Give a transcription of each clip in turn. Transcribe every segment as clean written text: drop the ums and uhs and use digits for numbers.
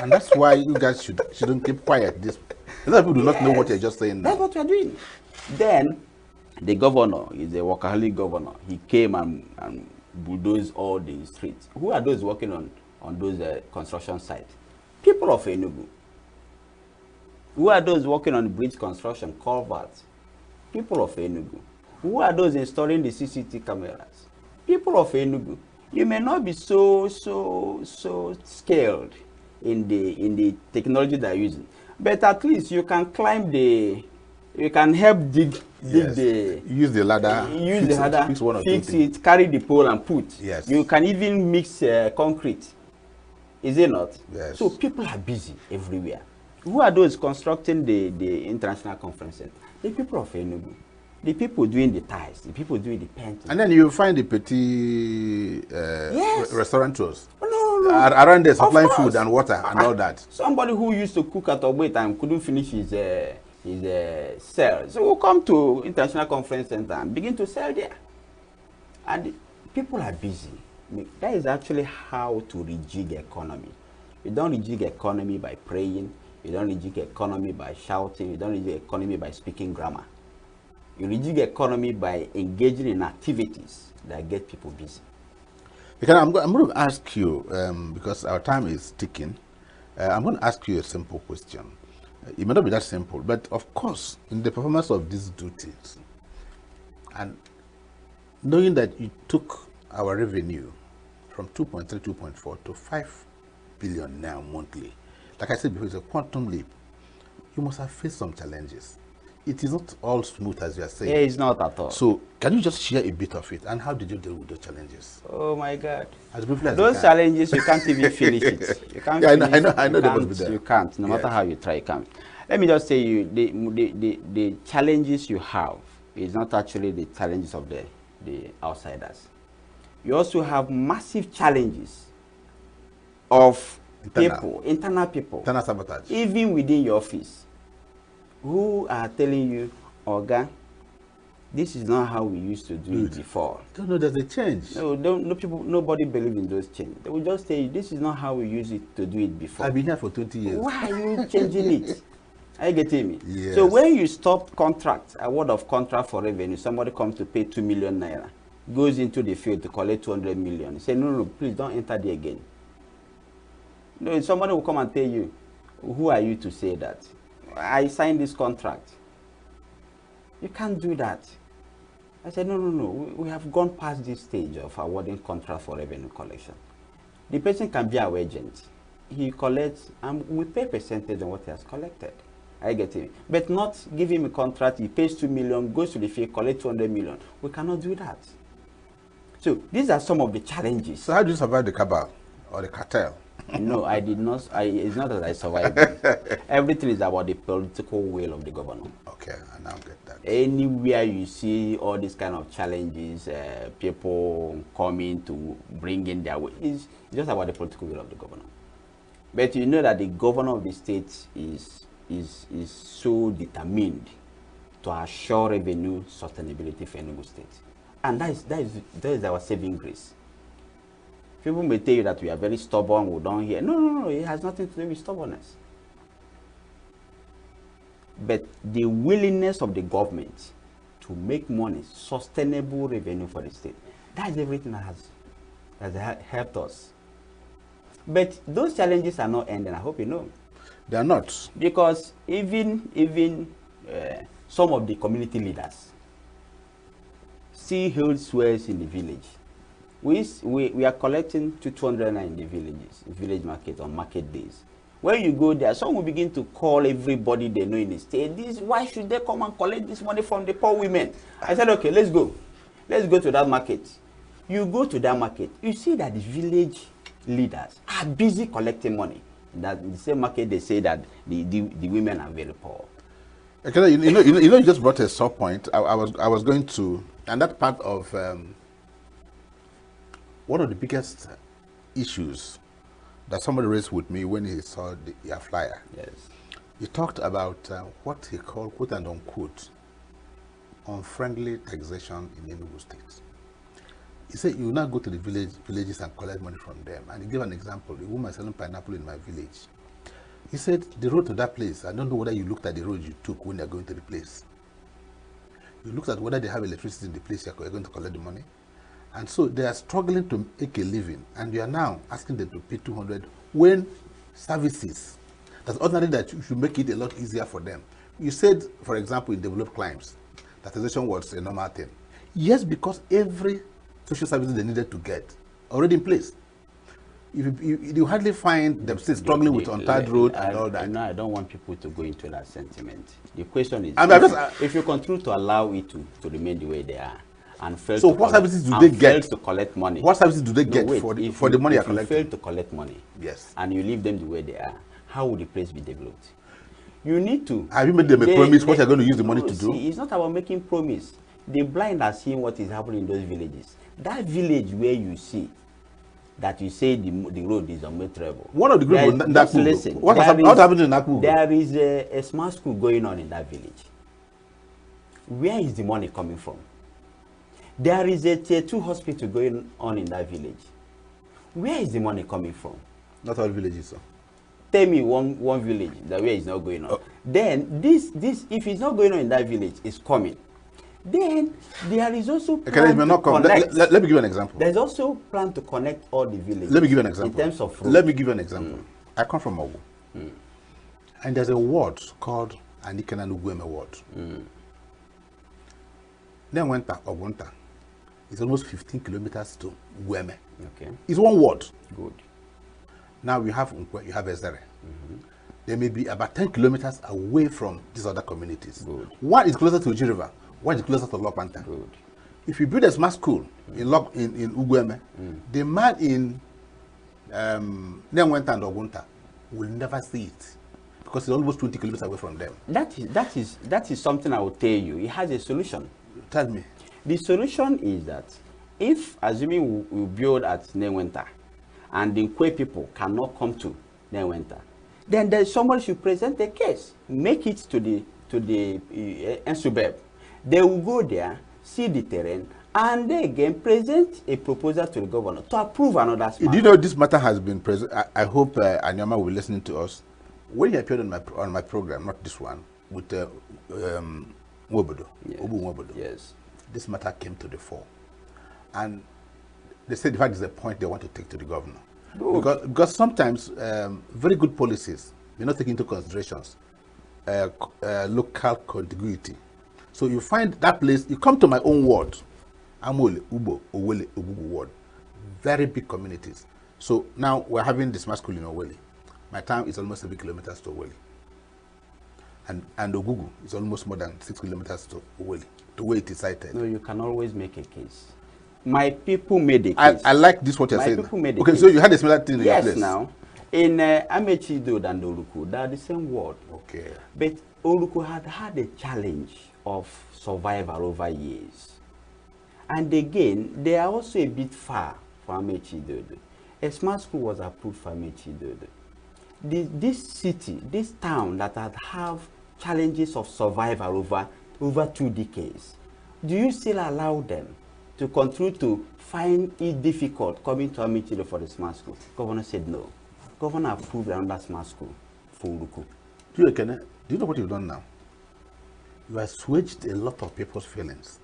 And that's why you guys shouldn't keep quiet. This a lot of people do not know what you're just saying now. That's what we're doing. Then the governor is a workaholic governor. He came and bulldozed all the streets. Who are those working on those construction sites? People of ENUGU. Who are those working on the bridge construction, culverts? People of ENUGU. Who are those installing the CCTV cameras? People of ENUGU. You may not be so skilled in the technology they're using, but at least you can climb you can help dig use the ladder, fix it, carry the pole and put. Yes. You can even mix concrete. Is it not? Yes. So people are busy everywhere. Who are those constructing the international conference center? The people of ENUGU. The people doing the ties, the people doing the painting. And then you find the petty restaurateurs No. around there supplying food and water and all that. Somebody who used to cook at Ogbe and couldn't finish his sell, so we'll come to international conference center and begin to sell there. And people are busy. That is actually how to rejig the economy. You don't rejig the economy by praying. You don't rejig the economy by shouting. You don't rejig the economy by speaking grammar. You rejig the economy by engaging in activities that get people busy. Because I'm going to ask you, because our time is ticking, I'm going to ask you a simple question. It may not be that simple, but of course, in the performance of these duties, and knowing that you took our revenue from 2.3, 2.4 to 5 billion now monthly, like I said before, it's a quantum leap. You must have faced some challenges. It is not all smooth as you are saying. Yeah, it's not at all. So, can you just share a bit of it? And how did you deal with those challenges? Oh my God! As briefly as those challenges, you can't even finish it. You can't. Yeah, I know they must be there. You can't. No matter how you try, you can't. Let me just say, the challenges you have is not actually the challenges of the outsiders. You also have massive challenges of internal people, internal sabotage, even within your office, who are telling you, Oga, this is not how we used to do it before. Don't know there's a change. Nobody believes in those changes. They will just say, this is not how we used it to do it before. I've been here for 20 years. Why are you changing it? Are you getting me? Yes. So when you stop contract, a word of contract for revenue, somebody comes to pay 2 million naira, goes into the field to collect 200 million. You say, no, please don't enter there again. No, somebody will come and tell you, who are you to say that? I signed this contract. You can't do that. I said, no. We have gone past this stage of awarding contract for revenue collection. The person can be our agent. He collects, and we pay percentage on what he has collected. I get it. But not give him a contract, he pays 2 million, goes to the field, collect 200 million. We cannot do that. So these are some of the challenges. So how do you survive the cabal or the cartel? No, I did not. It's not that I survived it. Everything is about the political will of the governor. Okay, I now get that. Anywhere you see all these kind of challenges, people coming to bring in their way, it's just about the political will of the governor. But you know that the governor of the state is so determined to assure revenue sustainability for Enugu State. And that is our saving grace. People may tell you that we are very stubborn, we don't hear. No, it has nothing to do with stubbornness. But the willingness of the government to make money, sustainable revenue for the state, that is everything that has helped us. But those challenges are not ending, I hope you know. They are not. Because even some of the community leaders still hold swears in the village. We are collecting 200 in the villages, village market on market days. When you go there, some will begin to call everybody they know in the state. Why should they come and collect this money from the poor women? I said, okay, let's go. Let's go to that market. You go to that market, you see that the village leaders are busy collecting money. That in the same market they say that the women are very poor. Okay, you just brought a sore point. I was going to, and that part of one of the biggest issues that somebody raised with me when he saw your flyer. Yes. He talked about what he called, quote and unquote, unfriendly taxation in Enugu State. He said, you will not go to the villages and collect money from them. And he gave an example. A woman selling pineapple in my village He said, the road to that place, I don't know whether you looked at the road you took when you're going to the place. You looked at whether they have electricity in the place you're going to collect the money. And so they are struggling to make a living. And you are now asking them to pay 200 when services, that's ordinary that you should make it a lot easier for them. You said, for example, in developed climes, that taxation was a normal thing. Yes, because every social services they needed to get already in place. You hardly find them still struggling with untied road and all that. No, I don't want people to go into that sentiment. The question is, if you continue to allow it to remain the way they are, and fail so to what collect, services do they get to collect money? What services do they get wait, for the money you're collecting? If you fail to collect money, yes, and you leave them the way they are, how will the place be developed? You need to. Have you made them a promise what you're going to use the money to do? It's not about making promise. The blind are seeing what is happening in those villages. That village where you see that you say the road is unmeasurable. One of the groups in listen. What happened in Naku? There is a smart school going on in that village. Where is the money coming from? There is a tier 2 hospital going on in that village. Where is the money coming from? Not all villages, sir. Tell me one village that where it's not going on. Then this if it's not going on in that village, it's coming. Then there is also plan to connect. Let me give you an example. There's also plan to connect all the villages. Let me give you an example. In terms of road. Let me give you an example. I come from Ogu. And there's a ward called ENUGU ward. Then went to Ogunta. It's almost 15 kilometers to Gueme. Okay. It's one ward. Good. Now you have Unkwe, you have Ezere. They may be about 10 kilometers away from these other communities. Good. One is closer to Uji River, one is closer to Lokpanta. Good. If you build a smart school in Ugueme, the man in Nenwenta and Ogunta will never see it because it's almost 20 kilometers away from them. That is something I will tell you. It has a solution. Tell me. The solution is that if, assuming we build at Nenwenta, and the Nkwe people cannot come to Nenwenta, then somebody should present a case, make it to the Ensubeb. They will go there, see the terrain, and they again present a proposal to the governor to approve another smart. Do you know this matter has been present? I hope Anyama will be listening to us. When he appeared on my program, not this one, with Nwobodo, Yes. Obu Nwobodo, Yes. this matter came to the fore. And they said, in fact, it's a point they want to take to the governor. Because sometimes very good policies may not take into considerations local contiguity. So you find that place, you come to my own ward, Amole, Ubo, Owele, Ogugu ward, very big communities. So now we're having the smart school in Owele. My town is almost 7 kilometers to Owele. And Ogugu is almost more than 6 kilometers to Owele, the way it is cited. No, you can always make a case. My people made a case. I like this what you're saying. My people made a okay, case. so you had a similar thing in your place. Yes, now. In Amechido and Oluku, they are the same word. Okay. But Oluku had a challenge of survival over years. And again, they are also a bit far from Amechido. A smart school was approved for Amechido. This city, this town that had have challenges of survival over 2 decades, do you still allow them to continue to find it difficult coming to Amichilo for the smart school? Governor said no. Governor approved another smart school for Uruku. Do you know what you've done now? You have assuaged a lot of people's feelings.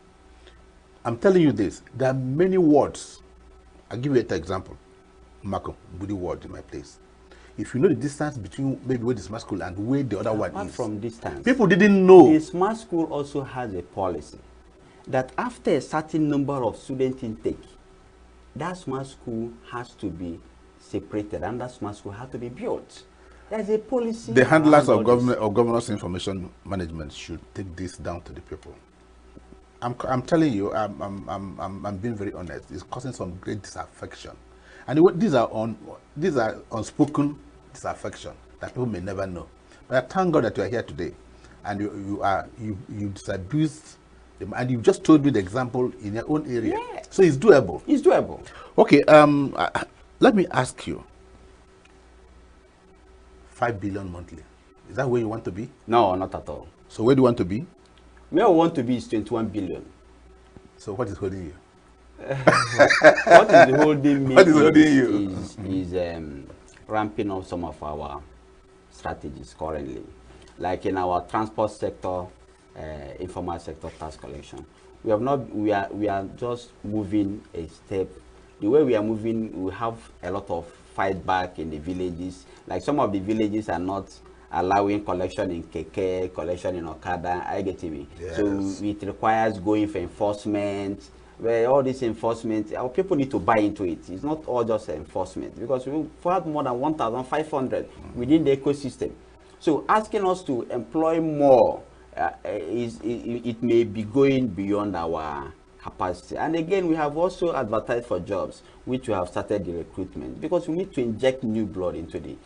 I'm telling you this, there are many wards. I'll give you an example. Mako, Budi ward in my place. If you know the distance between maybe where the smart school and where the other one Apart is. from distance, People didn't know. the smart school also has a policy that after a certain number of student intake, that smart school has to be separated and that smart school has to be built. There's a policy. The handlers of government or governance information management should take this down to the people. I'm telling you, I'm being very honest. It's causing some great disaffection, and these are unspoken disaffection that people may never know. But I thank God that you are here today, and you disabused. And you just told me the example in your own area. Yeah. So it's doable. It's doable. Okay, let me ask you. 5 billion monthly. Is that where you want to be? No, not at all. So where do you want to be? Where I want to be is 21 billion. So what is holding you? What is holding me? What is holding you? Is ramping up some of our strategies currently. Like in our transport sector, informal sector tax collection, we have not. We are just moving a step. The way we are moving, we have a lot of fight back in the villages. Like some of the villages are not allowing collection in keke, collection in okada. I get me. Yes. So it requires going for enforcement. Where all this enforcement, our people need to buy into it. It's not all just enforcement, because we have more than 1,500 within the ecosystem. So asking us to employ more, it may be going beyond our capacity. And again, we have also advertised for jobs, which we have started the recruitment, because we need to inject new blood into the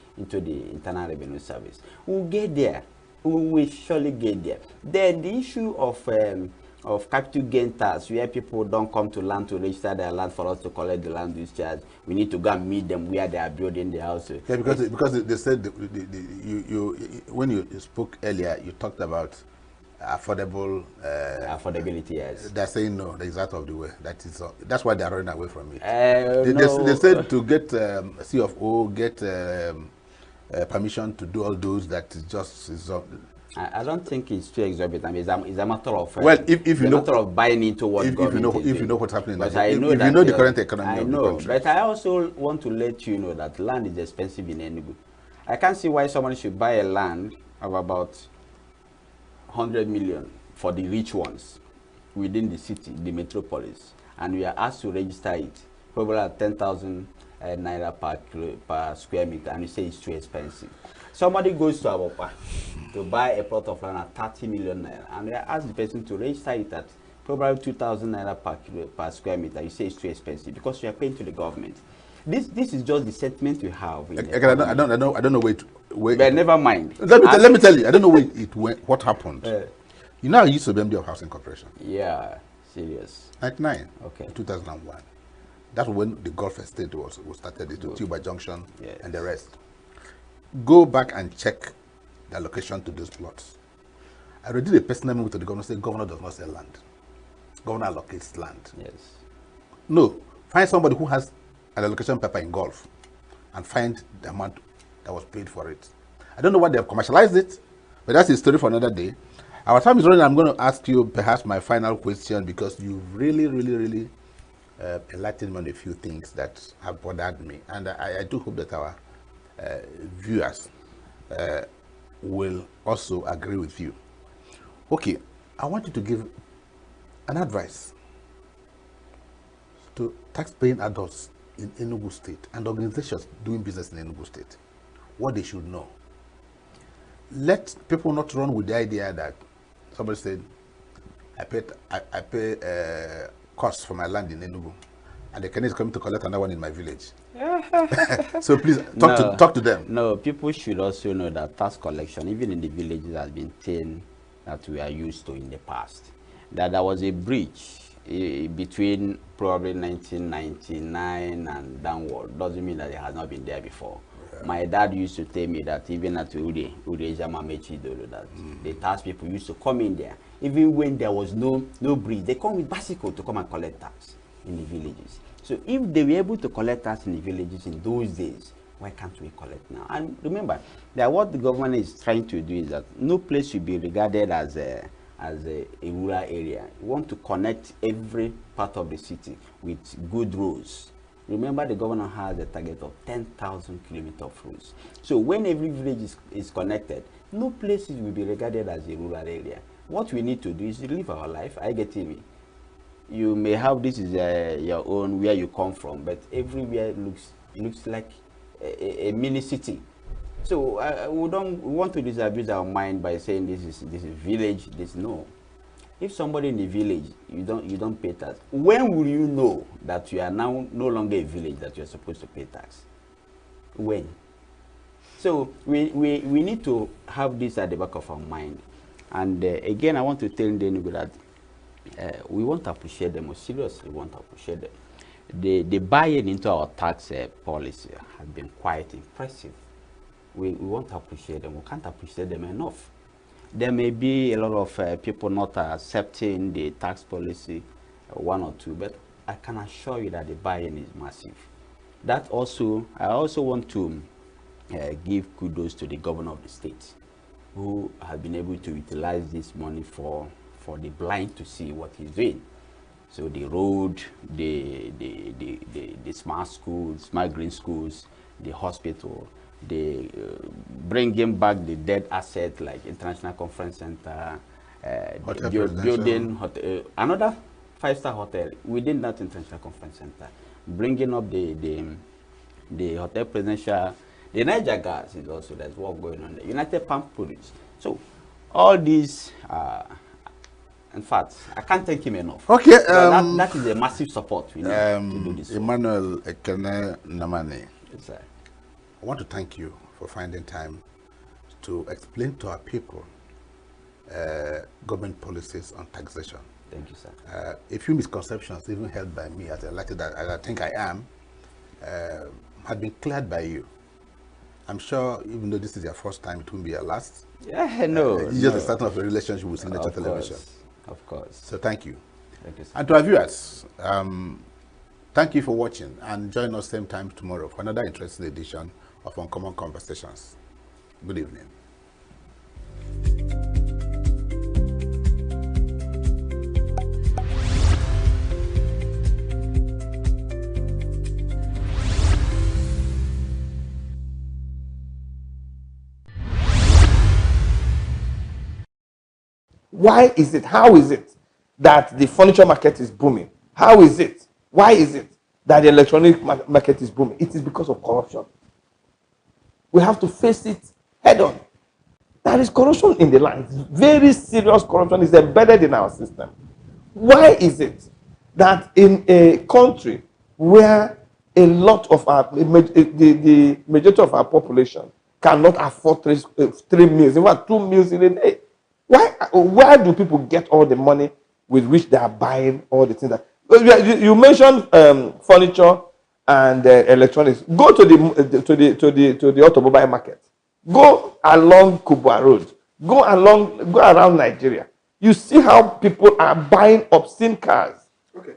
Internal Revenue Service. We'll get there. We will surely get there. Then the issue of capital gain tax, where people don't come to land to register their land for us to collect the land use charge. We need to go and meet them where they are building their houses. Yeah, because they said when you spoke earlier, you talked about affordable affordability. Yes, they're saying no, that's out of the way. That's why they're running away from it. No. They said to get CFO, get permission to do all those. That is just I don't think it's too exorbitant. It's a matter of well, if you know, matter of buying into what government is doing. You know what's happening, but if you know the current economy I of know, the country. but I also want to let you know that land is expensive in ENUGU. I can't see why someone should buy a land of about 100 million for the rich ones within the city, the metropolis, and we are asked to register it probably at 10,000 naira per square meter, and you say it's too expensive. Somebody goes to Abopa to buy a plot of land at 30 million naira, and we are asked the person to register it at probably 2,000 naira per square meter. You say it's too expensive because you are paying to the government. This is just the sentiment we have. I don't know where. But never mind. Let me tell you. I don't know where it went. What happened? You know, I used to be MD of Housing Corporation. Yeah, serious. 99. Okay. 2001. That's when the Gulf Estate was started. It was Tuba Junction and the rest. Go back and check the allocation to those plots. I already did a personal memo to the governor. Say governor does not sell land. Governor allocates land. Yes. No, find somebody who has an allocation paper in Gulf and find the amount that was paid for it. I don't know why they have commercialized it, but that's a story for another day. Our time is running. I'm going to ask you perhaps my final question, because you really enlightened me on a few things that have bothered me, and I do hope that our viewers will also agree with you. Okay, I want you to give an advice to tax-paying adults in Enugu State and organizations doing business in Enugu State, what they should know. Let people not run with the idea that somebody said, I pay costs for my land in Enugu, and the Kenyan is coming to collect another one in my village. So please talk to them. No, people should also know that tax collection, even in the villages, has been thing that we are used to in the past. That there was a breach between probably 1999 and downward. Doesn't mean that it has not been there before. Yeah. My dad used to tell me that even at Ude Jamamechi, that the tax people used to come in there. Even when there was no breach, they come with bicycle to come and collect tax in the villages. So if they were able to collect tax in the villages in those days, why can't we collect now? And remember that what the government is trying to do is that no place should be regarded as a rural area. We want to connect every part of the city with good roads. Remember, the governor has a target of 10,000 kilometers of roads. So when every village is connected, no places will be regarded as a rural area. What we need to do is to live our life. I get it. You may have this is your own where you come from, but everywhere looks like a mini city. So we want to disabuse our mind by saying this is village. No. If somebody in the village you don't pay tax, when will you know that you are now no longer a village that you are supposed to pay tax? When? So we need to have this at the back of our mind. And again, I want to tell them that we want to appreciate them. We seriously want to appreciate them. The buy-in into our tax policy has been quite impressive. We want to appreciate them. We can't appreciate them enough. There may be a lot of people not accepting the tax policy, one or two, but I can assure you that the buy-in is massive. That also, I also want to give kudos to the governor of the state, who have been able to utilize this money for the blind to see what he's doing. So the road, the smart schools, smart green schools, the hospital, the bringing back the dead asset like International Conference Center, building another 5-star hotel within that International Conference Center, bringing up the hotel presidential. The Niger gas is also, there's work going on there. United Palm Products. So all these, in fact, I can't thank him enough. Okay. That is a massive support we need to do this. Emmanuel Ekene Namani. Yes, sir. I want to thank you for finding time to explain to our people government policies on taxation. Thank you, sir. A few misconceptions, even held by me as elected as I think I am, had been cleared by you. I'm sure, even though this is your first time, it won't be your last. Yeah, no. It's just the starting of a relationship with Signature Television. Of course. So thank you. Thank you, sir. And to our viewers, thank you for watching, and join us same time tomorrow for another interesting edition of Uncommon Conversations. Good evening. Why is it? How is it that the furniture market is booming? How is it? Why is it that the electronic market is booming? It is because of corruption. We have to face it head on. There is corruption in the land. Very serious corruption is embedded in our system. Why is it that in a country where a lot of our, the majority of our population cannot afford three meals, in fact 2 meals in a day? Where do people get all the money with which they are buying all the things that you mentioned? Furniture and electronics. Go to the automobile market. Go along Kubwa Road. Go around Nigeria. You see how people are buying obscene cars. Okay.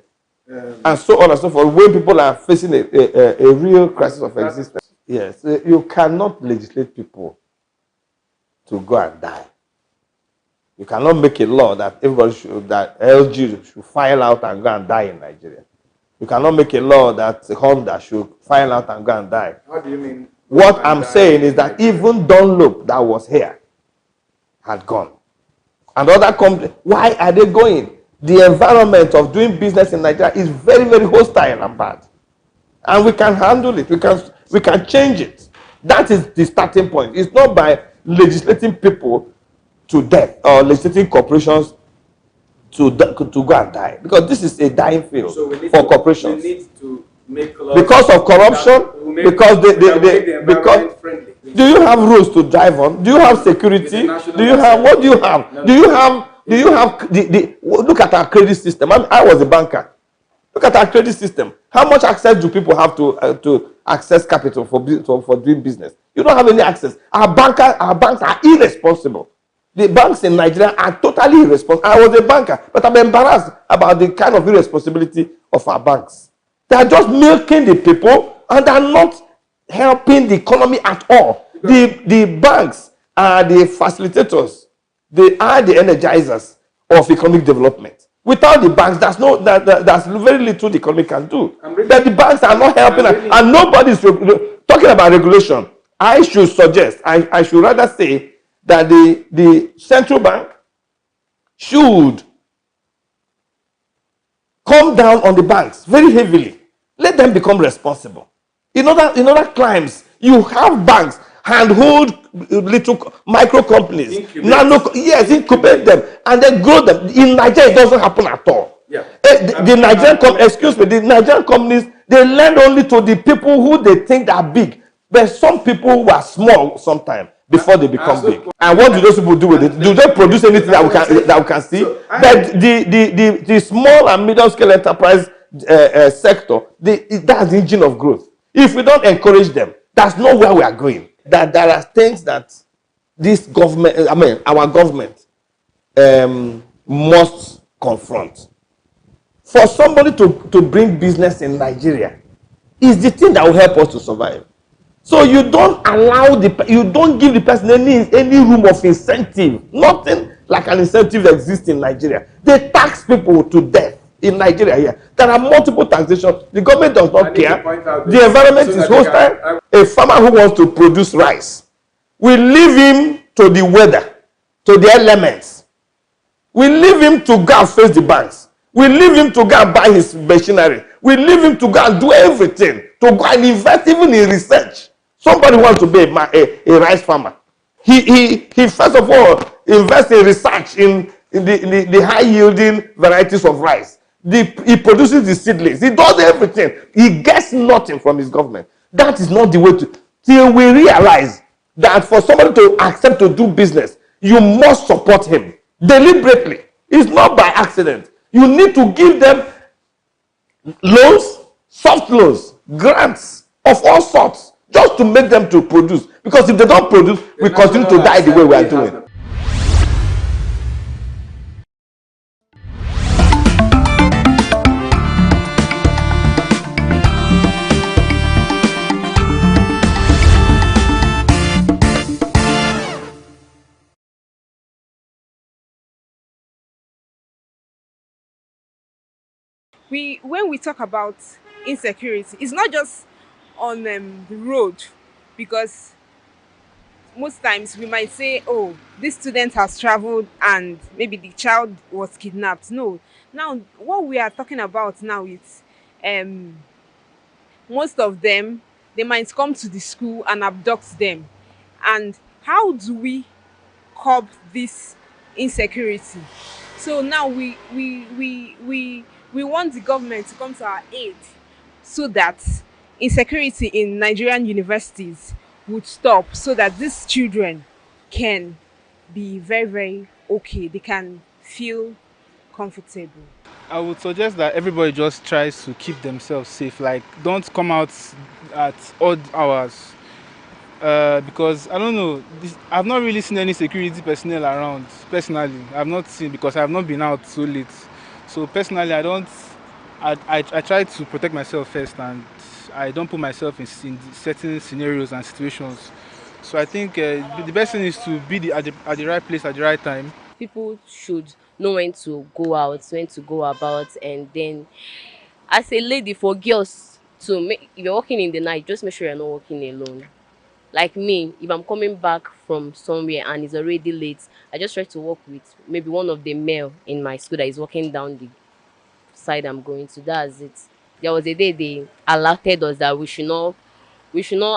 And so on and so forth. When people are facing a real crisis of existence. Yes, you cannot legislate people to go and die. You cannot make a law that everybody that LG should file out and go and die in Nigeria. You cannot make a law that Honda should file out and go and die. How do you mean? What I'm saying is that even Dunlop that was here had gone. And other companies, why are they going? The environment of doing business in Nigeria is very, very hostile and bad. And we can handle it. We can change it. That is the starting point. It's not by legislating people to death or legislating corporations to go and die, because this is a dying field for corporations. We need to make because of corruption, because because friendly. Do you have rules to drive on? Do you have security? Do you have what do you have? No. Do you have the look at our credit system? I was a banker. Look at our credit system. How much access do people have to access capital for doing business? You don't have any access. Our banks are irresponsible. The banks in Nigeria are totally irresponsible. I was a banker, but I'm embarrassed about the kind of irresponsibility of our banks. They are just milking the people and are not helping the economy at all. The banks are the facilitators. They are the energizers of economic development. Without the banks, there's very little the economy can do. But the banks are not helping, and nobody's talking about regulation. I should suggest, I should rather say that the central bank should come down on the banks very heavily. Let them become responsible. In other crimes, you have banks handhold little micro companies, incubate them, and then grow them. In Nigeria, it doesn't happen at all. Yeah. The Nigerian companies, they lend only to the people who they think are big. But some people who are small sometimes before they become big. And what do those people do with it? Do they produce anything that we can see? But the small and medium scale enterprise sector, that's the engine of growth. If we don't encourage them, that's not where we are going. That there are things that this government, our government, must confront. For somebody to bring business in Nigeria is the thing that will help us to survive. So you don't allow you don't give the person any room of incentive. Nothing like an incentive exists in Nigeria. They tax people to death in Nigeria here. There are multiple taxation. The government does not care. The environment is hostile. A farmer who wants to produce rice, we leave him to the weather, to the elements. We leave him to go and face the banks. We leave him to go and buy his machinery. We leave him to go and do everything, to go and invest even in research. Somebody wants to be a rice farmer. He first of all invests in research in the high yielding varieties of rice. He produces the seedlings. He does everything. He gets nothing from his government. That is not the way to. Till we realize that for somebody to accept to do business, you must support him deliberately. It's not by accident. You need to give them loans, soft loans, grants of all sorts, just to make them to produce. Because if they don't produce, we continue to die the way we are doing. When we talk about insecurity, it's not just on the road, because most times we might say, oh, this student has traveled and maybe the child was kidnapped. No, now what we are talking about now is um most of them, they might come to the school and abduct them. And how do we curb this insecurity? So now we want the government to come to our aid, so that insecurity in Nigerian universities would stop, so that these children can be very, very okay. They can feel comfortable. I would suggest that everybody just tries to keep themselves safe. Like, don't come out at odd hours. Because I don't know, I've not really seen any security personnel around. Personally, I've not seen, because I have not been out so late. So personally, I don't. I try to protect myself first, and I don't put myself in certain scenarios and situations. So I think the best thing is to be at the right place at the right time. People should know when to go out, when to go about, and then as a lady, for girls to make, if you're walking in the night, just make sure you're not walking alone. Like me, if I'm coming back from somewhere and it's already late, I just try to walk with maybe one of the male in my school that is walking down the side I'm going to. That's it. There was a day they alerted us that we should not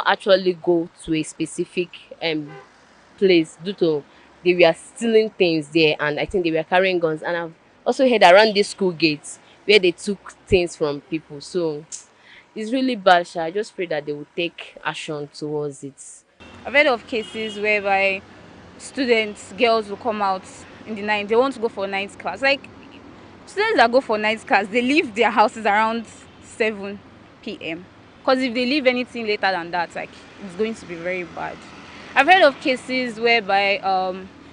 actually go to a specific place, due to they were stealing things there, and I think they were carrying guns. And I've also heard around the school gates where they took things from people. So it's really bad, sha. I just pray that they will take action towards it. I've heard of cases whereby students, girls will come out in the night. They want to go for night class. Like, students that go for night class, they leave their houses around 7 p.m. Because if they leave anything later than that, like, it's going to be very bad. I've heard of cases whereby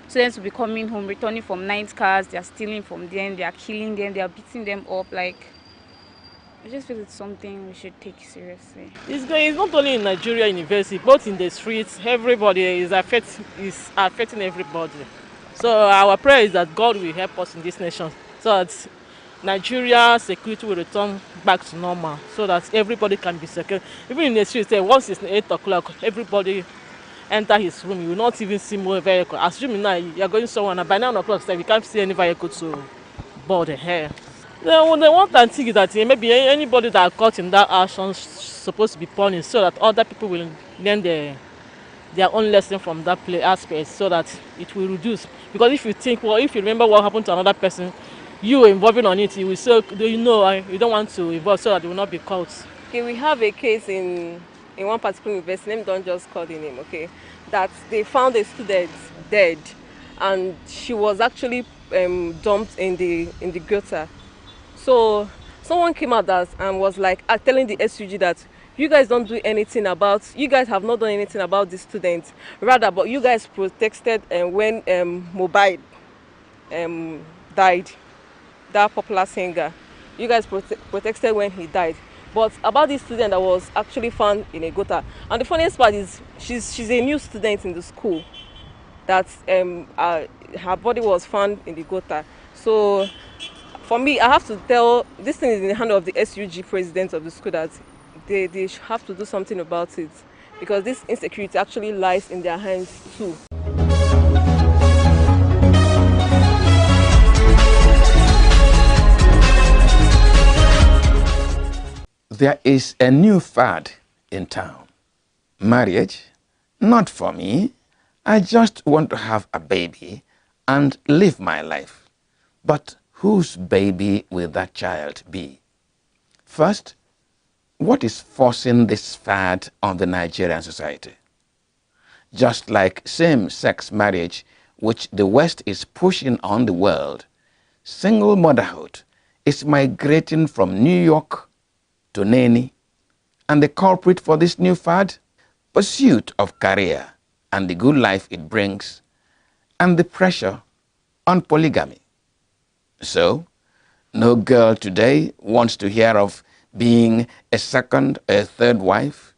students will be coming home, returning from night class, they are stealing from them, they are killing them, they are beating them up. Like, I just feel it's something we should take seriously. It's not only in Nigeria university, but in the streets. Everybody is affecting everybody. So our prayer is that God will help us in this nation, so that Nigeria security will return back to normal, so that everybody can be secure. Even in the streets, once it's 8 o'clock, everybody enter his room. You will not even see more vehicle. Assuming now you are going somewhere, and by 9 o'clock, you can't see any vehicle to board here. The one thing think is that maybe anybody that caught in that action is supposed to be punished, so that other people will learn their own lesson from that aspect, so that it will reduce. Because if you remember what happened to another person, you involving on it, you will say, you don't want to involve, so that you will not be caught. Okay, we have a case in one particular university, name don't just call the name, okay, that they found a student dead, and she was actually dumped in the gutter. So someone came out and was like telling the SUG that you guys don't do anything about, you guys have not done anything about this student, rather, but you guys protested when Mobile died, that popular singer. You guys protested when he died. But about this student that was actually found in a gutter, and the funniest part is she's a new student in the school that her body was found in the gutter. So for me, I have to tell, this thing is in the hand of the SUG president of the school, that they have to do something about it, because this insecurity actually lies in their hands too. There is a new fad in town. Marriage, not for me. I just want to have a baby and live my life. But whose baby will that child be? First, what is forcing this fad on the Nigerian society? Just like same-sex marriage, which the West is pushing on the world, single motherhood is migrating from New York to nanny, and the culprit for this new fad? Pursuit of career and the good life it brings, and the pressure on polygamy. So, no girl today wants to hear of being a second or a third wife,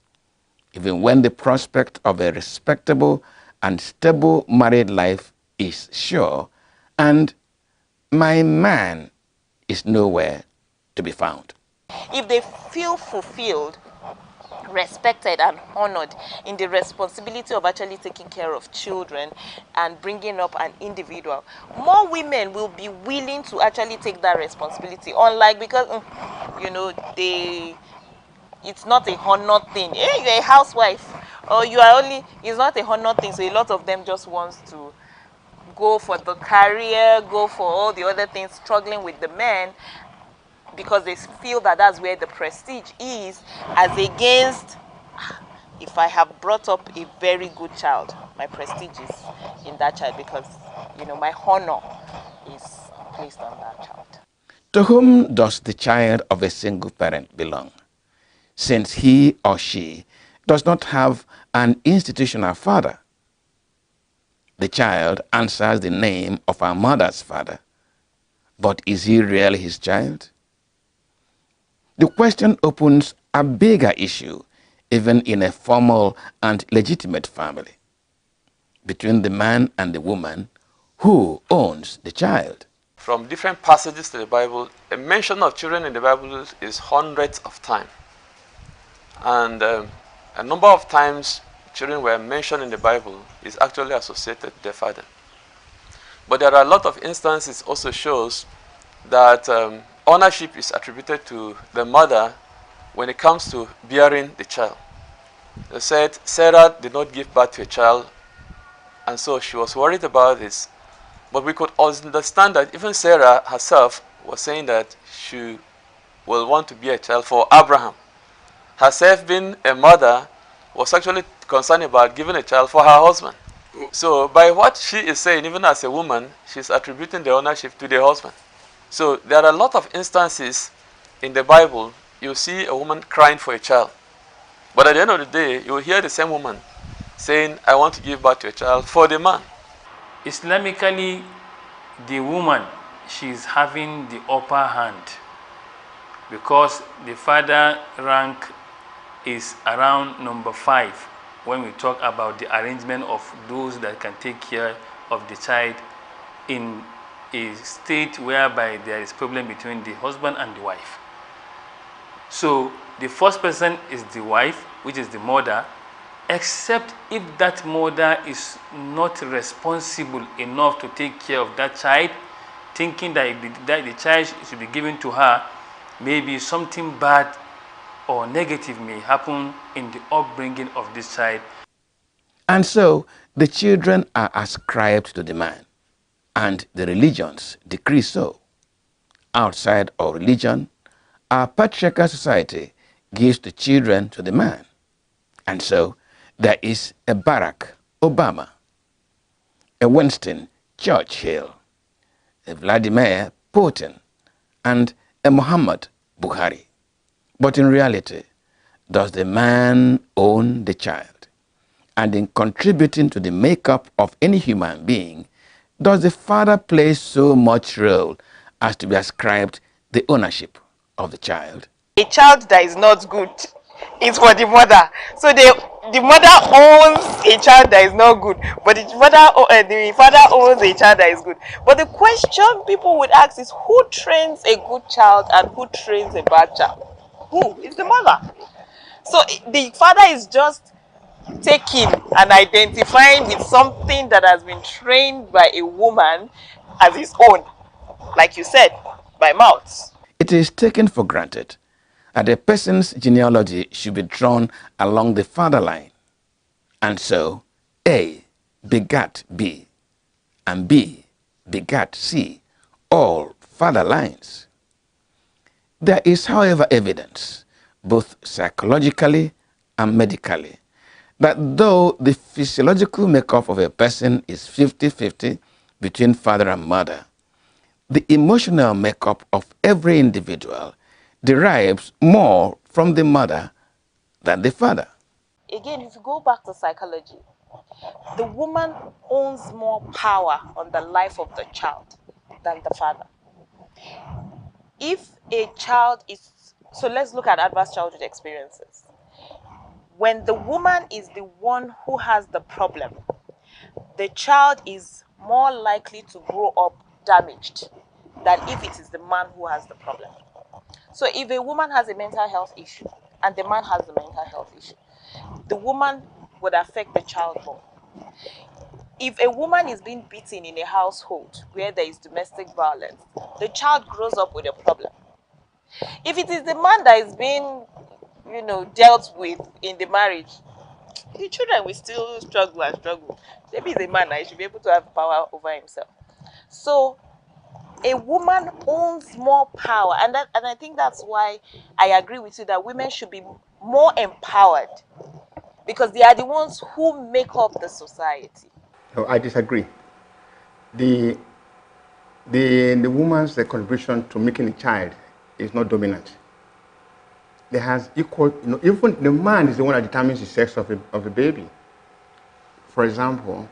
even when the prospect of a respectable and stable married life is sure, and my man is nowhere to be found. If they feel fulfilled, respected and honored in the responsibility of actually taking care of children and bringing up an individual, more women will be willing to actually take that responsibility. Unlike, because it's not a honor thing. Hey, you're a housewife, or you are only, it's not a honor thing. So a lot of them just wants to go for the career, go for all the other things, struggling with the men, because they feel that that's where the prestige is, as against, if I have brought up a very good child, my prestige is in that child, because my honor is placed on that child. To whom does the child of a single parent belong, since he or she does not have an institutional father? The child answers the name of her mother's father, but is he really his child? The question opens a bigger issue, even in a formal and legitimate family. Between the man and the woman, who owns the child? From different passages to the Bible, a mention of children in the Bible is hundreds of times. And a number of times children were mentioned in the Bible is actually associated with their father. But there are a lot of instances also shows that ownership is attributed to the mother when it comes to bearing the child. They said Sarah did not give birth to a child, and so she was worried about this. But we could understand that even Sarah herself was saying that she will want to bear a child for Abraham. Herself being a mother was actually concerned about giving a child for her husband. So by what she is saying, even as a woman, she's attributing the ownership to the husband. So there are a lot of instances in the Bible, you see a woman crying for a child. But at the end of the day, you will hear the same woman saying, I want to give birth to a child for the man. Islamically, the woman, she's having the upper hand, because the father rank is around number 5 when we talk about the arrangement of those that can take care of the child in a state whereby there is problem between the husband and the wife. So the first person is the wife, which is the mother, except if that mother is not responsible enough to take care of that child, thinking that the child should be given to her, maybe something bad or negative may happen in the upbringing of this child. And so the children are ascribed to the man, and the religions decree so. Outside of religion, our patriarchal society gives the children to the man. And so there is a Barack Obama, a Winston Churchill, a Vladimir Putin, and a Muhammad Buhari. But in reality, does the man own the child? And in contributing to the makeup of any human being, does the father play so much role as to be ascribed the ownership of the child? A child that is not good is for the mother. So the mother owns a child that is not good, but the father owns a child that is good. But the question people would ask is, who trains a good child and who trains a bad child? Who? It's the mother. So the father is just taking and identifying with something that has been trained by a woman as his own, like you said, by mouth. It is taken for granted that a person's genealogy should be drawn along the father line. And so, A begat B, and B begat C, all father lines. There is, however, evidence, both psychologically and medically, that though the physiological makeup of a person is 50-50 between father and mother, the emotional makeup of every individual derives more from the mother than the father. Again, if you go back to psychology, the woman owns more power on the life of the child than the father. If a child is, so let's look at adverse childhood experiences. When the woman is the one who has the problem, the child is more likely to grow up damaged than if it is the man who has the problem. So if a woman has a mental health issue and the man has a mental health issue, the woman would affect the child more. If a woman is being beaten in a household where there is domestic violence, the child grows up with a problem. If it is the man that is being, dealt with in the marriage, the children will still struggle and struggle. Maybe he's a man, he should be able to have power over himself. So a woman owns more power, and I think that's why I agree with you that women should be more empowered, because they are the ones who make up the society. No, I disagree. The the woman's contribution to making a child is not dominant. There has equal, even the man is the one that determines the sex of a baby. For example,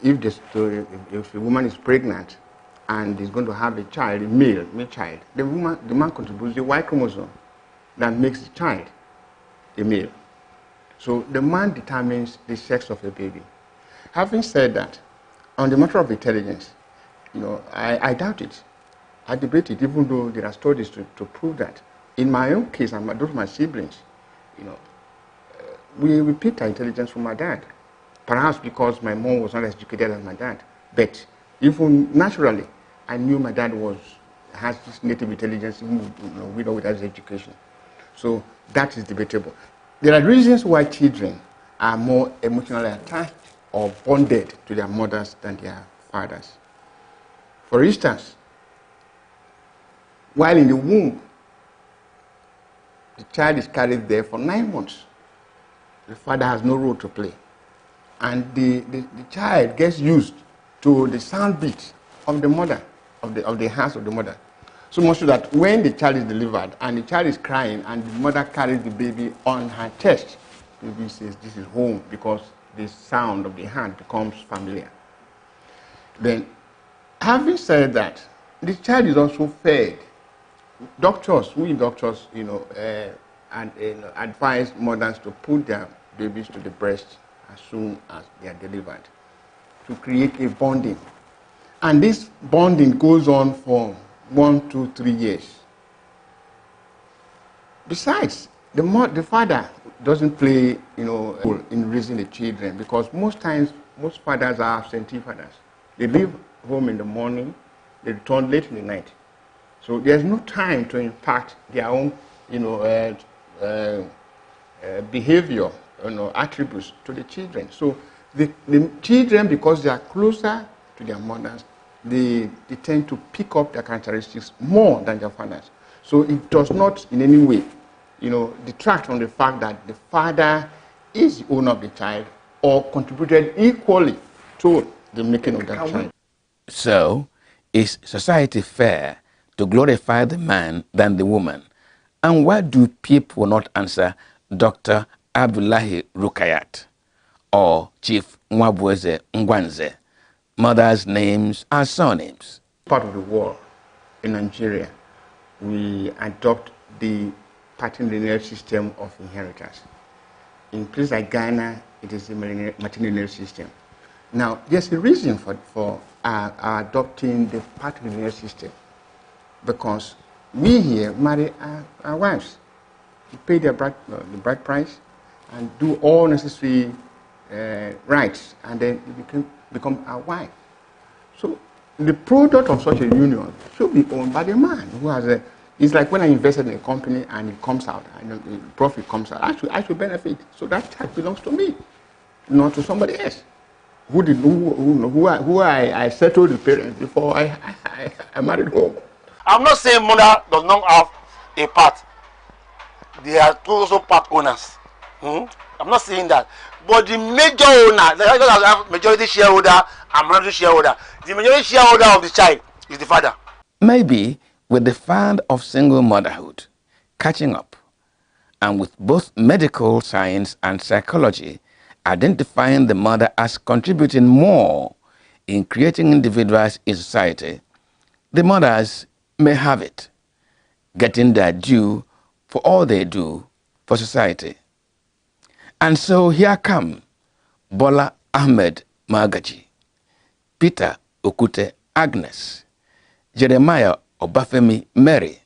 if a woman is pregnant and is going to have a child, a male child, the man contributes the Y chromosome that makes the child a male. So the man determines the sex of a baby. Having said that, on the matter of intelligence, I doubt it. I debate it, even though there are studies to prove that. In my own case, and those of my siblings, we picked our intelligence from my dad. Perhaps because my mom was not as educated as my dad. But even naturally, I knew my dad has this native intelligence, even with or without his education. So that is debatable. There are reasons why children are more emotionally attached or bonded to their mothers than their fathers. For instance, while in the womb, the child is carried there for 9 months. The father has no role to play. And the child gets used to the sound beat of the mother, of the hands of the mother. So much so that when the child is delivered and the child is crying and the mother carries the baby on her chest, the baby says, "This is home," because the sound of the hand becomes familiar. Then, having said that, the child is also fed. Doctors advise mothers to put their babies to the breast as soon as they are delivered to create a bonding. And this bonding goes on for 1, 2, 3 years. Besides, the father doesn't play, role in raising the children, because most times, most fathers are absentee fathers. They leave home in the morning, they return late in the night. So there's no time to impact their own, behavior, attributes to the children. So the children, because they are closer to their mothers, they tend to pick up their characteristics more than their fathers. So it does not in any way, detract from the fact that the father is the owner of the child or contributed equally to the making of that child. So, is society fair to glorify the man than the woman? And why do people not answer Dr. Abdullahi Rukayat or Chief Mwabweze Ngwanze? Mothers' names are surnames. Part of the world, in Nigeria, we adopt the patrilineal system of inheritance. In places like Ghana, it is a matrilineal system. Now, there's a reason for adopting the patrilineal system, because we here marry our wives. We pay the bride price and do all necessary rights, and then you become our wife. So the product of such a union should be owned by the man who has a. It's like when I invested in a company and it comes out, and the profit comes out. I should benefit. So that tax belongs to me, not to somebody else. Who I settled the parents before I married home. I'm not saying mother does not have a part. They are also part owners. I'm not saying that. But the major owner, the have majority shareholder and minority shareholder. The majority shareholder of the child is the father. Maybe with the fad of single motherhood catching up, and with both medical science and psychology identifying the mother as contributing more in creating individuals in society, the mothers may have it, getting their due for all they do for society. And so here come Bola Ahmed Magaji, Peter Okute Agnes, Jeremiah Obafemi Mary,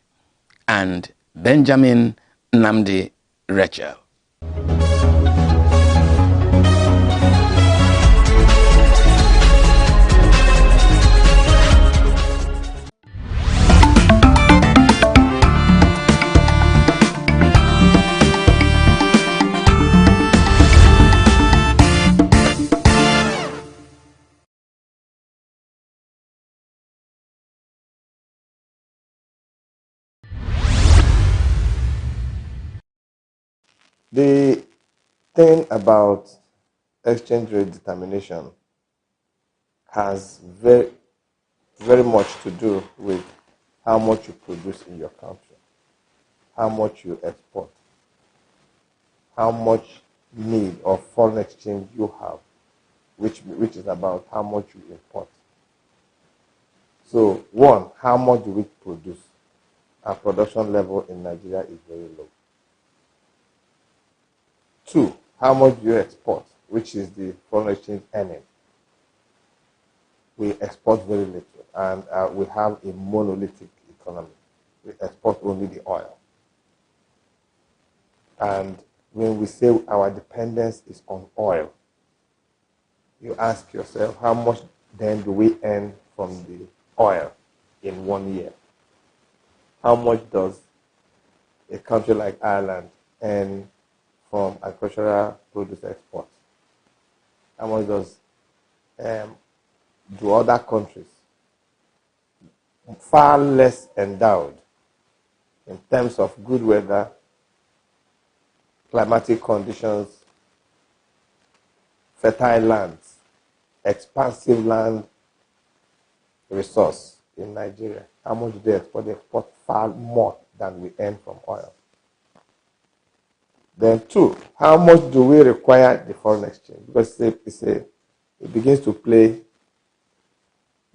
and Benjamin Nnamdi Rachel. The thing about exchange rate determination has very much to do with how much you produce in your country, how much you export, how much need of foreign exchange you have, which is about how much you import. So, one, how much do we produce? Our production level in Nigeria is very low. Two, how much do you export, which is the foreign exchange earning? We export very little, and we have a monolithic economy. We export only the oil. And when we say our dependence is on oil, you ask yourself, how much then do we earn from the oil in 1 year? How much does a country like Ireland earn from agricultural produce exports? How much does do other countries far less endowed in terms of good weather, climatic conditions, fertile lands, expansive land resource in Nigeria? How much do they export? They export far more than we earn from oil. Then two, how much do we require the foreign exchange? Because it begins to play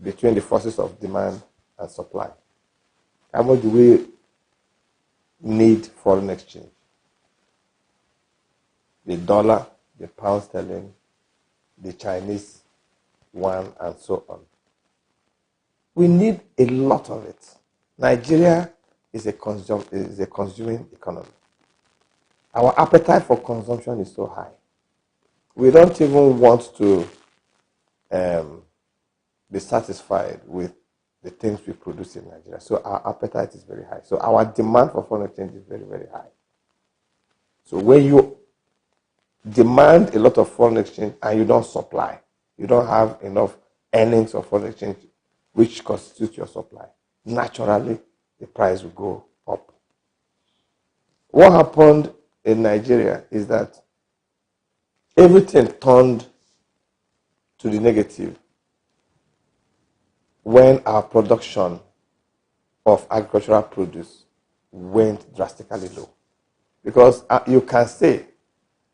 between the forces of demand and supply. How much do we need foreign exchange? The dollar, the pound sterling, the Chinese yuan, and so on. We need a lot of it. Nigeria is a consuming economy. Our appetite for consumption is so high. We don't even want to be satisfied with the things we produce in Nigeria. So our appetite is very high. So our demand for foreign exchange is very, very high. So when you demand a lot of foreign exchange and you don't supply, you don't have enough earnings of foreign exchange which constitutes your supply, naturally the price will go up. What happened in Nigeria is that everything turned to the negative when our production of agricultural produce went drastically low. Because you can say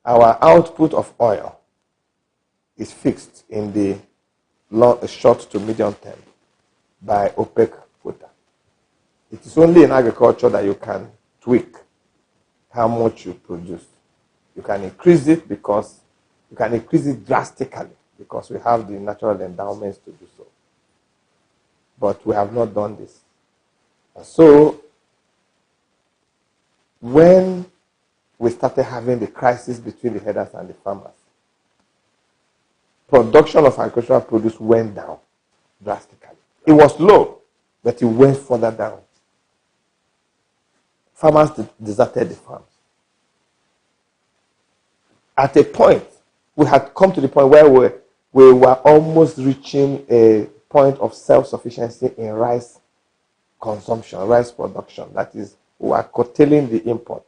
our output of oil is fixed in the short to medium term by OPEC quota. It is only in agriculture that you can tweak how much you produce. You can increase it because you can increase it drastically because we have the natural endowments to do so. But we have not done this. And so when we started having the crisis between the herders and the farmers, production of agricultural produce went down drastically. It was low, but it went further down. Farmers deserted the farms. At a point, we had come to the point where we were almost reaching a point of self-sufficiency in rice consumption, rice production. That is, we were curtailing the import.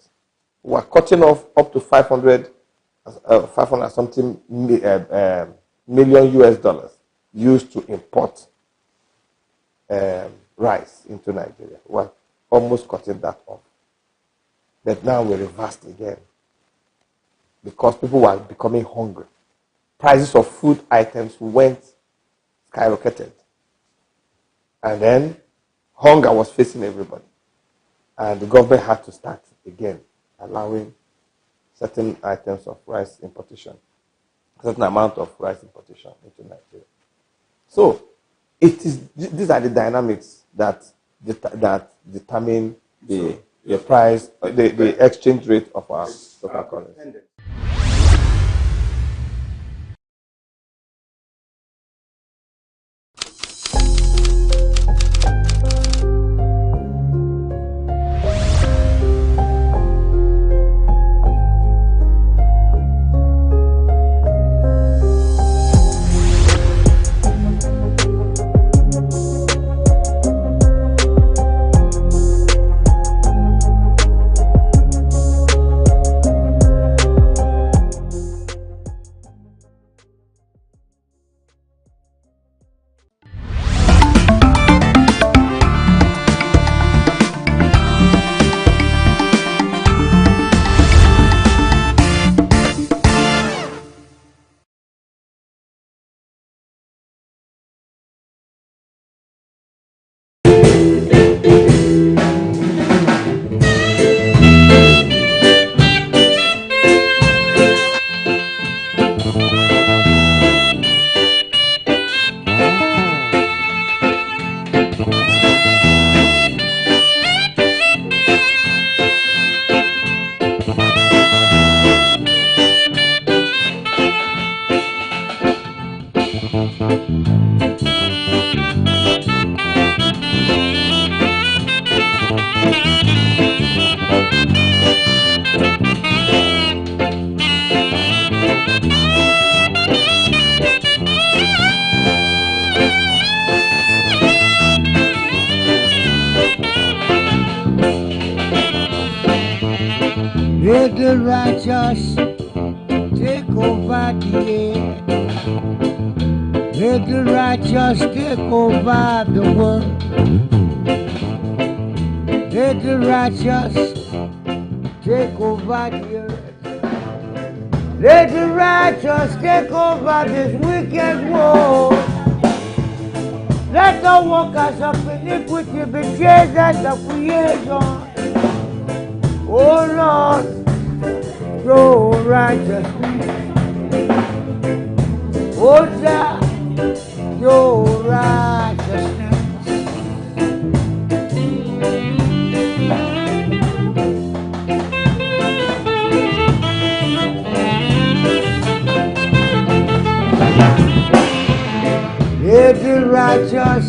We were cutting off up to 500 something million US dollars used to import rice into Nigeria. We were almost cutting that off. But now we reversed again because people were becoming hungry. Prices of food items went skyrocketed. And then hunger was facing everybody. And the government had to start again allowing certain items of rice importation, a certain amount of rice importation into Nigeria. So these are the dynamics that determine the price, the exchange rate of our local currency. Let the righteous take over the air. Let the righteous take over the world. Let the righteous take over the earth. Let the righteous take over this wicked world. Let the workers of iniquity be chased at the creation. Oh Lord, your righteousness. Oh Jah, your righteousness. Let the righteous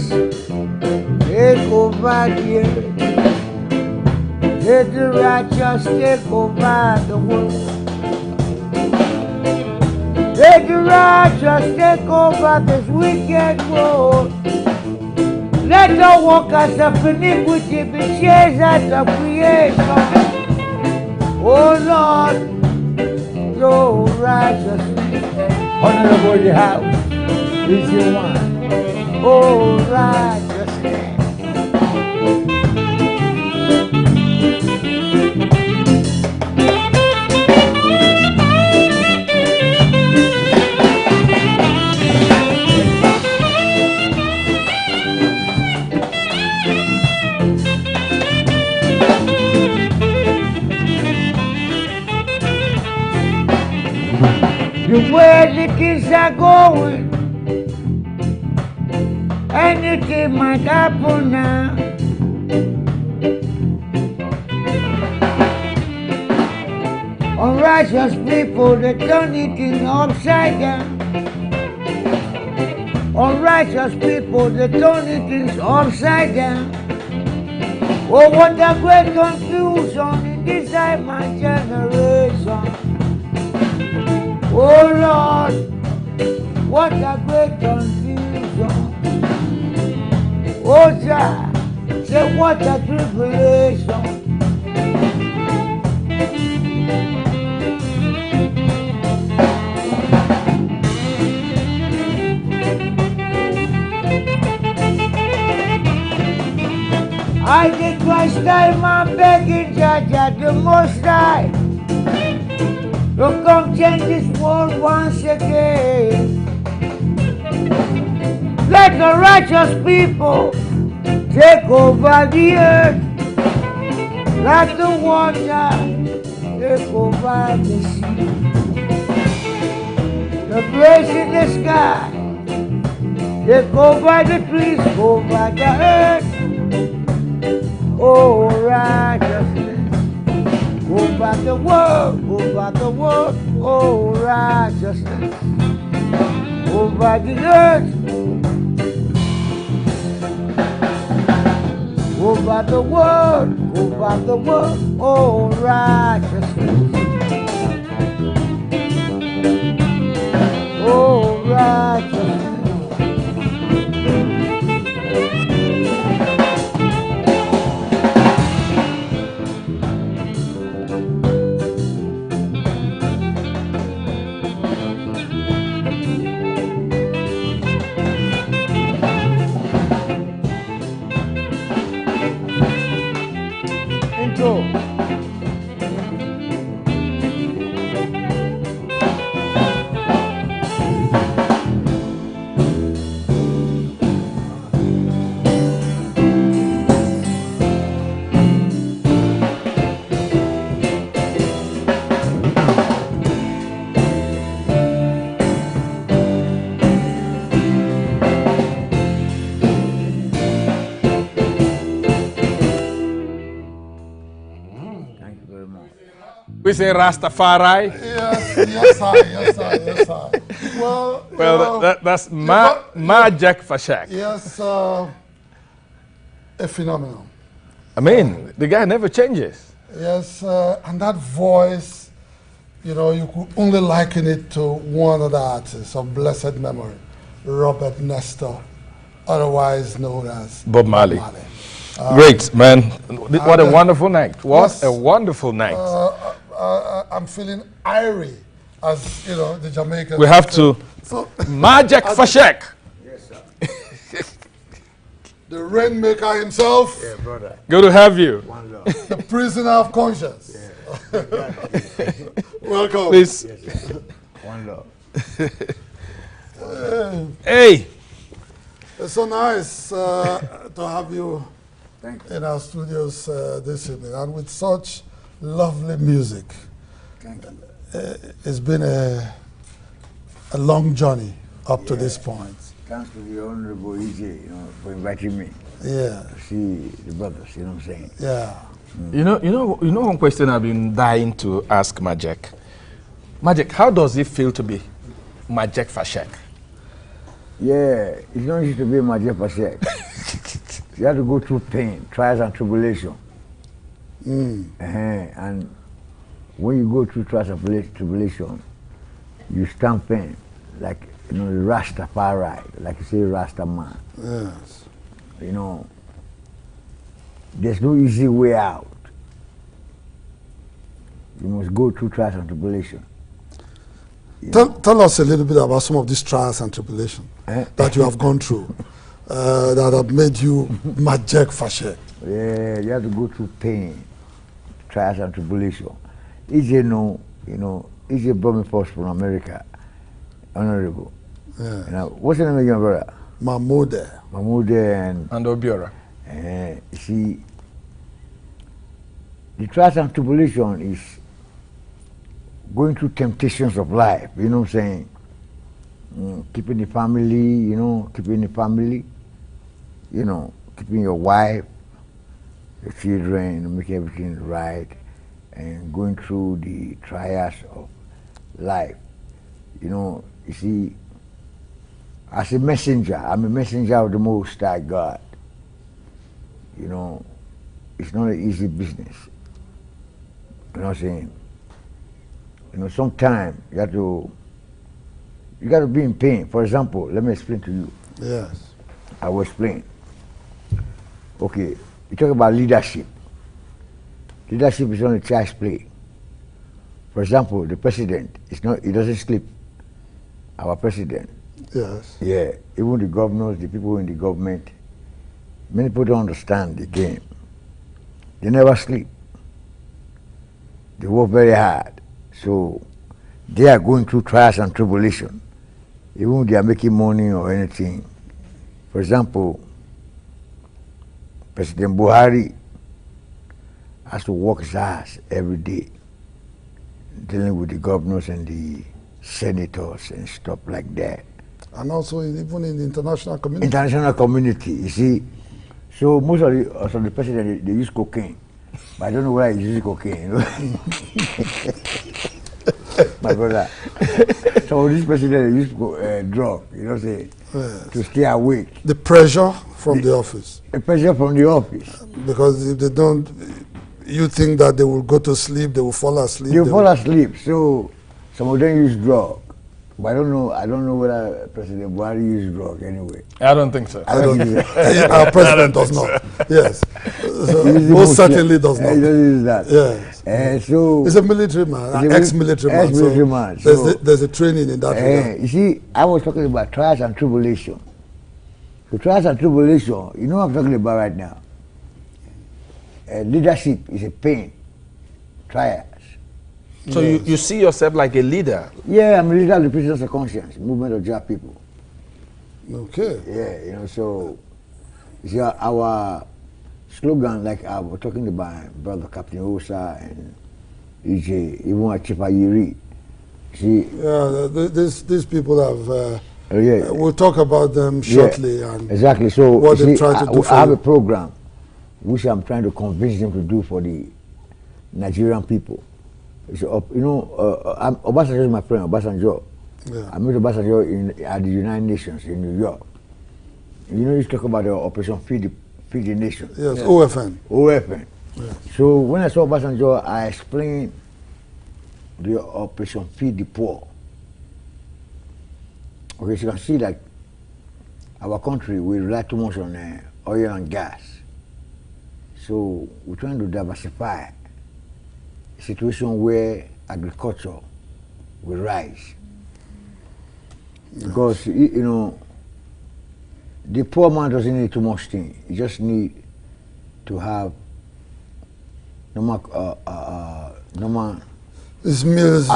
take over the earth. Let the righteous take over the world. Let the righteous take over this wicked world. Let the workers of iniquity be chased at the creation. Oh Lord, your righteousness. Honorable the house is your one. Oh righteousness. are going, anything might happen now. Unrighteous people, they turn it in upside down. Unrighteous people, they turn it in upside down. Oh, what a great confusion in this time and generation. Oh Lord, what a great confusion. Oh Jah, say what a tribulation. I did Christ time, I'm begging Jah, the Most High, to come change this world once again. Let the righteous people take over the earth, like the water take over the sea. The birds in the sky take over the trees, over the earth. Oh, righteousness, over the world, oh, righteousness, over the earth, over the world, oh, righteousness, oh, righteousness. Intro. We say Rastafari. Yes, sir, yes, sir. Well, that's Jack Fashak. Yes, a phenomenon. I mean, the guy never changes. Yes, and that voice, you know, you could only liken it to one of the artists of blessed memory, Robert Nestor, otherwise known as Bob Marley. Great, man. What a wonderful night. What yes, a wonderful night. I'm feeling irie, as you know, the Jamaicans. We have to. So, Majek Fashek. Yes, sir. The rainmaker himself. Yeah, brother. Good to have you. One love. The prisoner of conscience. Yeah. Welcome. Please. Yes, one love. Hey. It's so nice to have you in our studios this evening, and with such lovely music. Thank you. It's been a long journey up to this point. Thanks to the Honorable EJ, you know, for inviting me. Yeah. To see the brothers, you know what I'm saying? Yeah. You know one question I've been dying to ask Majek. Majek, how does it feel to be Majek Fashek? Yeah, it's not easy to be Majek Fashek. You have to go through pain, trials and tribulation. And when you go through trials and tribulation, you stand firm, like, you know, the Rastafari, like you say, Rasta man. Yes. You know, there's no easy way out. You must go through trials and tribulation. Tell us a little bit about some of these trials and tribulation that you have gone through, that have made you Majek Fashek. Yeah, you have to go through pain, trials and tribulation. EJ EJ brought me first from America, Honorable. Yeah. You know, what's the name of your brother? Mahmoud and Obiora. You see, the trials and tribulation is going through temptations of life, you know what I'm saying? keeping the family, keeping the family, keeping your wife, the children, make everything right, and going through the trials of life. You see, as a messenger, I'm a messenger of the Most High God. It's not an easy business. You know what I'm saying? Sometimes you got to be in pain. For example, let me explain to you. Yes. I will explain. Okay, you talk about leadership. Leadership is not a child's play. For example, the president he doesn't sleep. Our president. Yes. Yeah, even the governors, the people in the government, many people don't understand the game. They never sleep. They work very hard. So they are going through trials and tribulation. Even if they are making money or anything. For example, President Buhari has to work his ass every day, dealing with the governors and the senators and stuff like that. And also even in the international community. International community, you see. So most of the presidents, they use cocaine. But I don't know why he uses cocaine. My brother. So this president use drug, to stay awake. The pressure from the office. The pressure from the office. Because if they don't, you think that they will go to sleep, they will fall asleep. They will fall asleep. So some of them use drug. But I don't know whether President Buhari uses drug anyway. I don't think so. Our president does not. Yes. So most certainly does not. He doesn't use that. Yes. So he's a military man, an ex-military man. Ex-military man. So there's a training in that regard. You see, I was talking about trials and tribulation. The trials and tribulation, you know what I'm talking about right now. Leadership is a pain. Trials. So you see yourself like a leader? Yeah, I'm a leader of the Prisoners of Conscience, movement of Jah people. Okay. Yeah, so you see our slogan, like I was talking about Brother Captain Osa and EJ, even at Chipa Yiri. See, these people have. We'll talk about them shortly. And exactly. So what they try to do. I have a program which I'm trying to convince them to do for the Nigerian people. So, Obasanjo is my friend, Obasanjo. Yeah. I met Obasanjo at the United Nations in New York. You talk about the Operation Feed the Nation. Yes, OFN. OFN. Yeah. So when I saw Obasanjo, I explained the Operation Feed the Poor. Okay, so you can see that our country, we rely too much on oil and gas. So we're trying to diversify a situation where agriculture will rise. Because, the poor man doesn't need too much thing. He just need to have normal This meals,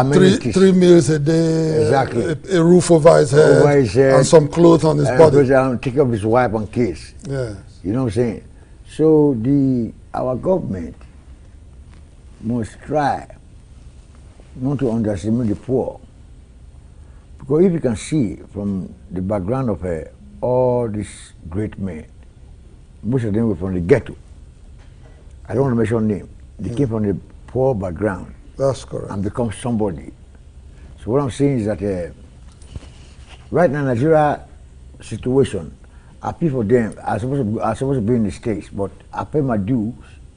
three meals a day, exactly. A roof over his head, and some clothes on his body. Take care of his wife and kids. Yes. You know what I'm saying? So our government must try not to underestimate the poor. Because if you can see from the background of all these great men, most of them were from the ghetto. I don't want to mention names. They came from the poor background. That's correct. And become somebody. So what I'm saying is that right now Nigeria situation, I pay for them. I'm supposed to be in the States, but I pay my dues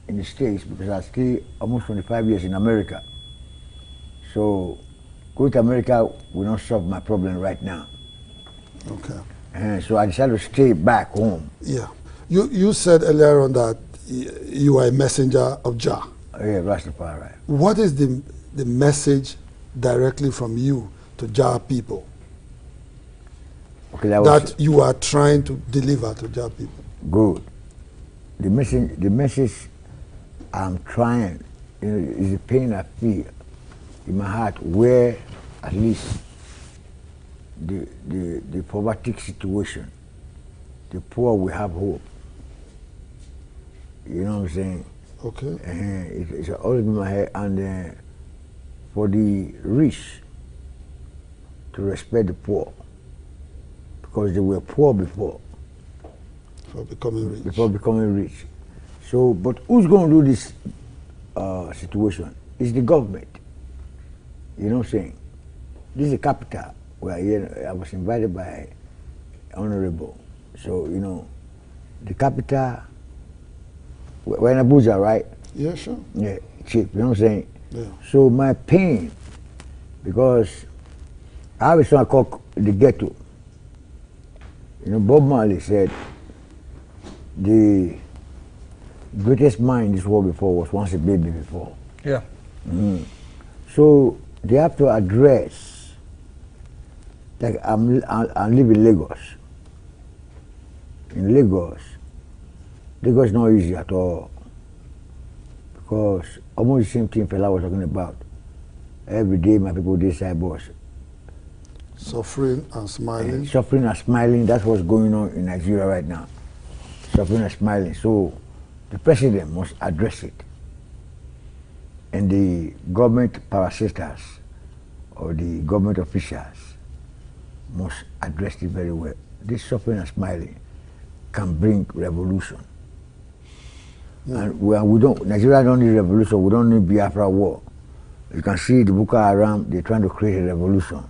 in the States because I stay almost 25 years in America. So going to America will not solve my problem right now. Okay. So I decided to stay back home. Yeah. You said earlier on that you are a messenger of Jah. Yeah, Rastafari. What is the message directly from you to Jah people that you are trying to deliver to Jah people? Good. The message I'm trying is the pain I feel in my heart where at least the poverty situation, the poor will have hope. You know what I'm saying? Okay. It's always in my head, and for the rich to respect the poor, because they were poor before. For becoming rich. Before becoming rich. So, but who's going to do this situation? It's the government. You know what I'm saying? This is the capital where I was invited by Honorable. So, you know, the capital, we're in Abuja, right? Yeah, sure. Yeah, cheap, you know what I'm saying? Yeah. So my pain, because I have a song called The Ghetto. You know, Bob Marley said, the greatest man in this world before was once a baby before. Yeah. Mm. So they have to address, like I live in Lagos. In Lagos is not easy at all. Because almost the same thing Fela was talking about. Every day my people decide boss. Suffering and smiling. Suffering and smiling, that's what's going on in Nigeria right now. Suffering and smiling. So the president must address it. And the government parasitas or the government officials must address it very well. This suffering and smiling can bring revolution. And we don't, Nigeria don't need revolution, we don't need Biafra war. You can see the Boko Haram, they're trying to create a revolution,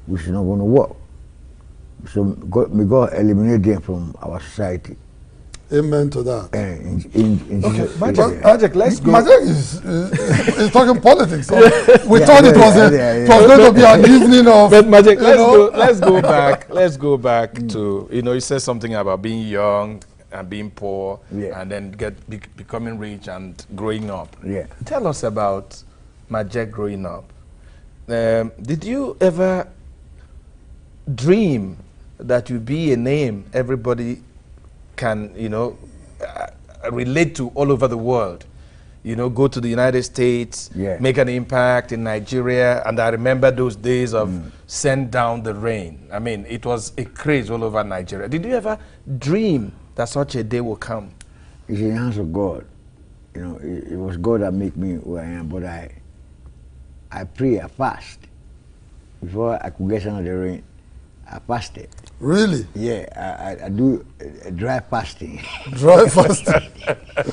which is not going to work. So may God eliminate them from our society. Amen to that. Okay, Magic, let's go. Magic is talking politics. So we thought it was going to be an evening of. But Magic, let's go back. Let's go back to, you know, you said something about being young and being poor, and then becoming rich and growing up. Yeah. Tell us about Magic growing up. Did you ever dream that you'd be a name everybody can, you know, relate to all over the world? You know, go to the United States, make an impact in Nigeria. And I remember those days of Send Down the Rain. I mean, it was a craze all over Nigeria. Did you ever dream that such a day will come? It's in the hands of God. You know, it was God that made me who I am, but I pray, I fast. Before I could get Send Down the Rain, I fasted. Really? Yeah, I do dry fasting. Dry fasting?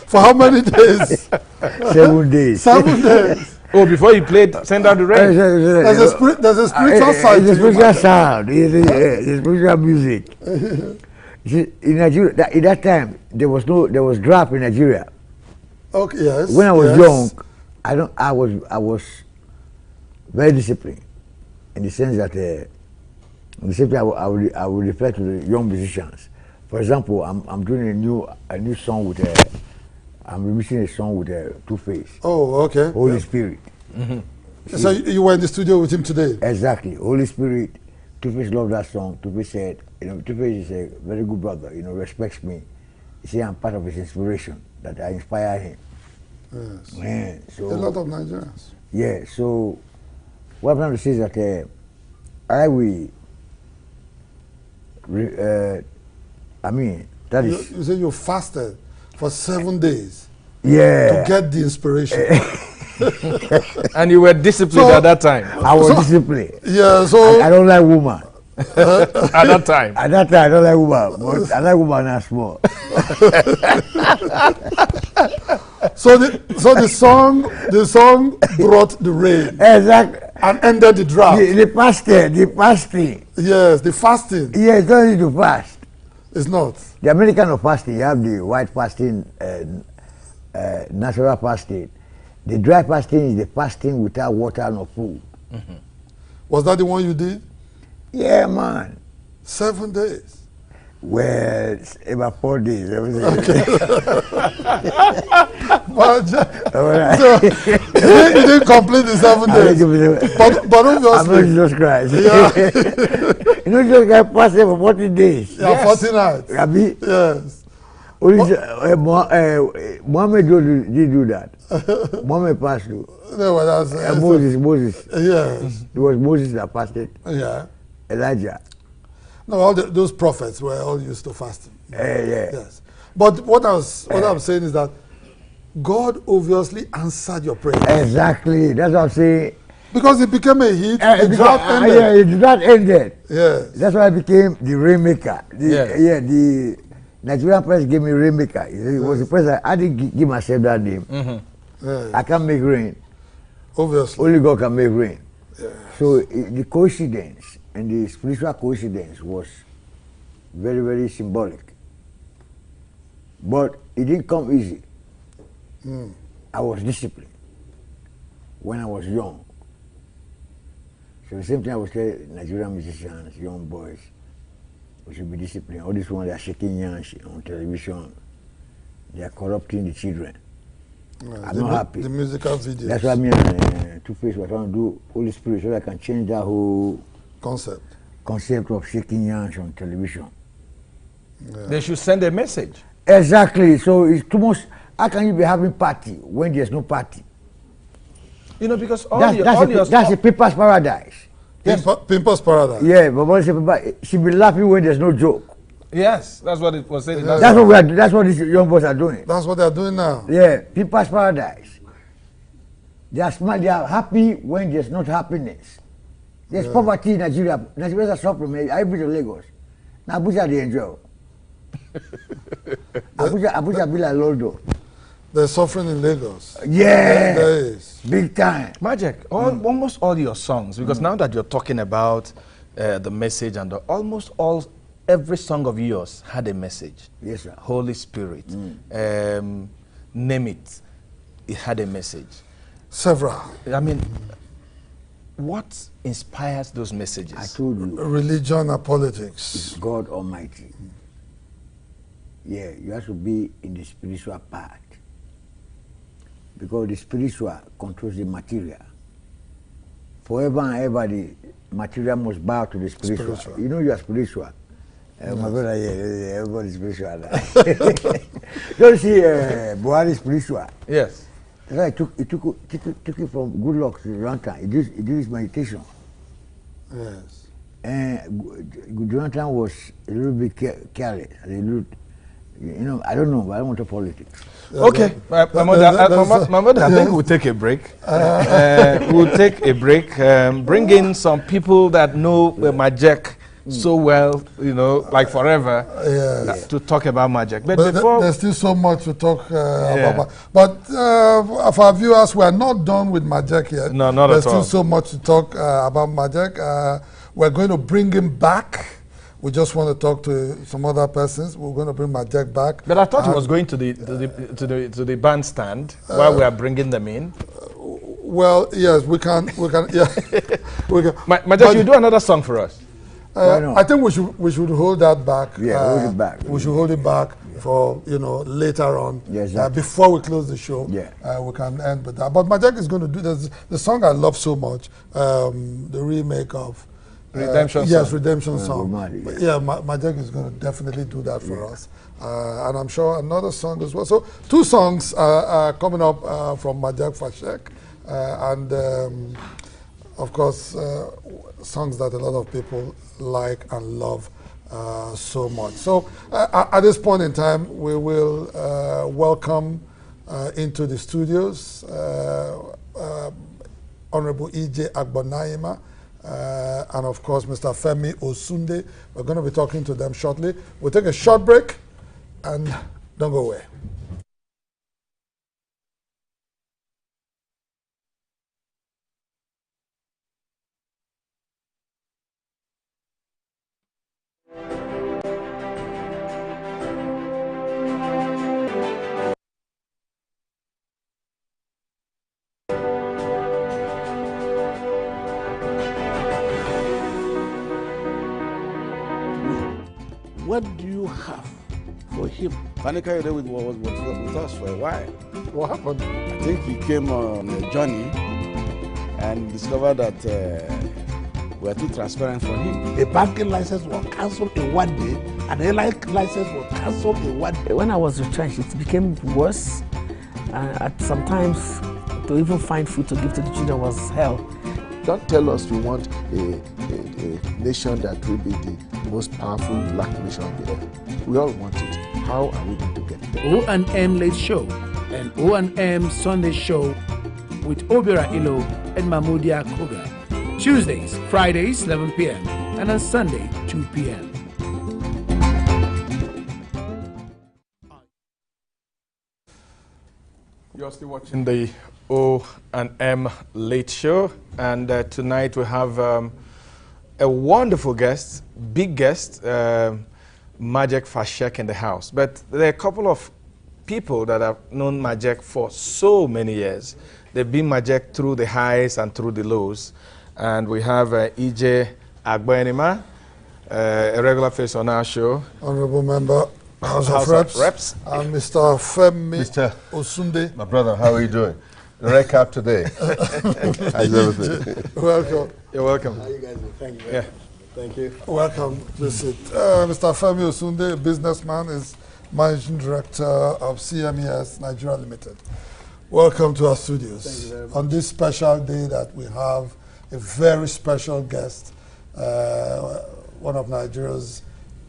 For how many days? 7 days. 7 days. Oh, before you played Send Down the Rain? There's a spiritual side. It's a spiritual sound. It's spiritual music. See, in Nigeria, at that time, there was draft in Nigeria. Okay, yes. When I was young, I was very disciplined, in the sense that I would refer to the young musicians. For example, I'm doing a new song with I'm releasing a song with Two-Face. Oh, okay. Holy Spirit. So you were in the studio with him today? Exactly. Holy Spirit. Two-Face loved that song. Two-Face said, you know, Two-Face is a very good brother, you know, respects me. He said I'm part of his inspiration, that I inspire him. Yes. Man, so a lot of Nigerians. Yeah, so what I'm trying to say is that I will, I mean, that is... You say you fasted for 7 days. Yeah. To get the inspiration. And you were disciplined at that time? I was disciplined. Yeah, so... I don't like woman. At that time? At that time, I don't like woman, but I like woman as small. So the song brought the rain. Exactly. And ended the drought. The fasting. Yes, the fasting. Yeah, it's not easy to fast. It's not. The American of fasting, you have the white fasting, natural fasting. The dry fasting is the fasting without water nor food. Mm-hmm. Was that the one you did? Yeah, man. 7 days. Well, about 4 days. Okay. So, he didn't complete the 7 days. But obviously. I'm not Jesus Christ. Yeah. You know, Jesus Christ fasted for 40 days. Yeah, yes. 40 nights. Abi? Yes. Muhammad did do that. Muhammad passed through. No, well, that's, Moses. Yes. It was Moses that fasted. Yeah. Elijah. No, all those prophets were all used to fasting. Yeah. Yes. But what I'm saying is that God obviously answered your prayer. Exactly. That's what I'm saying. Because it became a hit, the drought ended. Yeah, the drought ended. Yes. That's why I became the rainmaker. Yes. Yeah, the Nigerian press gave me rainmaker. It was the press I didn't give myself that name. Yes. I can't make rain. Obviously. Only God can make rain. Yes. So the coincidence and the spiritual coincidence was very, very symbolic. But it didn't come easy. I was disciplined when I was young. So the same thing I would tell Nigerian musicians, young boys, we should be disciplined. All these ones, they are shaking hands on television. They are corrupting the children. I'm not happy. The musical videos. That's why me and Two-Face were trying to do Holy Spirit so that I can change that whole concept of shaking hands on television. Yeah. They should send a message. Exactly. So it's too much. How can you be having party when there's no party? You know, because that's a people's paradise. Pimpers paradise. Yeah, but what she be laughing when there's no joke. Yes, that's what it was saying. That's what these young boys are doing. That's what they're doing now. Yeah, people's paradise. They are smart. They are happy when there's not happiness. There's poverty in Nigeria. Nigerians are suffering. I been to Lagos. Now Abuja they enjoy. Abuja be like London. They're suffering in Lagos. Yeah, there is. Big time. Magic, almost all your songs, because now that you're talking about the message and every song of yours had a message. Yes, sir. Holy Spirit, name it, it had a message. Several. I mean, what inspires those messages? I told you. Religion and politics. It's God Almighty. Yeah, you have to be in the spiritual part. Because the spiritual controls the material. Forever and ever, the material must bow to the spiritual. You know you are spiritual. My brother, yeah, everybody's spiritual. Don't see Buhari spiritual. Yes. That's why he took it from good luck to Duranta. He did his meditation. Yes. And Duranta was a little bit careless. I don't know, but I don't want to politics. Okay, my mother, I think we'll take a break. We'll take a break. Bring in some people that know Majek so well, like forever, to talk about Majek. But before, there's still so much to talk about. But for our viewers, we are not done with Majek yet. No, not there's at all. There's still so much to talk about Majek. We're going to bring him back. We just want to talk to some other persons. We're going to bring Majek back. But I thought he was going to the bandstand while we are bringing them in. Well, yes, we can. Yeah, we can. Majek, you do another song for us. I think we should hold that back. Yeah, hold it back. We should hold it back for later on. Yes, exactly. Before we close the show. Yeah. We can end with that. But Majek is going to do the song I love so much. The remake of. Redemption song. Yes, Redemption song. Yeah, Majek is going to definitely do that for us. And I'm sure another song as well. So 2 songs are coming up from Majek Fashek. And of course, songs that a lot of people like and love so much. So at this point in time, we will welcome into the studios Honorable E.J. Agbonaima, and of course, Mr. Femi Osunde. We're going to be talking to them shortly. We'll take a short break and don't go away. What do you have for him? Panika was with us for a while. What happened? I think he came on a journey and discovered that we are too transparent for him. A banking license was cancelled in one day, and an airline license was cancelled in one day. When I was retrenched, it became worse. Sometimes to even find food to give to the children was hell. Don't tell us you want a nation that will be the most powerful black nation on the earth. We all want it. How are we going to get there? O&M Late Show and O&M Sunday Show with Obiora Ilo and Mahmoudia Koga. Tuesdays, Fridays, 11 p.m. and on Sunday, 2 p.m. You're still watching the O&M Late Show, and tonight we have a wonderful guest, big guest, Majek Fashek in the house. But there are a couple of people that have known Majek for so many years. They've been Majek through the highs and through the lows. And we have EJ Agbenima, a regular face on our show. Honorable Member, House of Reps. And Mr. Femi Osunde. My brother, how are you doing? Recap today. How's everything? Welcome. You're welcome. How you guys doing? Thank you. Yeah. Thank you. Welcome. Visit. Mr. Femi Osunde, a businessman, is Managing Director of CMES Nigeria Limited. Welcome to our studios. Thank you very much. On this special day that we have a very special guest, one of Nigeria's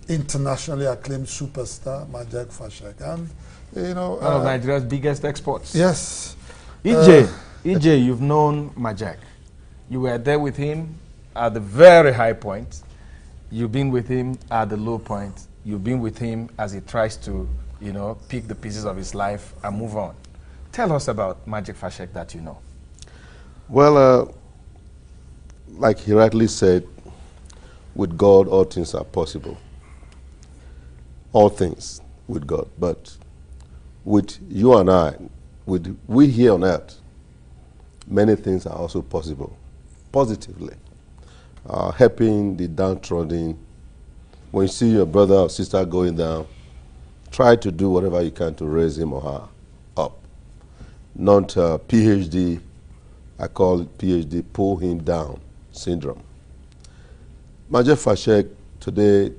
internationally acclaimed superstar, Majek Fashek. And, you know, one of Nigeria's biggest exports. Yes. EJ, you've known Majek. You were there with him at the very high point. You've been with him at the low point. You've been with him as he tries to, you know, pick the pieces of his life and move on. Tell us about Majek Fashek that you know. Well, like he rightly said, with God, all things are possible. All things with God. But with you and I, with we here on earth, many things are also possible, positively. Helping the downtrodden. When you see your brother or sister going down, try to do whatever you can to raise him or her up. Not PhD, I call it PhD, pull him down syndrome. Majek Fashek, today,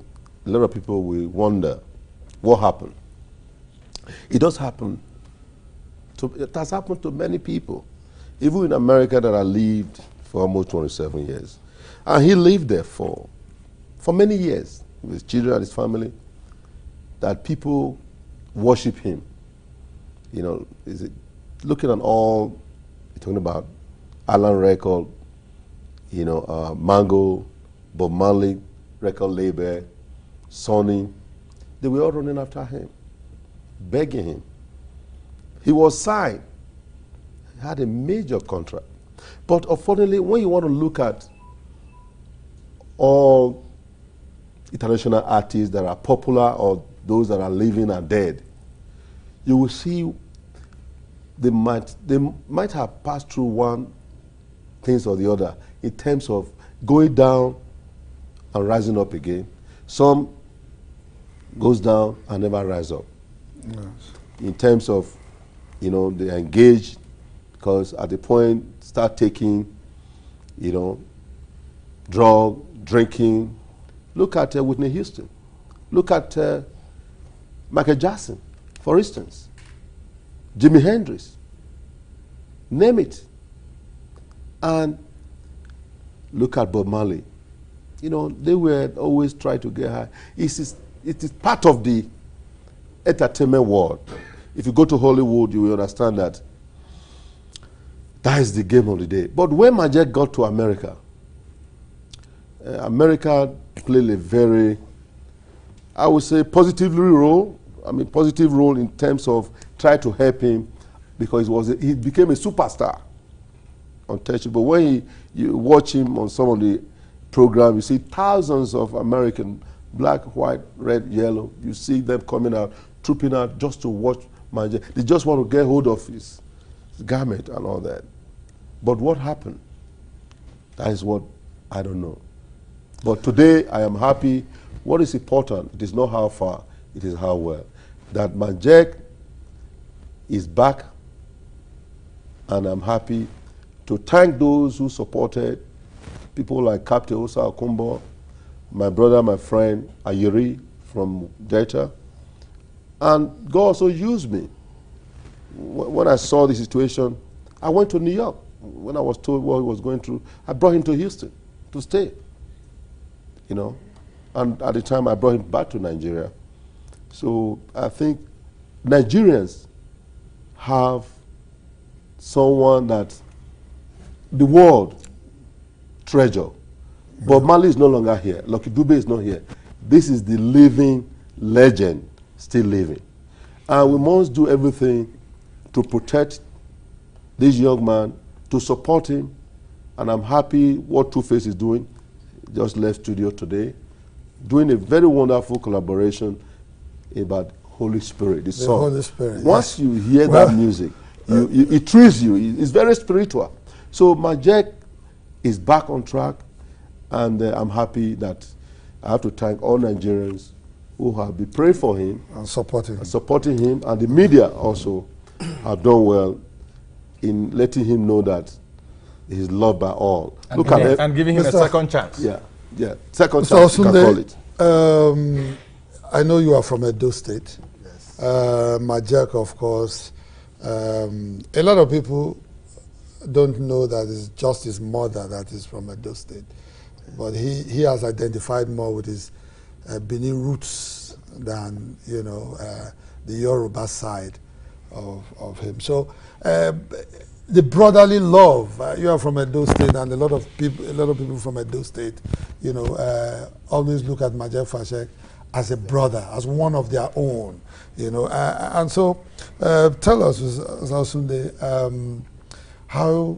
a lot of people will wonder what happened. It does happen. It has happened to many people, even in America that I lived for almost 27 years. And he lived there for many years with his children and his family, that people worship him. You know, looking at all, talking about Alan Record, you know, Mango, Bob Marley, record label, Sony, they were all running after him, begging him. He was signed. He had a major contract. But unfortunately, when you want to look at all international artists that are popular or those that are living and dead, you will see they might have passed through one things or the other in terms of going down and rising up again. Some goes down and never rise up. Yes. In terms of, you know, they engage because at the point start taking, you know, drug, drinking. Look at Whitney Houston. Look at Michael Jackson, for instance. Jimi Hendrix. Name it. And look at Bob Marley. You know, they were always trying to get high. It is part of the entertainment world. If you go to Hollywood, you will understand that that is the game of the day. But when Majek got to America, America played a very, I would say, positive role in terms of trying to help him because he became a superstar. Untouchable. When you watch him on some of the programs, you see thousands of American, black, white, red, yellow. You see them coming out, trooping out just to watch Majek. They just want to get hold of his garment and all that. But what happened? That is what I don't know. But today I am happy. What is important? It is not how far, it is how well. That Majek is back, and I'm happy to thank those who supported people like Captain Osa Okumbo, my brother, my friend Ayeri from Delta. And God also used me. When I saw the situation, I went to New York. When I was told what he was going through, I brought him to Houston to stay. You know, and at the time I brought him back to Nigeria. So I think Nigerians have someone that the world treasure. Bob Marley is no longer here. Lucky Dube is not here. This is the living legend still living. And we must do everything to protect this young man, to support him. And I'm happy what Two-Face is doing. Just left studio today, doing a very wonderful collaboration about Holy Spirit, the song. Holy Spirit. Once you hear that music, it thrills you. It's very spiritual. So Majek is back on track, and I'm happy that I have to thank all Nigerians who have been praying for him and supporting him, and the media also have done well in letting him know that he's loved by all. And giving him a second chance. Yeah, second chance, you can call it. I know you are from Edo State. Yes. Majek, of course. A lot of people don't know that it's just his mother that is from Edo State. But he has identified more with his Benin roots than, the Yoruba side of him. So the brotherly love, you are from Edo State, and a lot of people from Edo State, always look at Majek Fashek as a brother, as one of their own, and so tell us, Zasunde, how,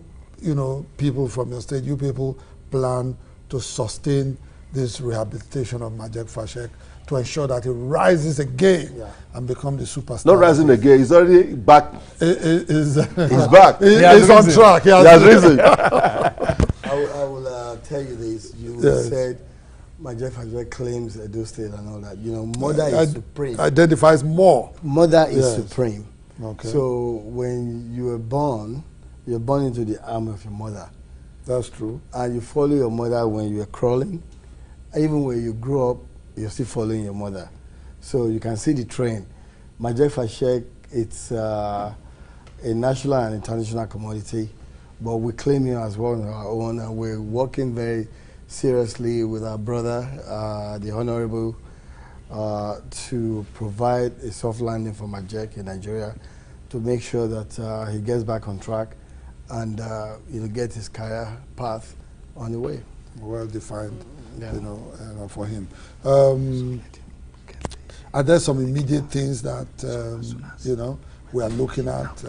people from your state, you people plan to sustain this rehabilitation of Majek Fashek to ensure that he rises again and become the superstar. Not rising again, he's already back. He's back. He's on track. He has risen. I will tell you this. You said Majek Fashek claims Edo State and all that. Mother is supreme. Identifies more. Mother is supreme. Okay. So when you were born, you're born into the arm of your mother. That's true. And you follow your mother when you were crawling. Even when you grow up, you're still following your mother. So you can see the trend. Majek Fashek, it's a national and international commodity, but we claim him as one of our own, and we're working very seriously with our brother, the Honorable, to provide a soft landing for Majek in Nigeria, to make sure that he gets back on track and get his career path on the way. Well defined, for him. Are there some immediate things that we are looking at?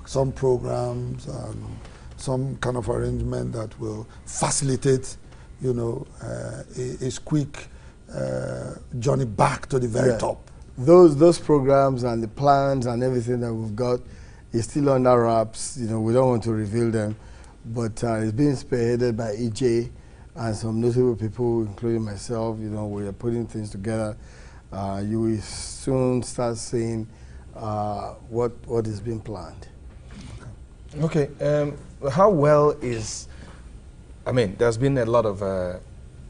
Some programs, some kind of arrangement that will facilitate, his quick journey back to the very top. Those programs and the plans and everything that we've got is still under wraps. We don't want to reveal them, but it's being spearheaded by EJ and some notable people, including myself. We are putting things together. You will soon start seeing what is being planned. Okay. How well is, there's been a lot of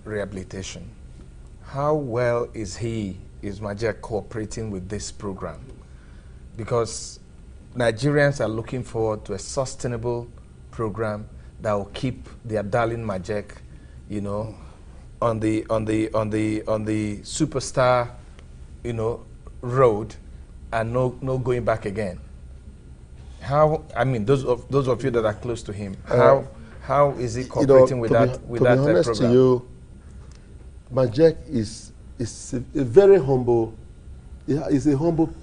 rehabilitation. How well is Majek cooperating with this program? Because Nigerians are looking forward to a sustainable program that will keep their darling Majek, on the superstar, road, and no going back again. How? Those of you that are close to him, how is he cooperating with that program? To be honest to you, Majek is a very humble. He's a humble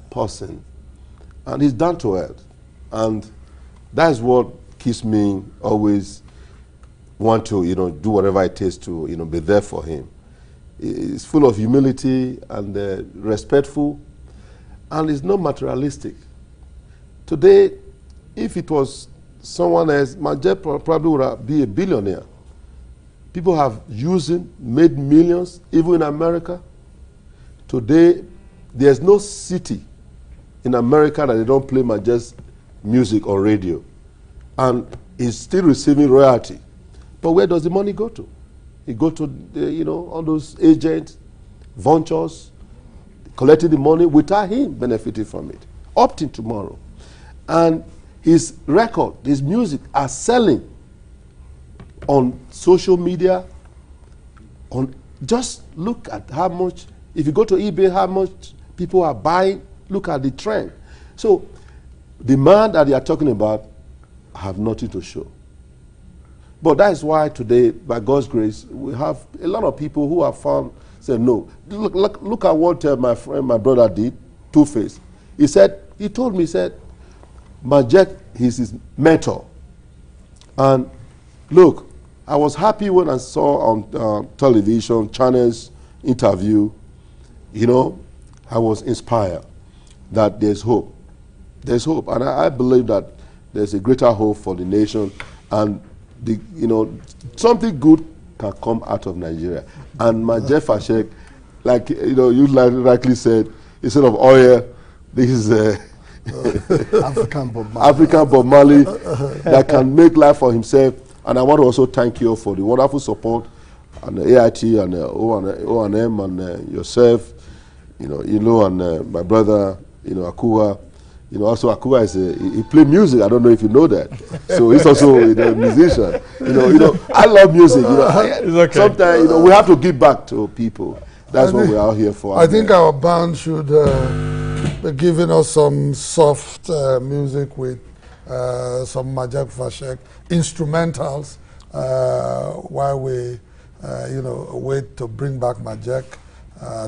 person, and he's down to earth, and that's what keeps me always want to do whatever it takes to be there for him. He's full of humility and respectful, and he's not materialistic. Today, if it was someone else, Majek probably would be a billionaire. People have used him, made millions, even in America. Today, there's no city in America that they don't play Majek's music on radio. And he's still receiving royalty. But where does the money go to? It goes to, all those agents, ventures, collecting the money without him benefiting from it, up till tomorrow. And his record, his music are selling on social media. Just look at how much, if you go to eBay, how much people are buying. Look at the trend. So the man that they are talking about have nothing to show. But that is why today, by God's grace, we have a lot of people who have found, said, no. Look at what my brother did, Two-Face. He told me, he said, Majek is his mentor. And look, I was happy when I saw on television, channels, interview, you know, I was inspired that there's hope. There's hope. And I believe that there's a greater hope for the nation, and something good can come out of Nigeria. And Majek Fashek, like you rightly said, instead of oil, this is African Bob Marley that can make life for himself. And I want to also thank you for the wonderful support, and the AIT and O&M and yourself, and my brother, Akua. Also Akua he play music. I don't know if you know that. So he's also a musician. I love music. Okay. Sometimes we have to give back to people. That's what we're out here for. I think our band should be giving us some soft music with some Majek Fashek instrumentals while we wait to bring back Majek,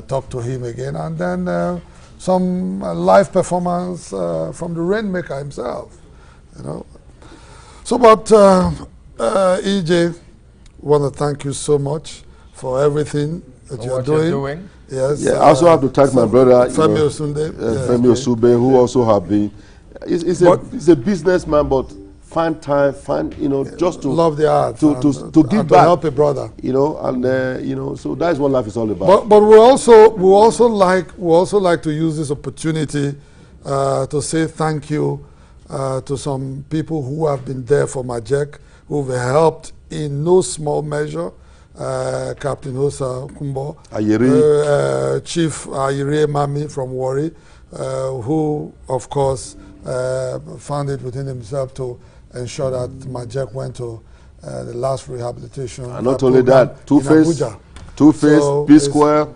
talk to him again, and then some live performance from the Rainmaker himself, So, but EJ, want to thank you so much for everything that you're doing. Yes. Yeah, I also have to thank my brother, Femi Osunde. Femi Osube, who also have been. He's a businessman, but find time, just to love the art, to give back, to help a brother. So that is what life is all about. But we also like to use this opportunity to say thank you to some people who have been there for Majek, who've helped in no small measure. Captain Hosa Kumbo, Chief Ayere Mami from Warri, who of course found it within himself to ensure that Majek went to the last rehabilitation. And not only that, Two-Face, P-Square,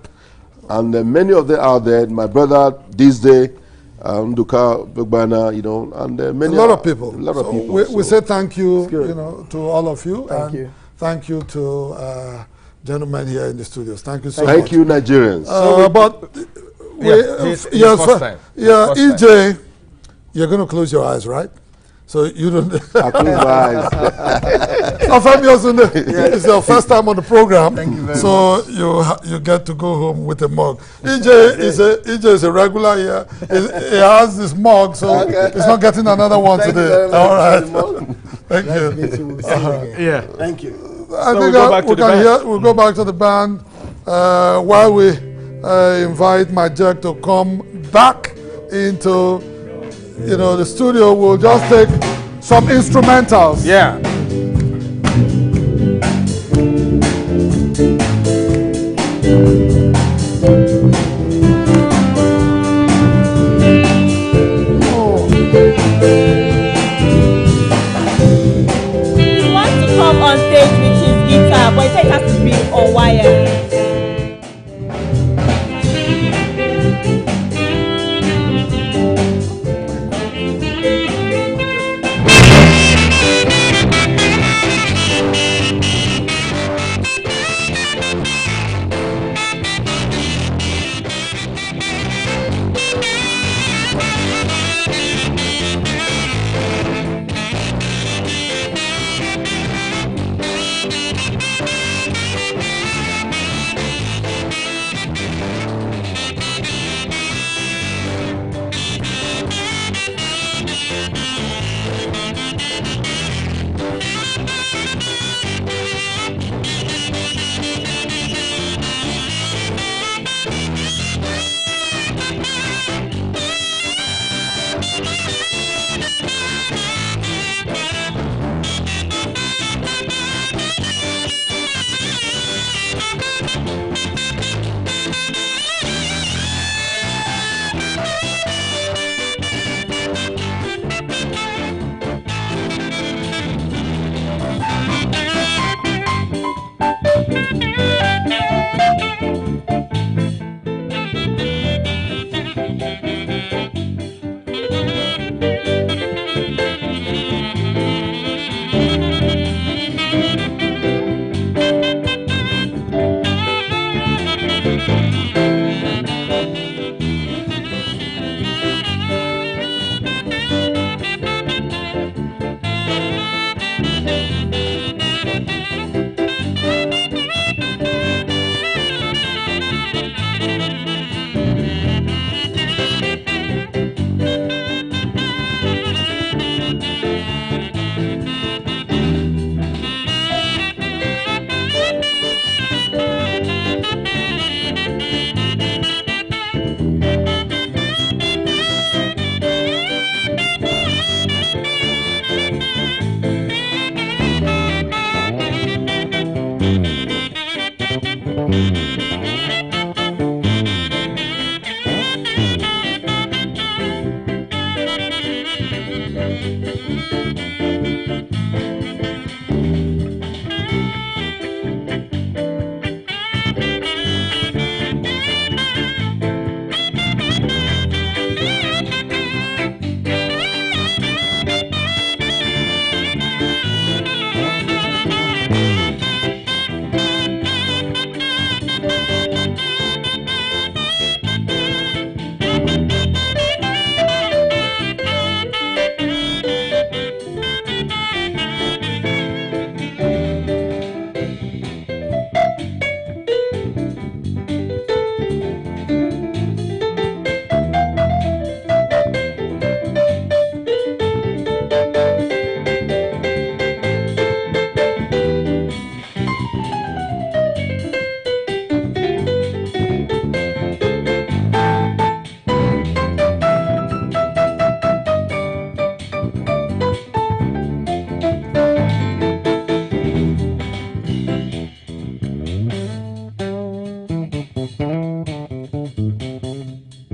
and many of them out there. My brother this day, Nduka Begbana, and many a lot of people. We say thank you, to all of you. Thank you. Thank you to gentlemen here in the studios. Thank you so much. Thank you, Nigerians. EJ, you're going to close your eyes, right? So you don't. I close my eyes. It's your first time on the program. Thank you very much. So you get to go home with a mug. EJ is a regular here. He has this mug, so he's not getting another one today. All right. Thank you. Yeah. Thank you. I think we'll go back to the band while we invite Majek to come back into the studio. We'll just take some instrumentals. Yeah. He wants to come on stage with his guitar, but he said it has to be on wire.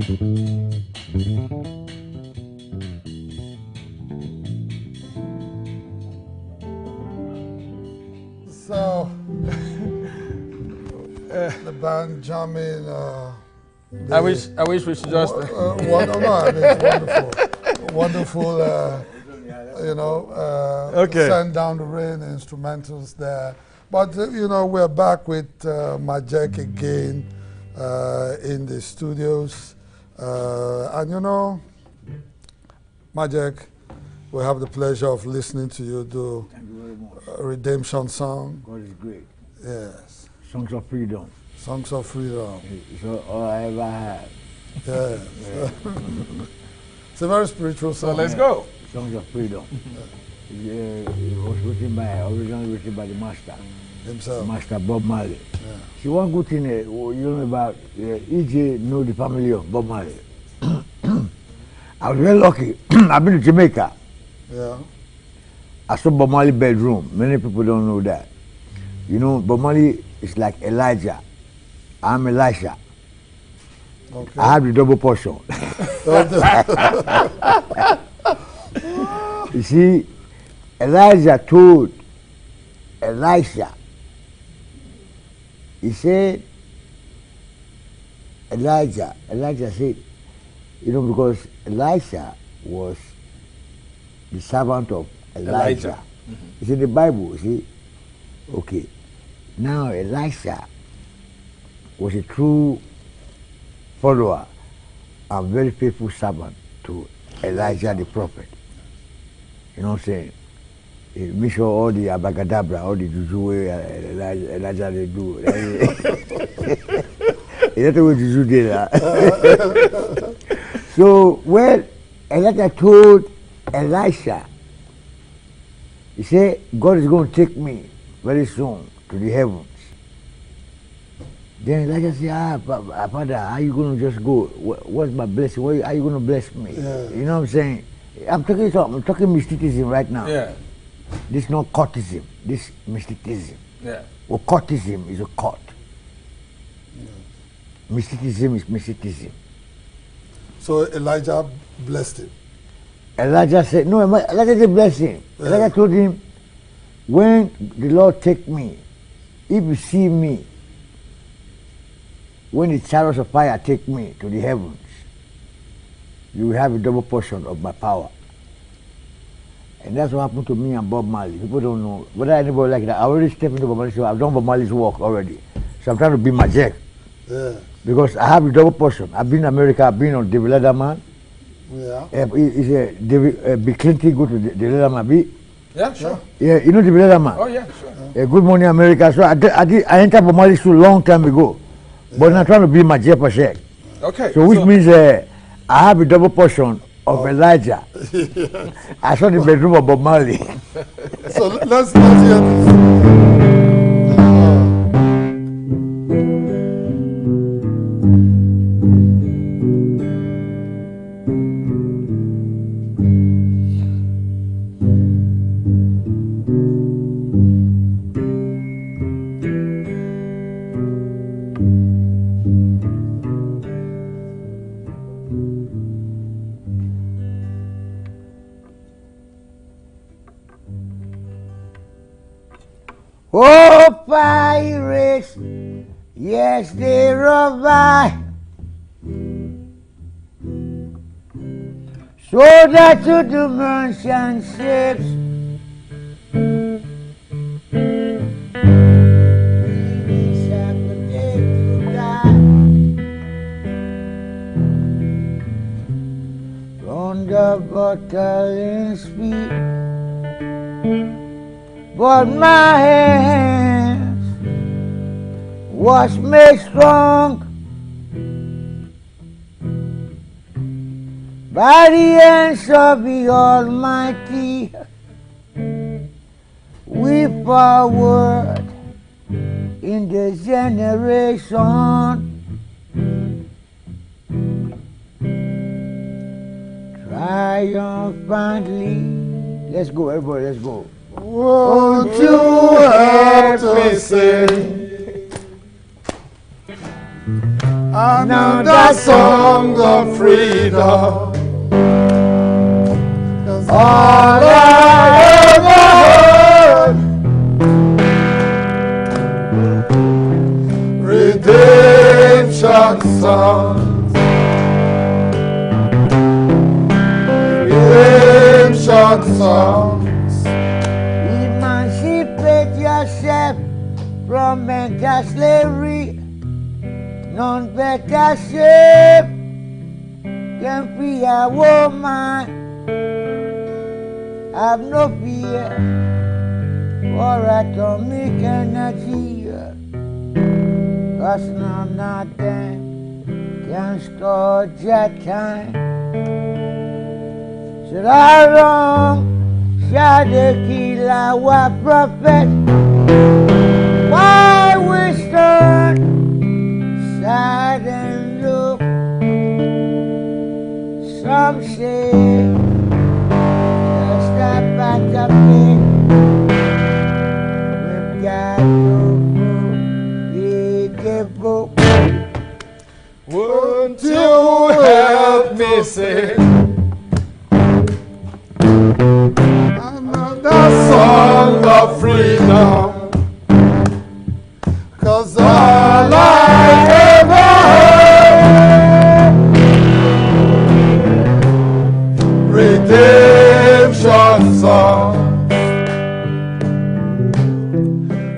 So, the band jamming. I wish we should just. Wonderful. Okay. Send down the rain instrumentals there. But we're back with Majek again in the studios, and Majek, we have the pleasure of listening to you do a redemption song. God is great. Yes. Songs of freedom. Songs of freedom. It's all I ever had. Yes. It's a very spiritual song. So let's go. Songs of freedom. It was originally written by the master. Himself. Master Bob Marley. Yeah. See, one good thing you know about EJ know the family of Bob Marley. I was very lucky. I've been to Jamaica. Yeah. I saw Bob Marley bedroom. Many people don't know that. Bob Marley is like Elijah. I'm Elisha. Okay. I have the double portion. You see, Elijah told Elisha, he said, Elijah said, because Elisha was the servant of Elijah. It's in the Bible, you see. Okay. Now Elisha was a true follower and very faithful servant to Elijah the prophet. You know what I'm saying? He make sure all the abagadabra, all the juju Elijah they do. That's what juju did. So when Elijah told Elisha, he said, God is going to take me very soon to the heavens. Then Elijah said, Father, how are you going to just go? What's my blessing? How are you going to bless me? Yeah. You know what I'm saying? I'm talking mysticism right now. Yeah. This is not cultism. This mysticism. Yeah. Well, cultism is a cult. Mysticism is mysticism. So Elijah blessed him. Elijah said, no, Elijah didn't bless him. Yeah. Elijah told him, when the Lord take me, if you see me, when the chariots of fire take me to the heavens, you will have a double portion of my power. And that's what happened to me and Bob Marley. People don't know. Whether anybody like that, I already stepped into Bob Marley, so I've done Bob Marley's work already. So I'm trying to be Majek. Yeah. Because I have a double portion. I've been in America, I've been on David Letterman. Yeah. Bill Clinton go to the Letterman. Yeah, sure. Yeah, you know David Letterman? Oh, yeah, sure. Good Morning America. So I entered Bob Marley school a long time ago. But I'm trying to be Majek Pashek. Okay. So which means I have a double portion of Elijah. I saw the bedroom of Bob Marley. So let's hear this. Oh, pirates, yes, they rob by. So that to the merchant ships, from the battalion speed. But my hands was made strong by the hands of the Almighty. We forward in this generation, triumphantly. Let's go, everybody, let's go. Won't you help me sing? I Another song of freedom. All I ever heard. Redemption songs. Redemption songs. Emancipate yourself from mental slavery. None better shape can free a woman. Have no fear for atomic energy. Cause now nothing can store your time. Should I wrong? Shall they kill our prophet? Why we stand sad and look? Some say just a bunch of things. We've got to read the book. Won't you help me sing another song of freedom? 'Cause all I ever heard, redemption songs,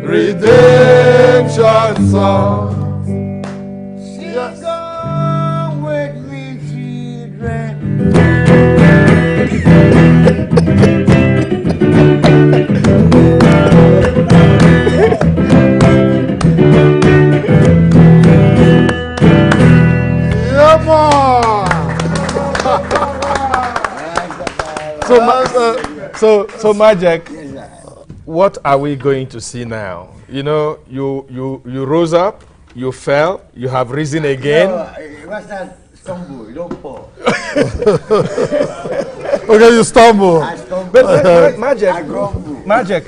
redemption songs. Sing on with me, children. Come on. So Magic, what are we going to see now? You know, you rose up, you fell, you have risen again. What's that stumble? You don't fall. Okay, you stumble. I stumble. But Magic, I grumble. Magic,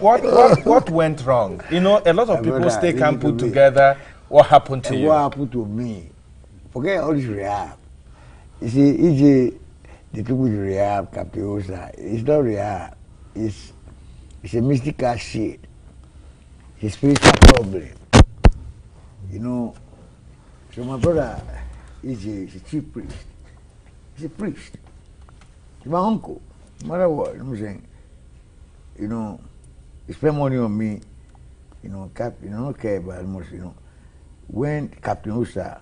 what went wrong? You know, a lot of people stay and put together. What happened to and you? What happened to me? Forget all this rehab. You see, EJ, the people with rehab, Captain Osa, it's not rehab. It's a mystical shit. It's a spiritual problem. You know, so my brother is a chief priest. He's a priest. He's my uncle. No matter what, I'm saying, you know, he spent money on me, you know, I don't care about much, you know. When Captain Osa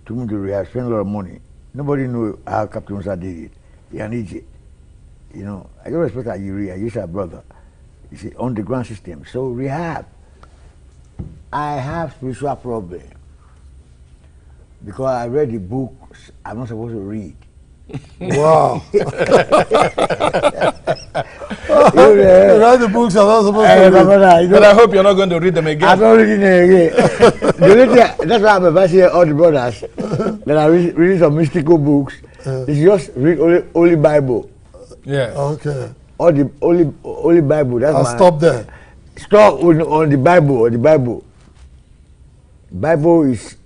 took me to rehab, spent a lot of money. Nobody knew how Captain Osa did it. He an idiot. You know, I don't respect Ayiri, I use her brother. It's an underground system. So rehab, I have spiritual problem. Because I read the books I'm not supposed to read. Wow. You read the books I'm not supposed to read. But I hope you're not going to read them again. I'm not reading them again. The only thing, that's why I'm advising all the brothers that are reading some mystical books. It's just read only Bible. Yeah. Okay. All the only Bible. That's I'll stop there. Stop on the Bible. Or the Bible. Bible is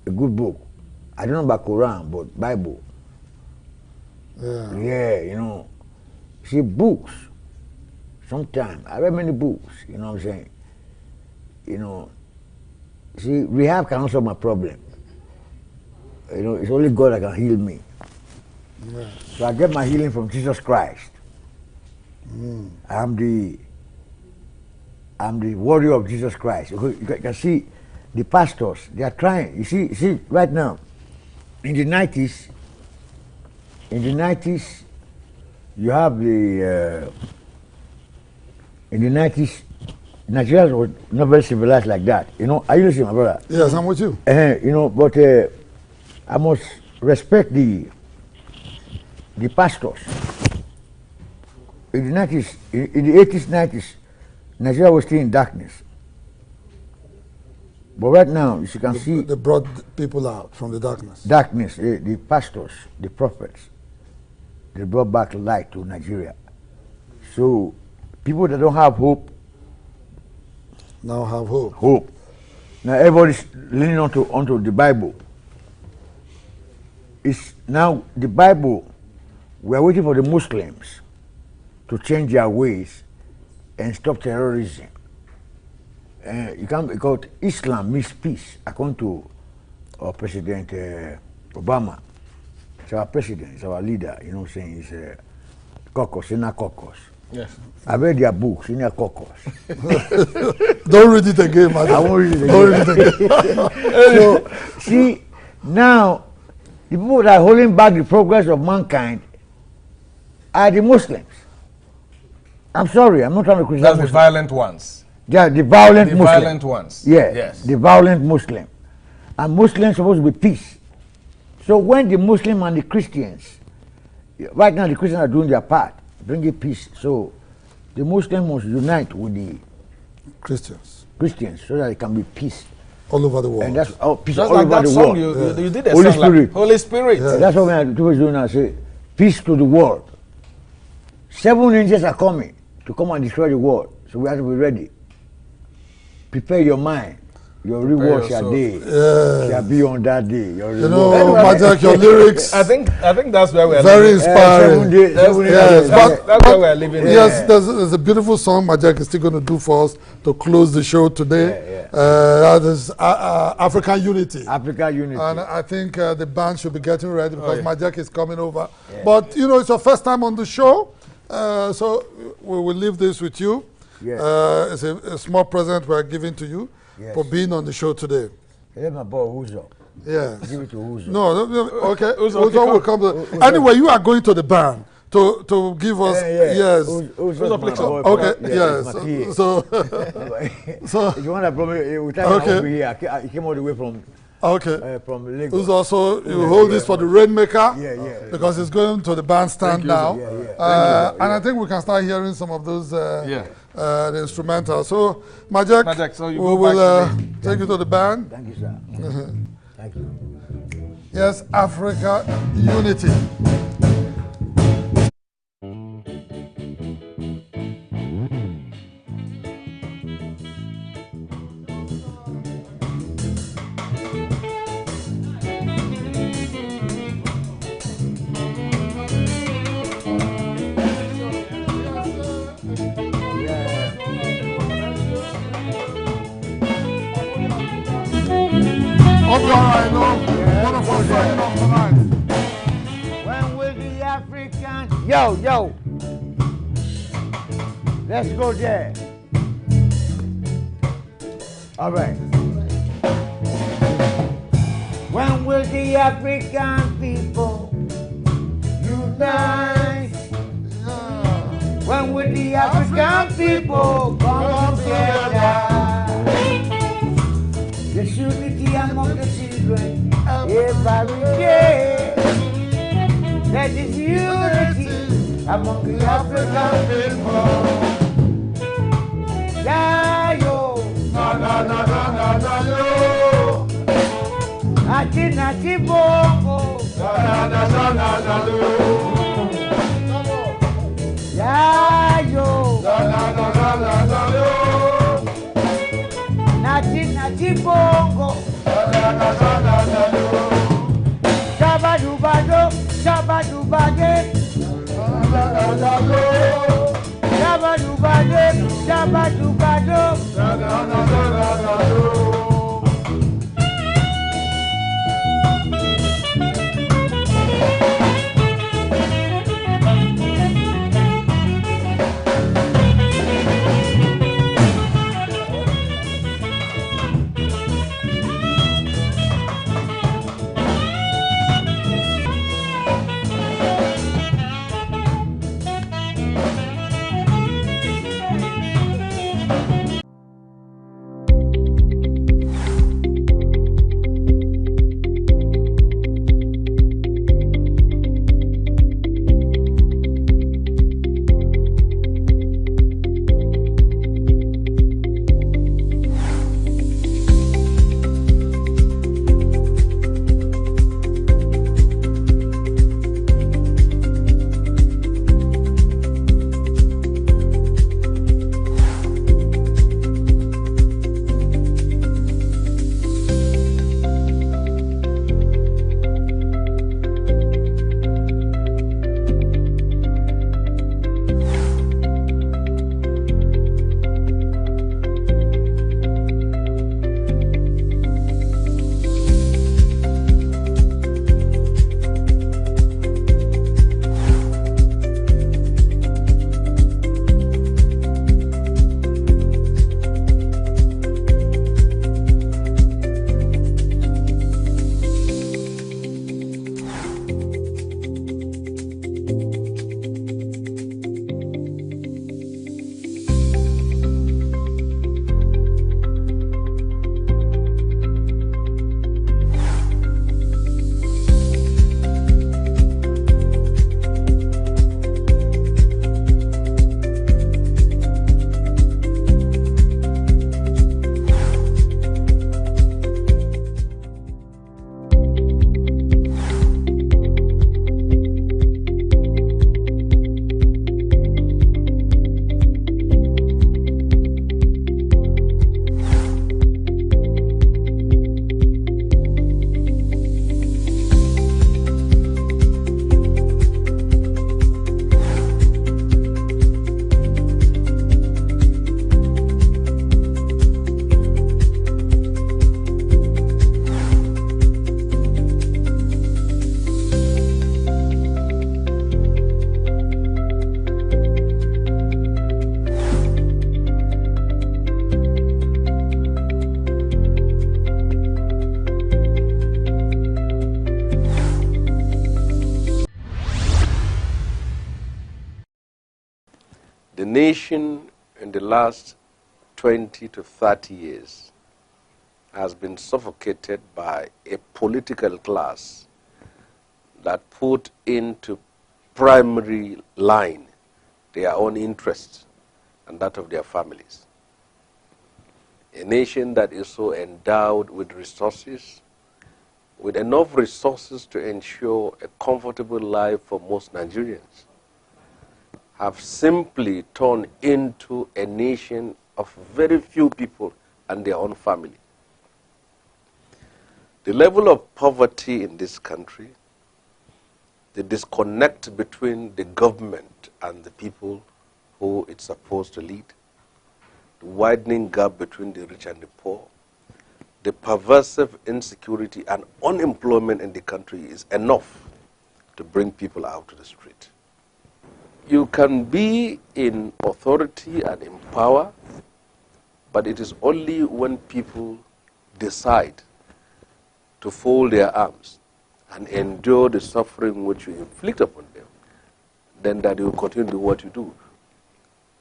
a good book. I don't know about Quran, but Bible. Yeah, you know. See, books. Sometimes I read many books. You know what I'm saying? You know. See, rehab cannot solve my problem. You know, it's only God that can heal me. Yeah. So I get my healing from Jesus Christ. Mm. I'm the warrior of Jesus Christ. You can see the pastors, they are trying. You see right now, in the 90s, you have the, in the 90s, Nigeria was not very civilized like that. You know, are you listening, my brother? Yes, I'm with you. You know, but I must respect the pastors. In the 90s, in the 80s, 90s, Nigeria was still in darkness. But right now, as you can see... They brought people out from the darkness. Darkness, the pastors, the prophets, they brought back light to Nigeria. So, people that don't have hope... Now have hope. Hope. Now everybody's leaning onto the Bible. It's now the Bible. We are waiting for the Muslims to change their ways and stop terrorism. You can't, because Islam means peace, according to our President Obama. It's our president, it's our leader, you know what I'm saying? He's caucus, in a caucus. Yes. I read their books, in a caucus. Don't read it again, man. I won't read it again. Don't read it again. So, see, now, the people that are holding back the progress of mankind are the Muslims. I'm sorry, I'm not trying to criticize That's the violent ones. Yeah, the violent The Muslim. violent ones. Yeah, Yes. the violent Muslim. And Muslims supposed to be peace. So when the Muslim and the Christians, right now the Christians are doing their part, bringing peace. So the Muslims must unite with the Christians so that it can be peace. all over the world. And that's peace Just all like over that the song world. you did a Holy song like Spirit. Holy Spirit. Yeah. That's what we are doing now. Say, peace to the world. 7 angels are coming to come and destroy the world. So we have to be ready. Prepare your mind. Your reward shall be on that day. Your You know, reward. Majak, your lyrics. I think that's where we are very living. inspiring. Yes, that's where we are living. Yes, there's a beautiful song Majak is still going to do for us to close the show today. That is African Unity. African Unity. And I think the band should be getting ready because Majak is coming over. But you know, it's your first time on the show, so we will leave this with you. It's a small present we're giving to you for being on the show today. Let my boy Uzo. Yeah. Give it to Uzo. No, okay. Uzo, Uzo will come. Anyway, you are going to the band to give us. Yes. Uzo, my boy. Okay. Yes. So. So. If you want to promise, over here. I came all the way from. Okay. From Lagos. Who's also you hold this for the Rainmaker? Yeah. Because it's going to the bandstand now. And I think we can start hearing some of those the instrumentals. So Majak, so you we go will back take you to the band. Thank you, sir. Thank you. Yes, Africa Unity. When will the African? Yo. Let's go there. All right. When will the African people unite? When will the African people come together? There's unity among the children every day. There is unity among the African people. Yeah, yo. Na, yo. Nati bongo. Na, yo. Yeah, yo. Nati bongo. Shabadubado, shabadubade. Shabadubado. nation in the last 20 to 30 years has been suffocated by a political class that put into primary line their own interests and that of their families. A nation that is so endowed with resources, with enough resources to ensure a comfortable life for most Nigerians, have simply turned into a nation of very few people and their own family. The level of poverty in this country, the disconnect between the government and the people who it's supposed to lead, the widening gap between the rich and the poor, the pervasive insecurity and unemployment in the country is enough to bring people out to the street. You can be in authority and in power, but it is only when people decide to fold their arms and endure the suffering which you inflict upon them, then that you continue to do what you do.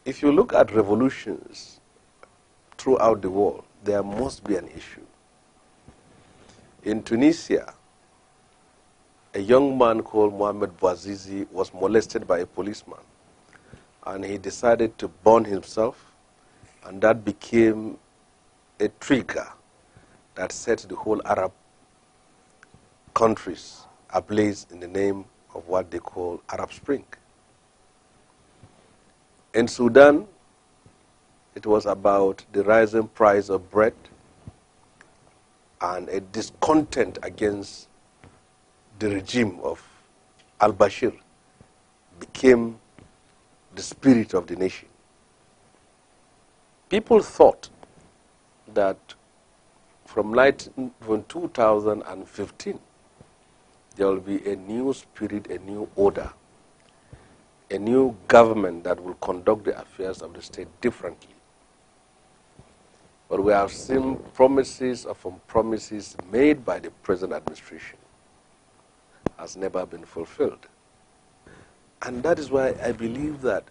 If you look at revolutions throughout the world, there must be an issue. In Tunisia, a young man called Mohamed Bouazizi was molested by a policeman, and he decided to burn himself, and that became a trigger that set the whole Arab countries ablaze in the name of what they call Arab Spring. In Sudan, it was about the rising price of bread and a discontent against the regime of al-Bashir became the spirit of the nation. People thought that from 2015, there will be a new spirit, a new order, a new government that will conduct the affairs of the state differently. But we have seen promises upon promises made by the present administration has never been fulfilled. And that is why I believe that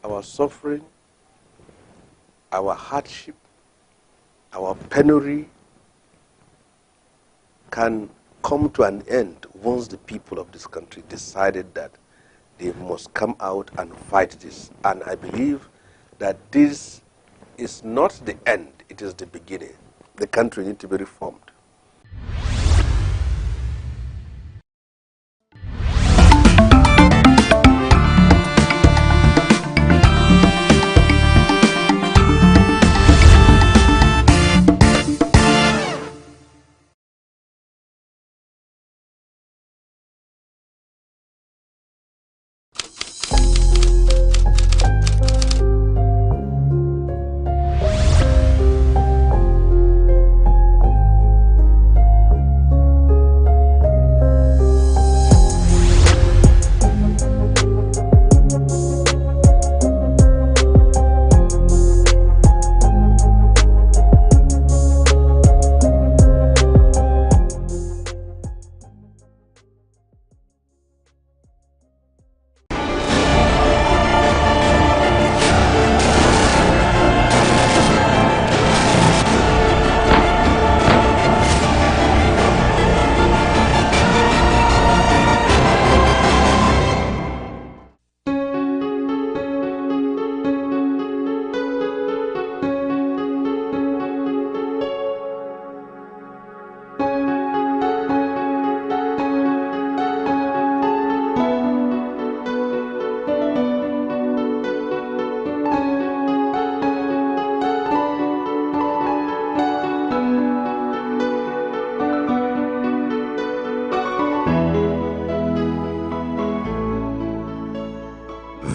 our suffering, our hardship, our penury can come to an end once the people of this country decided that they must come out and fight this. And I believe that this is not the end, it is the beginning. The country needs to be reformed.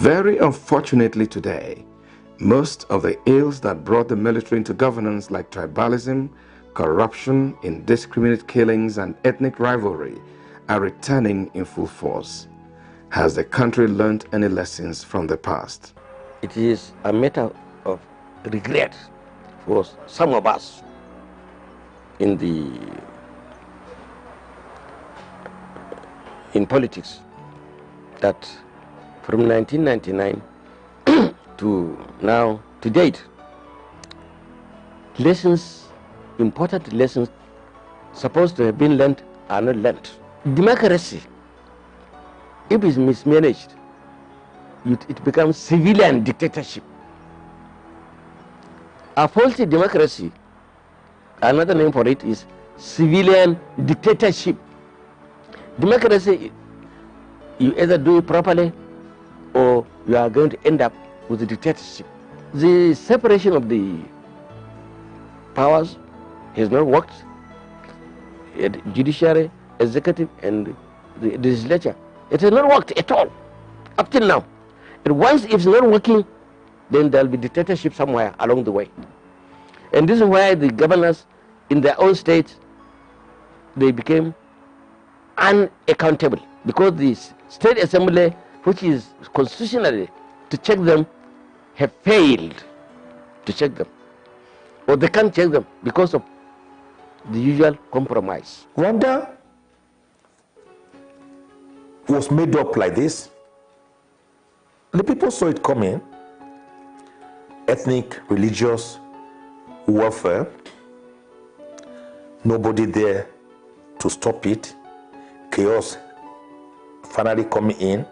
Very unfortunately today, most of the ills that brought the military into governance, like tribalism, corruption, indiscriminate killings, and ethnic rivalry, are returning in full force. Has the country learned any lessons from the past? It is a matter of regret for some of us in politics that from 1999 to now, to date, lessons, important lessons supposed to have been learned are not learned. Democracy, if it's mismanaged, it becomes civilian dictatorship. A faulty democracy, another name for it is civilian dictatorship. Democracy, you either do it properly or you are going to end up with a dictatorship. The separation of the powers has not worked. Judiciary, executive, and the legislature. It has not worked at all up till now. And once it's not working, then there'll be dictatorship somewhere along the way. And this is why the governors in their own states, they became unaccountable, because the state assembly, which is constitutionally to check them, have failed to check them. Or they can't check them because of the usual compromise. Rwanda was made up like this. The people saw it coming. Ethnic, religious warfare. Nobody there to stop it. Chaos finally coming in,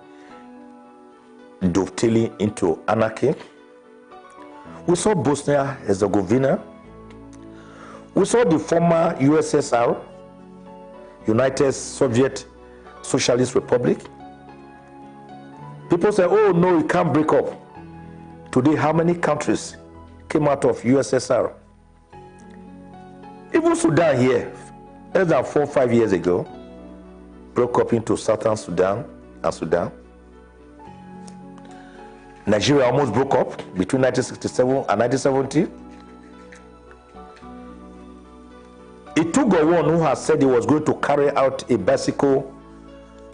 dovetailing into anarchy. We saw Bosnia-Herzegovina. We saw the former USSR, United Soviet Socialist Republic. People say, oh no, it can't break up. Today, how many countries came out of USSR? Even Sudan here, less than 4 or 5 years ago, broke up into Southern Sudan and Sudan. Nigeria almost broke up between 1967 and 1970. It took one who has said he was going to carry out a bicycle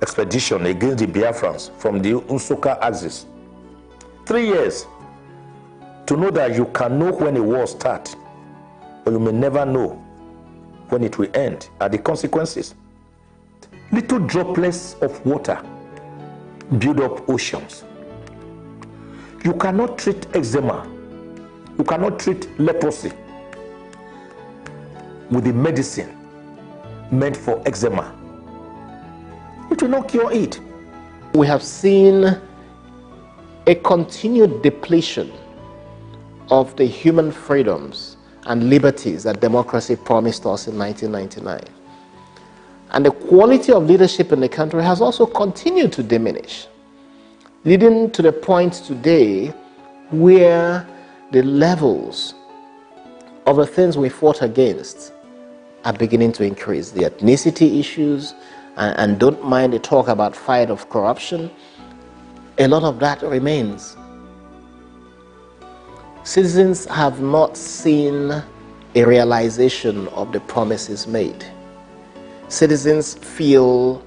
expedition against the Biafrans from the Nsukka axis. 3 years to know that you can know when a war starts, but you may never know when it will end, and the consequences. Little droplets of water build up oceans. You cannot treat eczema, you cannot treat leprosy with the medicine meant for eczema. It will not cure it. We have seen a continued depletion of the human freedoms and liberties that democracy promised us in 1999. And the quality of leadership in the country has also continued to diminish, leading to the point today where the levels of the things we fought against are beginning to increase. The ethnicity issues, and don't mind the talk about fight of corruption, a lot of that remains. Citizens have not seen a realization of the promises made. Citizens feel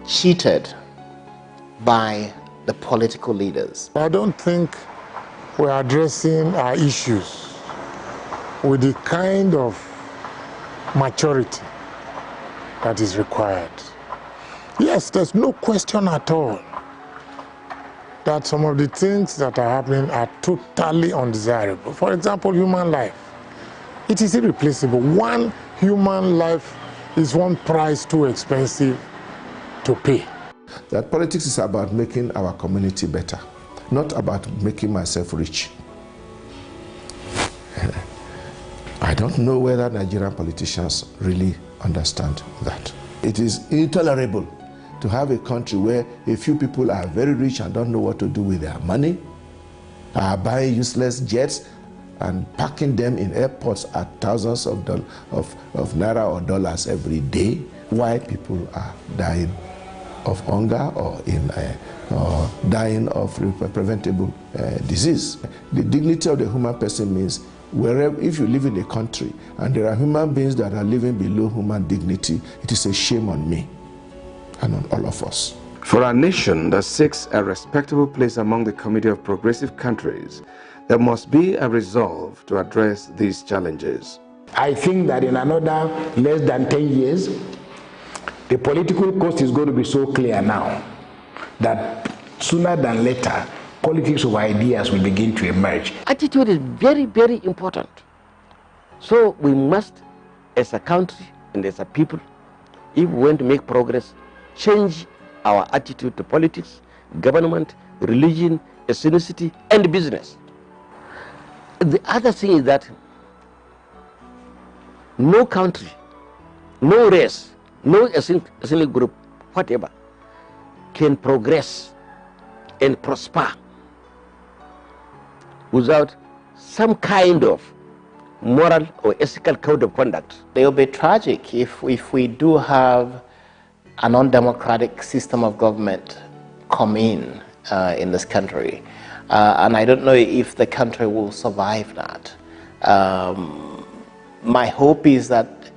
cheated by the political leaders. I don't think we're addressing our issues with the kind of maturity that is required. Yes, there's no question at all that some of the things that are happening are totally undesirable. For example, human life. It is irreplaceable. One human life is one price too expensive to pay. That politics is about making our community better, not about making myself rich. I don't know whether Nigerian politicians really understand that. It is intolerable to have a country where a few people are very rich and don't know what to do with their money, are buying useless jets and parking them in airports at thousands of naira or dollars every day, while people are dying of hunger or dying of preventable disease. The dignity of the human person means wherever, if you live in a country and there are human beings that are living below human dignity, it is a shame on me and on all of us. For a nation that seeks a respectable place among the community of progressive countries, there must be a resolve to address these challenges. I think that in another less than 10 years, the political coast is going to be so clear now that sooner than later, politics of ideas will begin to emerge. Attitude is very, very important. So we must, as a country and as a people, if we want to make progress, change our attitude to politics, government, religion, ethnicity, and business. The other thing is that no country, no race, no ethnic group, whatever, can progress and prosper without some kind of moral or ethical code of conduct. It will be tragic if we do have an undemocratic system of government come in this country. And I don't know if the country will survive that. My hope is that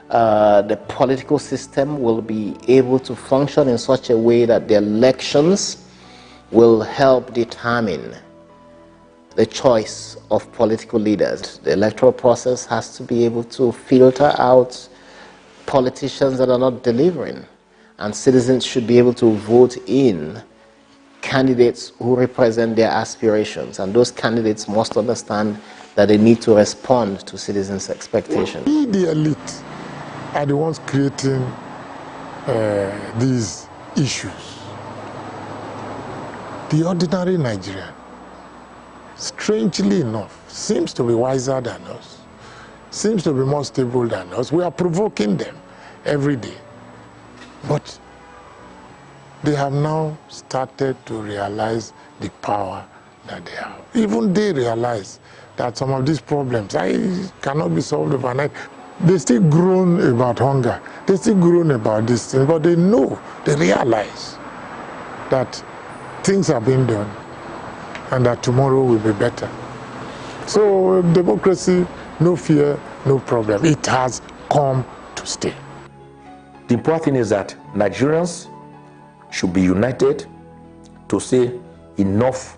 the political system will be able to function in such a way that the elections will help determine the choice of political leaders. The electoral process has to be able to filter out politicians that are not delivering, and citizens should be able to vote in candidates who represent their aspirations, and those candidates must understand that they need to respond to citizens' expectations. We, the elite, are the ones creating these issues. The ordinary Nigerian, strangely enough, seems to be wiser than us, seems to be more stable than us. We are provoking them every day. But they have now started to realize the power that they have. Even they realize that some of these problems cannot be solved overnight. They still groan about hunger. They still groan about these things, but they know, they realize that things are being done and that tomorrow will be better. So democracy, no fear, no problem. It has come to stay. The important thing is that Nigerians should be united to say enough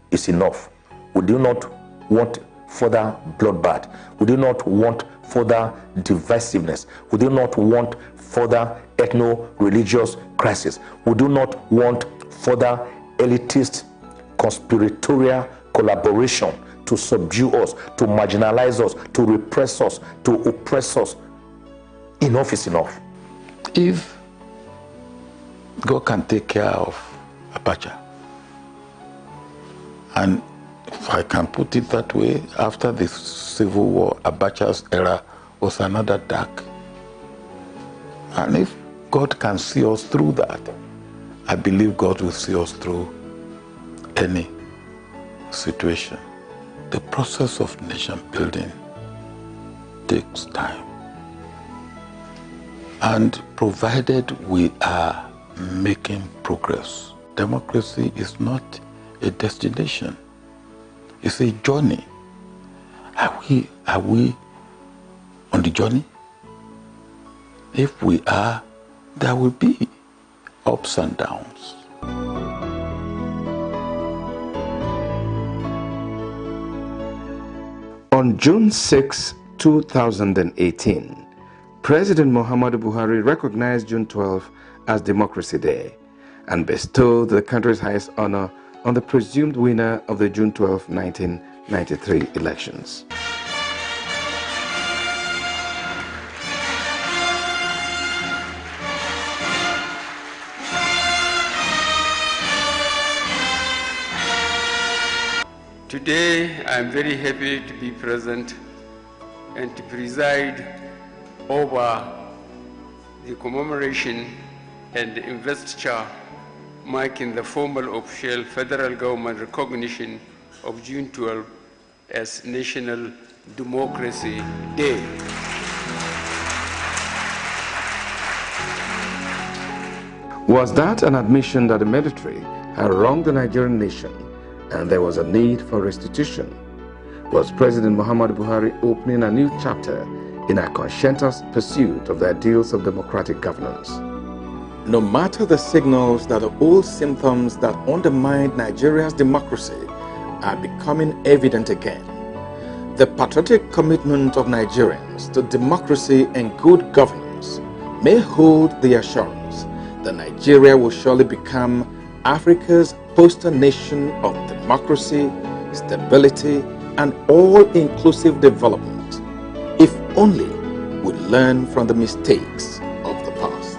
is enough. We do not want further bloodbath. We do not want further divisiveness. We do not want further ethno-religious crisis. We do not want further elitist conspiratorial collaboration to subdue us, to marginalize us, to repress us, to oppress us. Enough is enough. If God can take care of Abacha, and if I can put it that way, after the Civil War, Abacha's era was another dark. And if God can see us through that, I believe God will see us through any situation. The process of nation building takes time. And provided we are making progress, democracy is not a destination. It's a journey. Are we on the journey? If we are, there will be ups and downs. On June 6, 2018, President Muhammadu Buhari recognized June 12 as Democracy Day and bestowed the country's highest honor on the presumed winner of the June 12, 1993 elections. Today, I am very happy to be present and to preside over the commemoration and investiture marking the formal official federal government recognition of June 12 as National Democracy Day. Was that an admission that the military had wronged the Nigerian nation and there was a need for restitution? Was President Muhammadu Buhari opening a new chapter in our conscientious pursuit of the ideals of democratic governance? No matter the signals that the old symptoms that undermined Nigeria's democracy are becoming evident again, the patriotic commitment of Nigerians to democracy and good governance may hold the assurance that Nigeria will surely become Africa's poster nation of democracy, stability, and all-inclusive development, if only we learn from the mistakes of the past.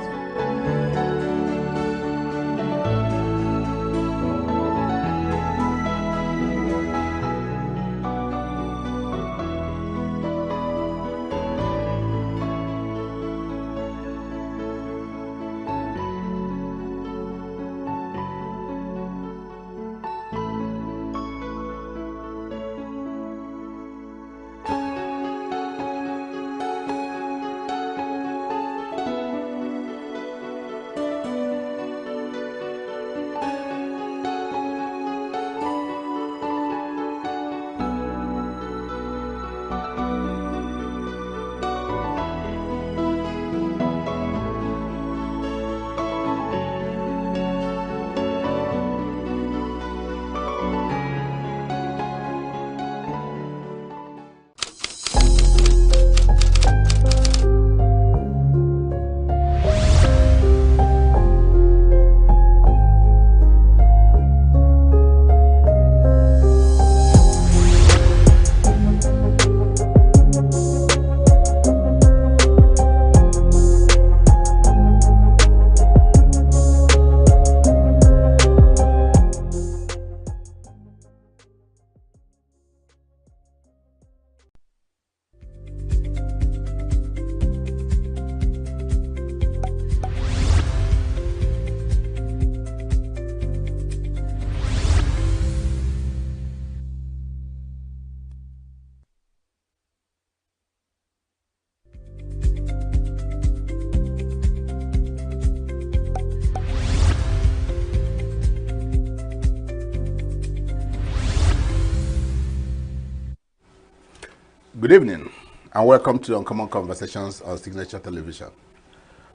Good evening, and welcome to Uncommon Conversations on Signature Television.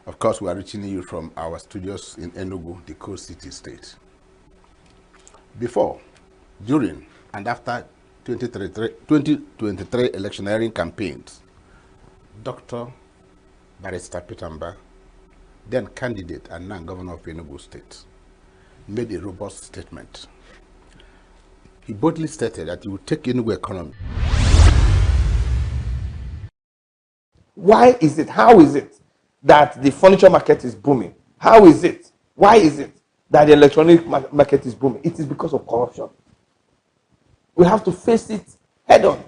Of course, we are reaching you from our studios in ENUGU, the coast city state. Before, during, and after 2023 electioneering campaigns, Dr. Barrister Peter Mba, then candidate and now governor of Enugu State, made a robust statement. He boldly stated that he would take Enugu economy. Why is it? How is it that the furniture market is booming? How is it? Why is it that the electronic market is booming? It is because of corruption. We have to face it head on.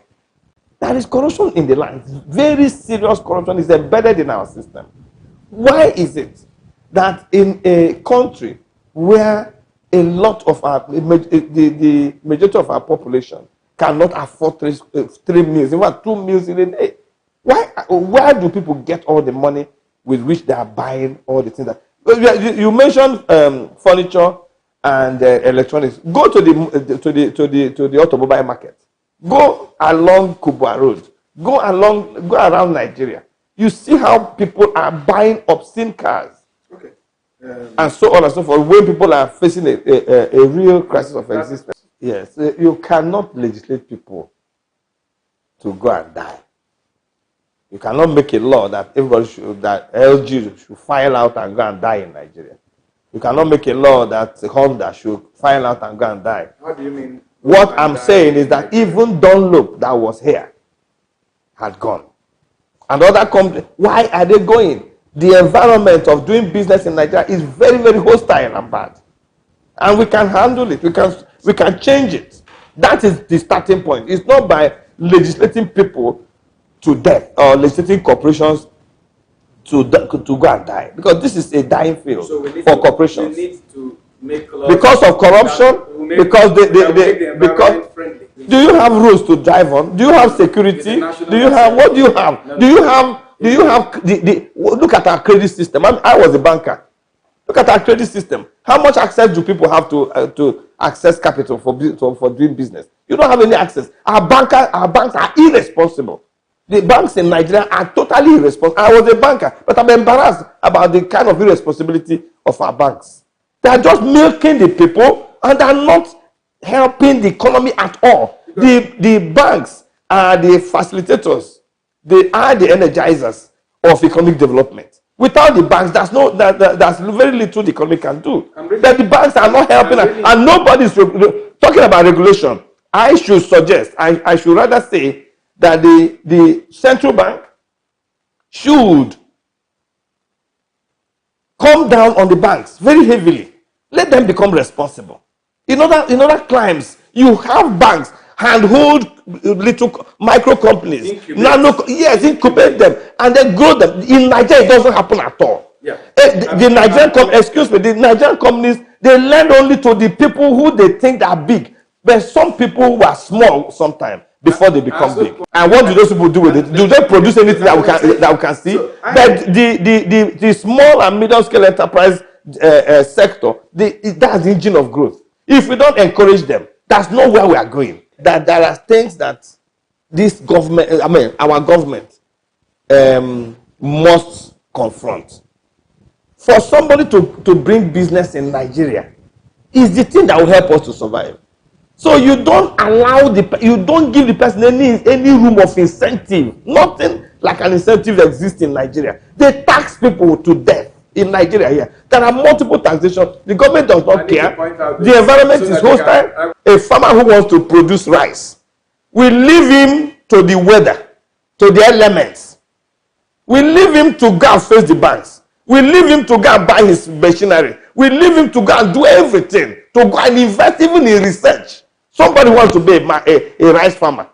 There is corruption in the land. Very serious corruption is embedded in our system. Why is it that in a country where a lot of the majority of our population cannot afford three meals, in fact 2 meals in a day? Where do people get all the money with which they are buying all the things that you mentioned? Furniture and electronics. Go to the automobile market. Go along Kubwa Road. Go around Nigeria. You see how people are buying obscene cars. Okay. And so on and so forth. When people are facing a real crisis of existence. Yes, you cannot legislate people to go and die. You cannot make a law that that LG should file out and go and die in Nigeria. You cannot make a law that Honda should file out and go and die. How do you mean? What I'm saying is that even Dunlop that was here had gone. And other companies, why are they going? The environment of doing business in Nigeria is very, very hostile and bad. And we can handle it. We can change it. That is the starting point. It's not by legislating people to death or legislating corporations to go and die, because this is a dying field for corporations. We need to make laws because of corruption, because do you have rules to drive on? Do you have security? Do you have what do you have? No. Do you have look at our credit system. I was a banker. Look at our credit system. How much access do people have to access capital for doing business? You don't have any access. Our banks are irresponsible. The banks in Nigeria are totally irresponsible. I was a banker, but I'm embarrassed about the kind of irresponsibility of our banks. They are just milking the people and are not helping the economy at all. The banks are the facilitators. They are the energizers of economic development. Without the banks, there's very little the economy can do. But the banks are not helping, and nobody's talking about regulation. I should suggest, I should rather say that the central bank should come down on the banks very heavily. Let them become responsible. In other climes, you have banks handhold little micro companies, incubate them, and then grow them. In Nigeria, it doesn't happen at all. Yeah. The Nigerian companies, they lend only to the people who they think are big. But some people who are small sometimes before they become big. And what do those people do with it? Do they produce anything that we can see? But the small and medium scale enterprise sector, that's the engine of growth. If we don't encourage them, that's not where we are going. That there are things that this government, our government, must confront. For somebody to bring business in Nigeria is the thing that will help us to survive. So you don't you don't give the person any room of incentive. Nothing like an incentive exists in Nigeria. They tax people to death in Nigeria here. There are multiple taxation. The government does not care. The environment is hostile. A farmer who wants to produce rice, we leave him to the weather, to the elements. We leave him to go and face the banks. We leave him to go and buy his machinery. We leave him to go and do everything, to go and invest even in research. Somebody wants to be a rice farmer.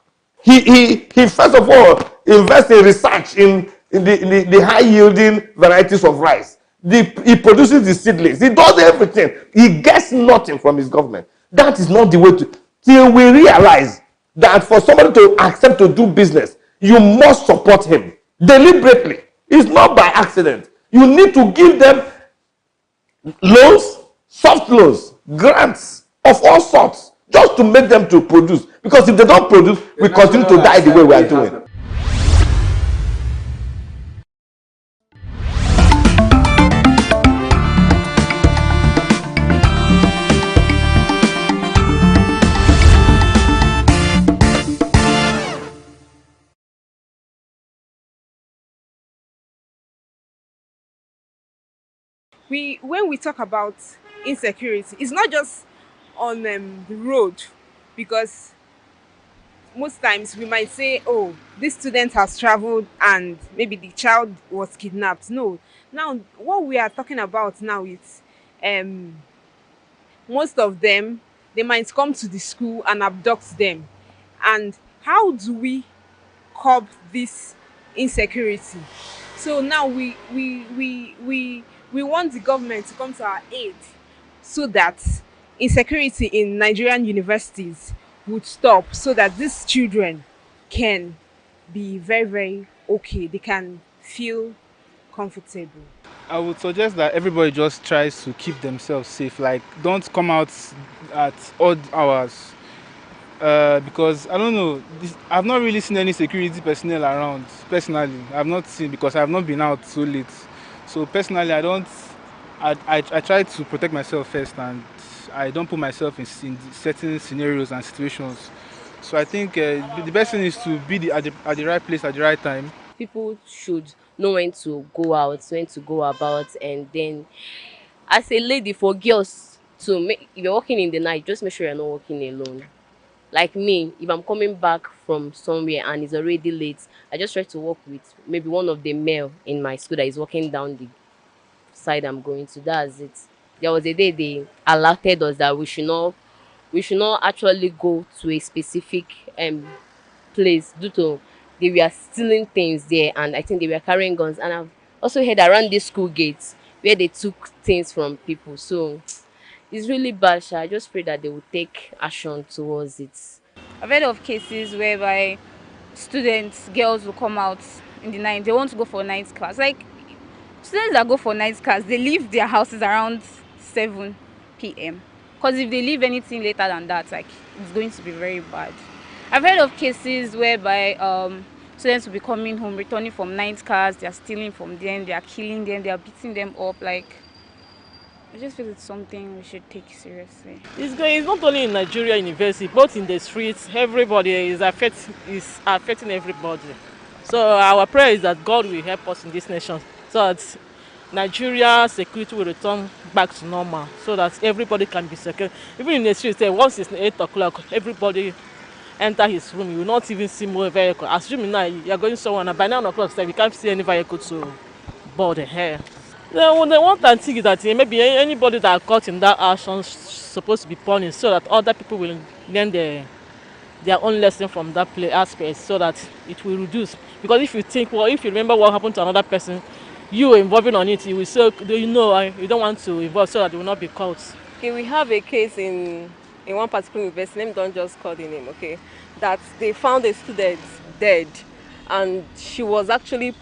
He first of all invests in research in the high yielding varieties of rice. He produces the seedlings. He does everything. He gets nothing from his government. That is not the way to. Till we realize that for somebody to accept to do business, you must support him deliberately. It's not by accident. You need to give them loans, soft loans, grants of all sorts, just to make them to produce. Because if they don't produce, we continue to die the way we are doing. When we talk about insecurity, it's not just on the road, because most times we might say, oh, this student has traveled and maybe the child was kidnapped. No, now what we are talking about now is most of them, they might come to the school and abduct them. And how do we curb this insecurity? So now we want the government to come to our aid so that insecurity in Nigerian universities would stop, so that these children can be very, very okay. They can feel comfortable. I would suggest that everybody just tries to keep themselves safe. Like, don't come out at odd hours. Because I don't know, I've not really seen any security personnel around. Personally, I've not seen, because I've not been out so late. So personally, I try to protect myself first, and I don't put myself in certain scenarios and situations. So I think the best thing is to be at the right place at the right time. People should know when to go out, when to go about, and then as a lady, for girls to make, if you're walking in the night, just make sure you're not walking alone. Like me, if I'm coming back from somewhere and it's already late, I just try to walk with maybe one of the male in my school that is walking down the side I'm going to. That's it. There was a day they alerted us that we should not actually go to a specific place due to they were stealing things there, and I think they were carrying guns. And I've also heard around the school gates where they took things from people. So it's really bad. I just pray that they will take action towards it. I've heard of cases whereby students, girls will come out in the night. They want to go for night class. Like, students that go for night class, they leave their houses around 7 p.m. Because if they leave anything later than that, like, it's going to be very bad. I've heard of cases whereby students will be coming home, returning from night class, they are stealing from them, they are killing them, they are beating them up. Like, I just feel it's something we should take seriously. It's not only in Nigeria university, but in the streets, everybody is affecting everybody. So our prayer is that God will help us in this nation, so that Nigeria security will return back to normal so that everybody can be secure. Even in the street, once it's 8 o'clock, everybody enter his room. You will not even see more vehicle. Assuming now you are going somewhere, and by 9 o'clock, you can't see any vehicle to board the hair. The one thing think is that maybe anybody that caught in that action is supposed to be punished so that other people will learn their own lesson from that play aspect so that it will reduce. Because if you think, well, if you remember what happened to another person, you involving on it, you will say, you know, you don't want to involve so that you will not be caught. Okay, we have a case in one particular university, let me don't just call the name, okay, that they found a student dead and she was actually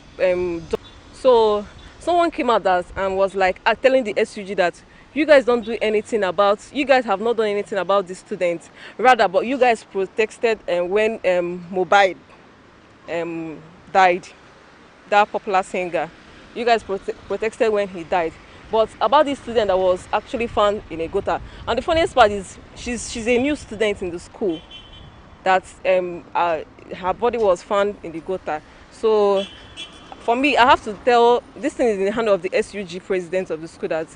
so someone came out and was like telling the SUG that you guys don't do anything about, you guys have not done anything about this student, rather, but you guys protested when Mobile died, that popular singer. You guys protested when he died. But about this student that was actually found in a gutter. And the funniest part is she's a new student in the school. That her body was found in the gutter. So for me, I have to tell, this thing is in the hand of the SUG president of the school, that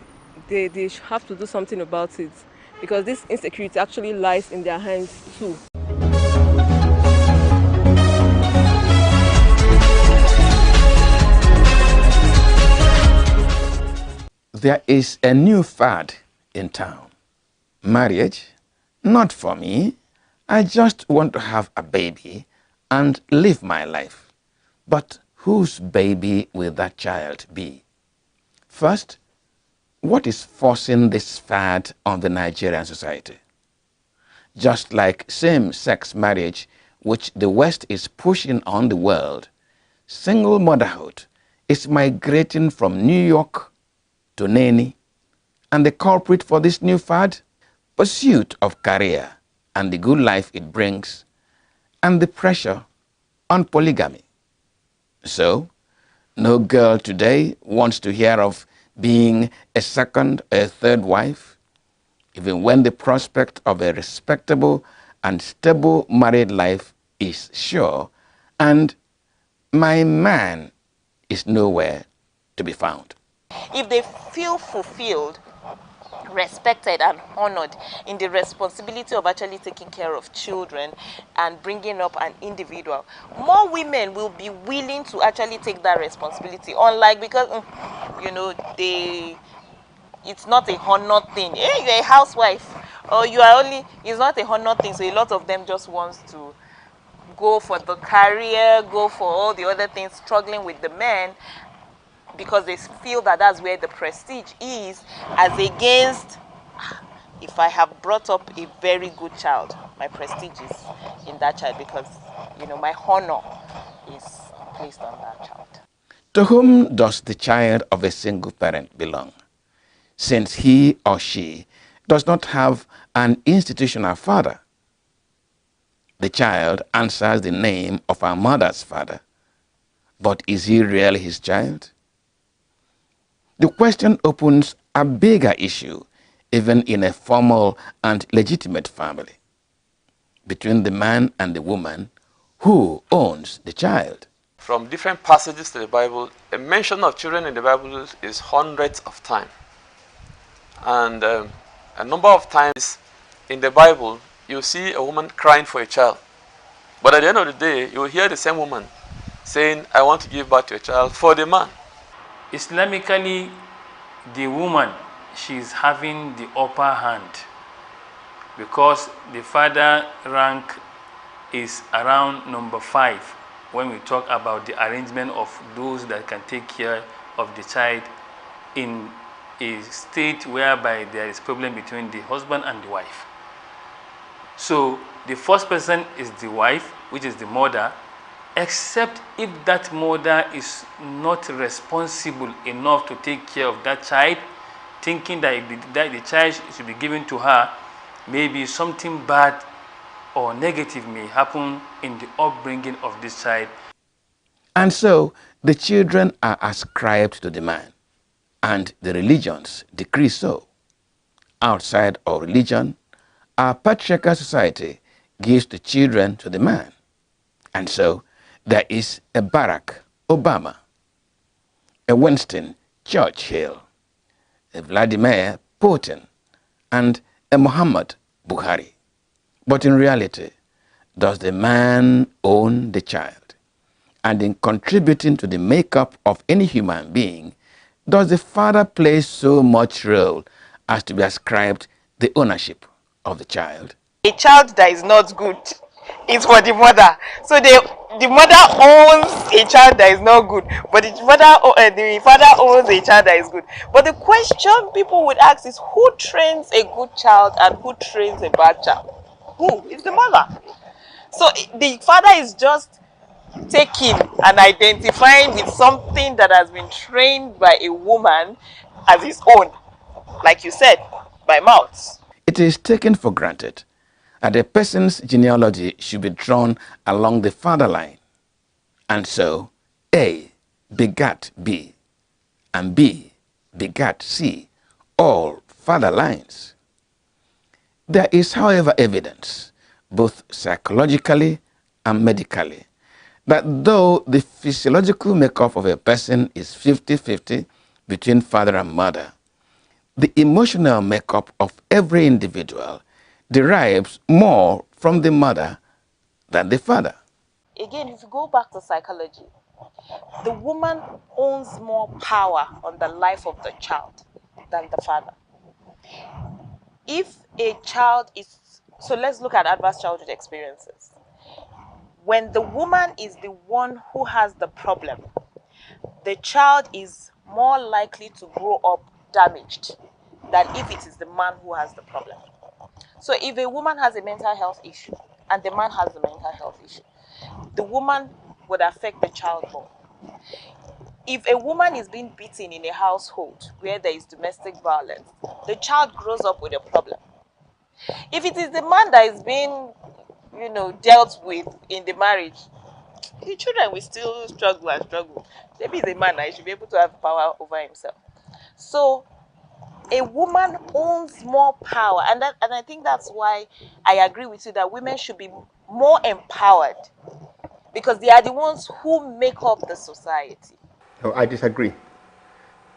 they have to do something about it. Because this insecurity actually lies in their hands too. There is a new fad in town. Marriage, not for me. I just want to have a baby and live my life. But whose baby will that child be? First, what is forcing this fad on the Nigerian society? Just like same-sex marriage, which the West is pushing on the world, single motherhood is migrating from New York to nanny, and the culprit for this new fad? Pursuit of career and the good life it brings, and the pressure on polygamy. So, no girl today wants to hear of being a second or a third wife, even when the prospect of a respectable and stable married life is sure, and my man is nowhere to be found. If they feel fulfilled, respected and honored in the responsibility of actually taking care of children and bringing up an individual, more women will be willing to actually take that responsibility. Unlike, because you know, it's not a honor thing. Hey, you're a housewife, or you are only, it's not a honor thing. So a lot of them just wants to go for the career, go for all the other things, struggling with the men, because they feel that that's where the prestige is, as against, if I have brought up a very good child, my prestige is in that child, because, you know, my honor is placed on that child. To whom does the child of a single parent belong, since he or she does not have an institutional father? The child answers the name of her mother's father, but is he really his child? The question opens a bigger issue, even in a formal and legitimate family. Between the man and the woman, who owns the child? From different passages to the Bible, a mention of children in the Bible is hundreds of times. And a number of times in the Bible, you see a woman crying for a child. But at the end of the day, you will hear the same woman saying, I want to give birth to a child for the man. Islamically, the woman, she's having the upper hand because the father rank is around number 5 when we talk about the arrangement of those that can take care of the child in a state whereby there is problem between the husband and the wife. So the first person is the wife, which is the mother, except if that mother is not responsible enough to take care of that child, thinking that the child should be given to her, maybe something bad or negative may happen in the upbringing of this child. And so the children are ascribed to the man, and the religions decree so. Outside of religion, our patriarchal society gives the children to the man. And so there is a Barack Obama, a Winston Churchill, a Vladimir Putin, and a Muhammad Buhari. But in reality, does the man own the child? And in contributing to the makeup of any human being, does the father play so much role as to be ascribed the ownership of the child? A child that is not good is for the mother. So the mother owns a child that is not good, but the father owns a child that is good. But the question people would ask is, who trains a good child and who trains a bad child? Who? It's the mother. So the father is just taking and identifying with something that has been trained by a woman as his own, like you said, by mouth. It is taken for granted that a person's genealogy should be drawn along the father line. And so, A begat B, and B begat C, all father lines. There is, however, evidence, both psychologically and medically, that though the physiological makeup of a person is 50-50 between father and mother, the emotional makeup of every individual derives more from the mother than the father. Again, if you go back to psychology, the woman owns more power on the life of the child than the father. If a child is, so let's look at adverse childhood experiences. When the woman is the one who has the problem, the child is more likely to grow up damaged than if it is the man who has the problem. So if a woman has a mental health issue and the man has a mental health issue, the woman would affect the child more. If a woman is being beaten in a household where there is domestic violence, the child grows up with a problem. If it is the man that is being, dealt with in the marriage, the children will still struggle and struggle. Maybe he's a man, he should be able to have power over himself. So a woman owns more power, and I think that's why I agree with you that women should be more empowered, because they are the ones who make up the society. No, I disagree.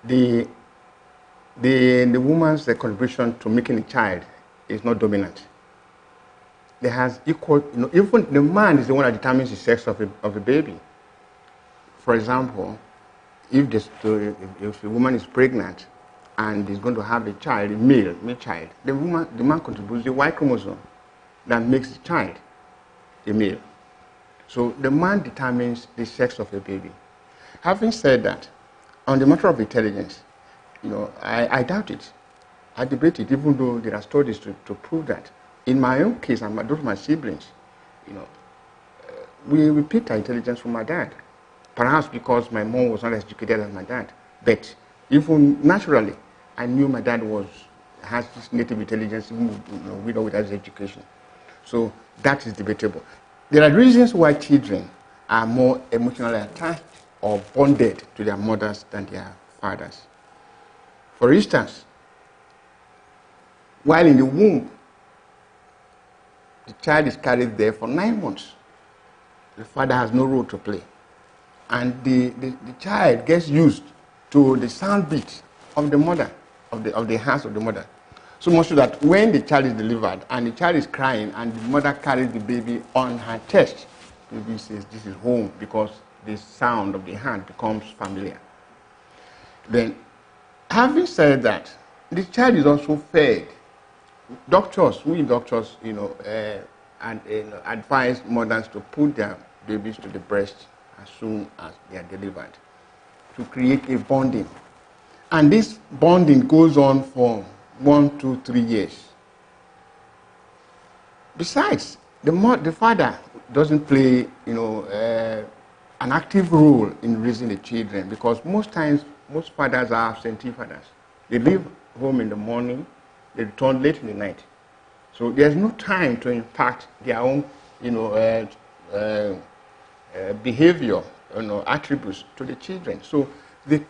The woman's contribution to making a child is not dominant. There has equal, even the man is the one that determines the sex of a baby. For example, if a woman is pregnant and is going to have a child, a male child, the man contributes the Y chromosome that makes the child a male. So the man determines the sex of a baby. Having said that, on the matter of intelligence, I doubt it. I debate it, even though there are studies to prove that. In my own case, and those of my siblings, we picked our intelligence from my dad. Perhaps because my mom was not as educated as my dad. But even naturally, I knew my dad has this native intelligence, even without his education. So that is debatable. There are reasons why children are more emotionally attached or bonded to their mothers than their fathers. For instance, while in the womb, the child is carried there for 9 months. The father has no role to play. And the child gets used to the sound beat of the mother, of the hands of the mother. So much so that when the child is delivered and the child is crying and the mother carries the baby on her chest, the baby says, "This is home," because the sound of the hand becomes familiar. Then, having said that, the child is also fed. Doctors, advise mothers to put their babies to the breast as soon as they are delivered to create a bonding. And this bonding goes on for 1, 2, 3 years. Besides, the father doesn't play, an active role in raising the children, because most times, most fathers are absentee fathers. They leave home in the morning, they return late in the night. So there's no time to impact their own, behavior, attributes to the children. So the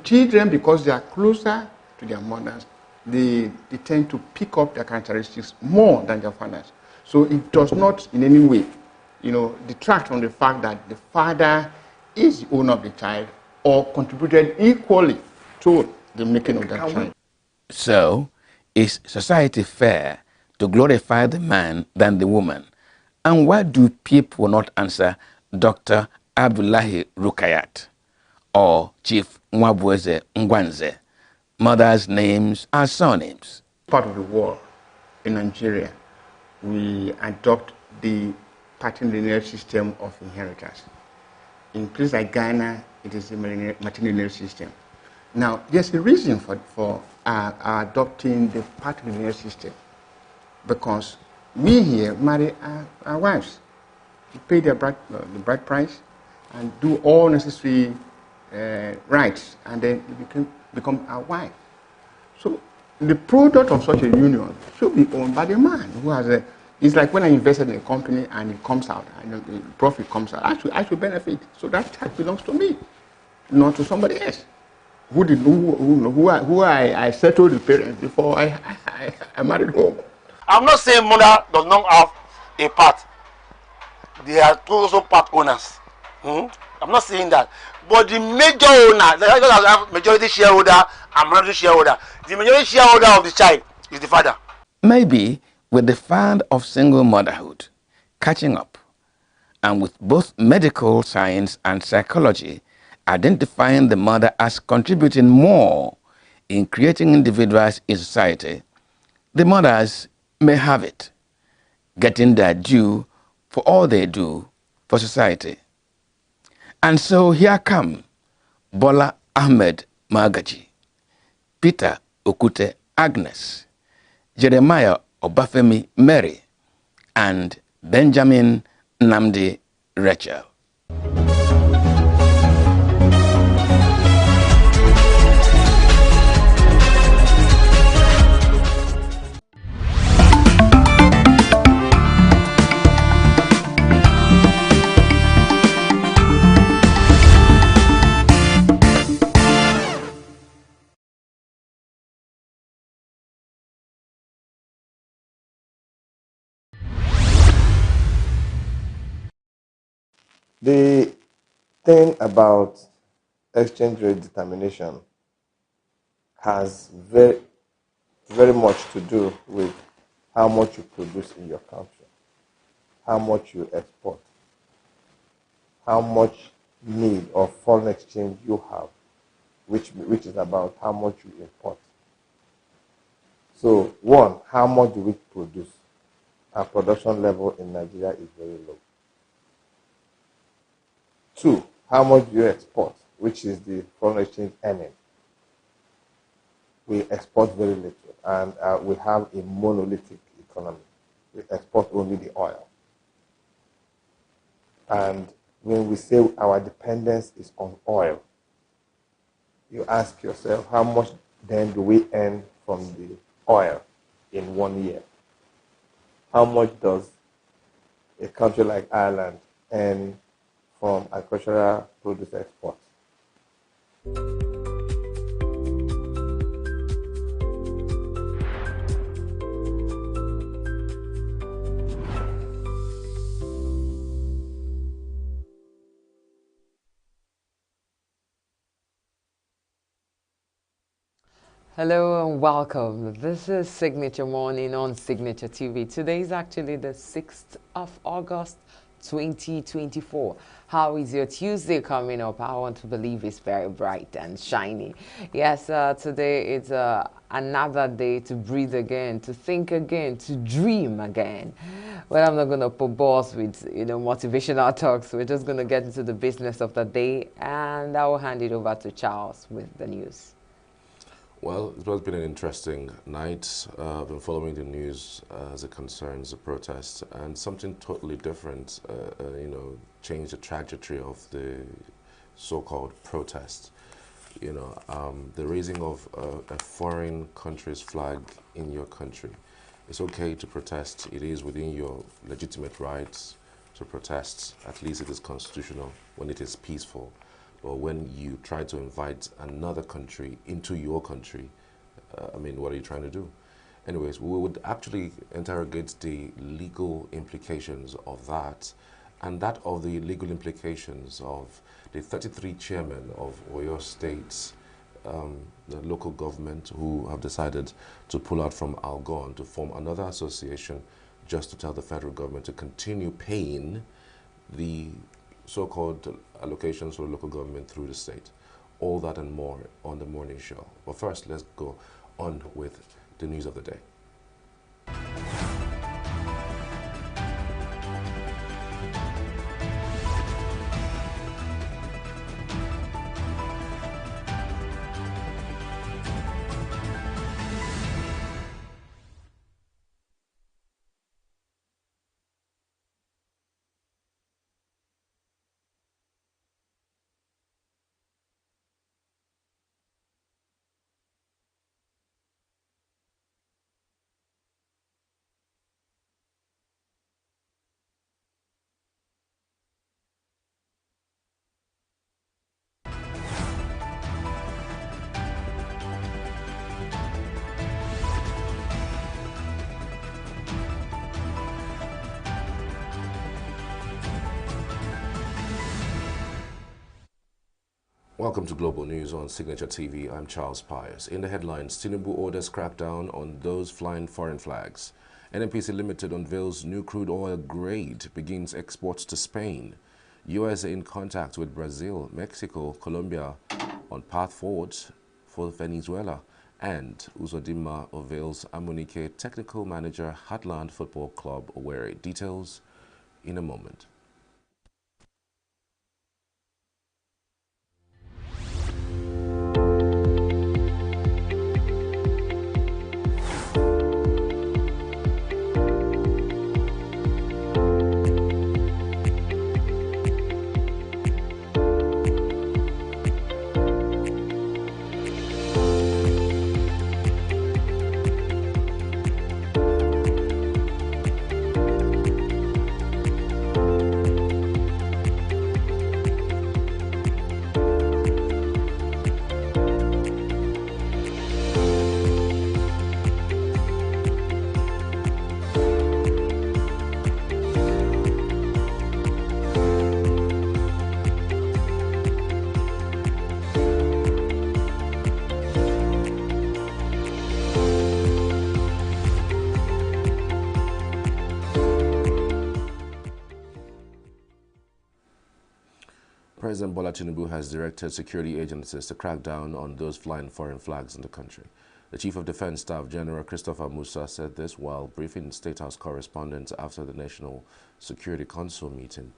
children, because they are closer to their mothers, they tend to pick up their characteristics more than their fathers. So it does not in any way, detract from the fact that the father is the owner of the child or contributed equally control the making of that child. So, is society fair to glorify the man than the woman? And why do people not answer Dr. Abdullahi Rukayat or Chief Mwabweze Ngwanze? Mothers' names are surnames. Part of the war in Nigeria, we adopt the patrilineal system of inheritance. In places like Ghana, it is the matrilineal system. Now, there's a reason for adopting the patrilineal system, because we here marry our wives. We pay the bride price and do all necessary rights, and then you become our wife. So the product of such a union should be owned by the man who has a. It's like when I invested in a company and it comes out, and the profit comes out. I should benefit. So that tax belongs to me, not to somebody else. Who I settled the parents before I married home. I'm not saying mother does not have a part. They are also part owners. I'm not saying that. But the major owner, the have majority shareholder and minority shareholder. The majority shareholder of the child is the father. Maybe with the fad of single motherhood catching up, and with both medical science and psychology identifying the mother as contributing more in creating individuals in society, the mothers may have it, getting their due for all they do for society. And so here come Bola Ahmed Magaji, Peter Okute Agnes, Jeremiah Obafemi Mary, and Benjamin Nnamdi Rachel. The thing about exchange rate determination has very, very much to do with how much you produce in your country, how much you export, how much need of foreign exchange you have, which is about how much you import. So, one, how much do we produce? Our production level in Nigeria is very low. Two, how much do you export, which is the foreign exchange earning? We export very little, and we have a monolithic economy. We export only the oil. And when we say our dependence is on oil, you ask yourself, how much then do we earn from the oil in 1 year? How much does a country like Ireland earn from agricultural produce export? Hello and welcome. This is Signature Morning on Signature TV. Today is actually the 6th of August 2024. How is your Tuesday coming up? I want to believe it's very bright and shiny. Yes, today it's another day to breathe again, to think again, to dream again. Well, I'm not going to put balls with, motivational talks. We're just going to get into the business of the day, and I will hand it over to Charles with the news. Well, it has been an interesting night. I've been following the news as it concerns the protests, and something totally different, changed the trajectory of the so-called protest. The raising of a foreign country's flag in your country. It's okay to protest. It is within your legitimate rights to protest. At least it is constitutional when it is peaceful. Or when you try to invite another country into your country, what are you trying to do? Anyways, we would actually interrogate the legal implications of that, and that of the legal implications of the 33 chairmen of Oyo State's the local government who have decided to pull out from Algon to form another association just to tell the federal government to continue paying the so-called allocations for the local government through the state. All that and more on the morning show. But first, let's go on with the news of the day. Welcome to Global News on Signature TV. I'm Charles Pius. In the headlines, Tinubu orders crackdown on those flying foreign flags. NNPC Limited unveils new crude oil grade, begins exports to Spain. USA in contact with Brazil, Mexico, Colombia on path forward for Venezuela. And Uzodimma unveils Amunike technical manager Heartland Football Club Owerri. Details in a moment. President Bola Tinubu has directed security agencies to crack down on those flying foreign flags in the country. The Chief of Defense Staff General Christopher Musa said this while briefing State House correspondents after the National Security Council meeting.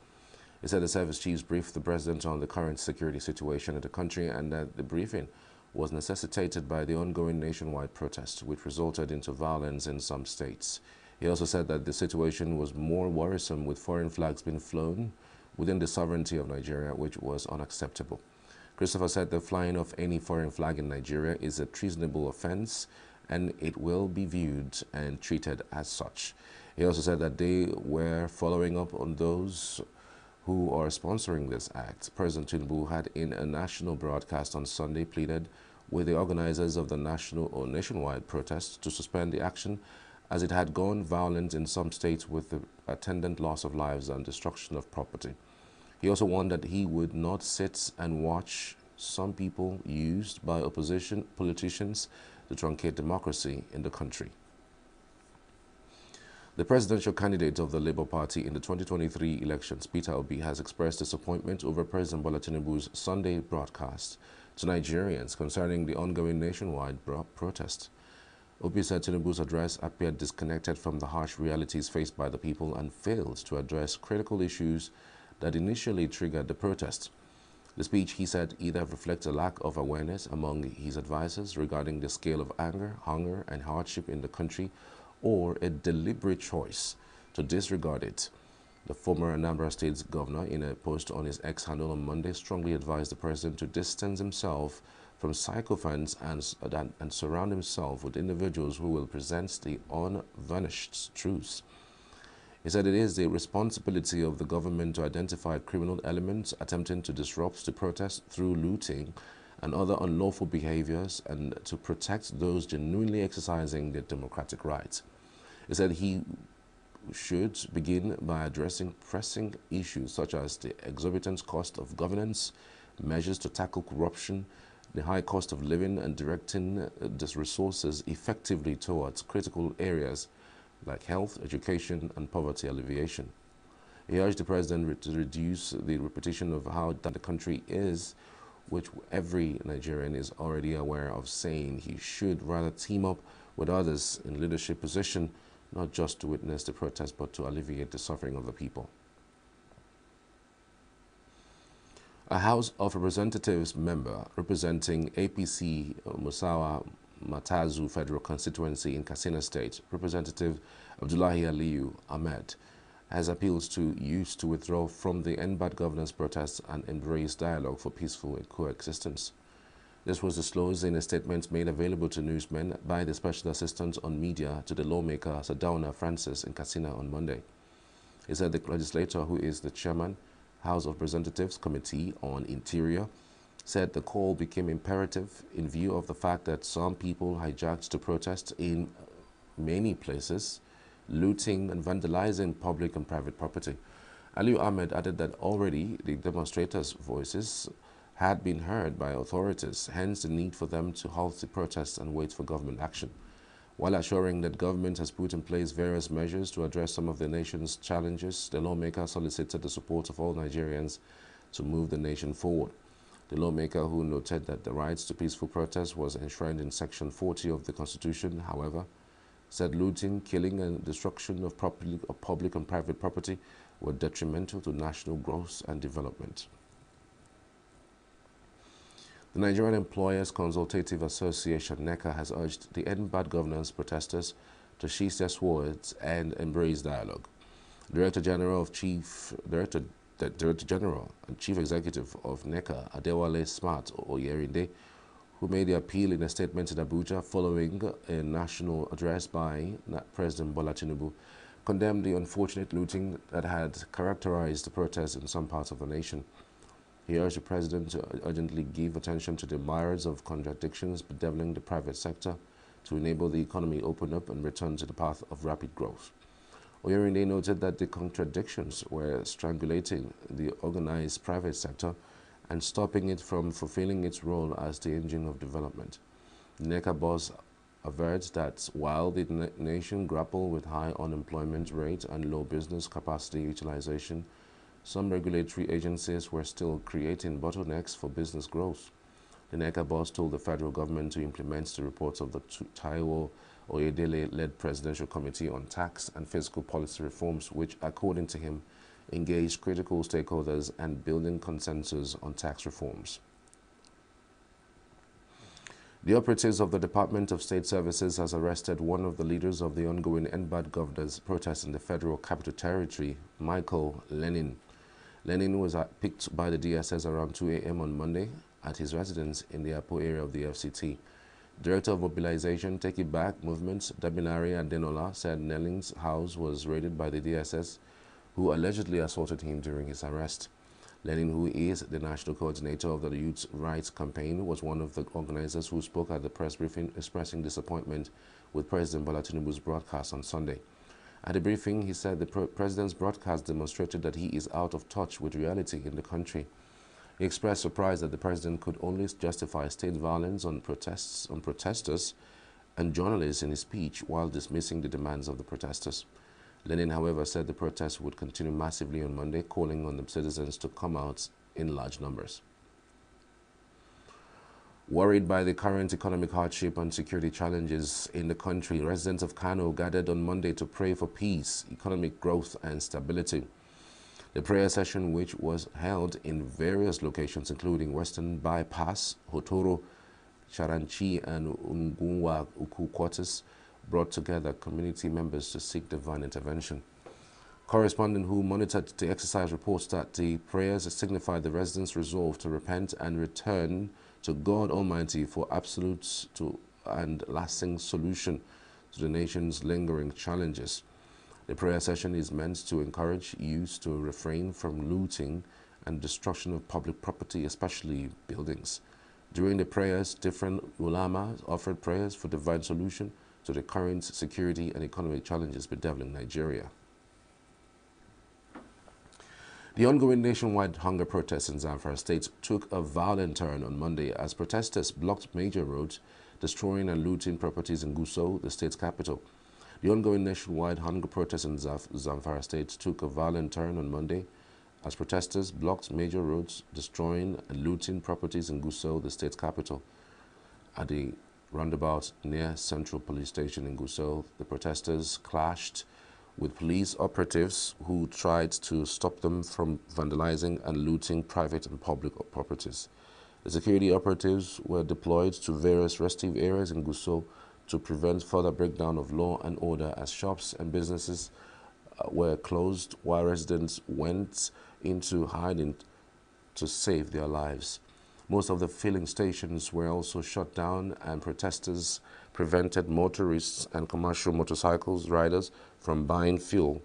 He said the service chiefs briefed the president on the current security situation in the country and that the briefing was necessitated by the ongoing nationwide protests, which resulted into violence in some states. He also said that the situation was more worrisome with foreign flags being flown within the sovereignty of Nigeria, which was unacceptable. Christopher said the flying of any foreign flag in Nigeria is a treasonable offense and it will be viewed and treated as such. He also said that they were following up on those who are sponsoring this act. President Tinubu had in a national broadcast on Sunday pleaded with the organizers of the national or nationwide protests to suspend the action as it had gone violent in some states with the attendant loss of lives and destruction of property. He also warned that he would not sit and watch some people used by opposition politicians to truncate democracy in the country. The presidential candidate of the Labour Party in the 2023 elections, Peter Obi, has expressed disappointment over President Bola Tinubu's Sunday broadcast to Nigerians concerning the ongoing nationwide protest. Obi said Tinubu's address appeared disconnected from the harsh realities faced by the people and failed to address critical issues that initially triggered the protest. The speech, he said, either reflects a lack of awareness among his advisors regarding the scale of anger, hunger, and hardship in the country, or a deliberate choice to disregard it. The former Anambra State's governor, in a post on his X handle on Monday, strongly advised the president to distance himself from sycophants and surround himself with individuals who will present the unvarnished truths. He said it is the responsibility of the government to identify criminal elements attempting to disrupt the protest through looting and other unlawful behaviors and to protect those genuinely exercising their democratic rights. He said he should begin by addressing pressing issues such as the exorbitant cost of governance, measures to tackle corruption, the high cost of living and directing these resources effectively towards critical areas like health, education, and poverty alleviation. He urged the president to reduce the repetition of how that the country is, which every Nigerian is already aware of, saying he should rather team up with others in leadership position, not just to witness the protest, but to alleviate the suffering of the people. A House of Representatives member representing APC Musawa Matazu Federal Constituency in Katsina State, Representative Abdullahi Aliyu Ahmed, has appealed to youth to withdraw from the end bad governance protests and embrace dialogue for peaceful coexistence. This was disclosed in a statement made available to newsmen by the Special Assistant on Media to the lawmaker Sadauna Francis in Katsina on Monday. He said the legislator, who is the chairman, House of Representatives Committee on Interior, said the call became imperative in view of the fact that some people hijacked the protest in many places, looting and vandalizing public and private property. Aliyu Ahmed added that already the demonstrators' voices had been heard by authorities, hence the need for them to halt the protests and wait for government action. While assuring that government has put in place various measures to address some of the nation's challenges, the lawmaker solicited the support of all Nigerians to move the nation forward. The lawmaker, who noted that the rights to peaceful protest was enshrined in Section 40 of the Constitution, however, said looting, killing, and destruction of public and private property were detrimental to national growth and development. The Nigerian Employers Consultative Association, NECA, has urged the End Bad Governance protesters to sheath their swords and embrace dialogue. Director General and Chief Executive of NECA, Adewale Smart Oyerinde, who made the appeal in a statement in Abuja following a national address by President Bola Tinubu, condemned the unfortunate looting that had characterized the protests in some parts of the nation. He urged the president to urgently give attention to the myriads of contradictions bedeviling the private sector to enable the economy open up and return to the path of rapid growth. Oyerinde noted that the contradictions were strangulating the organized private sector and stopping it from fulfilling its role as the engine of development. The NECA boss averred that while the nation grappled with high unemployment rate and low business capacity utilization, some regulatory agencies were still creating bottlenecks for business growth. The NECA boss told the federal government to implement the reports of the Taiwo Oyedele-led Presidential Committee on Tax and Fiscal Policy Reforms, which, according to him, engaged critical stakeholders and building consensus on tax reforms. The operatives of the Department of State Services has arrested one of the leaders of the ongoing End Bad Governance protest in the Federal Capital Territory, Michael Lenin. Lenin was picked by the DSS around 2 a.m. on Monday at his residence in the Apo area of the FCT. Director of Mobilization, Take It Back Movement, Dabilari Adenola, said Lenin's house was raided by the DSS, who allegedly assaulted him during his arrest. Lenin, who is the national coordinator of the Youth Rights Campaign, was one of the organizers who spoke at the press briefing expressing disappointment with President Bola Tinubu's broadcast on Sunday. At the briefing, he said the president's broadcast demonstrated that he is out of touch with reality in the country. He expressed surprise that the president could only justify state violence on protesters and journalists in his speech while dismissing the demands of the protesters. Lenin, however, said the protests would continue massively on Monday, calling on the citizens to come out in large numbers. Worried by the current economic hardship and security challenges in the country, residents of Kano gathered on Monday to pray for peace, economic growth, and stability. The prayer session, which was held in various locations including Western Bypass, Hotoro, Charanchi, and Ungunwa Uku quarters, brought together community members to seek divine intervention. Correspondent who monitored the exercise reports that the prayers signified the residents' resolve to repent and return to God Almighty for absolute and lasting solution to the nation's lingering challenges. The prayer session is meant to encourage youth to refrain from looting and destruction of public property, especially buildings. During the prayers, different ulama offered prayers for divine solution to the current security and economic challenges bedeviling Nigeria. The ongoing nationwide hunger protests in Zamfara State took a violent turn on Monday as protesters blocked major roads, destroying and looting properties in Gusau, the state's capital. The ongoing nationwide hunger protests in Zamfara State took a violent turn on Monday as protesters blocked major roads, destroying and looting properties in Gusau, the state's capital. At the roundabout near Central Police Station in Gusau, the protesters clashed with police operatives who tried to stop them from vandalizing and looting private and public properties. The security operatives were deployed to various restive areas in Gusau to prevent further breakdown of law and order as shops and businesses were closed while residents went into hiding to save their lives. Most of the filling stations were also shut down, and protesters prevented motorists and commercial motorcycles riders from buying fuel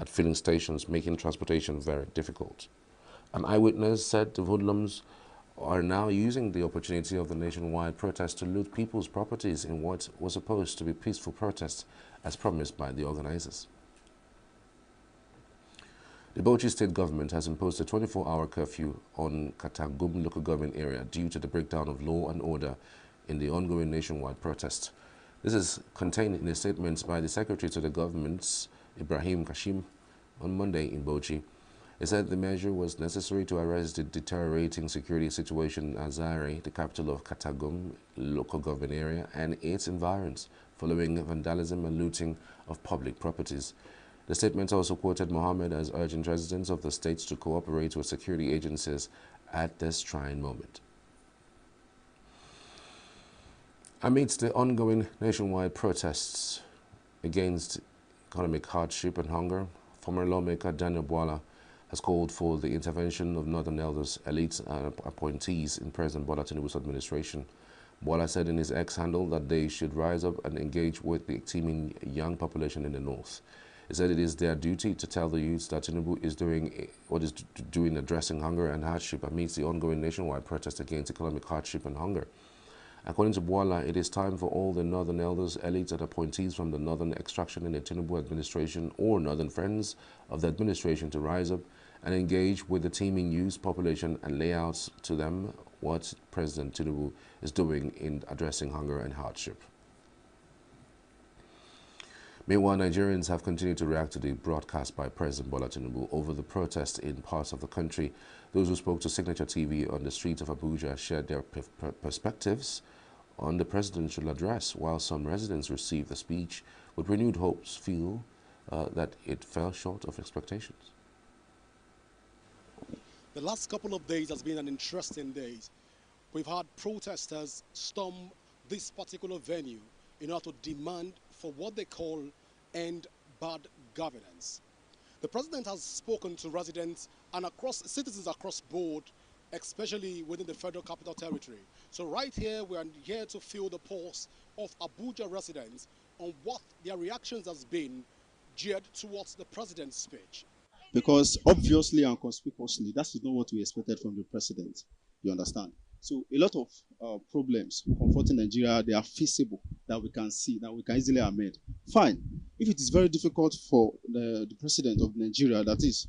at filling stations, making transportation very difficult. An eyewitness said the hoodlums are now using the opportunity of the nationwide protest to loot people's properties in what was supposed to be peaceful protests as promised by the organizers. The Bauchi state government has imposed a 24-hour curfew on Katagum local government area due to the breakdown of law and order in the ongoing nationwide protest. This is contained in a statement by the Secretary to the government, Ibrahim Kashim, on Monday in Bauchi. He said the measure was necessary to arrest the deteriorating security situation in Azare, the capital of Katagum local government area, and its environs, following vandalism and looting of public properties. The statement also quoted Mohammed as urging residents of the states to cooperate with security agencies at this trying moment. Amidst the ongoing nationwide protests against economic hardship and hunger, former lawmaker Daniel Bwala has called for the intervention of Northern elders, elites, and appointees in President Bola Tinubu's administration. Bwala said in his X handle that they should rise up and engage with the teeming young population in the north. He said it is their duty to tell the youths that Tinubu is doing what is doing addressing hunger and hardship amidst the ongoing nationwide protest against economic hardship and hunger. According to Bwala, it is time for all the northern elders, elites, and appointees from the northern extraction in the Tinubu administration or northern friends of the administration to rise up and engage with the teeming youth population and lay out to them what President Tinubu is doing in addressing hunger and hardship. Meanwhile, Nigerians have continued to react to the broadcast by President Bola Tinubu over the protest in parts of the country. Those who spoke to Signature TV on the streets of Abuja shared their perspectives on the presidential address, while some residents received the speech with renewed hopes feel that it fell short of expectations. The last couple of days has been an interesting day. We've had protesters storm this particular venue in order to demand for what they call end bad governance. The president has spoken to residents and citizens across board, especially within the Federal Capital Territory. So right here, we are here to feel the pulse of Abuja residents on what their reactions has been geared towards the president's speech. Because obviously and conspicuously, that is not what we expected from the president. You understand? So a lot of problems confronting Nigeria, they are feasible, that we can see, that we can easily amend. Fine. If it is very difficult for the president of Nigeria, that is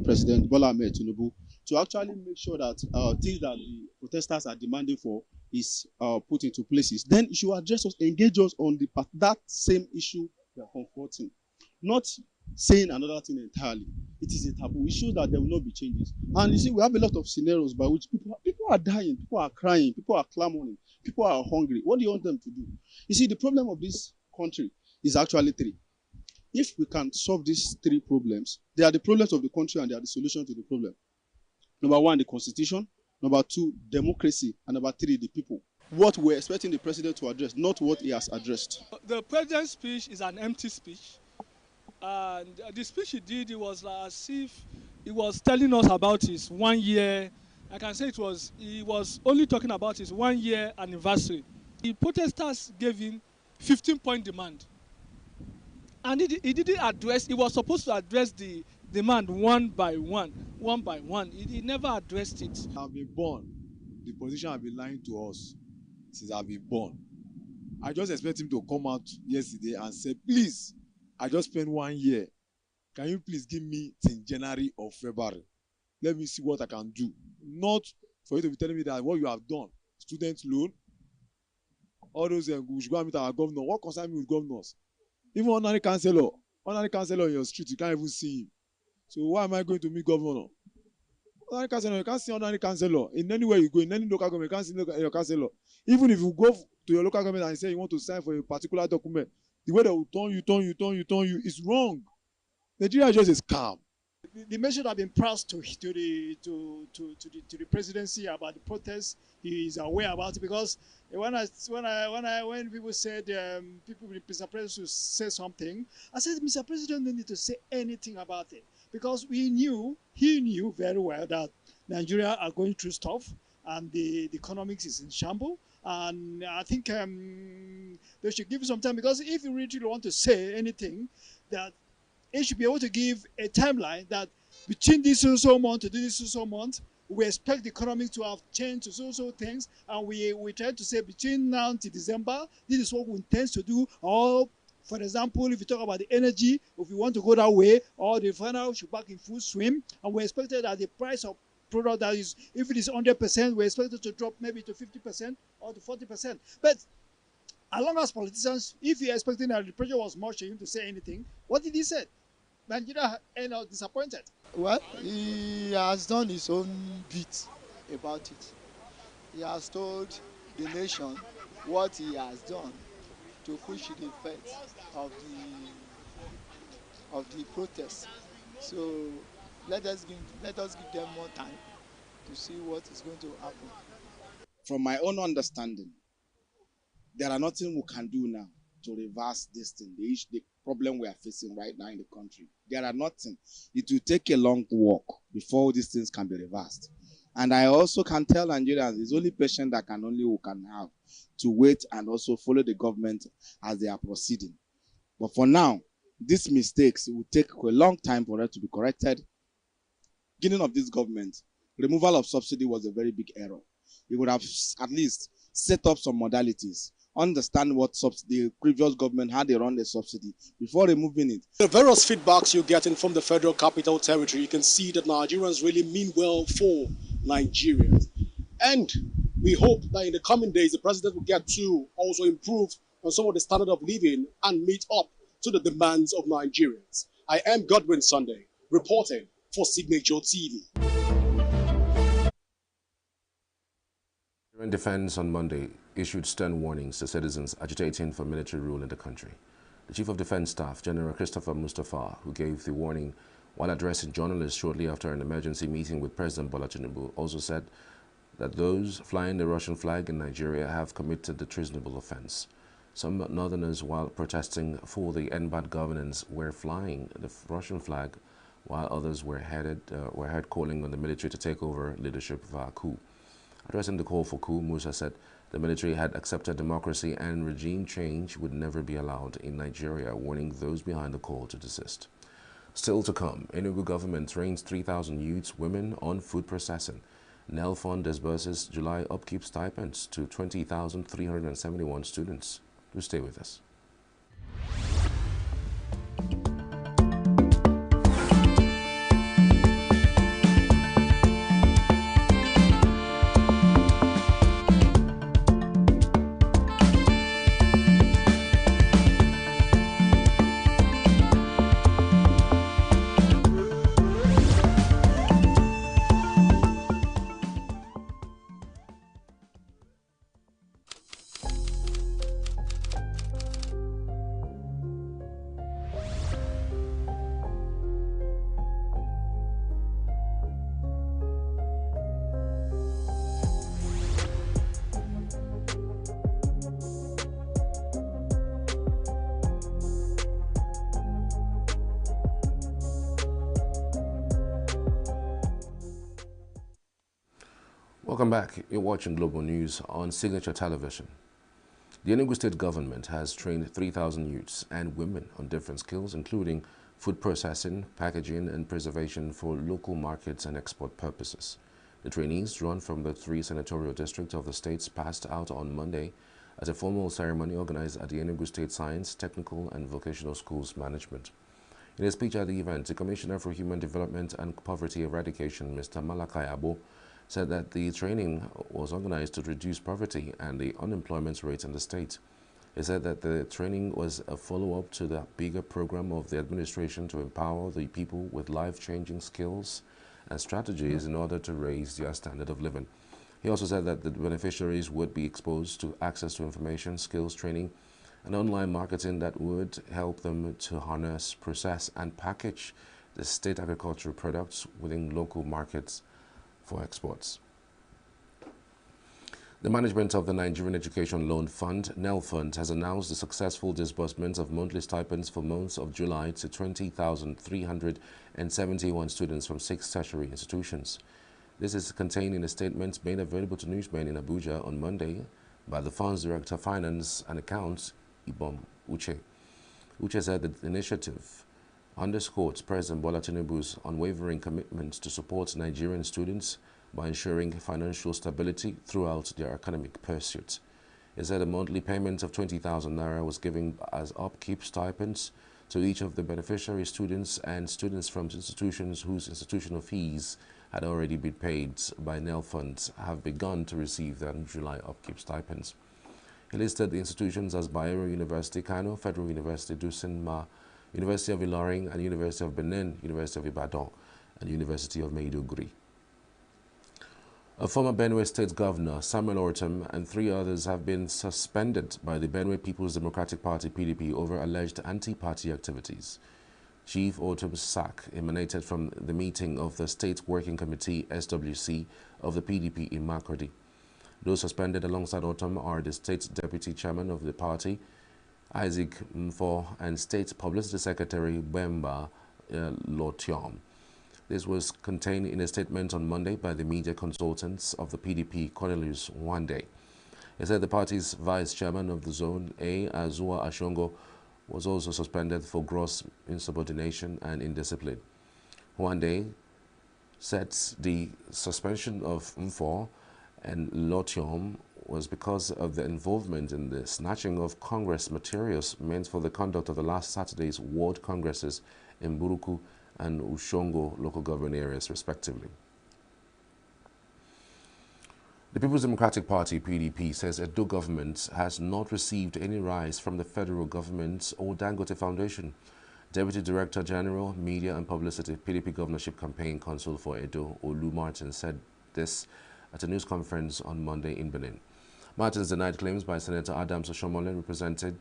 President Bola Ahmed Tinubu, to actually make sure that things that the protesters are demanding for is put into places, then you should address us, engage us on that same issue we are confronting. Not saying another thing entirely. It is a taboo. It shows that there will not be changes. And you see, we have a lot of scenarios by which people are dying, people are crying, people are clamoring, people are hungry. What do you want them to do? You see, the problem of this country is actually three. If we can solve these three problems, they are the problems of the country and they are the solution to the problem. Number one, the constitution. Number two, democracy. And number three, the people. What we're expecting the president to address, not what he has addressed. The president's speech is an empty speech. And the speech he did, it was as if he was telling us about his 1 year. I can say he was only talking about his 1 year anniversary. The protesters gave him 15-point demand. And he didn't address, he was supposed to address the demand one by one. He never addressed it. I've been born. The position have been lying to us since I've been born. I just expect him to come out yesterday and say, please, I just spent 1 year. Can you please give me till January or February? let me see what I can do. Not for you to be telling me that what you have done, student loan, all those we should go and meet our governor. What concerns me with governors? Even ordinary councillor in your street, you can't even see him. So why am I going to meet governor? Ordinary councillor, you can't see ordinary councillor. In anywhere you go, in any local government, you can't see your councillor. Even if you go to your local government and say you want to sign for a particular document, the way they will turn you is wrong. Nigeria is just a scam. The message have been passed to the presidency about the protests. He is aware about it, because when people said Mr. President should say something, I said Mr. President don't need to say anything about it, because he knew very well that Nigeria are going through stuff and the economics is in shambles. And I think they should give you some time, because if you really want to say anything, that it should be able to give a timeline that between this so month to this so month, we expect the economy to have changed to so things, and we try to say between now to December, this is what we intend to do. Or, for example, if you talk about the energy, if we want to go that way, or the final should back in full swing, and we expected that the price of product that is, if it is 100%, we expect it to drop maybe to 50% or to 40%. But as long as politicians, if you're expecting that the pressure was much for him to say anything, what did he say? Nigeria end up disappointed. Well, he has done his own bit about it. He has told the nation what he has done to push the effects of the protests. So let us give them more time to see what is going to happen. From my own understanding, there are nothing we can do now to reverse this thing, the problem we are facing right now in the country. There are nothing. It will take a long walk before these things can be reversed. And I also can tell Nigerians, it's only patience that we can have to wait and also follow the government as they are proceeding. But for now, these mistakes will take a long time for them to be corrected. Beginning of this government, removal of subsidy was a very big error. We would have at least set up some modalities, understand what the previous government had they run the subsidy before removing it. The various feedbacks you're getting from the Federal Capital Territory, you can see that Nigerians really mean well for Nigerians. And we hope that in the coming days, the president will get to also improve on some of the standard of living and meet up to the demands of Nigerians. I am Godwin Sunday, reporting for Signature TV. Nigerian Defense on Monday issued stern warnings to citizens agitating for military rule in the country. The Chief of Defense Staff, General Christopher Mustafa, who gave the warning while addressing journalists shortly after an emergency meeting with President Bola Tinubu, also said that those flying the Russian flag in Nigeria have committed the treasonable offense. Some northerners, while protesting for the NBAD governance, were flying the Russian flag, while others were heard calling on the military to take over leadership via coup. Addressing the call for coup, Musa said the military had accepted democracy and regime change would never be allowed in Nigeria, warning those behind the call to desist. Still to come, ENUGU government trains 3,000 youths, women on food processing. NEL Fund disburses July upkeep stipends to 20,371 students. Do stay with us. Welcome back. You're watching Global News on Signature Television. The ENUGU state government has trained 3,000 youths and women on different skills, including food processing, packaging, and preservation for local markets and export purposes. The trainees, drawn from the 3 senatorial districts of the states, passed out on Monday at a formal ceremony organized at the ENUGU State Science, Technical, and Vocational Schools Management. In a speech at the event, the Commissioner for Human Development and Poverty Eradication, Mr. Malakai Abo, said that the training was organized to reduce poverty and the unemployment rate in the state. He said that the training was a follow-up to the bigger program of the administration to empower the people with life-changing skills and strategies in order to raise their standard of living. He also said that the beneficiaries would be exposed to access to information, skills training, and online marketing that would help them to harness, process, and package the state agricultural products within local markets for exports. The management of the Nigerian Education Loan Fund, NEL Fund, has announced the successful disbursement of monthly stipends for months of July to 20,371 students from 6 tertiary institutions. This is contained in a statement made available to newsmen in Abuja on Monday by the Fund's Director of Finance and Accounts, Ibom Uche. Uche said that the initiative underscored President Bola Tinubu's unwavering commitment to support Nigerian students by ensuring financial stability throughout their academic pursuits. He said a monthly payment of 20,000 naira was given as upkeep stipends to each of the beneficiary students and students from institutions whose institutional fees had already been paid by NEL funds have begun to receive their July upkeep stipends. He listed the institutions as Bayero University, Kano, Federal University, Dusinma, University of Ilorin, and University of Benin, University of Ibadan, and University of Maiduguri. A former Benue State Governor, Samuel Ortom, and 3 others have been suspended by the Benue People's Democratic Party, PDP, over alleged anti-party activities. Chief Ortom's sack emanated from the meeting of the State Working Committee, SWC, of the PDP in Makurdi. Those suspended alongside Ortom are the State Deputy Chairman of the party, Isaac Mfo, and State Publicity Secretary, Bemba Lotiom. This was contained in a statement on Monday by the media consultants of the PDP, Cornelius Wande. He said the party's vice chairman of the Zone A, Azua Ashongo, was also suspended for gross insubordination and indiscipline. Wande said the suspension of Mfo and Lotiom was because of the involvement in the snatching of Congress materials meant for the conduct of the last Saturday's ward congresses in Buruku and Ushongo local government areas, respectively. The People's Democratic Party, PDP, says Edo government has not received any rise from the federal government or Dangote Foundation. Deputy Director General, Media and Publicity, PDP Governorship Campaign Council for Edo, Olu Martin, said this at a news conference on Monday in Benin. Martins denied claims by Senator Adams Oshomole, represented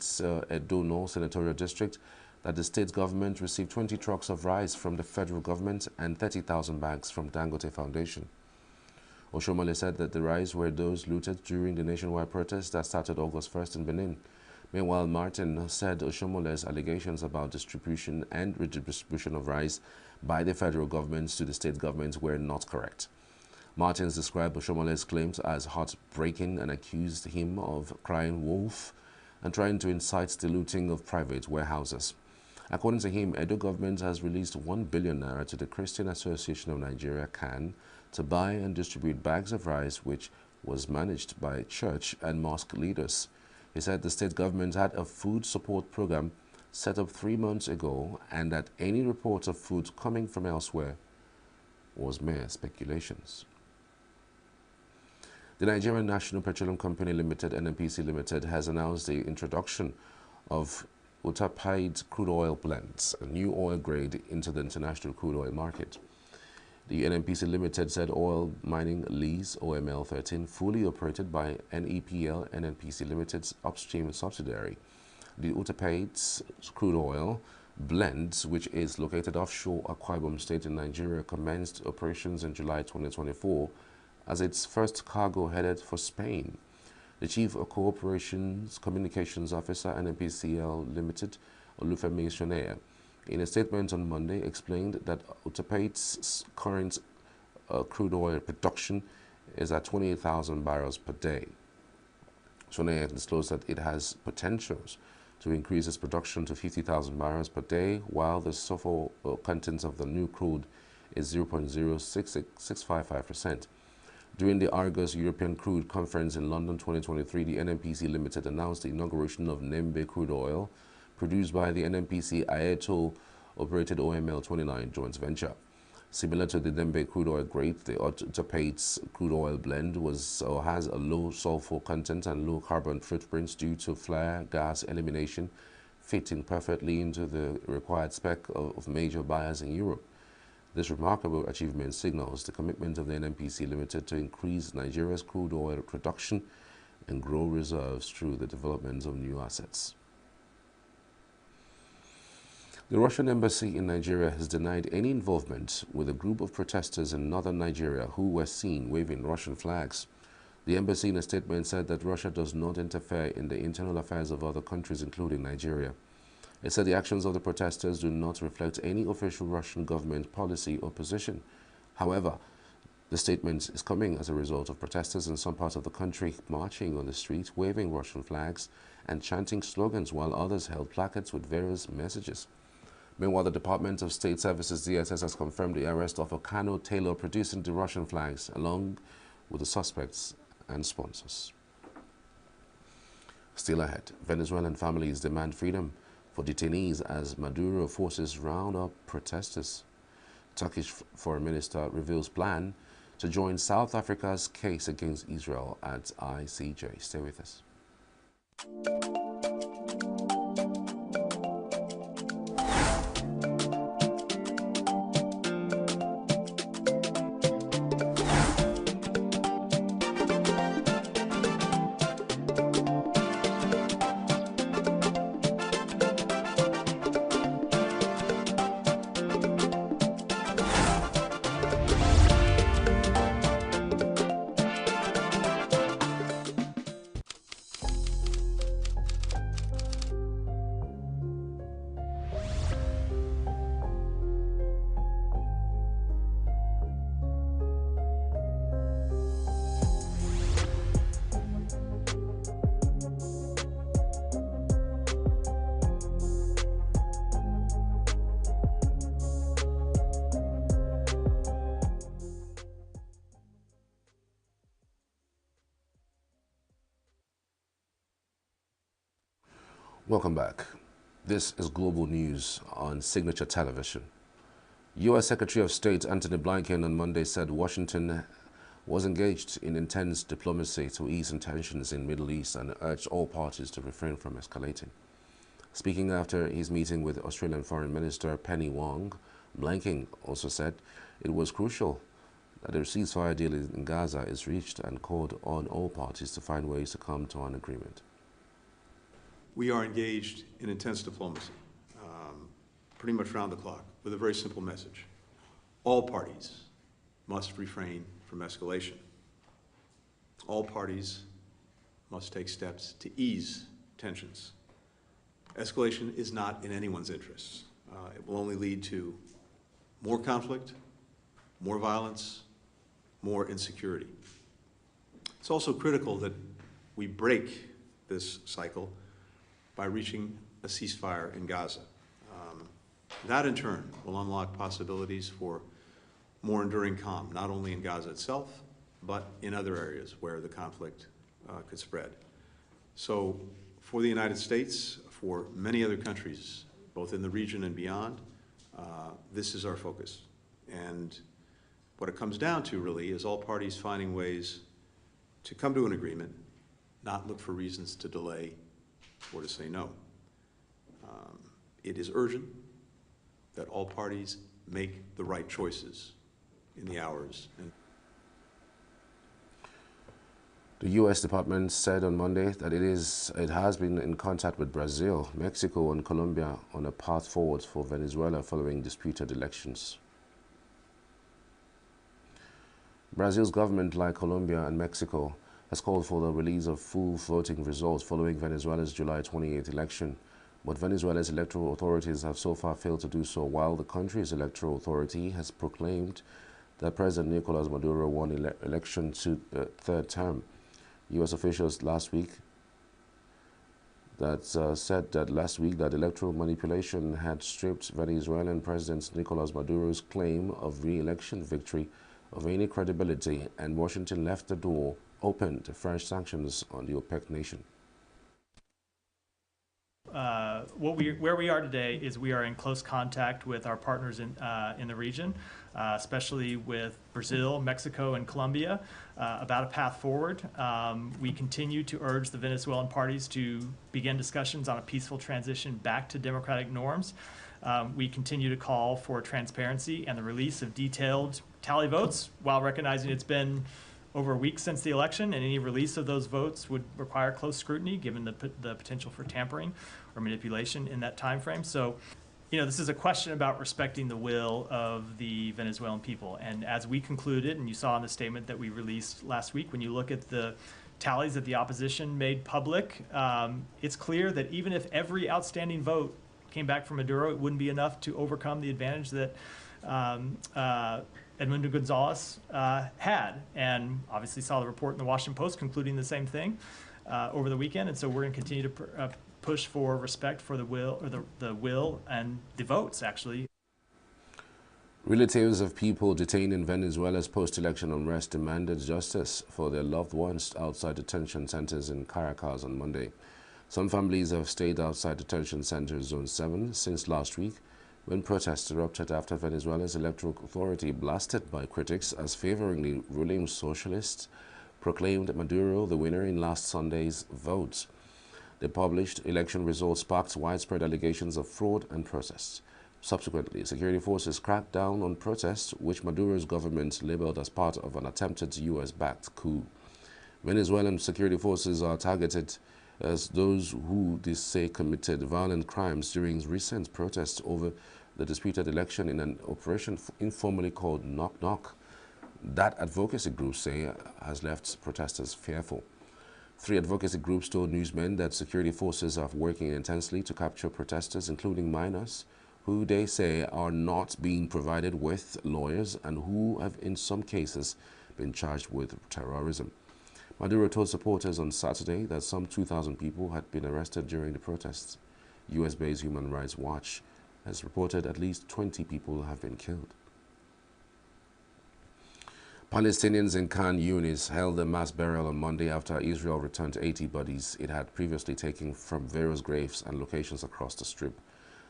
Edo North Senatorial District, that the state government received 20 trucks of rice from the federal government and 30,000 bags from Dangote Foundation. Oshomole said that the rice were those looted during the nationwide protest that started August 1st in Benin. Meanwhile, Martin said Oshomole's allegations about distribution and redistribution of rice by the federal government to the state government were not correct. Martins described Oshomole's claims as heartbreaking and accused him of crying wolf and trying to incite the looting of private warehouses. According to him, Edo government has released 1 billion naira to the Christian Association of Nigeria, CAN, to buy and distribute bags of rice, which was managed by church and mosque leaders. He said the state government had a food support program set up 3 months ago and that any report of food coming from elsewhere was mere speculations. The Nigerian National Petroleum Company Limited, NNPC Limited, has announced the introduction of Utapide crude oil blends, a new oil grade, into the international crude oil market. The NNPC Limited said oil mining lease OML 13, fully operated by NEPL NNPC Limited's upstream subsidiary. The Utapide crude oil blends, which is located offshore Akwa Ibom State in Nigeria, commenced operations in July 2024 as its first cargo headed for Spain. The Chief of Cooperations Communications Officer, NNPCL Limited, Olufemi Shonea, in a statement on Monday, explained that Utapate's current crude oil production is at 28,000 barrels per day. Shonea disclosed that it has potentials to increase its production to 50,000 barrels per day, while the sulfur content of the new crude is 0.06655%. During the Argus European Crude Conference in London 2023, the NNPC Limited announced the inauguration of Nembe crude oil, produced by the NNPC Aeto operated OML-29 joint venture. Similar to the Dembe crude oil grade, the Otapates crude oil blend has a low sulfur content and low carbon footprints due to flare gas elimination, fitting perfectly into the required spec of major buyers in Europe. This remarkable achievement signals the commitment of the NNPC Limited to increase Nigeria's crude oil production and grow reserves through the development of new assets. The Russian embassy in Nigeria has denied any involvement with a group of protesters in northern Nigeria who were seen waving Russian flags. The embassy in a statement said that Russia does not interfere in the internal affairs of other countries, including Nigeria. It said the actions of the protesters do not reflect any official Russian government policy or position. However, the statement is coming as a result of protesters in some parts of the country marching on the street, waving Russian flags and chanting slogans, while others held placards with various messages. Meanwhile, the Department of State Services DSS has confirmed the arrest of a Kano tailor producing the Russian flags, along with the suspects and sponsors. Still ahead, Venezuelan families demand freedom for detainees as Maduro forces round up protesters. Turkish Foreign Minister reveals plan to join South Africa's case against Israel at ICJ. Stay with us. Welcome back. This is Global News on Signature Television. U.S. Secretary of State Antony Blinken on Monday said Washington was engaged in intense diplomacy to ease tensions in the Middle East and urged all parties to refrain from escalating. Speaking after his meeting with Australian Foreign Minister Penny Wong, Blinken also said it was crucial that a ceasefire deal in Gaza is reached and called on all parties to find ways to come to an agreement. We are engaged in intense diplomacy, pretty much round the clock, with a very simple message. All parties must refrain from escalation. All parties must take steps to ease tensions. Escalation is not in anyone's interests. It will only lead to more conflict, more violence, more insecurity. It's also critical that we break this cycle by reaching a ceasefire in Gaza. That in turn will unlock possibilities for more enduring calm, not only in Gaza itself, but in other areas where the conflict could spread. So for the United States, for many other countries, both in the region and beyond, this is our focus. And what it comes down to really is all parties finding ways to come to an agreement, not look for reasons to delay or to say no. It is urgent that all parties make the right choices in the hours. The U.S. Department said on Monday that it has been in contact with Brazil, Mexico, and Colombia on a path forward for Venezuela following disputed elections. Brazil's government, like Colombia and Mexico, has called for the release of full voting results following Venezuela's July 28 election. But Venezuela's electoral authorities have so far failed to do so, while the country's electoral authority has proclaimed that President Nicolas Maduro won election to the third term. U.S. officials said last week that electoral manipulation had stripped Venezuelan President Nicolas Maduro's claim of re-election victory of any credibility, and Washington left the door open to fresh sanctions on the OPEC nation. where we are today is we are in close contact with our partners in the region, especially with Brazil, Mexico, and Colombia, about a path forward. We continue to urge the Venezuelan parties to begin discussions on a peaceful transition back to democratic norms. We continue to call for transparency and the release of detailed tally votes, while recognizing it's been over a week since the election, and any release of those votes would require close scrutiny given the potential for tampering or manipulation in that time frame. So, this is a question about respecting the will of the Venezuelan people. And as we concluded, and you saw in the statement that we released last week, when you look at the tallies that the opposition made public, it's clear that even if every outstanding vote came back from Maduro, it wouldn't be enough to overcome the advantage that Edmundo Gonzalez had, and obviously saw the report in the Washington Post concluding the same thing over the weekend. And so we're going to continue to push for respect for the will, or the will and the votes, actually. Relatives of people detained in Venezuela's post-election unrest demanded justice for their loved ones outside detention centers in Caracas on Monday. Some families have stayed outside detention centers Zone 7 since last week, when protests erupted after Venezuela's electoral authority, blasted by critics as favoring the ruling socialists, proclaimed Maduro the winner in last Sunday's vote. The published election results sparked widespread allegations of fraud and protests. Subsequently, security forces cracked down on protests, which Maduro's government labeled as part of an attempted U.S.-backed coup. Venezuelan security forces are targeted as those who they say committed violent crimes during recent protests over the disputed election in an operation informally called Knock Knock. That advocacy groups say has left protesters fearful. 3 advocacy groups told newsmen that security forces are working intensely to capture protesters, including minors, who they say are not being provided with lawyers and who have in some cases been charged with terrorism. Maduro told supporters on Saturday that some 2,000 people had been arrested during the protests. US-based Human Rights Watch has reported at least 20 people have been killed. Palestinians in Khan Yunis held a mass burial on Monday after Israel returned 80 bodies it had previously taken from various graves and locations across the Strip.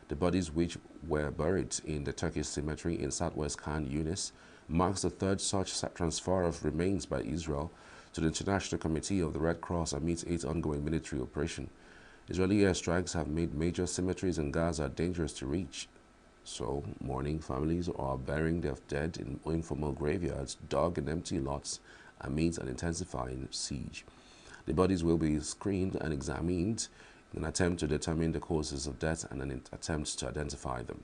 The bodies, which were buried in the Turkish cemetery in southwest Khan Yunis, marks the 3rd such transfer of remains by Israel to the International Committee of the Red Cross amidst its ongoing military operation. Israeli airstrikes have made major cemeteries in Gaza dangerous to reach. So, mourning families are burying their dead in informal graveyards dug in empty lots amidst an intensifying siege. The bodies will be screened and examined in an attempt to determine the causes of death and an attempt to identify them.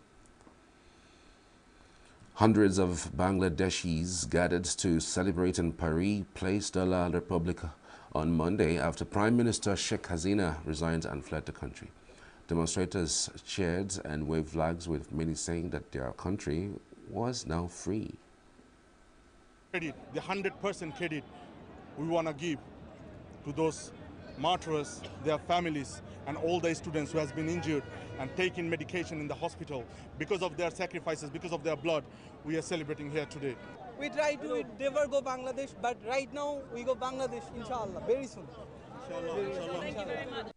Hundreds of Bangladeshis gathered to celebrate in Paris, Place de la République, on Monday after Prime Minister Sheikh Hasina resigned and fled the country. Demonstrators cheered and waved flags, with many saying that their country was now free. Credit, the 100% credit we want to give to those martyrs, their families, and all the students who has been injured and taking medication in the hospital because of their sacrifices, because of their blood. We are celebrating here today. We try to never go Bangladesh, but right now we go Bangladesh, inshallah, very soon. Inshallah. Thank you very much.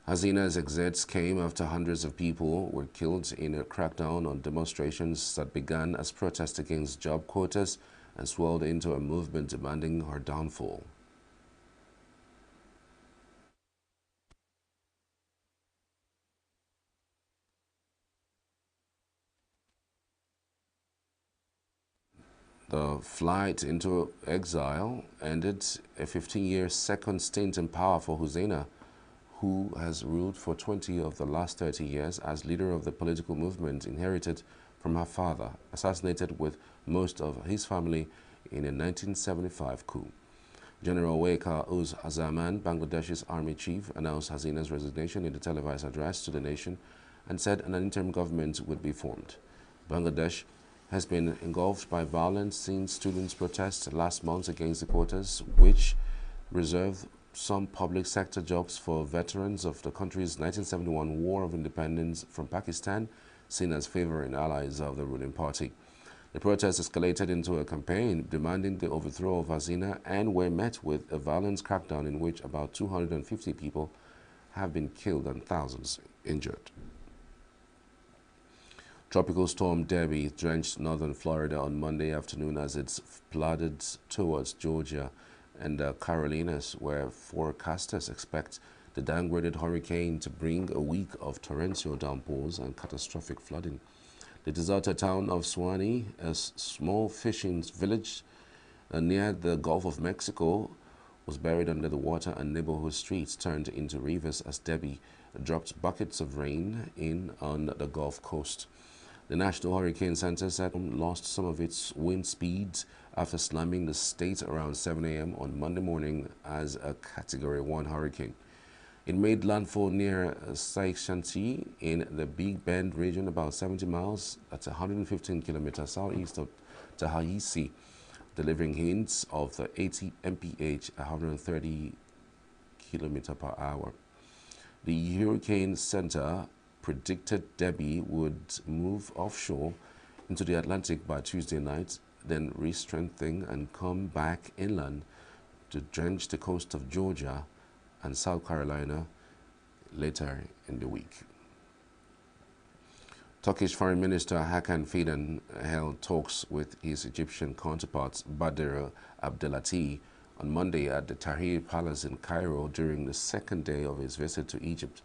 Hasina's exits came after hundreds of people were killed in a crackdown on demonstrations that began as protests against job quotas and swelled into a movement demanding her downfall. The flight into exile ended a 15-year second stint in power for Husseina, who has ruled for 20 of the last 30 years as leader of the political movement inherited from her father, assassinated with most of his family in a 1975 coup. General Waqar Uz Zaman, Bangladesh's army chief, announced Hasina's resignation in a televised address to the nation and said an interim government would be formed. Bangladesh has been engulfed by violence since students' protests last month against the quotas, which reserved some public sector jobs for veterans of the country's 1971 War of Independence from Pakistan, seen as favoring allies of the ruling party. The protests escalated into a campaign demanding the overthrow of Hasina and were met with a violent crackdown in which about 250 people have been killed and thousands injured. Tropical storm Debbie drenched northern Florida on Monday afternoon as it flooded towards Georgia and the Carolinas, where forecasters expect the downgraded hurricane to bring a week of torrential downpours and catastrophic flooding. The deserted town of Suwannee, a small fishing village near the Gulf of Mexico, was buried under the water, and neighborhood streets turned into rivers as Debbie dropped buckets of rain in on the Gulf Coast. The National Hurricane Center said it lost some of its wind speeds after slamming the state around 7 a.m. on Monday morning as a Category 1 hurricane. It made landfall near Saik-Shanti in the Big Bend region, about 70 miles, that's 115 kilometers southeast of Tallahassee, delivering hints of the 80 mph, 130 kilometers per hour. The Hurricane Center predicted Debbie would move offshore into the Atlantic by Tuesday night, then re-strengthen and come back inland to drench the coast of Georgia and South Carolina later in the week. Turkish Foreign Minister Hakan Fidan held talks with his Egyptian counterpart Badr Abdelati on Monday at the Tahrir Palace in Cairo during the second day of his visit to Egypt.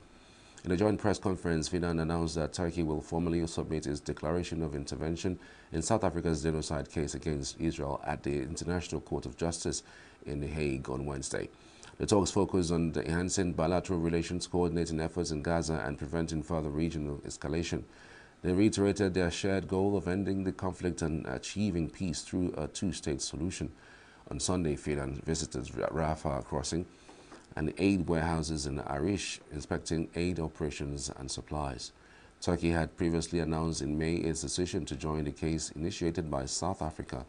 In a joint press conference, Fidan announced that Turkey will formally submit its declaration of intervention in South Africa's genocide case against Israel at the International Court of Justice in The Hague on Wednesday. The talks focused on enhancing bilateral relations, coordinating efforts in Gaza, and preventing further regional escalation. They reiterated their shared goal of ending the conflict and achieving peace through a two-state solution. On Sunday, Fidan visited Rafah crossing and aid warehouses in Arish, inspecting aid operations and supplies. Turkey had previously announced in May its decision to join the case initiated by South Africa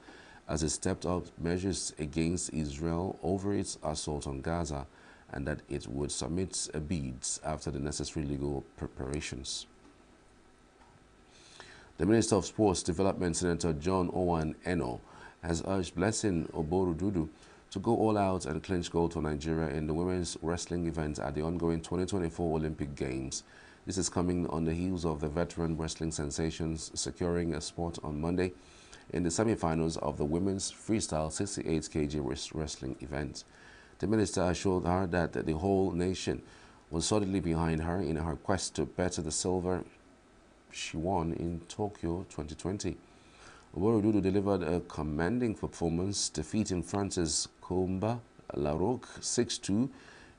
as it stepped up measures against Israel over its assault on Gaza, and that it would submit a bid after the necessary legal preparations. The Minister of Sports Development, Senator John Owen Eno, has urged Blessing Oborududu to go all out and clinch gold for Nigeria in the women's wrestling event at the ongoing 2024 Olympic Games. This is coming on the heels of the veteran wrestling sensations securing a spot on Monday in the semi-finals of the women's freestyle 68 kg wrestling event. The minister assured her that the whole nation was solidly behind her in her quest to better the silver she won in Tokyo 2020. Oborududu delivered a commanding performance, defeating France's Comba Laroque 6-2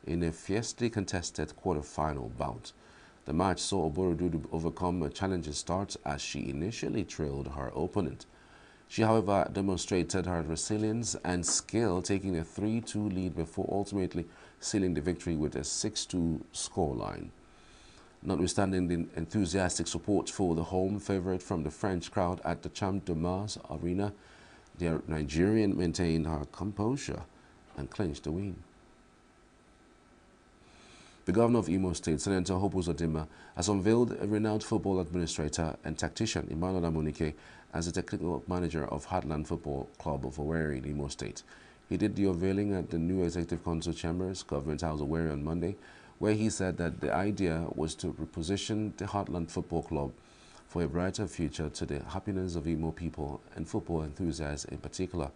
in a fiercely contested quarter-final bout. The match saw Oborududu overcome a challenging start as she initially trailed her opponent. She, however, demonstrated her resilience and skill, taking a 3-2 lead before ultimately sealing the victory with a 6-2 scoreline. Notwithstanding the enthusiastic support for the home favorite from the French crowd at the Champ de Mars Arena, the Nigerian maintained her composure and clinched the win. The governor of Imo State, Senator Hope Uzodinma, has unveiled a renowned football administrator and tactician, Emmanuel Amunike, as the technical manager of Heartland Football Club of Owerri in Imo State. He did the unveiling at the new Executive Council Chambers, Government House Owerri on Monday, where he said that the idea was to reposition the Heartland Football Club for a brighter future to the happiness of Imo people and football enthusiasts in particular.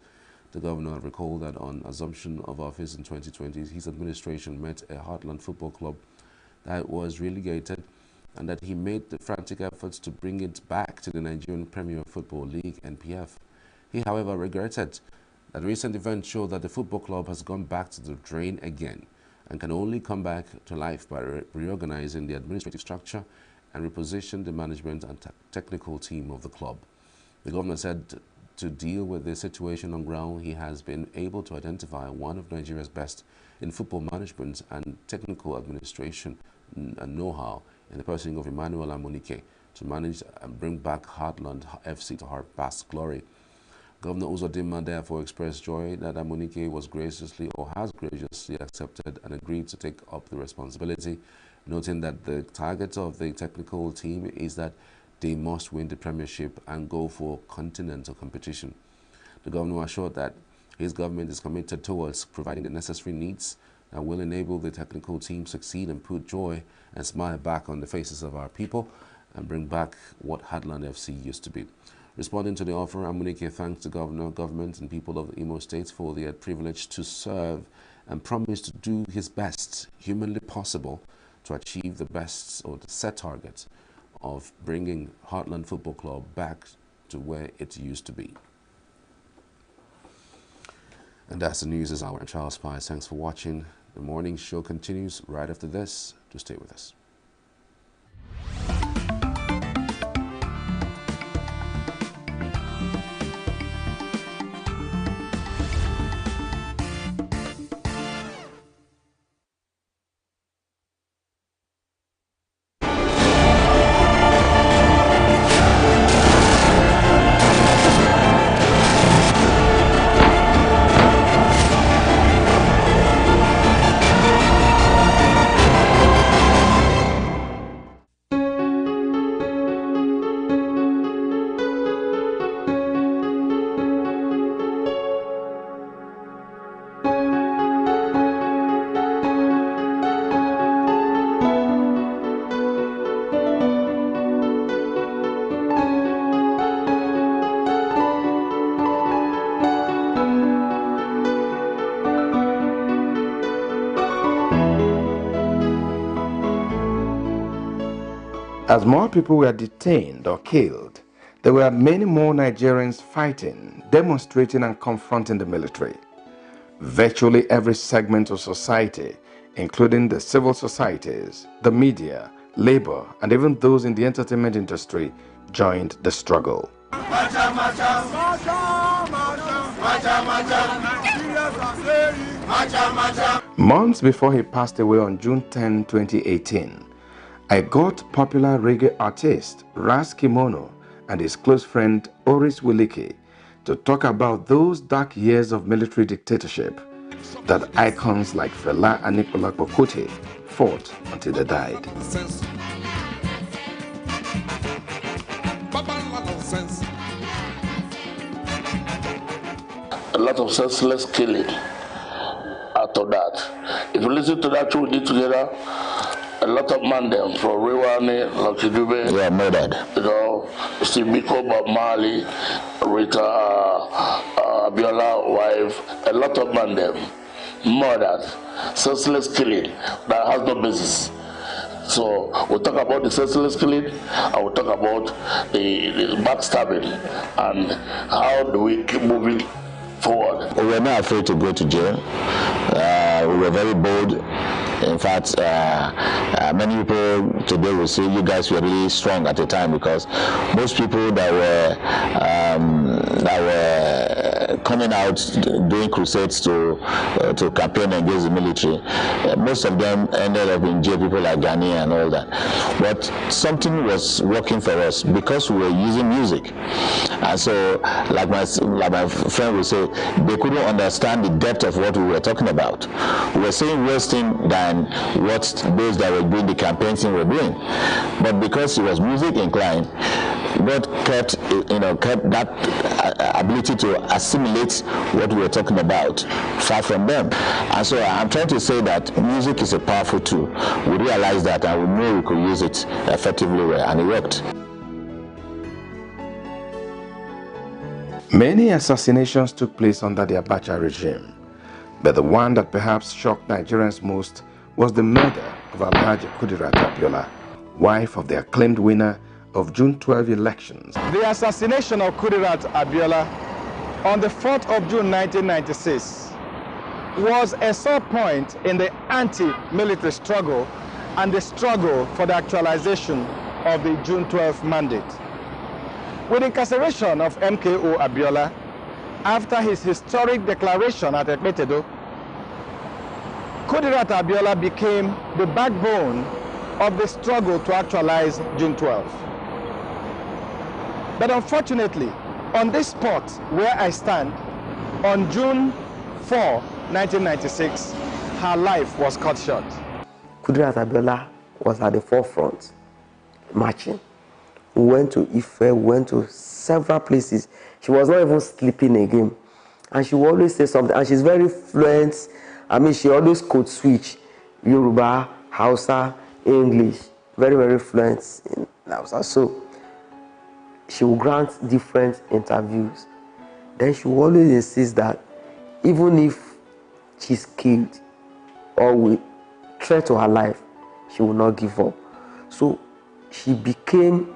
The governor recalled that on assumption of office in 2020, his administration met a Heartland Football Club that was relegated, and that he made the frantic efforts to bring it back to the Nigerian Premier Football League, NPF. He, however, regretted that recent events show that the football club has gone back to the drain again and can only come back to life by reorganizing the administrative structure and reposition the management and technical team of the club. The governor said to deal with the situation on ground, he has been able to identify one of Nigeria's best in football management and technical administration and know-how in the person of Emmanuel Amunike to manage and bring back Heartland FC to her past glory. Governor Uzodinma therefore expressed joy that Amunike was graciously or has graciously accepted and agreed to take up the responsibility, noting that the target of the technical team is that they must win the premiership and go for continental competition. The governor assured that his government is committed towards providing the necessary needs that will enable the technical team succeed and put joy and smile back on the faces of our people and bring back what Heartland FC used to be. Responding to the offer, Amunike thanked the governor, government and people of the Imo State for their privilege to serve and promised to do his best, humanly possible, to achieve the best or the set target of bringing Heartland Football Club back to where it used to be. And that's the news this hour. I'm Charles Pies. Thanks for watching. The morning show continues right after this. Do stay with us. As more people were detained or killed, there were many more Nigerians fighting, demonstrating and confronting the military. Virtually every segment of society, including the civil societies, the media, labor, and even those in the entertainment industry, joined the struggle. Months before he passed away on June 10, 2018, I got popular reggae artist Ras Kimono and his close friend Oris Wilike to talk about those dark years of military dictatorship that icons like Fela and Nicola Kokote fought until they died. A lot of senseless killing out of that. If you listen to that two we did together, a lot of men them from Rewani, Lucky Dube, yeah, murdered. You know, Steve Biko, Bob Marley, Rita Abiola wife, a lot of men them murdered, senseless killing that has no basis. So we'll talk about the senseless killing, and we'll talk about the backstabbing, and how do we keep moving forward. We were not afraid to go to jail. We were very bold. In fact, many people today will say you guys were really strong at the time, because most people that were coming out doing crusades to campaign against the military, most of them ended up in jail, people like Ghani and all that. But something was working for us because we were using music. And so, like my friend would say, they couldn't understand the depth of what we were talking about. We were saying worse things than what those that were doing the campaigns were doing. But because it was music inclined, God kept that ability to assimilate what we were talking about far from them. And so I'm trying to say that music is a powerful tool. We realized that, and we knew we could use it effectively well, and it worked. Many assassinations took place under the Abacha regime, but the one that perhaps shocked Nigerians most was the murder of Alhaji Kudirat Abiola, wife of the acclaimed winner of June 12 elections. The assassination of Kudirat Abiola on the 4th of June 1996 was a sore point in the anti-military struggle and the struggle for the actualization of the June 12 mandate. With the incarceration of MKO Abiola after his historic declaration at Ekpetedo, Kudirat Abiola became the backbone of the struggle to actualize June 12. But unfortunately, on this spot where I stand, on June 4, 1996, her life was cut short. Kudirat Abiola was at the forefront, marching, We went to Ife, we went to several places. She was not even sleeping again. And she would always say something. And she's very fluent. I mean, she always could switch Yoruba, Hausa, English. Very, very fluent in Hausa. So she will grant different interviews. Then she will always insist that even if she's killed or with threat to her life, she will not give up. So she became,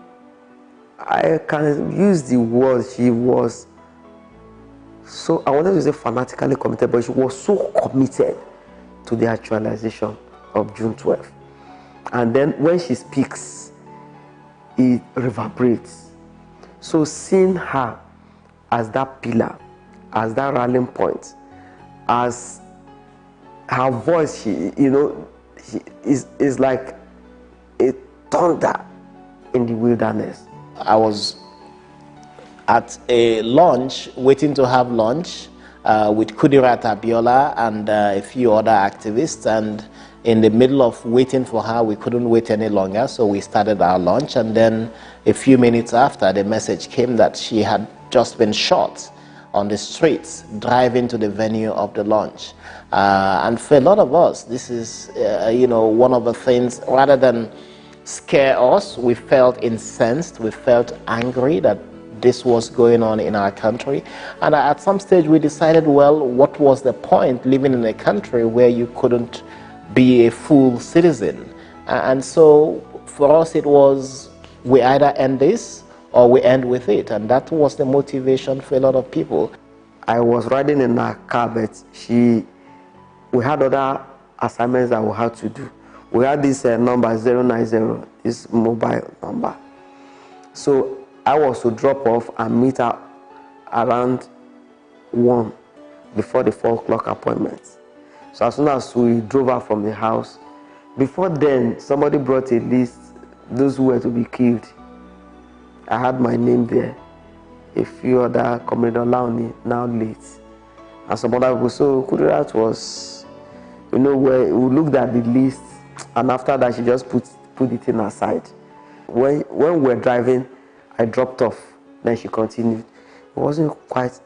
I can use the word, she was so, I wanted to say fanatically committed, but she was so committed to the actualization of June 12th. And then when she speaks, it reverberates. So seeing her as that pillar, as that rallying point, as her voice, she is like a thunder in the wilderness. I was at a lunch, waiting to have lunch with Kudirat Abiola and a few other activists, and in the middle of waiting for her, we couldn't wait any longer, so we started our lunch, and then a few minutes after, the message came that she had just been shot on the streets driving to the venue of the lunch. And for a lot of us, this is one of the things, rather than scare us, we felt incensed, we felt angry that this was going on in our country. And at some stage we decided, well, what was the point living in a country where you couldn't be a full citizen? And so for us it was, we either end this or we end with it. And that was the motivation for a lot of people. I was riding in her car, but we had other assignments that we had to do. We had this number 090, this mobile number. So I was to drop off and meet her around 1 before the 4 o'clock appointment. So as soon as we drove her from the house, before then, somebody brought a list, those who were to be killed. I had my name there. A few other Comrade Olaoni, now late, and some other people. So Kudirat was, where we looked at the list, and after that she just put it in aside. When we were driving, I dropped off. Then she continued. It wasn't quite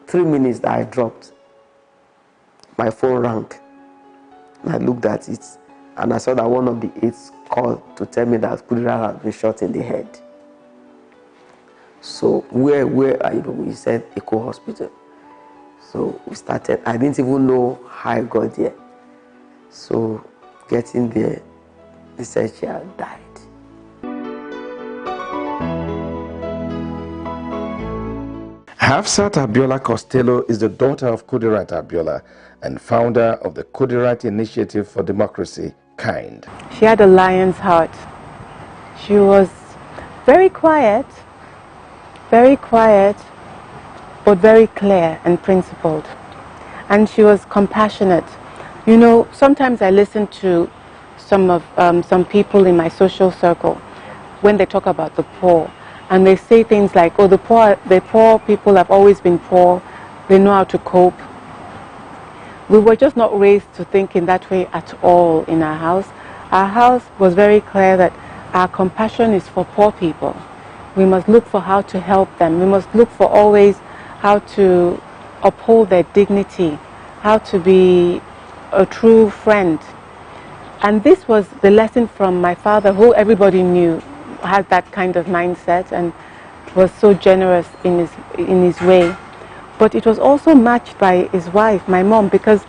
3 minutes that I dropped. My phone rang. I looked at it, and I saw that one of the aides called to tell me that Kudirat had been shot in the head. So where are you? We said Eco Hospital. So we started. I didn't even know how I got there. So getting there, they said she had died. Hafsat Abiola Costello is the daughter of Kudirat Abiola and founder of the Kudirat Initiative for Democracy, KIND. She had a lion's heart. She was very quiet, but very clear and principled. And she was compassionate. Sometimes I listen to some people in my social circle when they talk about the poor, and they say things like, oh, the poor people have always been poor, they know how to cope. We were just not raised to think in that way at all in our house. Our house was very clear that our compassion is for poor people. We must look for how to help them. We must look for always how to uphold their dignity, how to be a true friend. And this was the lesson from my father, who everybody knew had that kind of mindset and was so generous in his way. But it was also matched by his wife, my mom, because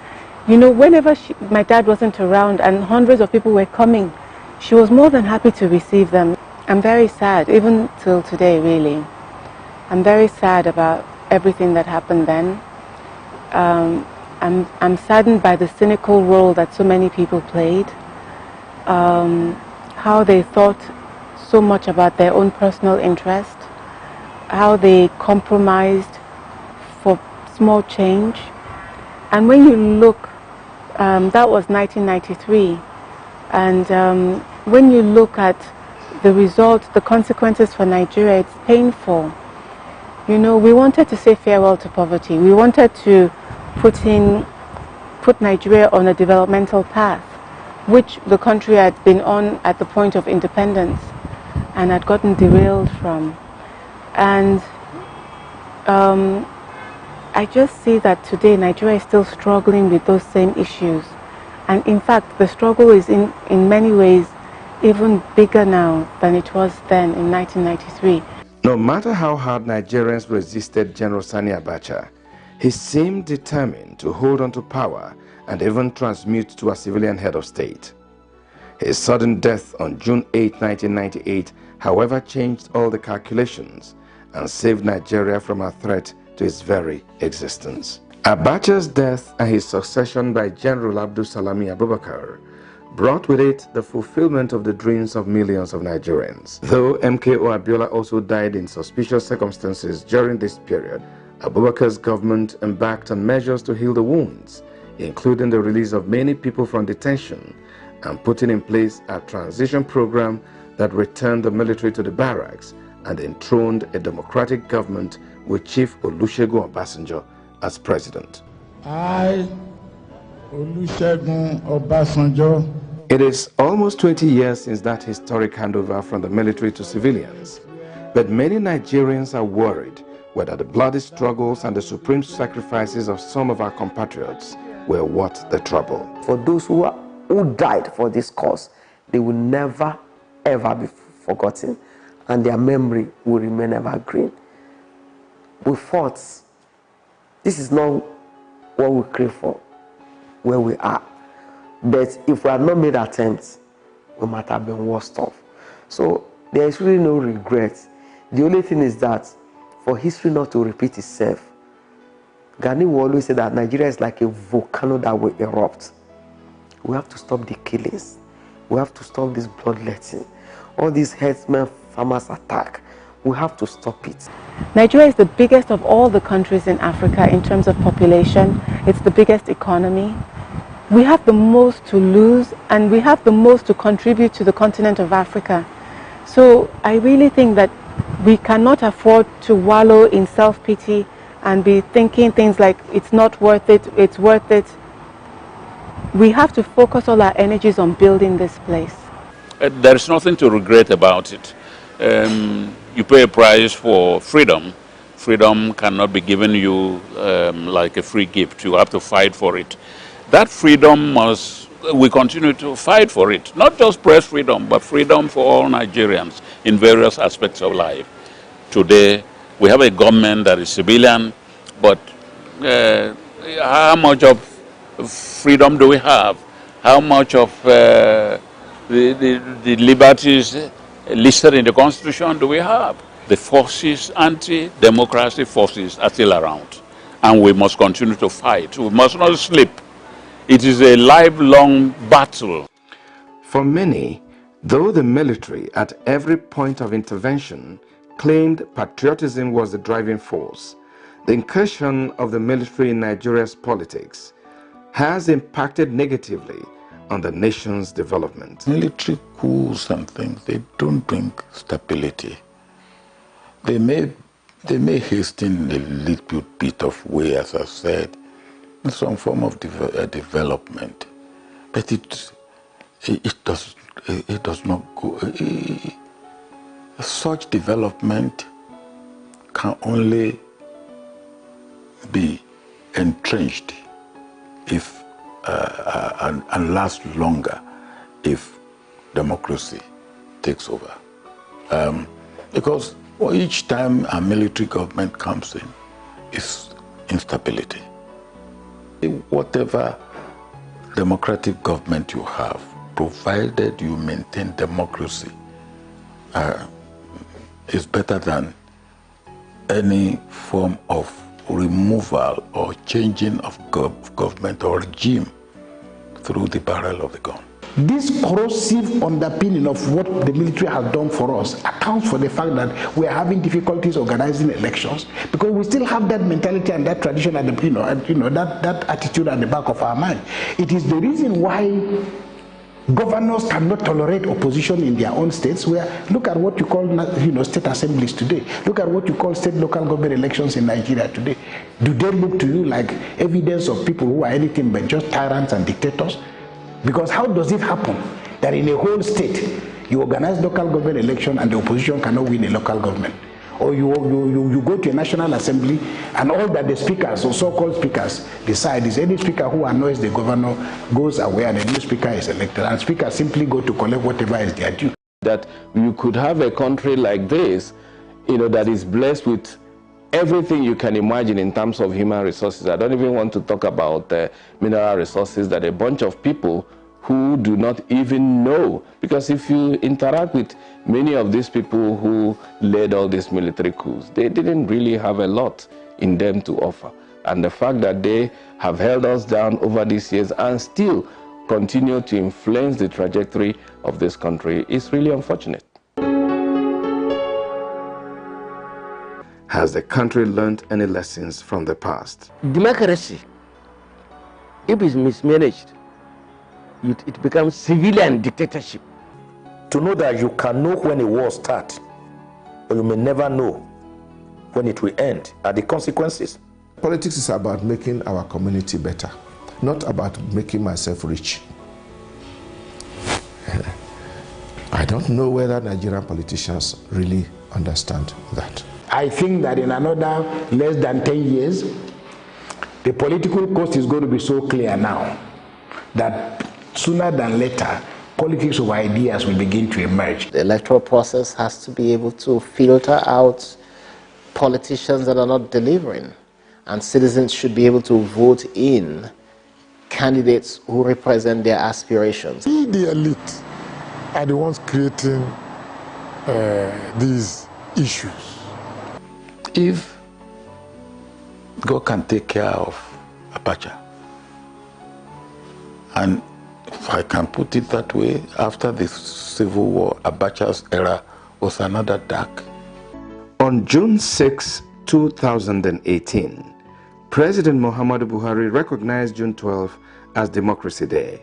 whenever my dad wasn't around and hundreds of people were coming, she was more than happy to receive them. I'm very sad, even till today, really. I'm very sad about everything that happened then. I'm saddened by the cynical role that so many people played, how they thought so much about their own personal interest, how they compromised for small change. And when you look, that was 1993, and when you look at the result, the consequences for Nigeria, it's painful. We wanted to say farewell to poverty. We wanted to put Nigeria on a developmental path, which the country had been on at the point of independence. and had gotten derailed from. And I just see that today Nigeria is still struggling with those same issues. And in fact, the struggle is in many ways even bigger now than it was then in 1993. No matter how hard Nigerians resisted General Sani Abacha, he seemed determined to hold on to power and even transmute to a civilian head of state. His sudden death on June 8, 1998, however, changed all the calculations and saved Nigeria from a threat to its very existence. Abacha's death and his succession by General Abdul Salami Abubakar brought with it the fulfillment of the dreams of millions of Nigerians. Though MKO Abiola also died in suspicious circumstances during this period, Abubakar's government embarked on measures to heal the wounds, including the release of many people from detention and putting in place a transition program that returned the military to the barracks and enthroned a democratic government with Chief Olusegun Obasanjo as president. I, Olusegun Obasanjo. It is almost 20 years since that historic handover from the military to civilians, but many Nigerians are worried whether the bloody struggles and the supreme sacrifices of some of our compatriots were worth the trouble. For those who died for this cause, they will never ever be forgotten, and their memory will remain evergreen. We fought. This is not what we crave for, where we are. But if we had not made attempts, we might have been worse off. So there is really no regret. The only thing is that for history not to repeat itself, Gani will always say that Nigeria is like a volcano that will erupt. We have to stop the killings. We have to stop this bloodletting. All these herdsmen, farmers attack. We have to stop it. Nigeria is the biggest of all the countries in Africa in terms of population. It's the biggest economy. We have the most to lose, and we have the most to contribute to the continent of Africa. So I really think that we cannot afford to wallow in self-pity and be thinking things like it's not worth it, it's worth it. We have to focus all our energies on building this place. There is nothing to regret about it. You pay a price for freedom. Freedom cannot be given you like a free gift. You have to fight for it. That freedom we continue to fight for it. Not just press freedom, but freedom for all Nigerians in various aspects of life. Today, we have a government that is civilian, but how much of freedom do we have? How much of the liberties listed in the Constitution do we have? The forces, anti-democracy forces, are still around, and we must continue to fight. We must not sleep. It is a lifelong battle. For many, though the military at every point of intervention claimed patriotism was the driving force, the incursion of the military in Nigeria's politics has impacted negatively on the nation's development. Military coups and things, they don't bring stability. They may hasten a little bit of way, as I said, in some form of development, but it does not go. Such development can only be entrenched if and last longer if democracy takes over. Because each time a military government comes in, is instability. Whatever democratic government you have, provided you maintain democracy, is better than any form of removal or changing of government or regime through the barrel of the gun. This corrosive underpinning of what the military has done for us accounts for the fact that we are having difficulties organizing elections, because we still have that mentality and that tradition and that attitude at the back of our mind. It is the reason why governors cannot tolerate opposition in their own states. Where look at what you call state assemblies today. Look at what you call state local government elections in Nigeria today. Do they look to you like evidence of people who are anything but just tyrants and dictators? Because how does it happen that in a whole state You organize local government election and the opposition cannot win a local government. Or you go to a national assembly and all that the speakers or so-called speakers decide is any speaker who annoys the governor goes away and a new speaker is elected, and speakers simply go to collect whatever is their due. That you could have a country like this, that is blessed with everything you can imagine in terms of human resources. I don't even want to talk about mineral resources, that a bunch of people who do not even know, because if you interact with many of these people who led all these military coups, they didn't really have a lot in them to offer. And the fact that they have held us down over these years and still continue to influence the trajectory of this country is really unfortunate. Has the country learned any lessons from the past? Democracy, if it's mismanaged, it becomes civilian dictatorship. To know that you can know when a war starts, but you may never know when it will end, are the consequences. Politics is about making our community better, not about making myself rich. I don't know whether Nigerian politicians really understand that. I think that in another less than 10 years, the political cost is going to be so clear now that sooner than later, politics of ideas will begin to emerge. The electoral process has to be able to filter out politicians that are not delivering, and citizens should be able to vote in candidates who represent their aspirations. The elite are the ones creating these issues. If God can take care of Abacha, and if I can put it that way, after the Civil War, Abacha's era was another dark. On June 6, 2018, President Muhammadu Buhari recognized June 12 as Democracy Day.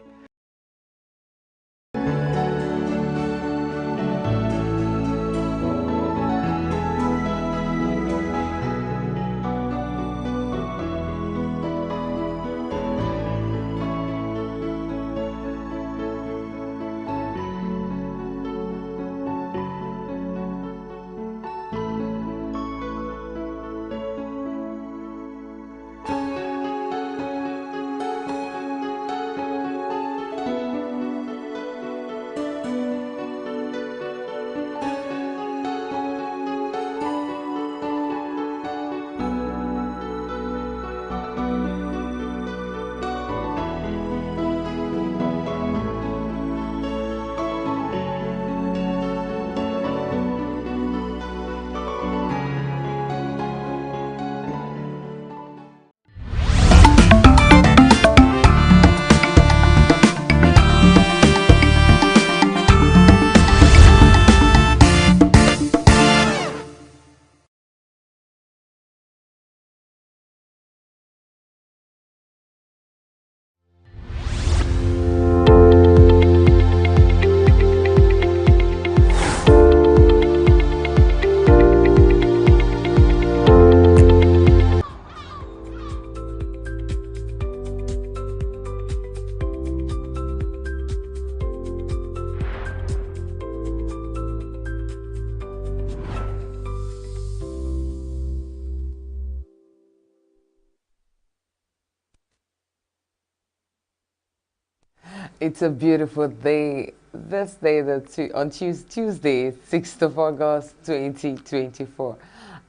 It's a beautiful day. This day, on Tuesday, 6th of August, 2024.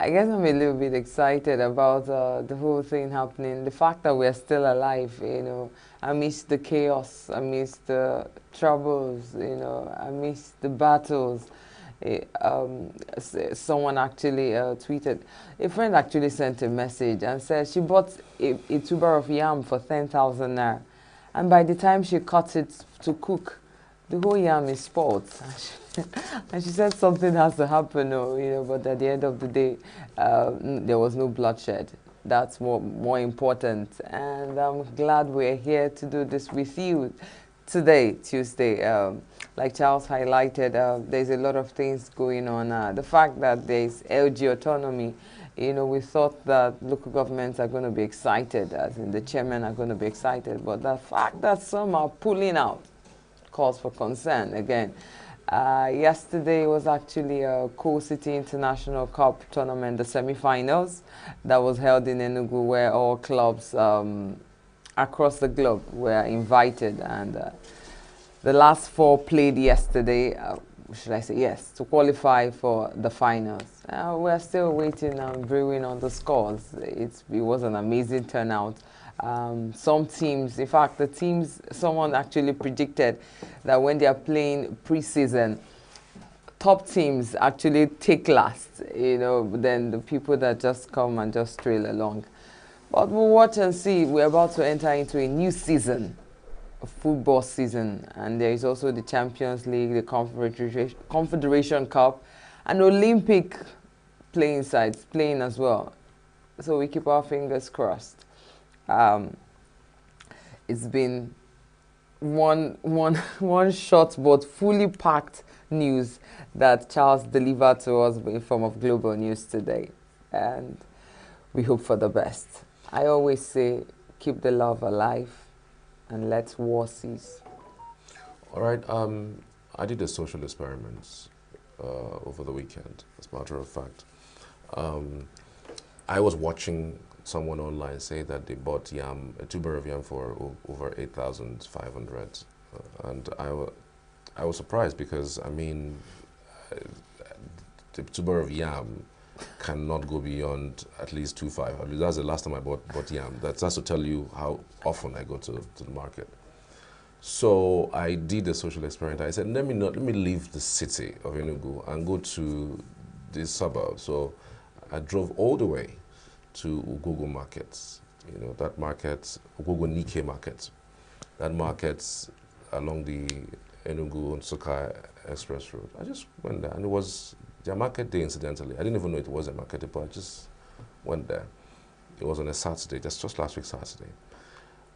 I guess I'm a little bit excited about the whole thing happening. The fact that we're still alive, amidst the chaos, amidst the troubles, amidst the battles. Someone actually tweeted, a friend actually sent a message and said she bought a tuber of yam for 10,000 naira. And by the time she cuts it to cook, the whole yam is spoiled. And she said something has to happen, but at the end of the day, there was no bloodshed. That's more important. And I'm glad we're here to do this with you today, Tuesday. Like Charles highlighted, there's a lot of things going on. The fact that there's LG autonomy, we thought that local governments are going to be excited, as in the chairmen are going to be excited, but the fact that some are pulling out calls for concern again. Yesterday was actually a Coal City International Cup tournament, the semi-finals, that was held in Enugu, where all clubs across the globe were invited, and the last four played yesterday. Should I say yes, to qualify for the finals. We're still waiting and brewing on the scores. It was an amazing turnout. Some teams, in fact, the teams, someone actually predicted that when they are playing pre-season, top teams actually take last, you know, than the people that just come and just trail along. But we'll watch and see. We're about to enter into a new season, a football season, and there is also the Champions League, the Confederation Cup, and Olympic playing sides playing as well. So we keep our fingers crossed. It's been one short but fully packed news that Charles delivered to us in form of global news today, and we hope for the best. I always say, keep the love alive and let war cease. All right. I did a social experiment over the weekend, as a matter of fact. I was watching someone online say that they bought yam, a tuber of yam, for over 8,500, and I was surprised because, I mean, the tuber of yam cannot go beyond at least 2.5. I mean, that's the last time I bought yam. That's to tell you how often I go to the market. So I did a social experiment. I said, let me leave the city of Enugu and go to the suburbs. So I drove all the way to ENUGU markets. You know, that market, ENUGU Nike market. That market's along the Enugu Nsukka Express Road. I just went there, and it was their market day, incidentally. I didn't even know it was a market day, but I just went there. It was on a Saturday, just last week Saturday.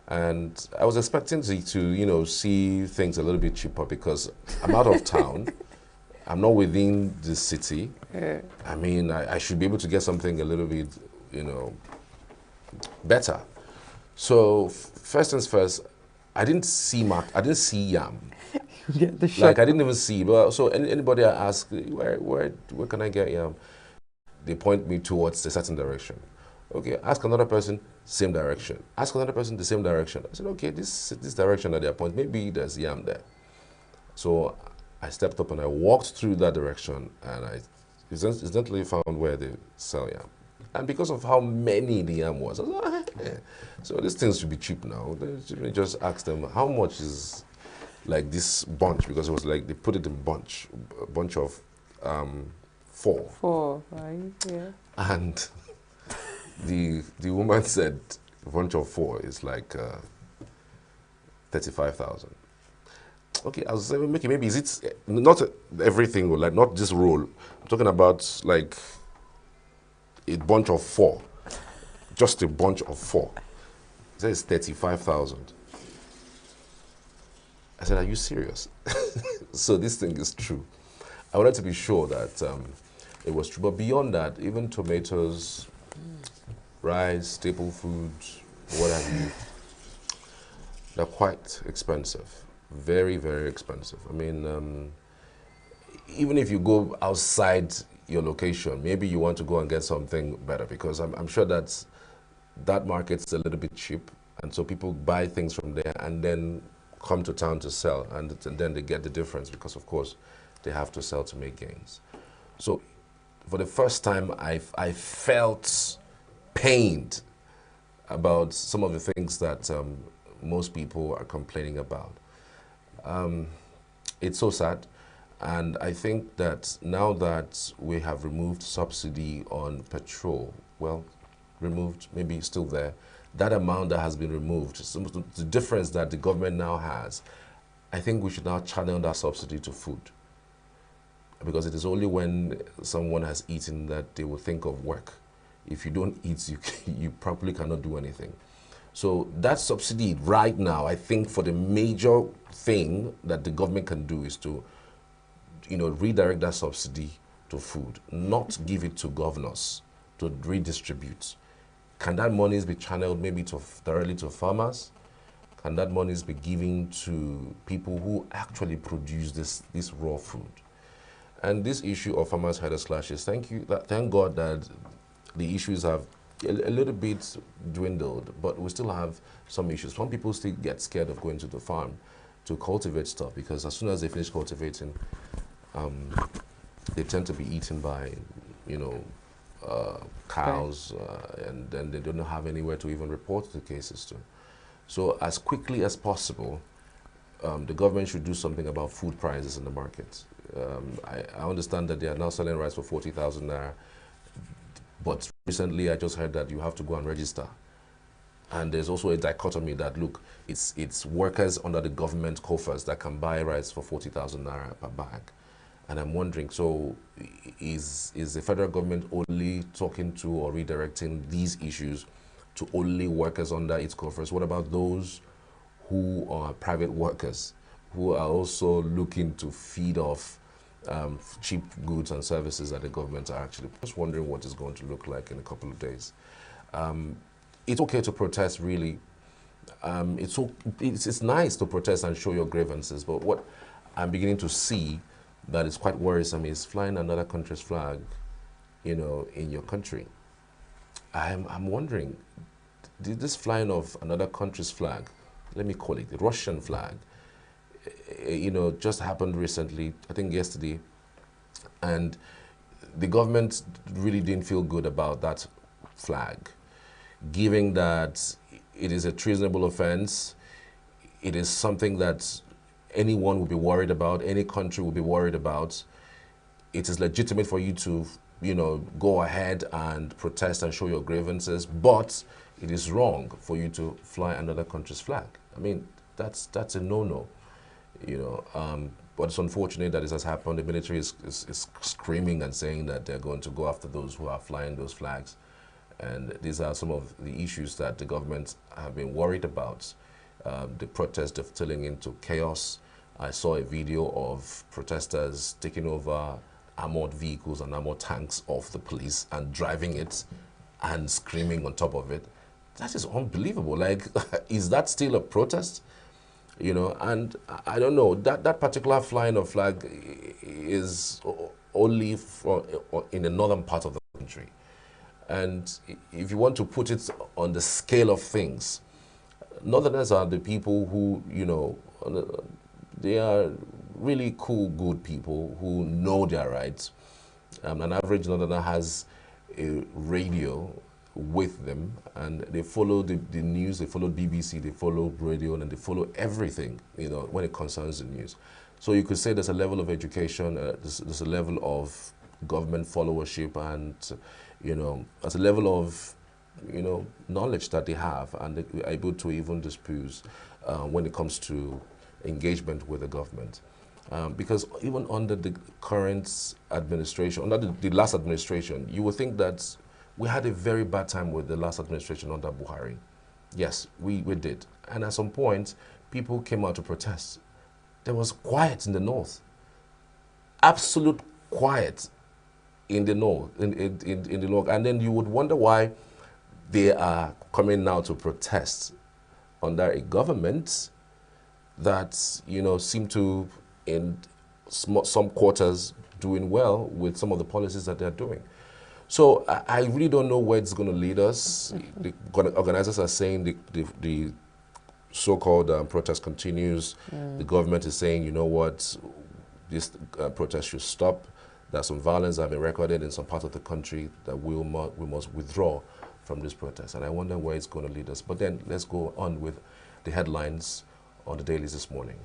And I was expecting to you know, see things a little bit cheaper because I'm out of town. I'm not within the city. Yeah. I mean, I should be able to get something a little bit, you know, better. So first things first, I didn't see yam. Get the Like, I didn't even see. But so anybody I ask, where can I get yam? They point me towards a certain direction. Okay, ask another person, same direction. Ask another person, the same direction. I said, okay, this direction at their point, maybe there's yam there. So I stepped up and I walked through that direction, and I instantly found where they sell yam. And because of how many the yam was, I was like, yeah. So these things should be cheap now. They just asked them, how much is like this bunch? Because it was like they put it in a bunch of 4. 4, right? Yeah. And the woman said a bunch of 4 is like 35,000. Okay, I was saying, maybe is it not everything, like not this roll? I'm talking about like a bunch of 4, just a bunch of 4. It says 35,000. I said, are you serious? So this thing is true. I wanted to be sure that it was true. But beyond that, even tomatoes, rice, staple foods, what have you, they're quite expensive. Very, very expensive. I mean, even if you go outside your location, maybe you want to go and get something better, because I'm sure that market's a little bit cheap, and so people buy things from there and then come to town to sell, and then they get the difference because, of course, they have to sell to make gains. So for the first time, I felt pained about some of the things that most people are complaining about. It's so sad, and I think that now that we have removed subsidy on petrol, well, removed, maybe still there, that amount that has been removed, the difference that the government now has, I think we should now channel that subsidy to food. Because it is only when someone has eaten that they will think of work. If you don't eat, you probably cannot do anything. So that subsidy right now, I think for the major thing that the government can do is to, you know, redirect that subsidy to food, not give it to governors to redistribute. Can that money be channeled maybe directly to farmers? Can that money be given to people who actually produce this raw food? And this issue of farmers' herders clashes, thank God that the issues have a little bit dwindled, but we still have some issues. Some people still get scared of going to the farm to cultivate stuff, because as soon as they finish cultivating, they tend to be eaten by, cows, and then they don't have anywhere to even report the cases to. So as quickly as possible, the government should do something about food prices in the market. I understand that they are now selling rice for 40,000 naira, but recently I just heard that you have to go and register. And there's also a dichotomy that, look, it's workers under the government coffers that can buy rice for 40,000 naira per bag. And I'm wondering, so is the federal government only talking to or redirecting these issues to only workers under its coffers? What about those who are private workers, who are also looking to feed off cheap goods and services that the government are actually? Just wondering what it's going to look like in a couple of days. It's okay to protest, really. It's nice to protest and show your grievances, but what I'm beginning to see that is quite worrisome is flying another country's flag, in your country. I'm wondering, did this flying of another country's flag, let me call it the Russian flag, just happened recently, I think yesterday, and the government really didn't feel good about that flag, given that it is a treasonable offense. It is something that anyone will be worried about, any country will be worried about. It is legitimate for you to, go ahead and protest and show your grievances, but it is wrong for you to fly another country's flag. I mean, that's a no-no, but it's unfortunate that this has happened. The military is screaming and saying that they're going to go after those who are flying those flags. And these are some of the issues that the government have been worried about. The protests defilling into chaos. I saw a video of protesters taking over armored vehicles and armored tanks off the police and driving it and screaming on top of it. That is unbelievable. Like, is that still a protest? And I don't know, that particular flying of flag is only in the northern part of the country. And if you want to put it on the scale of things, Northerners are the people who, they are really cool, good people who know their rights. An average Northerner has a radio with them, and they follow the news, they follow BBC, they follow radio, and they follow everything, when it concerns the news. So you could say there's a level of education, there's a level of government followership, and, there's a level of, knowledge that they have, and they're able to even dispose when it comes to engagement with the government. Because even under the current administration, under the last administration, you would think that we had a very bad time with the last administration under Buhari. Yes, we did. And at some point, people came out to protest. There was quiet in the north. Absolute quiet in the north, in the north. And then you would wonder why they are coming now to protest under a government that, seem to, in some quarters, doing well with some of the policies that they're doing. So I really don't know where it's going to lead us. The organizers are saying the so-called protest continues. The government is saying, you know what, this protest should stop. There's some violence that have been recorded in some parts of the country that we must withdraw from this protest. And I wonder where it's going to lead us. But then let's go on with the headlines on the dailies this morning.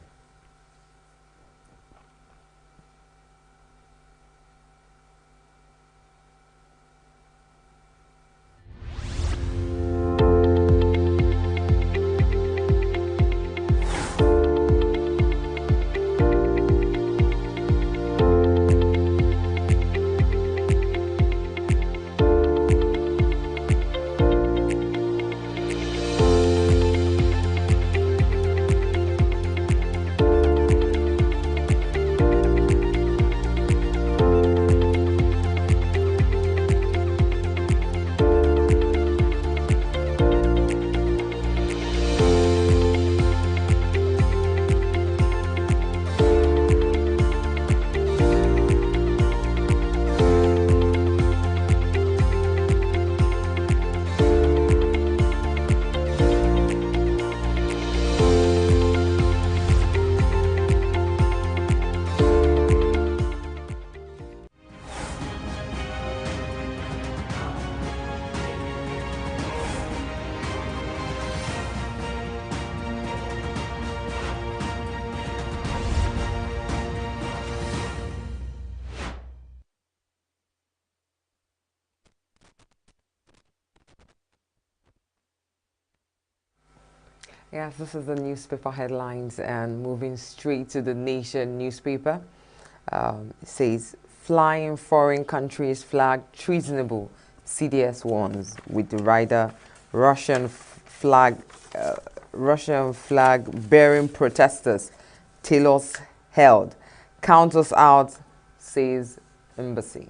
Yes, this is the newspaper headlines, and moving straight to the Nation newspaper. It says, flying foreign countries flag treasonable. CDS warns with the rider Russian flag bearing protesters. Tailors held. Count us out, says embassy.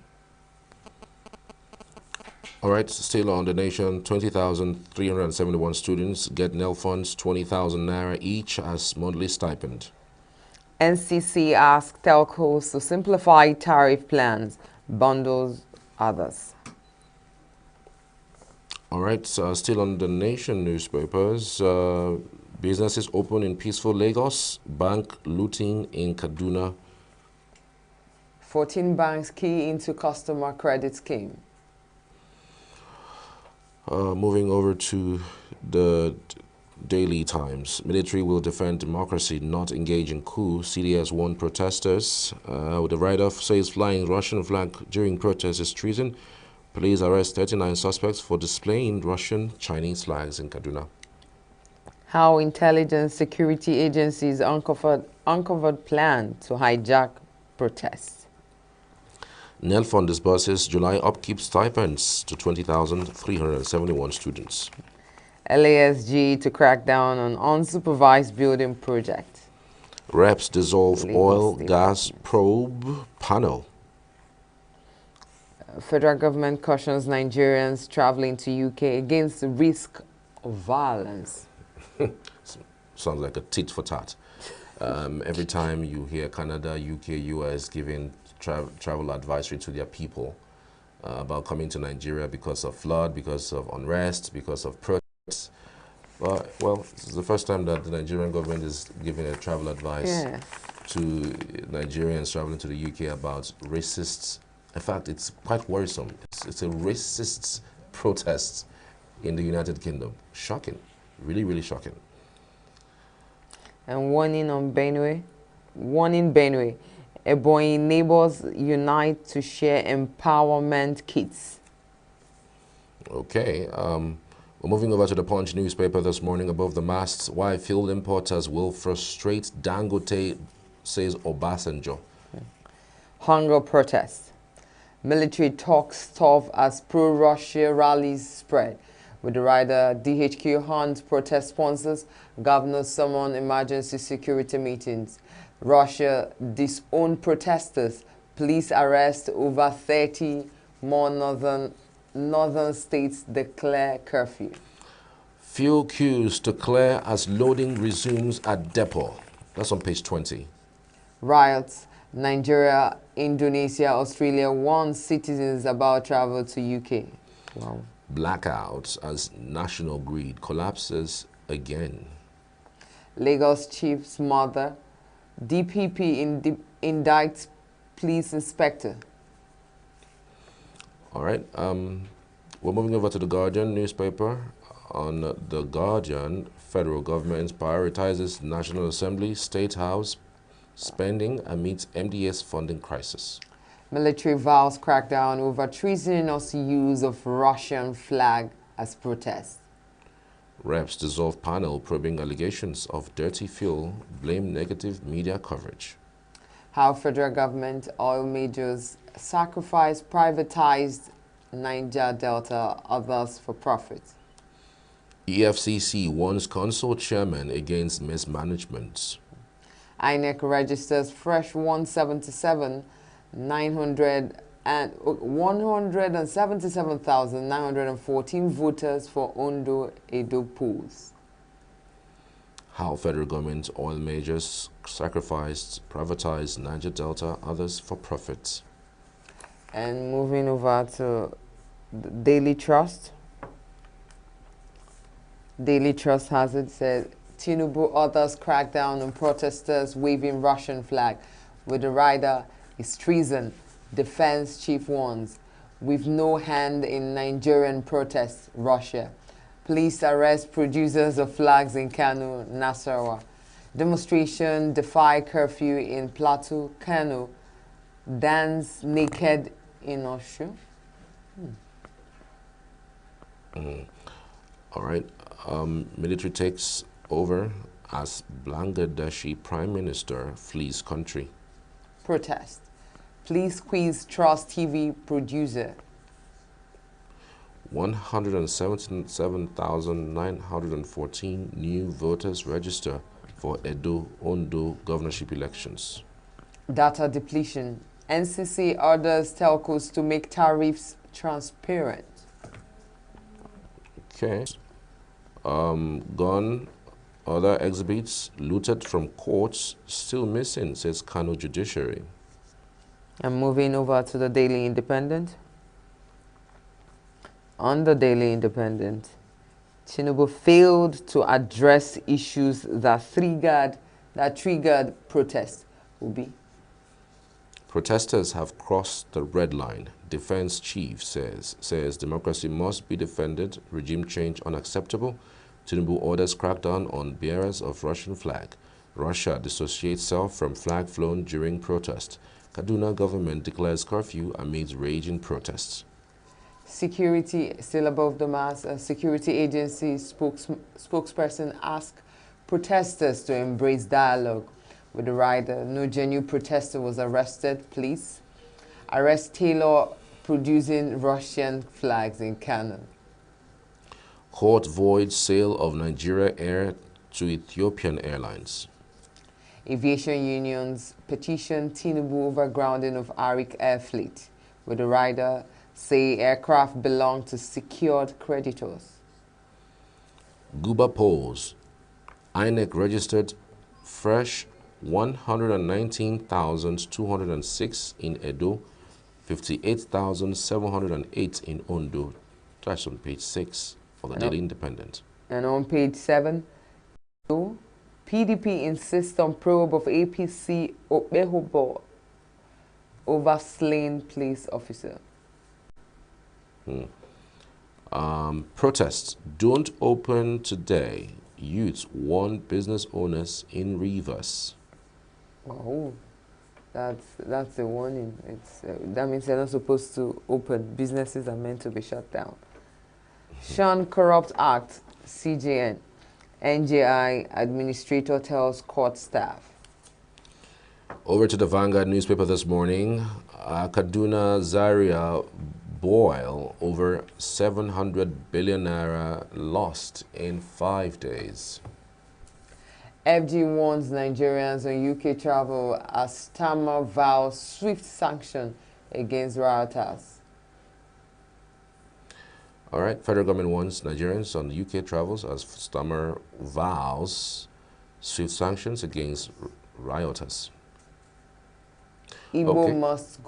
All right, still on the Nation, 20,371 students get NEL funds, 20,000 naira each as monthly stipend. NCC asks telcos to simplify tariff plans, bundles others. All right, still on the Nation newspapers, businesses open in peaceful Lagos, bank looting in Kaduna. 14 banks key into customer credit scheme. Moving over to the Daily Times. Military will defend democracy, not engage in coup. CDS warned protesters. The write-up says flying Russian flag during protests is treason. Police arrest 39 suspects for displaying Russian Chinese flags in Kaduna. How intelligence security agencies uncovered plan to hijack protests. NEL Fund disburses July upkeep stipends to 20,371 students. LASG to crack down on unsupervised building project. Reps dissolve oil gas probe panel. Federal government cautions Nigerians traveling to UK against the risk of violence. Sounds like a tit for tat. Every time you hear Canada, UK, US giving travel advisory to their people about coming to Nigeria because of flood, because of unrest, because of protests. Well, this is the first time that the Nigerian government is giving a travel advice to Nigerians traveling to the UK about racists. In fact, it's quite worrisome. It's a racist protest in the United Kingdom. Shocking. Really, really shocking. And warning on Benue. Warning Benue. Ebonyi neighbors unite to share empowerment kits. Okay. We're moving over to the Punch newspaper this morning. Above the masts, why field importers will frustrate Dangote, says Obasanjo. Hunger protest. Military talks tough as pro-Russia rallies spread. With the rider DHQ hunt protest sponsors, governors summon emergency security meetings. Russia disown protesters. Police arrest over 30 more northern states declare curfew. Fuel queues to clear as loading resumes at depot. That's on page 20. Riots. Nigeria, Indonesia, Australia warn citizens about travel to UK. Wow. Blackouts as national grid collapses again. Lagos chief's mother. DPP indicts police inspector. All right. We're moving over to the Guardian newspaper. On the Guardian, federal government prioritizes National Assembly, State House spending amidst MDS funding crisis. Military vows crackdown over treasonous use of Russian flag as protest. Reps dissolve panel probing allegations of dirty fuel, blame negative media coverage. How federal government oil majors sacrifice privatized Niger Delta, others for profit. EFCC warns council chairman against mismanagement. INEC registers fresh 177,914 voters for Ondo Edo polls. How federal government oil majors sacrificed, privatized Niger Delta, others for profit. And moving over to the Daily Trust. Daily Trust has it said, Tinubu others crack down on protesters waving Russian flag. With the rider is treason. Defense chief warns. With no hand in Nigerian protests, Russia. Police arrest producers of flags in Kano, Nasarawa. Demonstration defy curfew in Plateau, Kano. Dance naked in Oshu. All right. Military takes over as Bangladeshi Prime Minister flees country. Protest. Please squeeze Trust TV producer. 177,914 new voters register for Edo-Ondo governorship elections. Data depletion. NCC orders telcos to make tariffs transparent. Okay. Gone. Other exhibits looted from courts still missing, says Kano Judiciary. And moving over to the Daily Independent. On the Daily Independent, Tinubu failed to address issues that triggered protests. Protesters have crossed the red line. Defense chief says democracy must be defended, regime change unacceptable. Tinubu orders crackdown on bearers of Russian flag. Russia dissociates self from flag flown during protest. Kaduna government declares curfew amid raging protests. Security, still above the mass, a security agency spokesperson asked protesters to embrace dialogue with the rider. No genuine protester was arrested. Police arrest Taylor producing Russian flags in Kano. Court voids sale of Nigeria Air to Ethiopian Airlines. Aviation unions petition Tinubu over grounding of Arik Air Fleet, with the rider say aircraft belong to secured creditors. Guba polls. INEC registered fresh 119,206 in Edo, 58,708 in Ondo. That's on page 6 of the Daily Independent. And on page 7, PDP insists on probe of APC Obehobo over slain police officer. Protests don't open today. Youths warn business owners in Rivers. Oh, that's a warning. That means they're not supposed to open. Businesses are meant to be shut down. Sean Corrupt Act, CJN. NJI administrator tells court staff. Over to the Vanguard newspaper this morning. Kaduna Zaria boil over 700 billion naira lost in 5 days. FG warns Nigerians on UK travel as Starmer vows swift sanction against rioters. All right, federal government warns Nigerians on UK travels as Starmer vows swift sanctions against rioters. Igbo must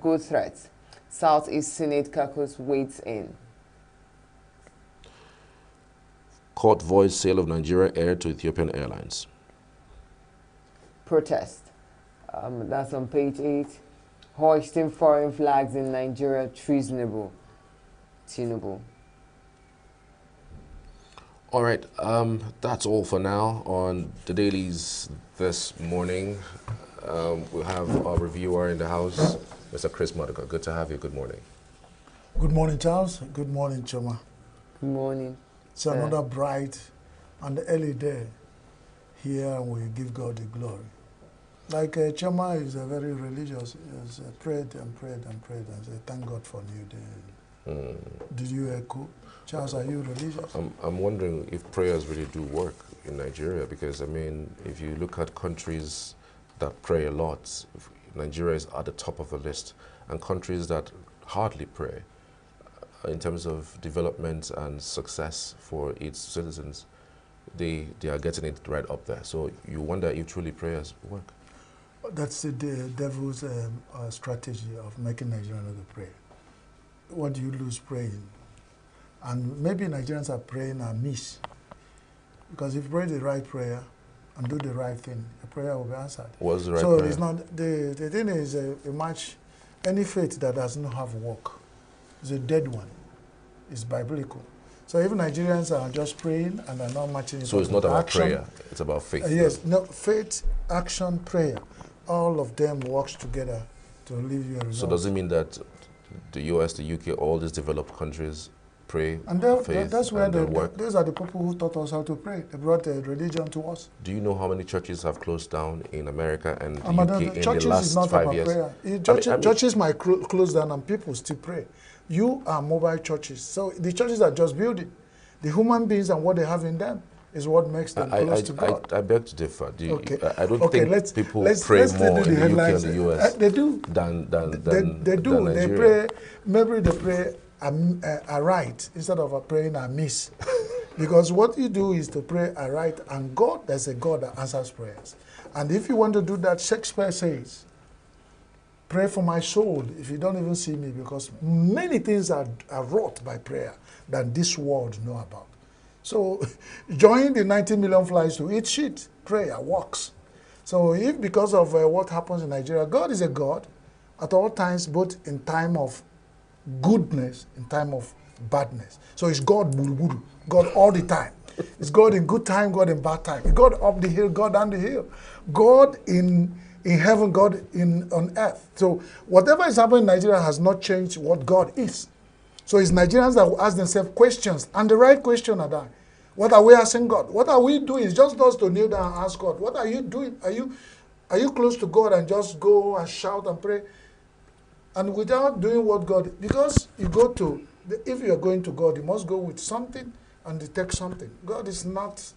go threats. Southeast Senate caucus waits in. Court voids sale of Nigeria Air to Ethiopian Airlines. Protest. That's on page 8. Hoisting foreign flags in Nigeria treasonable. Tinubu. All right, that's all for now on the dailies this morning. We'll have our reviewer in the house, Mr. Chris Modica. Good to have you. Good morning. Good morning, Charles. Good morning, Choma. Good morning. It's another bright and early day here, and we give God the glory. Like Choma is a very religious, he prayed and prayed and prayed and said, thank God for a new day. Did you echo? Charles, are you religious? I'm wondering if prayers really do work in Nigeria, because, I mean, if you look at countries that pray a lot, Nigeria is at the top of the list, and countries that hardly pray, in terms of development and success for its citizens, they are getting it right up there. So you wonder if truly prayers work. That's the devil's strategy of making Nigeria not to pray. What do you lose praying? And maybe Nigerians are praying amiss. Because if you pray the right prayer and do the right thing, the prayer will be answered. What's the right prayer? So it's not, the thing is a match, any faith that does not have work is a dead one. It's biblical. So if Nigerians are just praying and are not matching it. So it's not about action, prayer, it's about faith. Yes, no, faith, action, prayer. All of them works together to leave you a result. So does it mean that the US, the UK, all these developed countries pray, And faith, that's where and work. those are the people who taught us how to pray. They brought religion to us. Do you know how many churches have closed down in America and the Madam, UK in churches the last is not 5 about years? prayer. I mean, Churches might close down and people still pray. You are mobile churches. So the churches are just building. The human beings and what they have in them is what makes them close to God. I beg to differ. Okay. I don't think people pray more in the UK and the US they do. than They do. than They Nigeria. pray. Maybe they pray aright instead of praying amiss. Because what you do is to pray aright, and God, there's a God that answers prayers. And if you want to do that, Shakespeare says, pray for my soul if you don't even see me, because many things are wrought by prayer than this world know about. So join the 90 million flies to eat shit. Prayer works. So if because of what happens in Nigeria, God is a God at all times, both in time of goodness, in time of badness. So it's God, God all the time. It's God in good time, God in bad time. God up the hill, God down the hill. God in heaven, God on earth. So whatever is happening in Nigeria has not changed what God is. So it's Nigerians that will ask themselves questions, and the right question are that. What are we asking God? What are we doing? It's just us to kneel down and ask God. What are you doing? Are you close to God and just go and shout and pray? And without doing what God, because you go to, if you are going to God, you must go with something and detect something. God is not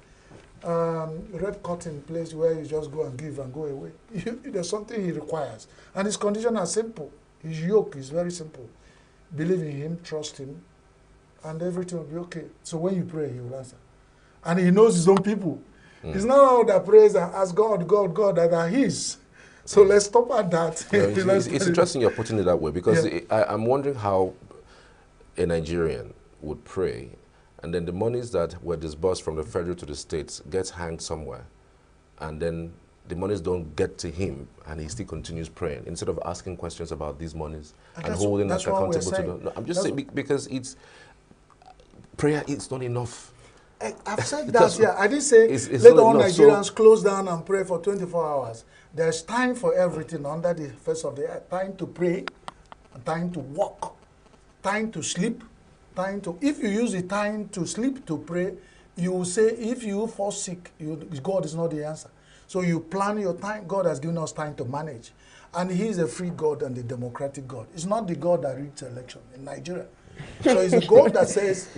red curtain place where you just go and give and go away. There's something He requires. And His conditions are simple. His yoke is very simple. Believe in Him, trust Him, and everything will be okay. So when you pray, He will answer. And He knows His own people. It's not all that praise and ask God, God, God that are His. So let's stop at that. It's interesting you're putting it that way, because I'm wondering how a Nigerian would pray, and then the monies that were disbursed from the federal to the states gets hanged somewhere, and then the monies don't get to him, and he still continues praying instead of asking questions about these monies and holding us accountable to them. No, I'm just saying, because it's prayer is not enough. I've said that, yeah. I didn't say let all Nigerians close down and pray for 24 hours. There's time for everything under the face of the earth. Time to pray, time to walk, time to sleep, time to... If you use the time to sleep to pray, you will say, if you fall sick, God is not the answer. So you plan your time. God has given us time to manage. And He is a free God and a democratic God. It's not the God that rigs election in Nigeria. So it's a God that says,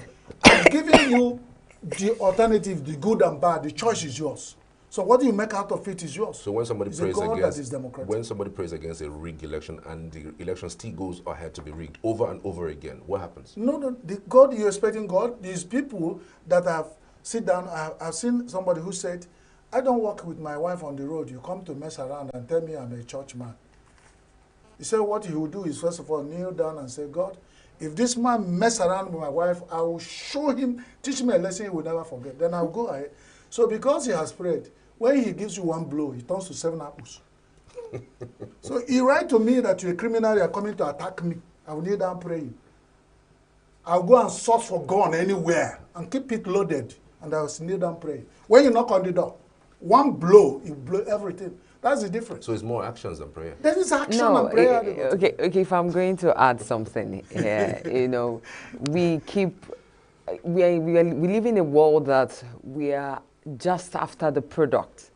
I'm giving you the alternative, the good and bad. The choice is yours. So what do you make out of it is yours. So when somebody prays against a rigged election and the election still goes ahead to be rigged over and over again, what happens? No, the God you're expecting, God, these people that have sit down, I've seen somebody who said, I don't walk with my wife on the road. You come to mess around and tell me I'm a church man. He said what he will do is, first of all, kneel down and say, God, if this man mess around with my wife, I will show him, teach him a lesson he will never forget. Then I'll go ahead. So because he has prayed, when he gives you one blow, he turns to 7 apples. So he write to me that you're a criminal, you're coming to attack me. I will kneel down praying. I'll go and search for gun anywhere and keep it loaded. And I will kneel down praying. When you knock on the door, one blow, you blow everything. That's the difference. So it's more actions than prayer. There is action and prayer. Okay, if I'm going to add something here, we live in a world that we are just after the product.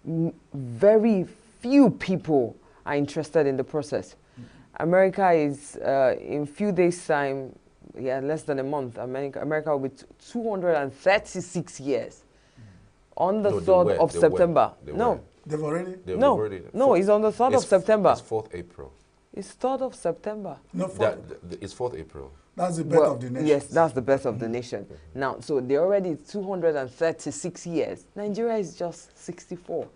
Very few people are interested in the process. America is, in few days' time, less than a month, America will be 236 years. On the 3rd of September. No. They've already? No, it's on the 3rd of September. It's 4th April. It's 3rd of September. No, it's 4th April. That's the birth of the nation. Yes, that's the birth of the nation. Now, so they're already 236 years. Nigeria is just 64.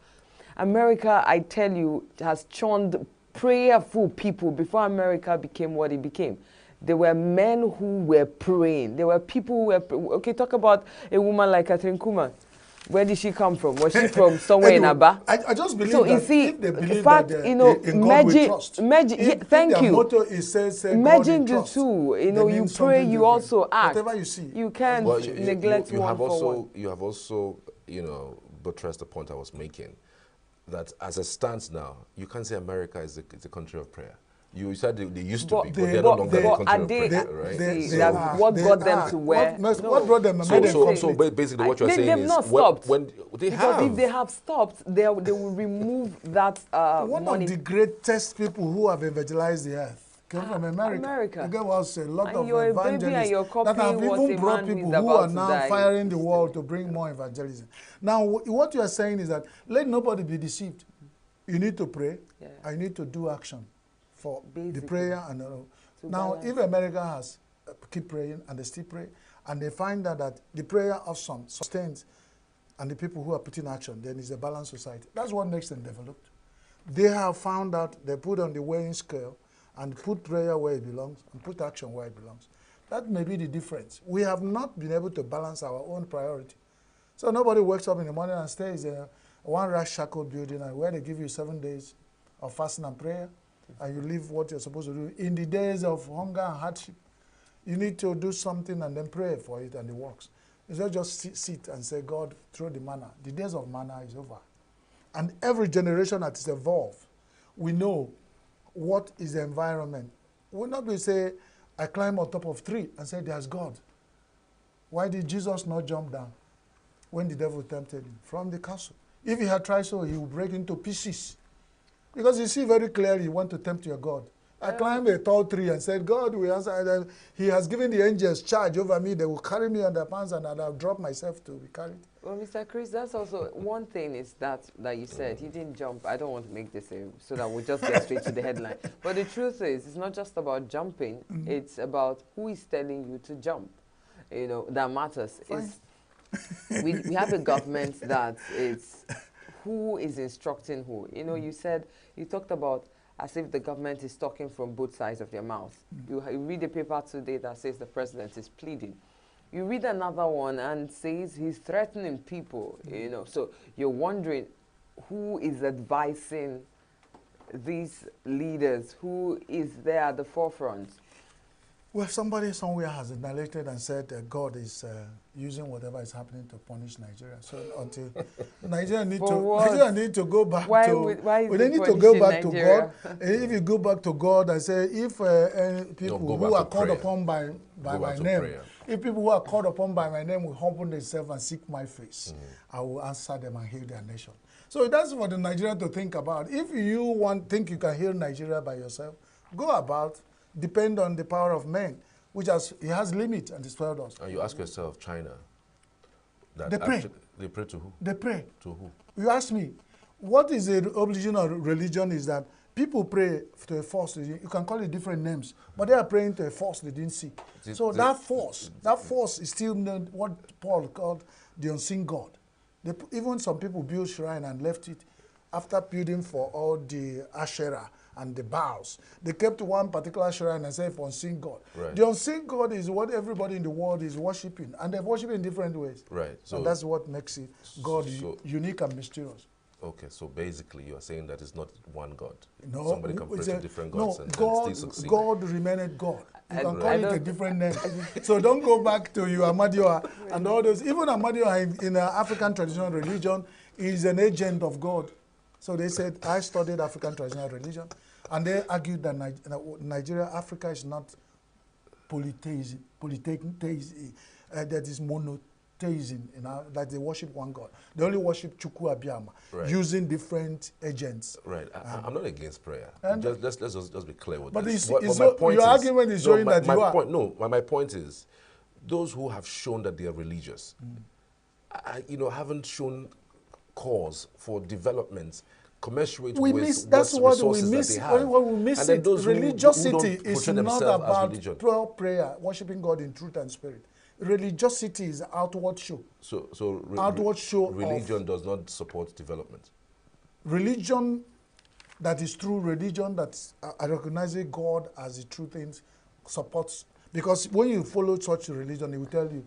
America, I tell you, has churned prayerful people before America became what it became. There were men who were praying. There were people who were... Okay, talk about a woman like Catherine Kuhlman. Where did she come from? Was she from somewhere in Aba? I just believe so that you see, if they believe fact, that in God we trust. Thank you. Motto is says merging God the trust, two. You pray, you also act. Whatever you see. You can't neglect one for one. You have also, buttressed the point I was making, that as it stands now, you can't say America is a country of prayer. You said they used to be, but they're no longer a country of prayer, right? What got them to where? What brought them? So basically, what you're saying they've is not stopped. when they because have. if they have stopped, they will remove that One money. of the greatest people who have evangelized the earth came from America. There was a lot of evangelists that have even brought people who are now firing the world to bring more evangelism. Now, what you are saying is that let nobody be deceived. You need to pray. I need to do action for the prayer. And now, if America has keep praying and they still pray, and they find that the prayer of some sustains, and the people who are putting action, then it's a balanced society. That's what makes them developed. They have found out, they put on the weighing scale and put prayer where it belongs and put action where it belongs. That may be the difference. We have not been able to balance our own priority. So nobody wakes up in the morning and stays in one ramshackle building where they give you 7 days of fasting and prayer, and you live what you're supposed to do. In the days of hunger and hardship, you need to do something and then pray for it and it works. It's not just sit and say, God, throw the manna. The days of manna is over. And every generation that is evolved, we know what is the environment. We'll not be say, I climb on top of a tree and say, there's God. Why did Jesus not jump down when the devil tempted him? From the castle. If he had tried so, he would break into pieces. Because you see very clearly, you want to tempt your God. I climbed a tall tree and said, God will answer. And he has given the angels charge over me. They will carry me on their pants and I'll drop myself to be carried. Well, Mr. Chris, that's also one thing is that you said he didn't jump. I don't want to make this so that we'll just get straight to the headline. But the truth is, it's not just about jumping. It's about who is telling you to jump. You know, that matters. We have a government that it's who is instructing who. You know, you talked about as if the government is talking from both sides of their mouth. You read a paper today that says the president is pleading. You read another one and says he's threatening people, you know. So you're wondering who is advising these leaders, who is there at the forefront. Well, somebody somewhere has narrated and said that God is using whatever is happening to punish Nigeria. So until Nigeria need to go back they need to go back Nigeria? To God. If you go back to God and say, if people who are called upon by my name, if people who are called upon by my name will humble themselves and seek my face, I will answer them and heal their nation. So that's for the Nigerian to think about. If you think you can heal Nigeria by yourself, go about. Depend on the power of men, which it has limits and destroyed us. And you ask yourself, China, they pray. They pray to who? They pray. To who? You ask me, what is the origin of religion is that people pray to a force. You can call it different names, but they are praying to a force they didn't see. That force is still what Paul called the unseen God. Even some people build shrine and left it after building for all the Asherah and the Baals. They kept one particular shrine and said for unseen God. Right. The unseen God is what everybody in the world is worshiping, and they worship in different ways. Right. So and that's what makes it God unique and mysterious. Okay, so basically you are saying that it's not one God. No, somebody can pray to different gods and God, still succeed. God remained God. You can call it a different name. So don't go back to your Amadioha and all those. Even Amadioha in African traditional religion is an agent of God. So they said, I studied African traditional religion, and they argued that Nigeria, Africa is not polytheism, that is monotheism, that they worship one God. They only worship Chukwu Abiyama, using different agents. Right. I'm not against prayer. Let's just be clear with but this. Your argument is showing that you are. My point is, those who have shown that they are religious, haven't shown cause for development commensurate with that's what we resources miss. that they have. When we miss it, religiosity is not about pure prayer, worshiping God in truth and spirit. Religiosity is outward show. So outward show. Religion does not support development. Religion that is true religion that recognizes God as the true things supports. Because when you follow such a religion, it will tell you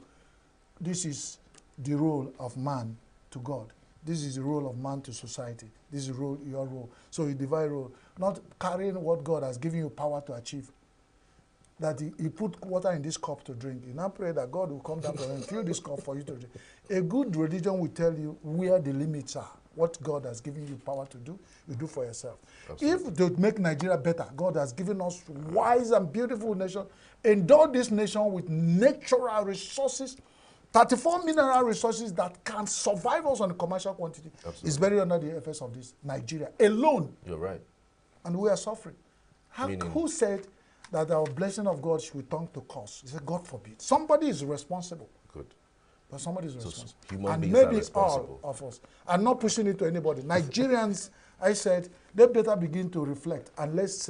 this is the role of man to God. This is the role of man to society. This is your role. So you divide role, not carrying what God has given you power to achieve. That he put water in this cup to drink. You now pray that God will come down and fill this cup for you to drink. A good religion will tell you where the limits are. What God has given you power to do, you do for yourself. Absolutely. If to make Nigeria better, God has given us wise and beautiful nation. Endowed this nation with natural resources, 34 mineral resources that can survive us on a commercial quantity. Absolutely. Is very under the effects of this. Nigeria alone. You're right. And we are suffering. Meaning? Who said that our blessing of God should turn to curse? He said, God forbid. Somebody is responsible. Good. But somebody is responsible. Human and beings are maybe responsible. all of us. I'm not pushing it to anybody. Nigerians, I said, they better begin to reflect and let's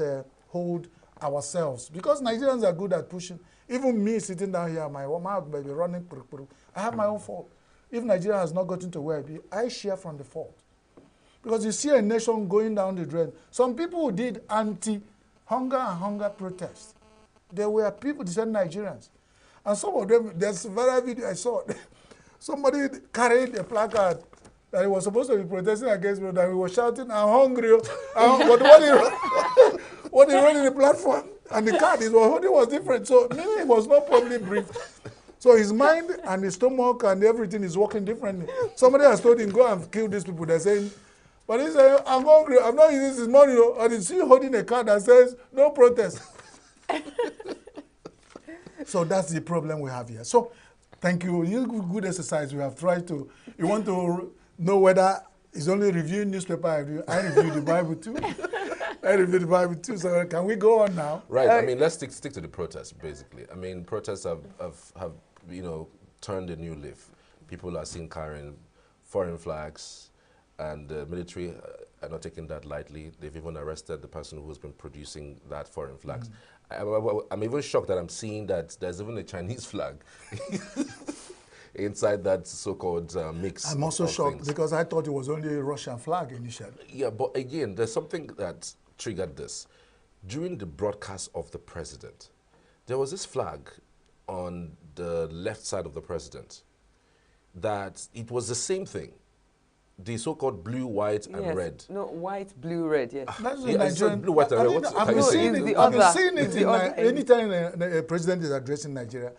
hold ourselves. Because Nigerians are good at pushing. Even me sitting down here, my mouth may be running. I have my own fault. If Nigeria has not gotten to where it be, I share from the fault. Because you see a nation going down the drain. Some people who did anti-hunger and hunger protest, they were people, they said Nigerians. And some of them, there's a very video I saw. Somebody carried a placard that he was supposed to be protesting against me, that he was shouting, I'm hungry. But what he wrote in the platform and the card, his holding was different. So meaning it was not probably briefed. So his mind and his stomach and everything is working differently. Somebody has told him, go and kill these people. They're saying, but he said, I'm hungry, I'm not using this money. And he's still holding a card that says, no protest. So that's the problem we have here. So thank you. You good exercise. We have tried to, you want to know whether it's only reviewing newspaper. I review the Bible too. I review the Bible too. So can we go on now? Right. I mean, let's stick to the protests, basically. I mean, protests have turned a new leaf. People are seen carrying foreign flags, and the military are not taking that lightly. They've even arrested the person who's been producing that foreign flags. I'm even shocked that I'm seeing that there's even a Chinese flag inside that so-called mix. I'm also shocked things. because I thought it was only a Russian flag initially. Yeah, but again, there's something that triggered this. During the broadcast of the president, there was this flag on the left side of the president that it was the same thing. The so-called blue, white, and red. No, white, blue, red, yes. That's Nigerian. Blue, white, and red. I've been seeing it anytime a president is addressing Nigeria.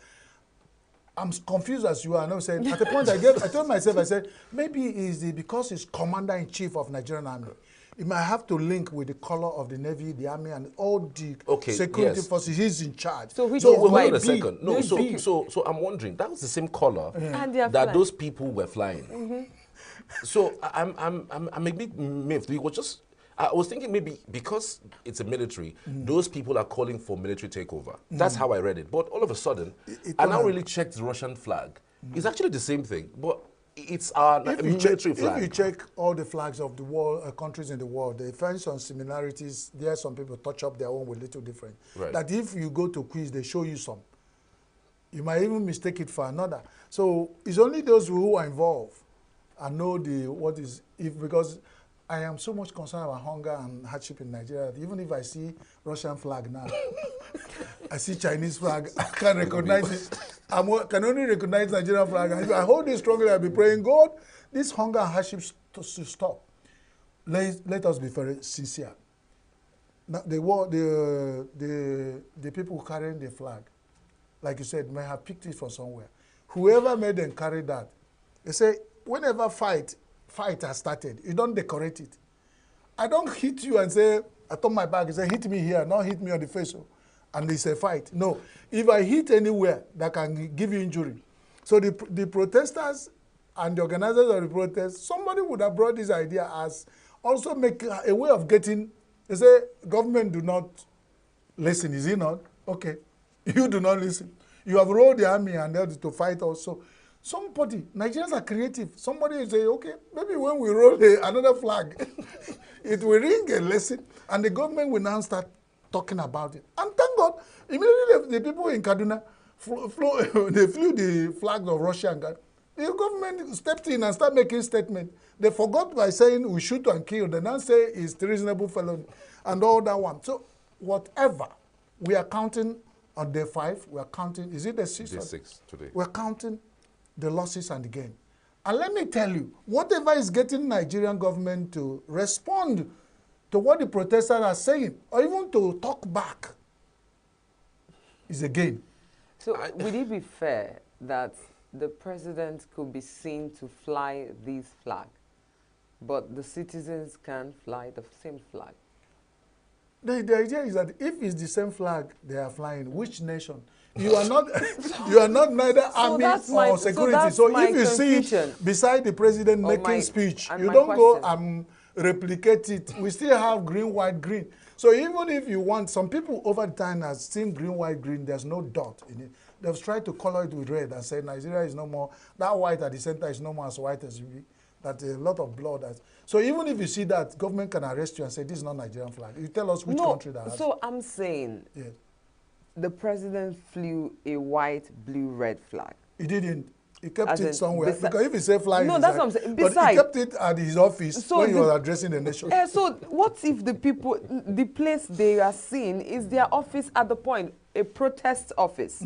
I'm confused as you are now saying. At the point I told myself, I said, maybe it's because he's commander-in-chief of Nigerian army. It might have to link with the color of the Navy, the army, and all the security forces. He's in charge. So hold on a second. No, so I'm wondering, that was the same color that those people were flying. So I'm a bit miffed. I was thinking maybe because it's a military, those people are calling for military takeover. That's how I read it. But all of a sudden, I now really checked the Russian flag. It's actually the same thing, but it's our military flag. If you check all the flags of the world, countries in the world, they find some similarities. There are some people touch up their own with little different. Right. That if you go to quiz, they show you some. You might even mistake it for another. So it's only those who are involved and know because I am so much concerned about hunger and hardship in Nigeria. Even if I see Russian flag now, I see Chinese flag, I can't recognize it. I can only recognize Nigerian flag. And if I hold it strongly, I'll be praying, God, this hunger and hardship to stop. Let us be very sincere. Now, the people carrying the flag, like you said, may have picked it from somewhere. Whoever made them carry that, they say, whenever fight has started, you don't decorate it. I don't hit you and say, I turn my back, you say, hit me here, not hit me on the face, and it's a fight. No, if I hit anywhere, that can give you injury. So the protesters and the organizers of the protest, somebody would have brought this idea as also make a way of getting, they say, government do not listen, is it not? Okay, you do not listen. You have rolled the army and they're to fight also. Somebody, Nigerians are creative. Somebody will say, okay, maybe when we roll another flag, it will ring a lesson, and the government will now start talking about it. And thank God, immediately the people in Kaduna, they flew the flags of Russia and God. The government stepped in and started making statements. They forgot by saying we shoot and kill. They now say it's reasonable felony and all that one. So whatever, we are counting on day 5, we are counting, is it the 6th? Day 6 today. We're counting the losses and the gain. And let me tell you, whatever is getting Nigerian government to respond to what the protesters are saying, or even to talk back, is a gain. So would it be fair that the president could be seen to fly this flag? but the citizens can fly the same flag. The idea is that if it's the same flag they are flying, which nation? You are not, you are not neither army or security. So if you see it beside the president making speech, you don't go replicate it. We still have green, white, green. So even if you want, some people over time have seen green, white, green, there's no dot in it. They've tried to color it with red and say Nigeria is no more, that white at the center is no more as white as you be. That a lot of blood has. So even if you see that, government can arrest you and say this is not Nigerian flag. You tell us which country that has. So I'm saying the president flew a white, blue, red flag. He didn't. He kept it somewhere. Because if he said flying, no, that's what I'm saying. But he kept it at his office when he was addressing the nation. So what if the people, the place they are seeing is their office at the point, a protest office.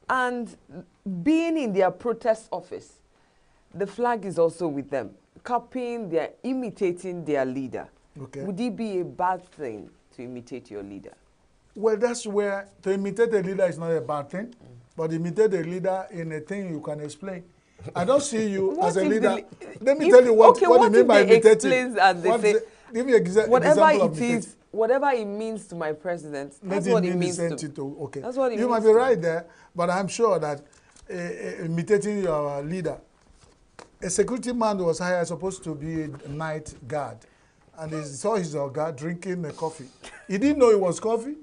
And being in their protest office, the flag is also with them, copying, they're imitating their leader. Okay. Would it be a bad thing to imitate your leader? Well, that's where to imitate a leader is not a bad thing, but imitate a leader in a thing you can explain. I don't see you as a leader. Let me tell you what you mean by imitating. Give me an example of imitating. Whatever it means to my president, that's what it means to. Okay. That's what it you means might be right there, but I'm sure that imitating your leader, a security man was hired supposed to be a night guard, and he saw his guard drinking a coffee. He didn't know it was coffee,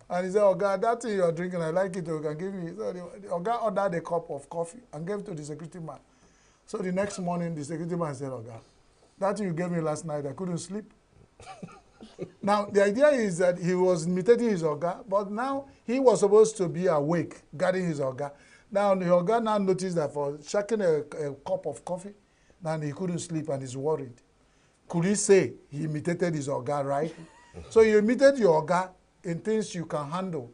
and he said, "Oh God, that thing you're drinking, I like it. You can give me." So the guy ordered a cup of coffee and gave it to the security man. So the next morning, the security man said, "Oh God, that thing you gave me last night, I couldn't sleep." Now the idea is that he was imitating his oga, but now he was supposed to be awake, guarding his oga. Now the oga now noticed that for shaking a cup of coffee, then he couldn't sleep and he's worried. Could he say he imitated his oga, right? So you imitate your oga in things you can handle.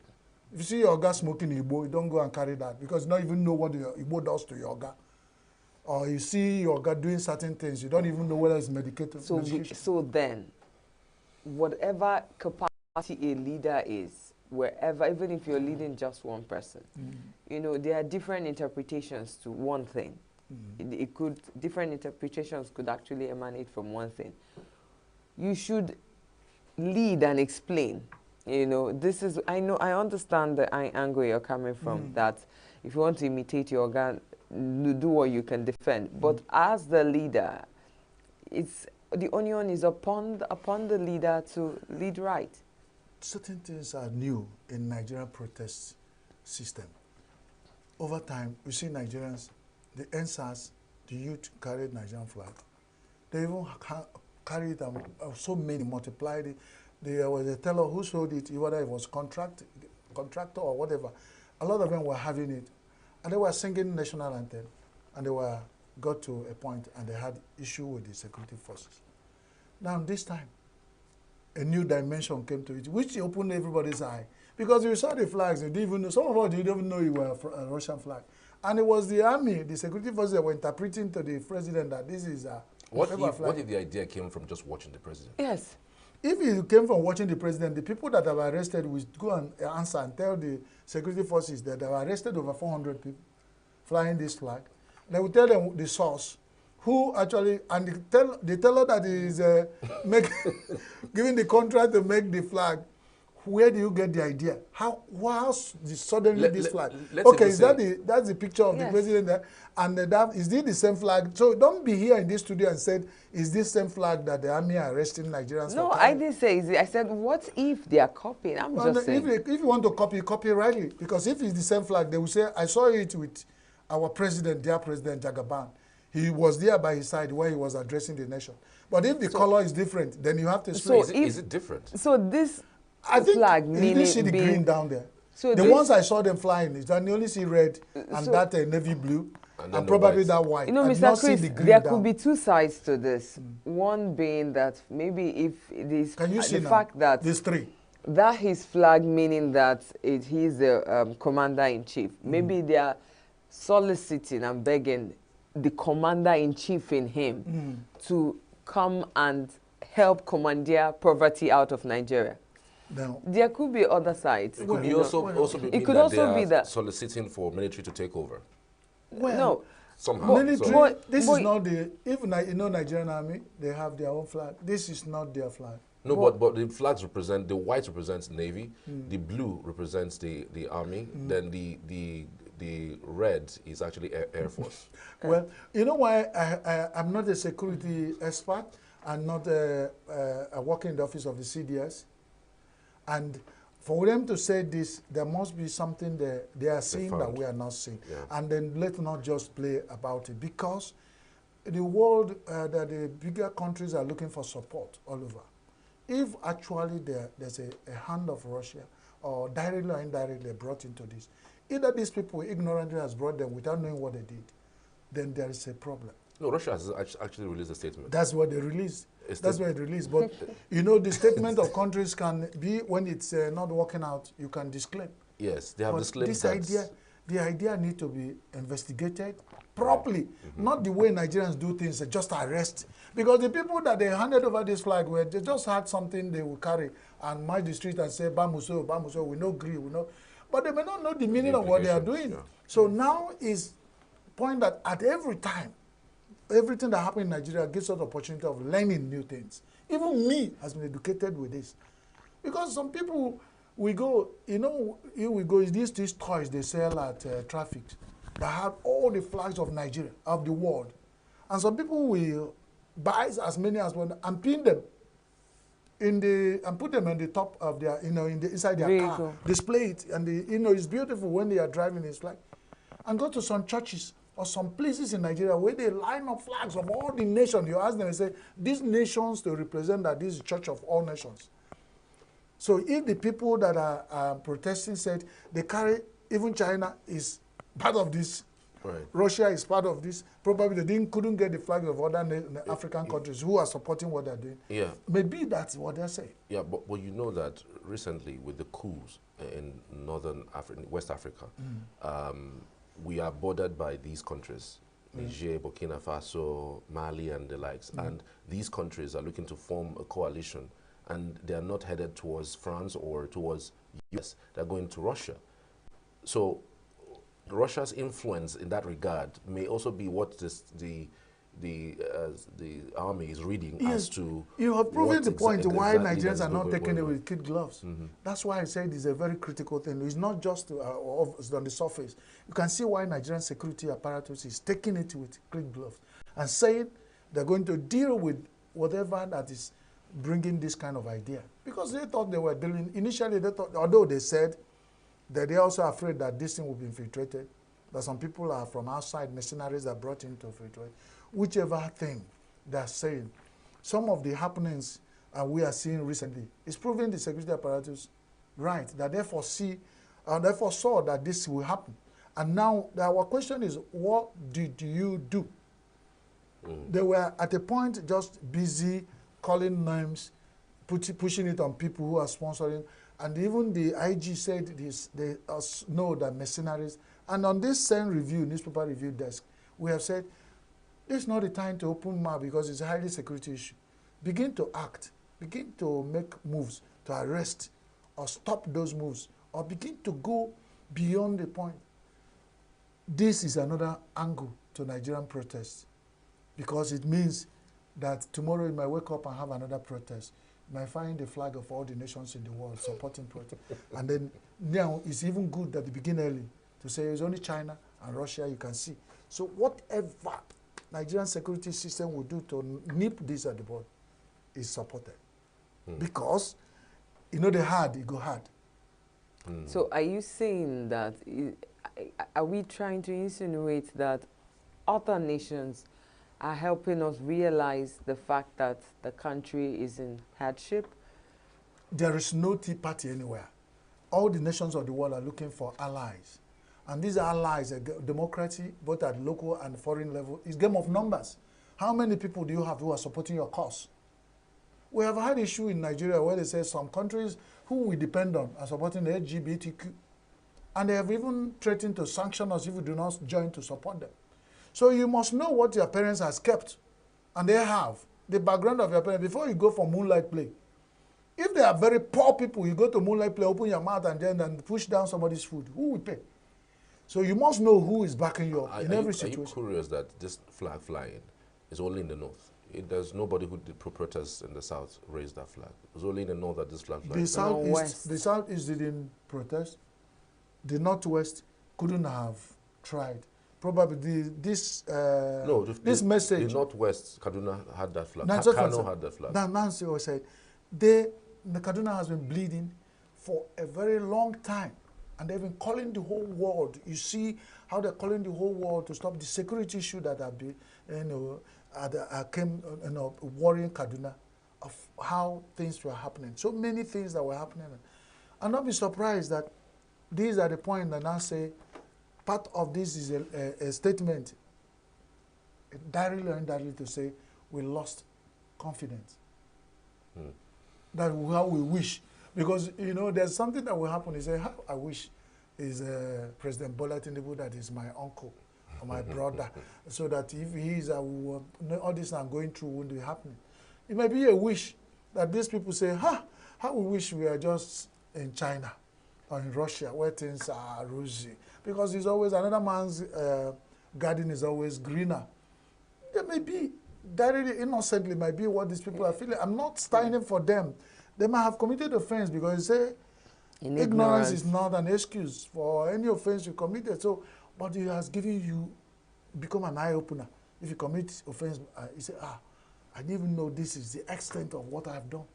If you see your oga smoking Igbo, you don't go and carry that because you don't even know what the Igbo does to your oga. Or you see your oga doing certain things, you don't even know whether it's medicated. So then, whatever capacity a leader is, wherever, even if you're leading just one person, you know, there are different interpretations to one thing. Different interpretations could actually emanate from one thing. You should lead and explain. You know, this is, I understand the angle you're coming from, that if you want to imitate your organ, do what you can defend. But as the leader, the onion is upon the leader to lead right. Certain things are new in Nigerian protest system. Over time, we see Nigerians, the NSAS, the youth carried Nigerian flag. They even carried them, so many multiplied it. There was a teller who sold it, whether it was contractor or whatever. A lot of them were having it. And they were singing national anthem. And they got to a point and they had issue with the security forces. Now this time, a new dimension came to it, which opened everybody's eye. Because you saw the flags, you didn't even know, some of us didn't even know you were a Russian flag. And it was the army, the security forces that were interpreting to the president that this is a what if the idea came from just watching the president? Yes. If it came from watching the president, the people that were arrested would go and answer and tell the security forces that they were arrested over 400 people flying this flag. They would tell them the source, who actually, and the teller that is giving the contract to make the flag, where do you get the idea? How suddenly this flag? Okay, that's the picture of the president there, and is this the same flag? So don't be here in this studio and said, is this same flag that the army are arresting Nigerians? No, I didn't say. I said, what if they are copying? I'm just saying. If you want to copy rightly, because if it's the same flag, they will say, I saw it with our president, dear President Jagaban. He was there by his side when he was addressing the nation. But if the color is different, then you have to explain. So is it different? So this flag meaning... You didn't see the green down there. So the ones I saw them flying, you only see red and that navy blue and probably that white. You know, Mr. Chris, there could be two sides to this. One being that maybe if it is the fact that... These three. That his flag meaning that he's the commander-in-chief. Maybe they are soliciting and begging the commander-in-chief in him to come and help commandeer poverty out of Nigeria. No. There could be other sides. It could also be that soliciting for military to take over. Well, no, somehow. Military, this is not the, even Nigerian army, they have their own flag. This is not their flag. No, but the flags represent, the white represents Navy, the blue represents the army, then the red is actually Air Force. Well, you know why I'm not a security expert. I'm not working in the office of the CDS. And for them to say this, there must be something they are seeing that we are not seeing. Yeah. And then let's not just play about it, because the world, that the bigger countries are looking for support all over. If actually there's a hand of Russia, or directly or indirectly brought into this, either these people ignorantly has brought them without knowing what they did, then there is a problem. No, Russia has actually released a statement. That's what they released. That's what it released. But you know, the statement of countries can be, when it's not working out, you can disclaim. Yes, they have disclaimed this idea, the idea need to be investigated properly, not the way Nigerians do things, just arrest. Because the people that they handed over this flag, where they just had something they will carry and march the street and say, Bamuso, Bamuso, we know agree, we know. But they may not know the meaning of what they are doing. Yeah. So now is point that at every time, everything that happens in Nigeria gives us the opportunity of learning new things. Even me has been educated with this. Because some people, we go, you know, here we go, these toys they sell at traffic that have all the flags of Nigeria, of the world. And some people will buy as many as one and pin them in the, and put them on the top of their, you know, inside their car, display it, and you know, it's beautiful when they are driving this flag. And go to some churches or some places in Nigeria where they line up flags of all the nations. You ask them and say, these nations to represent that this is church of all nations. So if the people that are protesting said they carry, even China is part of this, Russia is part of this, probably they couldn't get the flag of other African countries who are supporting what they're doing. Yeah. Maybe that's what they're saying. Yeah, but you know that recently with the coups in northern Africa, West Africa, we are bordered by these countries, Niger, Burkina Faso, Mali, and the likes. And these countries are looking to form a coalition, and they are not headed towards France or towards US. They're going to Russia. So Russia's influence in that regard may also be what the army is reading as to. You have proven the point why Nigerians are not taking it with kid gloves. That's why I said it's a very critical thing. It's not just on the surface. You can see why Nigerian security apparatus is taking it with kid gloves and saying they're going to deal with whatever that is bringing this kind of idea. Because they thought they were dealing, initially they thought, although they said that they're also afraid that this thing will be infiltrated, that some people are from outside, mercenaries are brought in to infiltrate. Whichever thing they're saying, some of the happenings we are seeing recently is proving the security apparatus right, that they foresee, therefore saw that this will happen. And now our question is, what did you do? They were at a point just busy calling names, pushing it on people who are sponsoring, and even the IG said this, they know that mercenaries. And on this same review, newspaper review desk, we have said, this is not the time to open mouth because it's a highly security issue. Begin to act, begin to make moves to arrest or stop those moves, or begin to go beyond the point. This is another angle to Nigerian protests, because it means that tomorrow you might wake up and have another protest. You might find the flag of all the nations in the world supporting protest. And then now it's even good that they begin early to say it's only China and Russia you can see. So whatever Nigerian security system will do to nip this at the bud is supported. Because, you know, the hard, it go hard. So are you saying that, are we trying to insinuate that other nations are helping us realize the fact that the country is in hardship? There is no Tea Party anywhere. All the nations of the world are looking for allies. And these allies, democracy, both at local and foreign level, is a game of numbers. How many people do you have who are supporting your cause? We have had issue in Nigeria where they say some countries who we depend on are supporting the LGBTQ. And they have even threatened to sanction us if we do not join to support them. So you must know what your parents has kept. And they have the background of your parents before you go for moonlight play. If they are very poor people, you go to moonlight play, open your mouth and then push down somebody's food. Who will pay? So you must know who is backing you up in every situation. Are you curious that this flag flying is only in the north? There's nobody who did protest in the south raise that flag. It was only in the north that this flag flies. The southeast didn't protest. The northwest couldn't have tried. Probably this message. The northwest, Kaduna had that flag. Kano had that flag. That Nancy said, the Kaduna has been bleeding for a very long time, and they've been calling the whole world. You see how they're calling the whole world to stop the security issue that have been, worrying Kaduna, of how things were happening. So many things that were happening. And not be surprised that these are the point that now say part of this is a statement, directly or indirectly, to say we lost confidence. That how we wish. Because, there's something that will happen. You say, how I wish is President Bola Tinubu that is my uncle or my brother, so that if he is, all this I'm going through won't be happening. It may be a wish that these people say, how we wish we are just in China or in Russia where things are rosy. Because it's always, another man's garden is always greener. There may be, directly, innocently, might be what these people are feeling. I'm not standing for them. They might have committed offense because they say ignorance is not an excuse for any offense you committed. So, but it has given you, become an eye-opener. If you commit offense, you say, I didn't even know this is the extent of what I've done.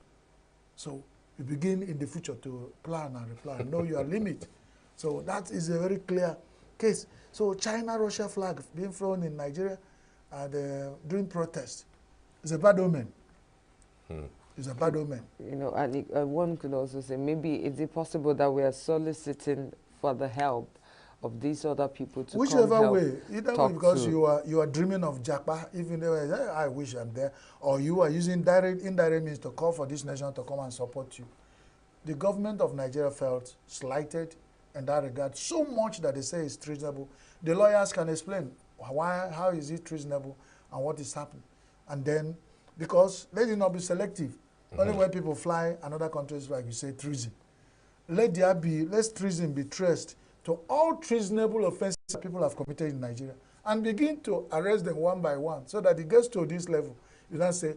So you begin in the future to plan and reply, know your limit. So that is a very clear case. So China-Russia flag being flown in Nigeria during protest is a bad omen. It's a bad omen. And one could also say, maybe is it possible that we are soliciting for the help of these other people to Whichever come help way, either way, because you are dreaming of Japa, even though I wish I'm there, or you are using direct, indirect means to call for this nation to come and support you. The government of Nigeria felt slighted in that regard, so much that they say it's treasonable. The lawyers can explain how is it treasonable and what is happening. And then, because let it not be selective. Only when people fly another countries, like you say, treason. Let treason be traced to all treasonable offenses that people have committed in Nigeria, and begin to arrest them one by one, so that it gets to this level. You don't say,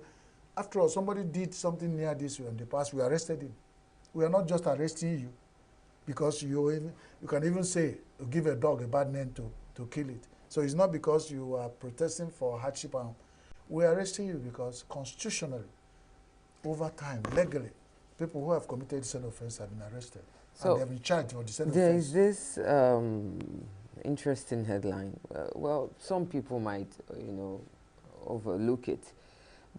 after all, somebody did something near this in the past, we arrested him. We are not just arresting you, because you can even say, give a dog a bad name to kill it. So it's not because you are protesting for hardship. We are arresting you because constitutionally, over time, legally, people who have committed the same offense have been arrested. So and they have been charged for the same offense. There is this interesting headline. Well, some people might, overlook it.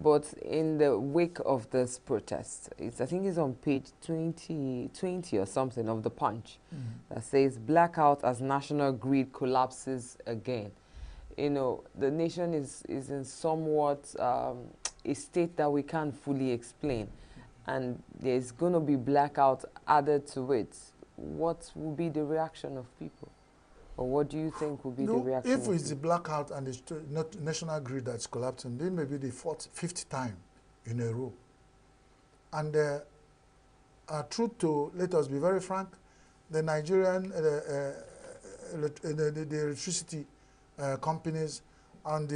But in the wake of this protest, I think it's on page 20 or something of the Punch, that says, blackout as national grid collapses again. The nation is in somewhat a state that we can't fully explain. And there's going to be blackout added to it. What will be the reaction of people? Or what do you think will be the reaction? If it's the blackout and the national grid that's collapsing, then maybe the fifth time in a row. And truth to, let us be very frank, the Nigerian the electricity companies and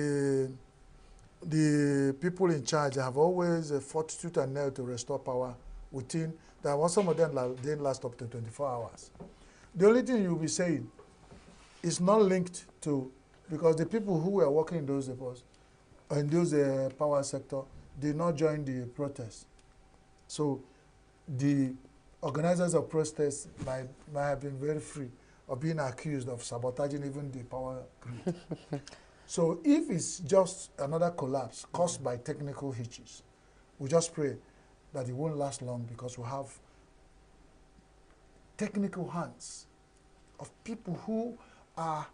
the people in charge have always fought tooth and nail to restore power within. There was some of them didn't last up to 24 hours. The only thing you'll be saying is not linked to, because the people who were working in those depots, in those power sector, did not join the protest. So the organizers of protests might have been very free of being accused of sabotaging even the power grid. So if it's just another collapse caused by technical hitches, we just pray that it won't last long, because we have technical hands of people who are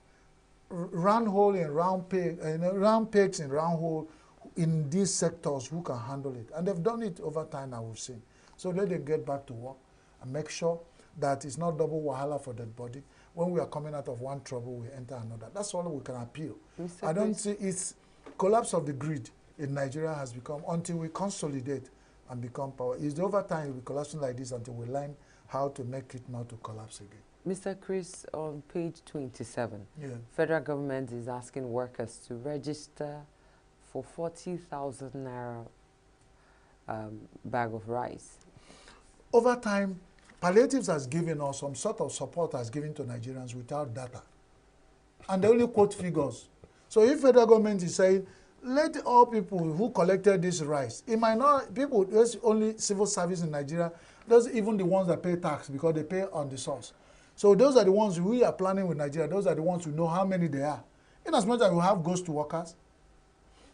round hole in round peg, round pegs in round hole in these sectors who can handle it. And they've done it over time, I we've seen. So let them get back to work and make sure that it's not double wahala for that body. When we are coming out of one trouble, we enter another. That's all we can appeal. I don't see it's collapse of the grid in Nigeria has become, until we consolidate and become power. It's over time we'll be collapsing like this until we learn how to make it not to collapse again. Mr. Chris, on page 27, Yeah. federal government is asking workers to register for 40,000 naira bag of rice. Over time, palliatives has given us some sort of support has given to Nigerians without data. And they only quote figures. So if federal government is saying, let all people who collected this rice, it might not, people, there's only civil service in Nigeria, those even the ones that pay tax because they pay on the source. So those are the ones we are planning with Nigeria, those are the ones who know how many they are. In as much as we have ghost workers,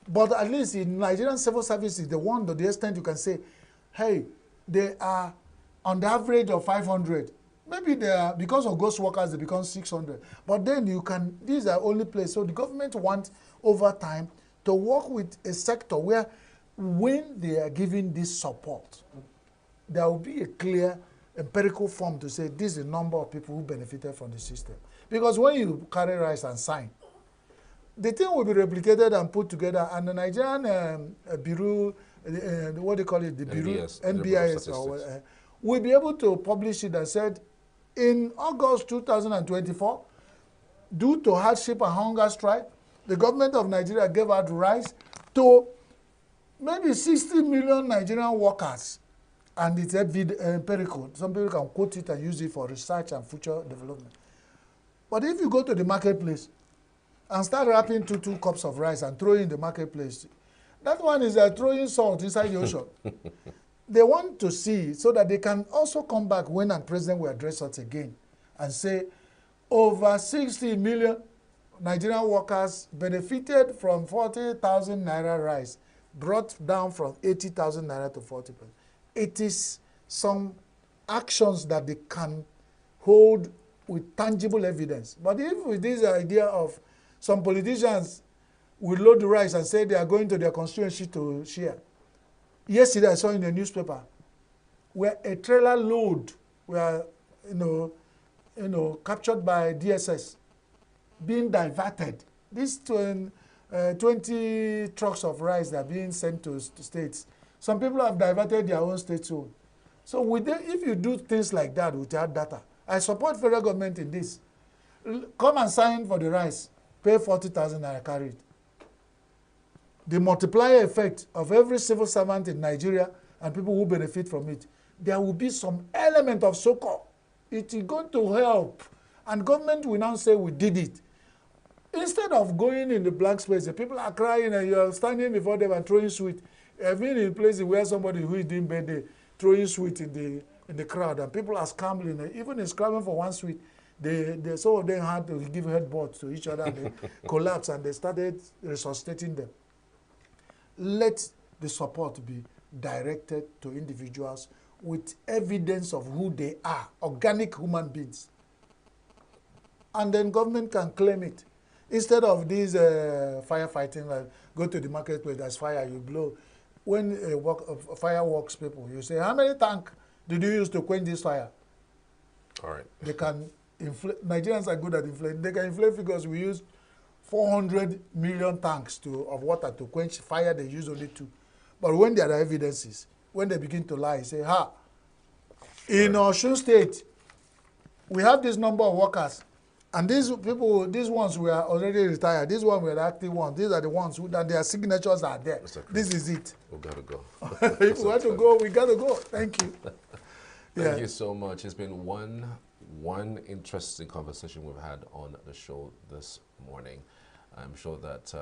but at least in Nigerian civil service is the one to the extent you can say, hey, they are on the average of 500. Maybe they are, because of ghost workers, they become 600. But then you can, these are only places. So the government wants over time to work with a sector where when they are giving this support, there will be a clear empirical form to say this is the number of people who benefited from the system. Because when you carry rice and sign, the thing will be replicated and put together, and the Nigerian Bureau, what do you call it, the Bureau, NBIS, will be able to publish it and said, in August 2024, due to hardship and hunger strike, the government of Nigeria gave out rice to maybe 60 million Nigerian workers. And it's empirical. Some people can quote it and use it for research and future development. But if you go to the marketplace and start wrapping two cups of rice and throwing in the marketplace, that one is throwing salt inside the ocean. They want to see so that they can also come back when a president will address us again and say over 60 million Nigerian workers benefited from 40,000 naira rice, brought down from 80,000 naira to 40%. It is some actions that they can hold with tangible evidence. But if with this idea of some politicians will load the rice and say they are going to their constituency to share. Yesterday I saw in the newspaper where a trailer load were captured by DSS being diverted. These 20 trucks of rice that are being sent to states. Some people have diverted their own state's own. So if you do things like that without data, I support federal government in this. Come and sign for the rice, pay 40,000 naira, carry it. The multiplier effect of every civil servant in Nigeria and people who benefit from it, there will be some element of so-called. It is going to help. And government will now say we did it. Instead of going in the blank space, the people are crying and you are standing before them and throwing sweet. I've been in places where somebody who is doing birthday throwing sweet in the crowd and people are scrambling. Even in scrambling for one sweet, some of them had to give headbutts to each other and they collapsed and they started resuscitating them. Let the support be directed to individuals with evidence of who they are, organic human beings. And then government can claim it. Instead of these firefighting, like go to the marketplace, there's fire, you blow. When fireworks people, you say, how many tanks did you use to quench this fire? All right. They can inflate. Nigerians are good at inflating. They can inflate figures. We use 400 million tanks of water to quench fire. They use only 2. But when there are evidences, when they begin to lie, say, in Osun State, we have this number of workers. And these people, these ones were already retired. These ones were the active ones. These are the ones who, that their signatures are there. This is it. We gotta go. If we want to go, we gotta go. Thank you. Thank you so much. It's been one interesting conversation we've had on the show this morning. I'm sure that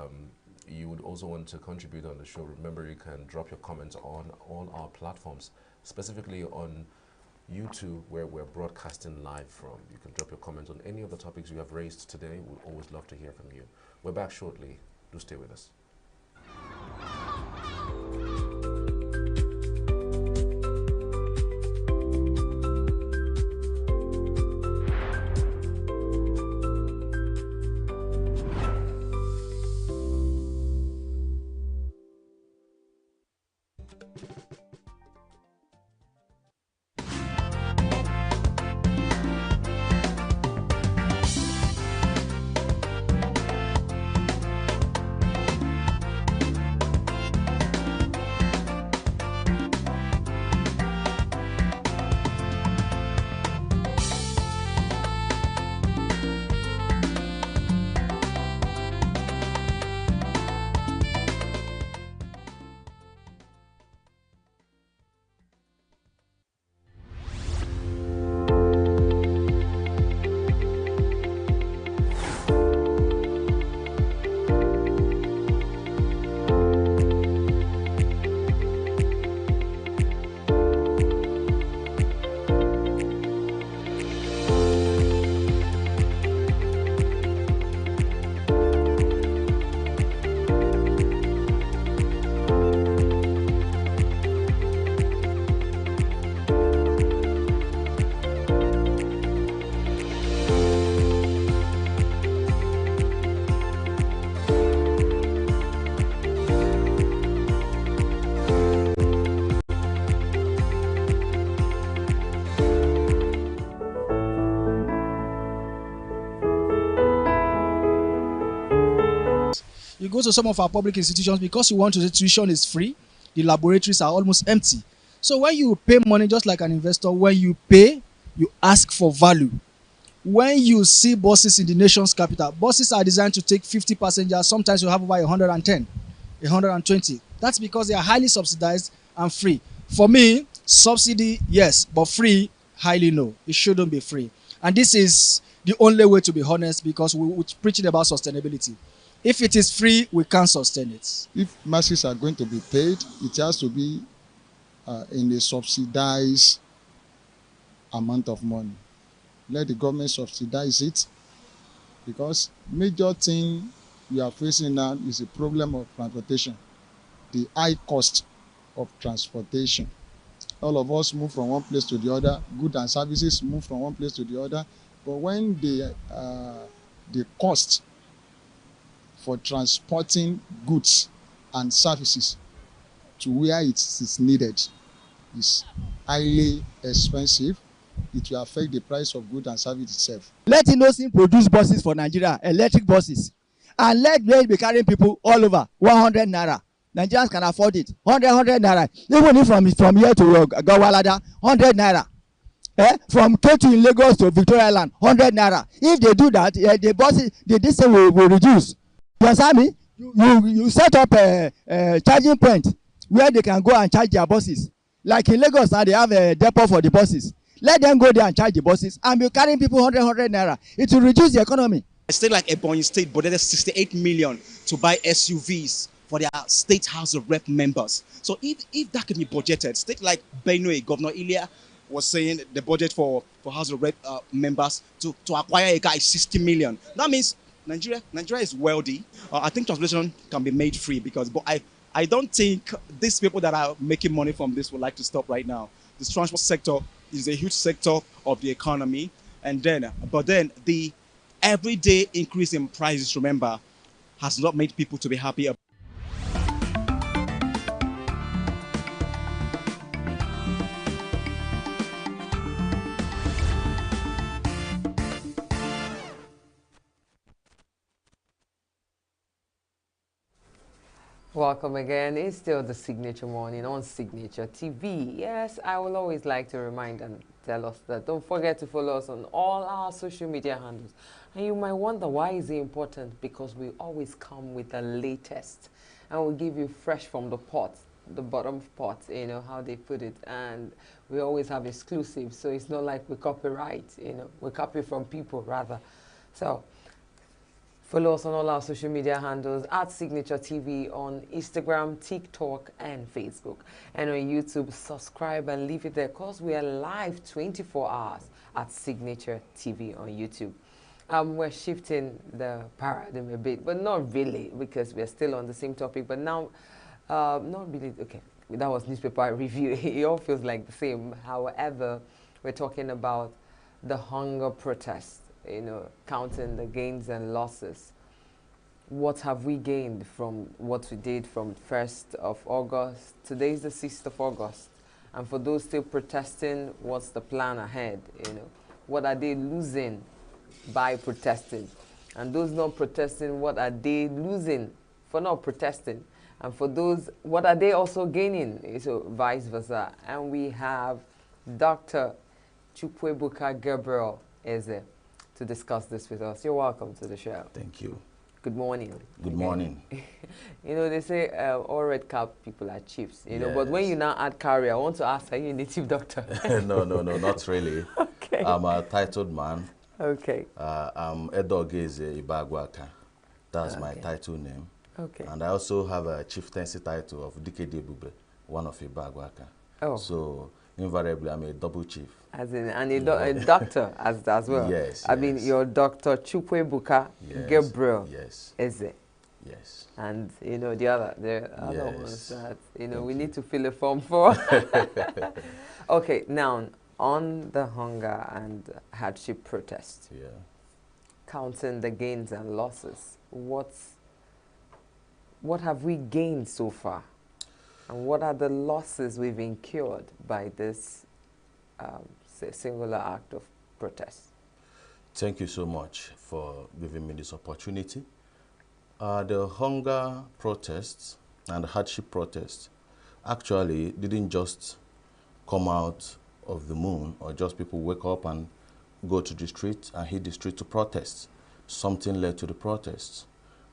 you would also want to contribute on the show. Remember, you can drop your comments on all our platforms, specifically on YouTube, where we're broadcasting live from. You can drop your comments on any of the topics you have raised today. We'd always love to hear from you. We're back shortly. Do stay with us. you go to some of our public institutions, because you want to say tuition is free, the laboratories are almost empty. So when you pay money, just like an investor, when you pay, you ask for value. When you see buses in the nation's capital, buses are designed to take 50 passengers. Sometimes you have over 110, 120. That's because they are highly subsidized and free. For me, subsidy, yes, but free, highly no. It shouldn't be free. And this is the only way to be honest, because we're preaching about sustainability. If it is free, we can't sustain it. If masses are going to be paid, it has to be in a subsidized amount of money. Let the government subsidize it, because major thing we are facing now is a problem of transportation, the high cost of transportation. All of us move from one place to the other, goods and services move from one place to the other, but when the cost for transporting goods and services to where it is needed is highly expensive, it will affect the price of goods and service itself. Let Innocent produce buses for Nigeria, electric buses, and let them be carrying people all over 100 naira. Nigerians can afford it. 100 naira. Even if from here to Gawalada, 100 naira. From Ketu in Lagos to Victoria Island, 100 naira. If they do that, the buses, the distance will reduce. You understand me? You set up a charging point where they can go and charge their buses. Like in Lagos now, they have a depot for the buses. Let them go there and charge the buses and be carrying people 100 naira. It will reduce the economy. A state like Ebonyi State budgeted 68 million to buy SUVs for their state House of Rep members. So if that can be budgeted, state like Benue, Governor Ilya was saying the budget for House of Rep members to acquire a car is 60 million. That means Nigeria is wealthy. I think transportation can be made free, but I don't think these people that are making money from this would like to stop right now. The transport sector is a huge sector of the economy, but then the everyday increase in prices, remember, has not made people to be happy. Welcome again. It's still the Signature Morning on Signature TV. Yes, I will always like to remind and tell us that don't forget to follow us on all our social media handles. And you might wonder, why is it important? Because we always come with the latest and we'll give you fresh from the pot, the bottom pot, you know, how they put it. And we always have exclusives, so it's not like we copyright, you know, we copy from people rather. So follow us on all our social media handles at Signature TV on Instagram, TikTok, and Facebook. And on YouTube, subscribe and leave it there because we are live 24 hours at Signature TV on YouTube. We're shifting the paradigm a bit, but not really, because we're still on the same topic. But now, not really, okay, that was newspaper review. It all feels like the same. However, we're talking about the hunger protest. You know, counting the gains and losses. What have we gained from what we did from 1st of August? Today is the 6th of August. And for those still protesting, what's the plan ahead? You know, what are they losing by protesting? And those not protesting, what are they losing for not protesting? And for those, what are they also gaining? So vice versa. And we have Dr. Chukwuebuka Gabriel Eze to discuss this with us. You're welcome to the show. Thank you. Good morning. Good morning. You know, they say all red cap people are chiefs, you know, but when you now add carrier, I want to ask, are you a native doctor? No, not really. Okay. I'm a titled man. Okay. I'm Edogeze Ibagwaka. That's my title name. Okay. And I also have a chieftaincy title of Dikede Bube, one of Ibagwaka. Oh. So invariably, I'm a double chief. As in, and a doctor as well. Yes. I mean, you're Dr. Chukwuebuka Gabriel Eze. Yes. And you know the other ones that we need to fill a form for. Okay, now on the hunger and hardship protest. Yeah. Counting the gains and losses. What have we gained so far? And what are the losses we've incurred by this singular act of protest? Thank you so much for giving me this opportunity. The hunger protests and the hardship protests actually didn't just come out of the moon or just people wake up and go to the street and hit the street to protest. Something led to the protests.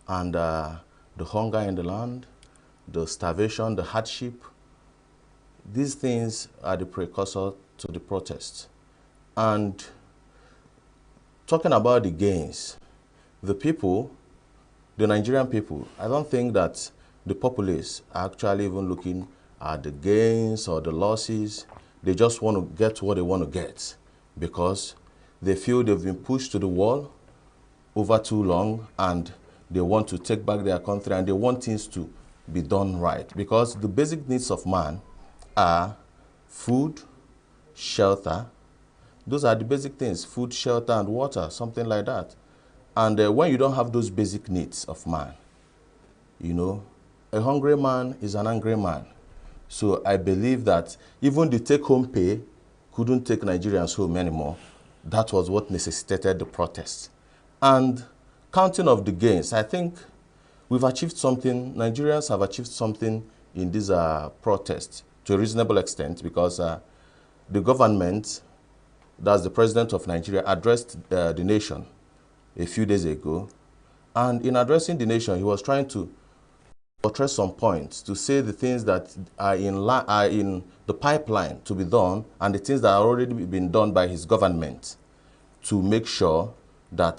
And the hunger in the land, the starvation, the hardship, these things are the precursor to the protests. And talking about the gains, the people, the Nigerian people, I don't think that the populace are actually even looking at the gains or the losses. They just want to get what they want to get because they feel they've been pushed to the wall over too long and they want to take back their country and they want things to be done right. Because the basic needs of man are food, shelter. Those are the basic things, food, shelter, and water, something like that. And when you don't have those basic needs of man, you know, a hungry man is an angry man. So I believe that even the take-home pay couldn't take Nigerians home anymore. That was what necessitated the protests. And counting of the gains, I think we've achieved something, Nigerians have achieved something in these protests to a reasonable extent because the government, that's the president of Nigeria, addressed the nation a few days ago. And in addressing the nation, he was trying to portray some points, to say the things that are in the pipeline to be done and the things that are already been done by his government to make sure that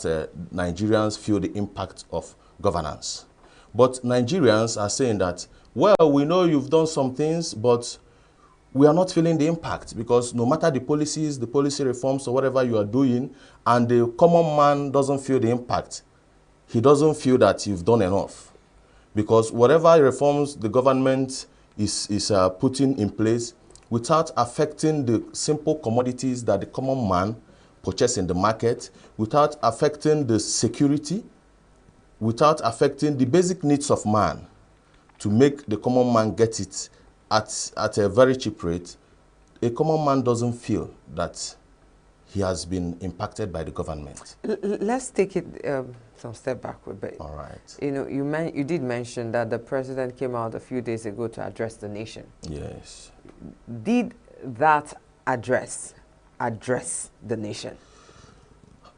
Nigerians feel the impact of governance. But Nigerians are saying that, well, we know you've done some things, but we are not feeling the impact because no matter the policies, the policy reforms or whatever you are doing, and the common man doesn't feel the impact, he doesn't feel that you've done enough. Because whatever reforms the government is putting in place, without affecting the simple commodities that the common man purchases in the market, without affecting the security, without affecting the basic needs of man, to make the common man get it at a very cheap rate, a common man doesn't feel that he has been impacted by the government. Let's take it some step backward. But all right, you know, you did mention that the president came out a few days ago to address the nation. Yes. Did that address the nation?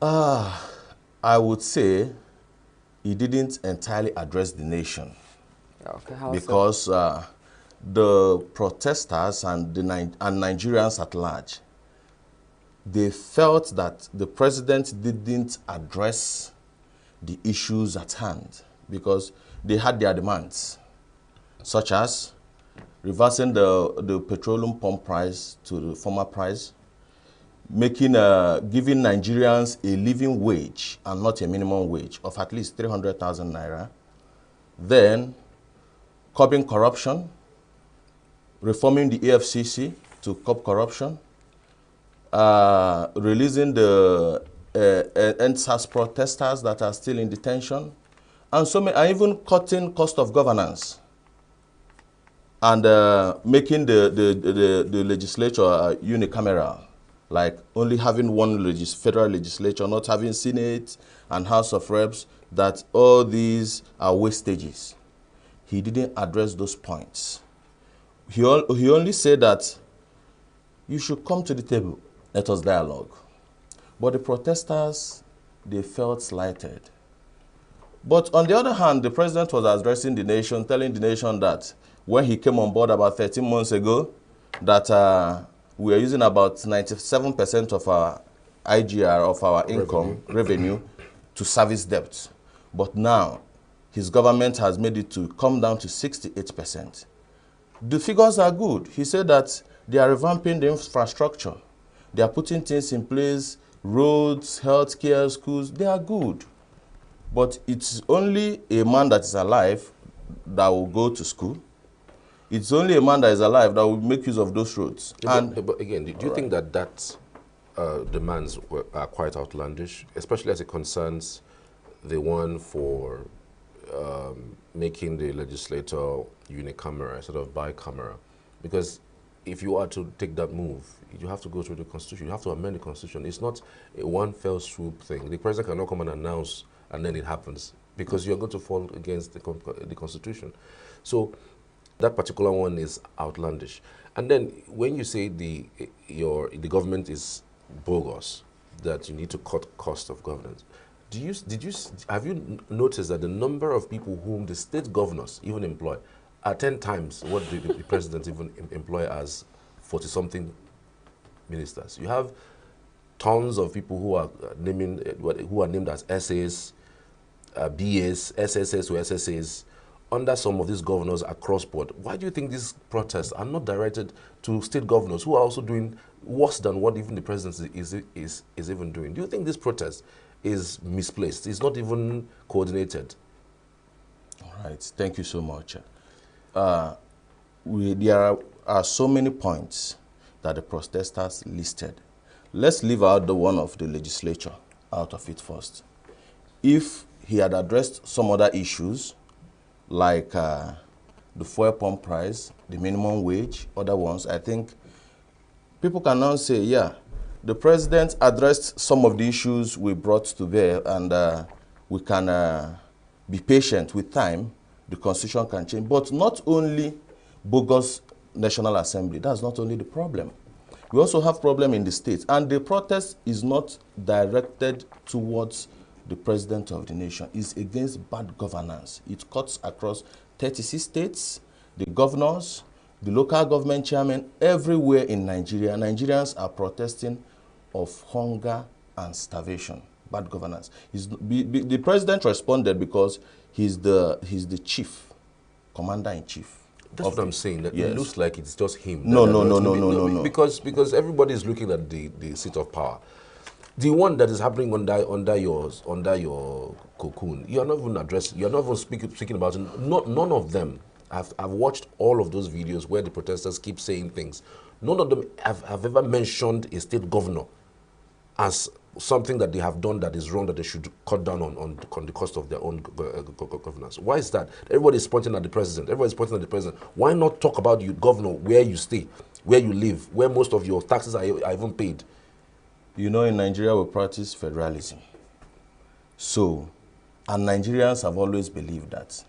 I would say he didn't entirely address the nation. Okay, how because so? The protesters and Nigerians at large, they felt that the president didn't address the issues at hand because they had their demands, such as reversing the petroleum pump price to the former price, giving Nigerians a living wage and not a minimum wage of at least 300,000 naira, then curbing corruption, reforming the EFCC to curb corruption, releasing the NSAS protesters that are still in detention, and even cutting cost of governance and making the legislature unicameral, like only having one federal legislature, not having Senate and House of Reps, that all these are wastages. He didn't address those points. He only said that you should come to the table, let us dialogue. But the protesters, they felt slighted. But on the other hand, the president was addressing the nation, telling the nation that when he came on board about 13 months ago, that we are using about 97% of our IGR, of our income, revenue to service debt. But now, his government has made it to come down to 68%. The figures are good. He said that they are revamping the infrastructure. They are putting things in place, roads, healthcare, schools, they are good. But it's only a man that is alive that will go to school. It's only a man that is alive that will make use of those roads. Yeah, but again, do you think that demands are quite outlandish, especially as it concerns the one for making the legislature unicameral instead of bicameral? Because if you are to take that move, you have to go through the constitution. You have to amend the constitution. It's not a one fell swoop thing. The president cannot come and announce and then it happens. because you're going to fall against the Constitution. So that particular one is outlandish. And then when you say the government is bogus, that you need to cut cost of governance, have you noticed that the number of people whom the state governors even employ are 10 times what the president even employ as 40-something ministers? You have tons of people who are named as SAs, BAs, SSS or SSAs under some of these governors across board. Why do you think these protests are not directed to state governors who are also doing worse than what even the president is even doing? Do you think this protest is misplaced? It's not even coordinated. All right, thank you so much. There are so many points that the protesters listed. Let's leave out the one of the legislature out of it first. If he had addressed some other issues like the fuel pump price, the minimum wage, other ones, I think people can now say, yeah, the president addressed some of the issues we brought to bear, and we can be patient with time. The constitution can change. But not only bogus National Assembly, that's not only the problem. We also have problem in the states, and the protest is not directed towards the president of the nation. It's against bad governance. It cuts across 36 states, the governors, the local government chairmen, everywhere in Nigeria. Nigerians are protesting of hunger and starvation, bad governance. The president responded because he's the chief, commander-in-chief. That's what I'm saying. That yes. It looks like it's just him. No. Because everybody is looking at the seat of power. The one that is happening under your cocoon, you're not even addressing. You're not even speaking about it. None of them. I've watched all of those videos where the protesters keep saying things. None of them have ever mentioned a state governor as something that they have done that is wrong, that they should cut down on the cost of their own governance. Why is that? Everybody is pointing at the president. Everybody is pointing at the president. Why not talk about you, governor, where you stay, where you live, where most of your taxes are even paid? You know, in Nigeria, we practice federalism. So, and Nigerians have always believed that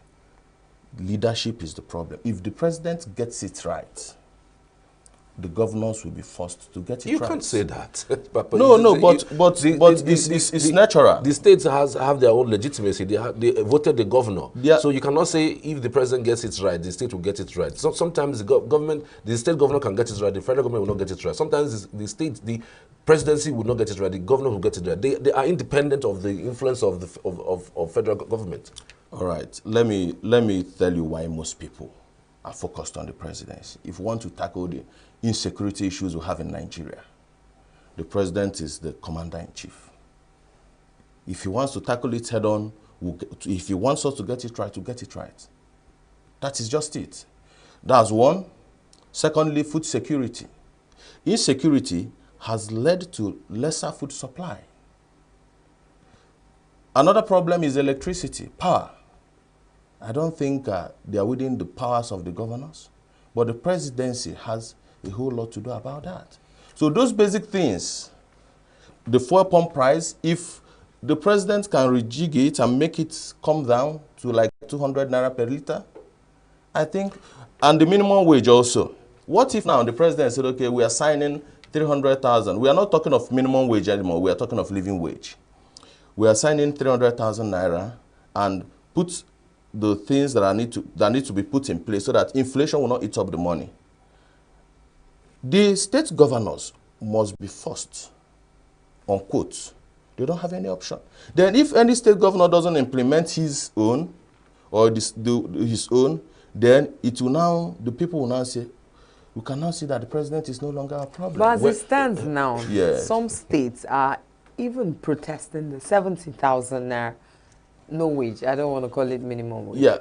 leadership is the problem. If the president gets it right, the governors will be forced to get it right. You can't say that. But it's natural. The states have their own legitimacy. They voted the governor. Yeah. So you cannot say if the president gets it right, the state will get it right. So sometimes the state governor can get it right, the federal government will not get it right. Sometimes the presidency will not get it right, the governor will get it right. They are independent of the influence of the federal government. All right. Let me tell you why most people are focused on the presidency. If you want to tackle the insecurity issues we have in Nigeria, the president is the commander-in-chief. If he wants to tackle it head-on, if he wants us to get it right, to get it right. That is just it. That's one. Secondly, food security. Insecurity has led to lesser food supply. Another problem is electricity, power. I don't think they are within the powers of the governors, but the presidency has a whole lot to do about that. So those basic things, the fuel pump price, if the president can rejig it and make it come down to like 200 naira per liter, I think, and the minimum wage also. What if now the president said, okay, we are signing 300,000. We are not talking of minimum wage anymore. We are talking of living wage. We are signing 300,000 naira and put the things that need to be put in place so that inflation will not eat up the money. The state governors must be forced, unquote. They don't have any option. Then if any state governor doesn't implement his own or his own, then it will now, the people will now say, we can now see that the president is no longer a problem. But as it stands now, yes, some states are even protesting the 70,000 naira no wage. I don't want to call it minimum wage. Yeah,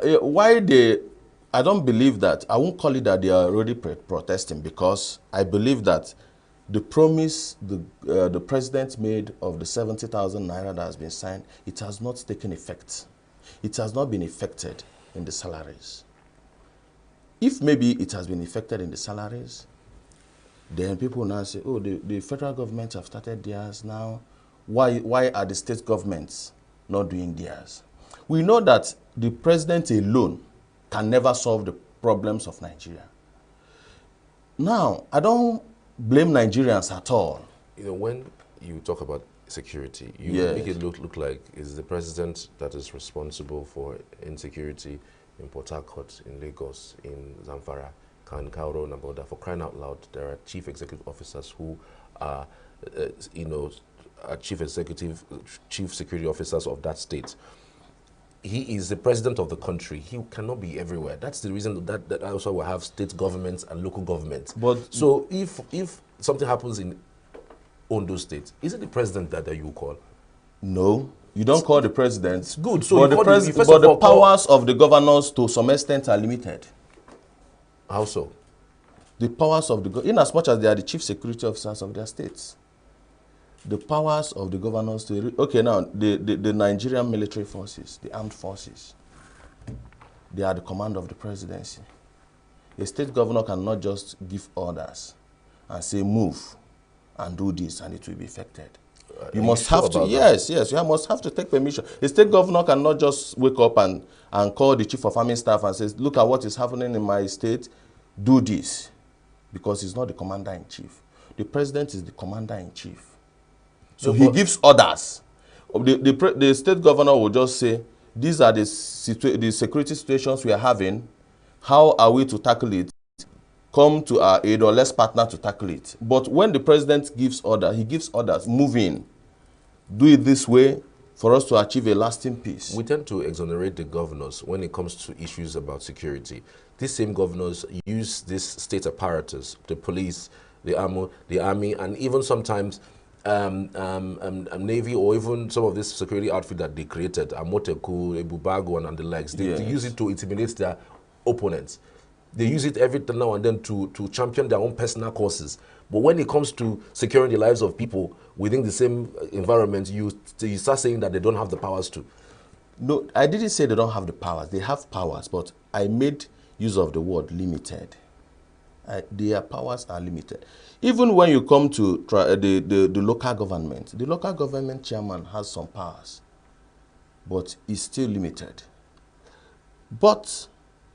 I don't believe that. I won't call it that they are already protesting, because I believe that the promise the president made of the 70,000 naira that has been signed, it has not taken effect. It has not been effected in the salaries. If maybe it has been effected in the salaries, then people now say, oh, the federal government have started theirs now. Why are the state governments not doing theirs? We know that the president alone can never solve the problems of Nigeria. Now, I don't blame Nigerians at all. You know, when you talk about security, you Yes. make it look like it's the president that is responsible for insecurity in Port Harcourt, in Lagos, in Zamfara, Kauro, Naboda. For crying out loud, there are chief executive officers who are, chief security officers of that state. He is the president of the country. He cannot be everywhere. That's the reason that also will have state governments and local governments. But so if something happens in Ondo State, is it the president that you call? No, you don't call the president. It's good. So but the powers of the governors to some extent are limited. How so? The powers of the in as much as they are the chief security officers of their states. The powers of the governors to now the Nigerian military forces, the armed forces, they are the command of the presidency. A state governor cannot just give orders and say move and do this and it will be effected. You must have to, yes, you must have to take permission. A state governor cannot just wake up and call the chief of army staff and say, look at what is happening in my state, do this. Because he's not the commander-in-chief. The president is the commander-in-chief. So he gives orders. The state governor will just say, these are the security situations we are having. How are we to tackle it? Come to our aid or let's partner to tackle it. But when the president gives order, he gives orders, move in. Do it this way for us to achieve a lasting peace. We tend to exonerate the governors when it comes to issues about security. These same governors use this state apparatus, the police, the army, and even sometimes Navy or even some of this security outfit that they created, Amoteku, Ebubago, and the likes. They use it to intimidate their opponents. They use it every now and then to champion their own personal causes. But when it comes to securing the lives of people within the same environment, you start saying that they don't have the powers to. No, I didn't say they don't have the powers. They have powers, but I made use of the word limited. Their powers are limited. Even when you come to the local government chairman has some powers, but is still limited. But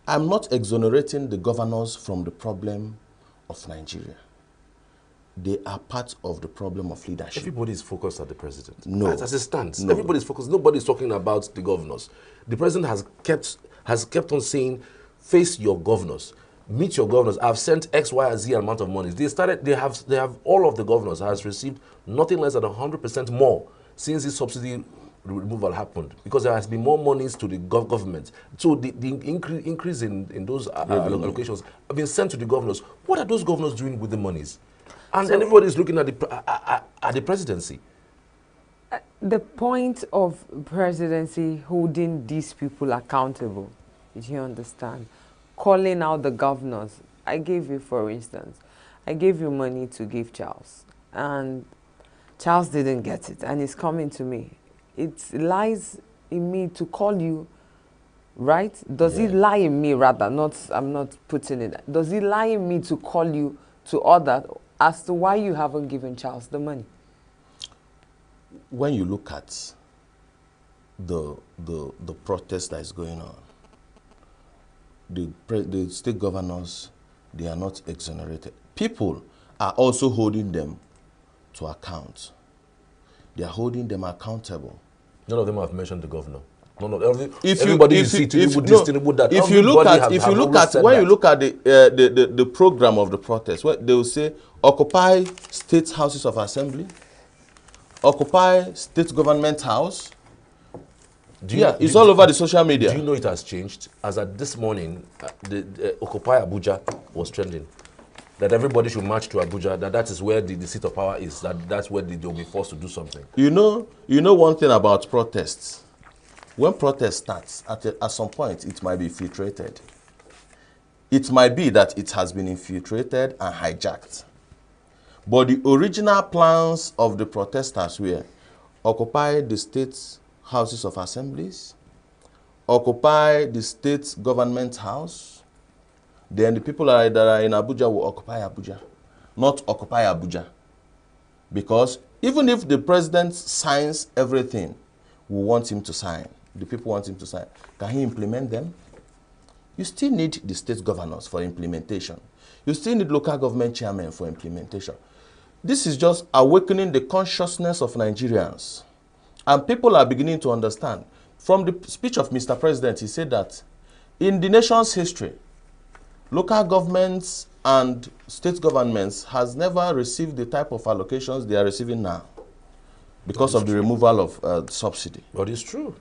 I'm not exonerating the governors from the problem of Nigeria. They are part of the problem of leadership. Everybody is focused at the president. No. As it stands, No. everybody is focused. Nobody is talking about the governors. The president has kept on saying, face your governors. Meet your governors. I've sent X, Y, and Z amount of money. They have all of the governors has received nothing less than 100% more since this subsidy removal happened, because there has been more monies to the government. So the increase in those allocations have been sent to the governors. What are those governors doing with the monies? And so everybody is looking at the presidency. The point of presidency holding these people accountable, did you understand? Calling out the governors. I gave you, for instance, I gave you money to give Charles, and Charles didn't get it, and he's coming to me. It lies in me to call you, right? Does it lie in me, rather? I'm not putting it. Does it lie in me to call you to order as to why you haven't given Charles the money? When you look at the protest that is going on, the state governors, they are not exonerated. People are also holding them to account. They are holding them accountable. None of them have mentioned the governor. If you look at the program of the protest, they will say occupy state houses of assembly, occupy state government house. It's all over the social media. Do you know it has changed? As at this morning, the Occupy Abuja was trending. That everybody should march to Abuja. That is where the seat of power is. That's where they will be forced to do something. You know one thing about protests. When protest starts, at some point, it might be infiltrated. It might be that it has been infiltrated and hijacked. But the original plans of the protesters were occupy the state houses of assemblies, occupy the state government house, then the people that are in Abuja will occupy Abuja, not occupy Abuja. Because even if the president signs everything we want him to sign, the people want him to sign, can he implement them? You still need the state governors for implementation. You still need local government chairmen for implementation. This is just awakening the consciousness of Nigerians. And people are beginning to understand. From the speech of Mr. President, he said that in the nation's history, local governments and state governments has never received the type of allocations they are receiving now because of the removal of subsidy. But it's true.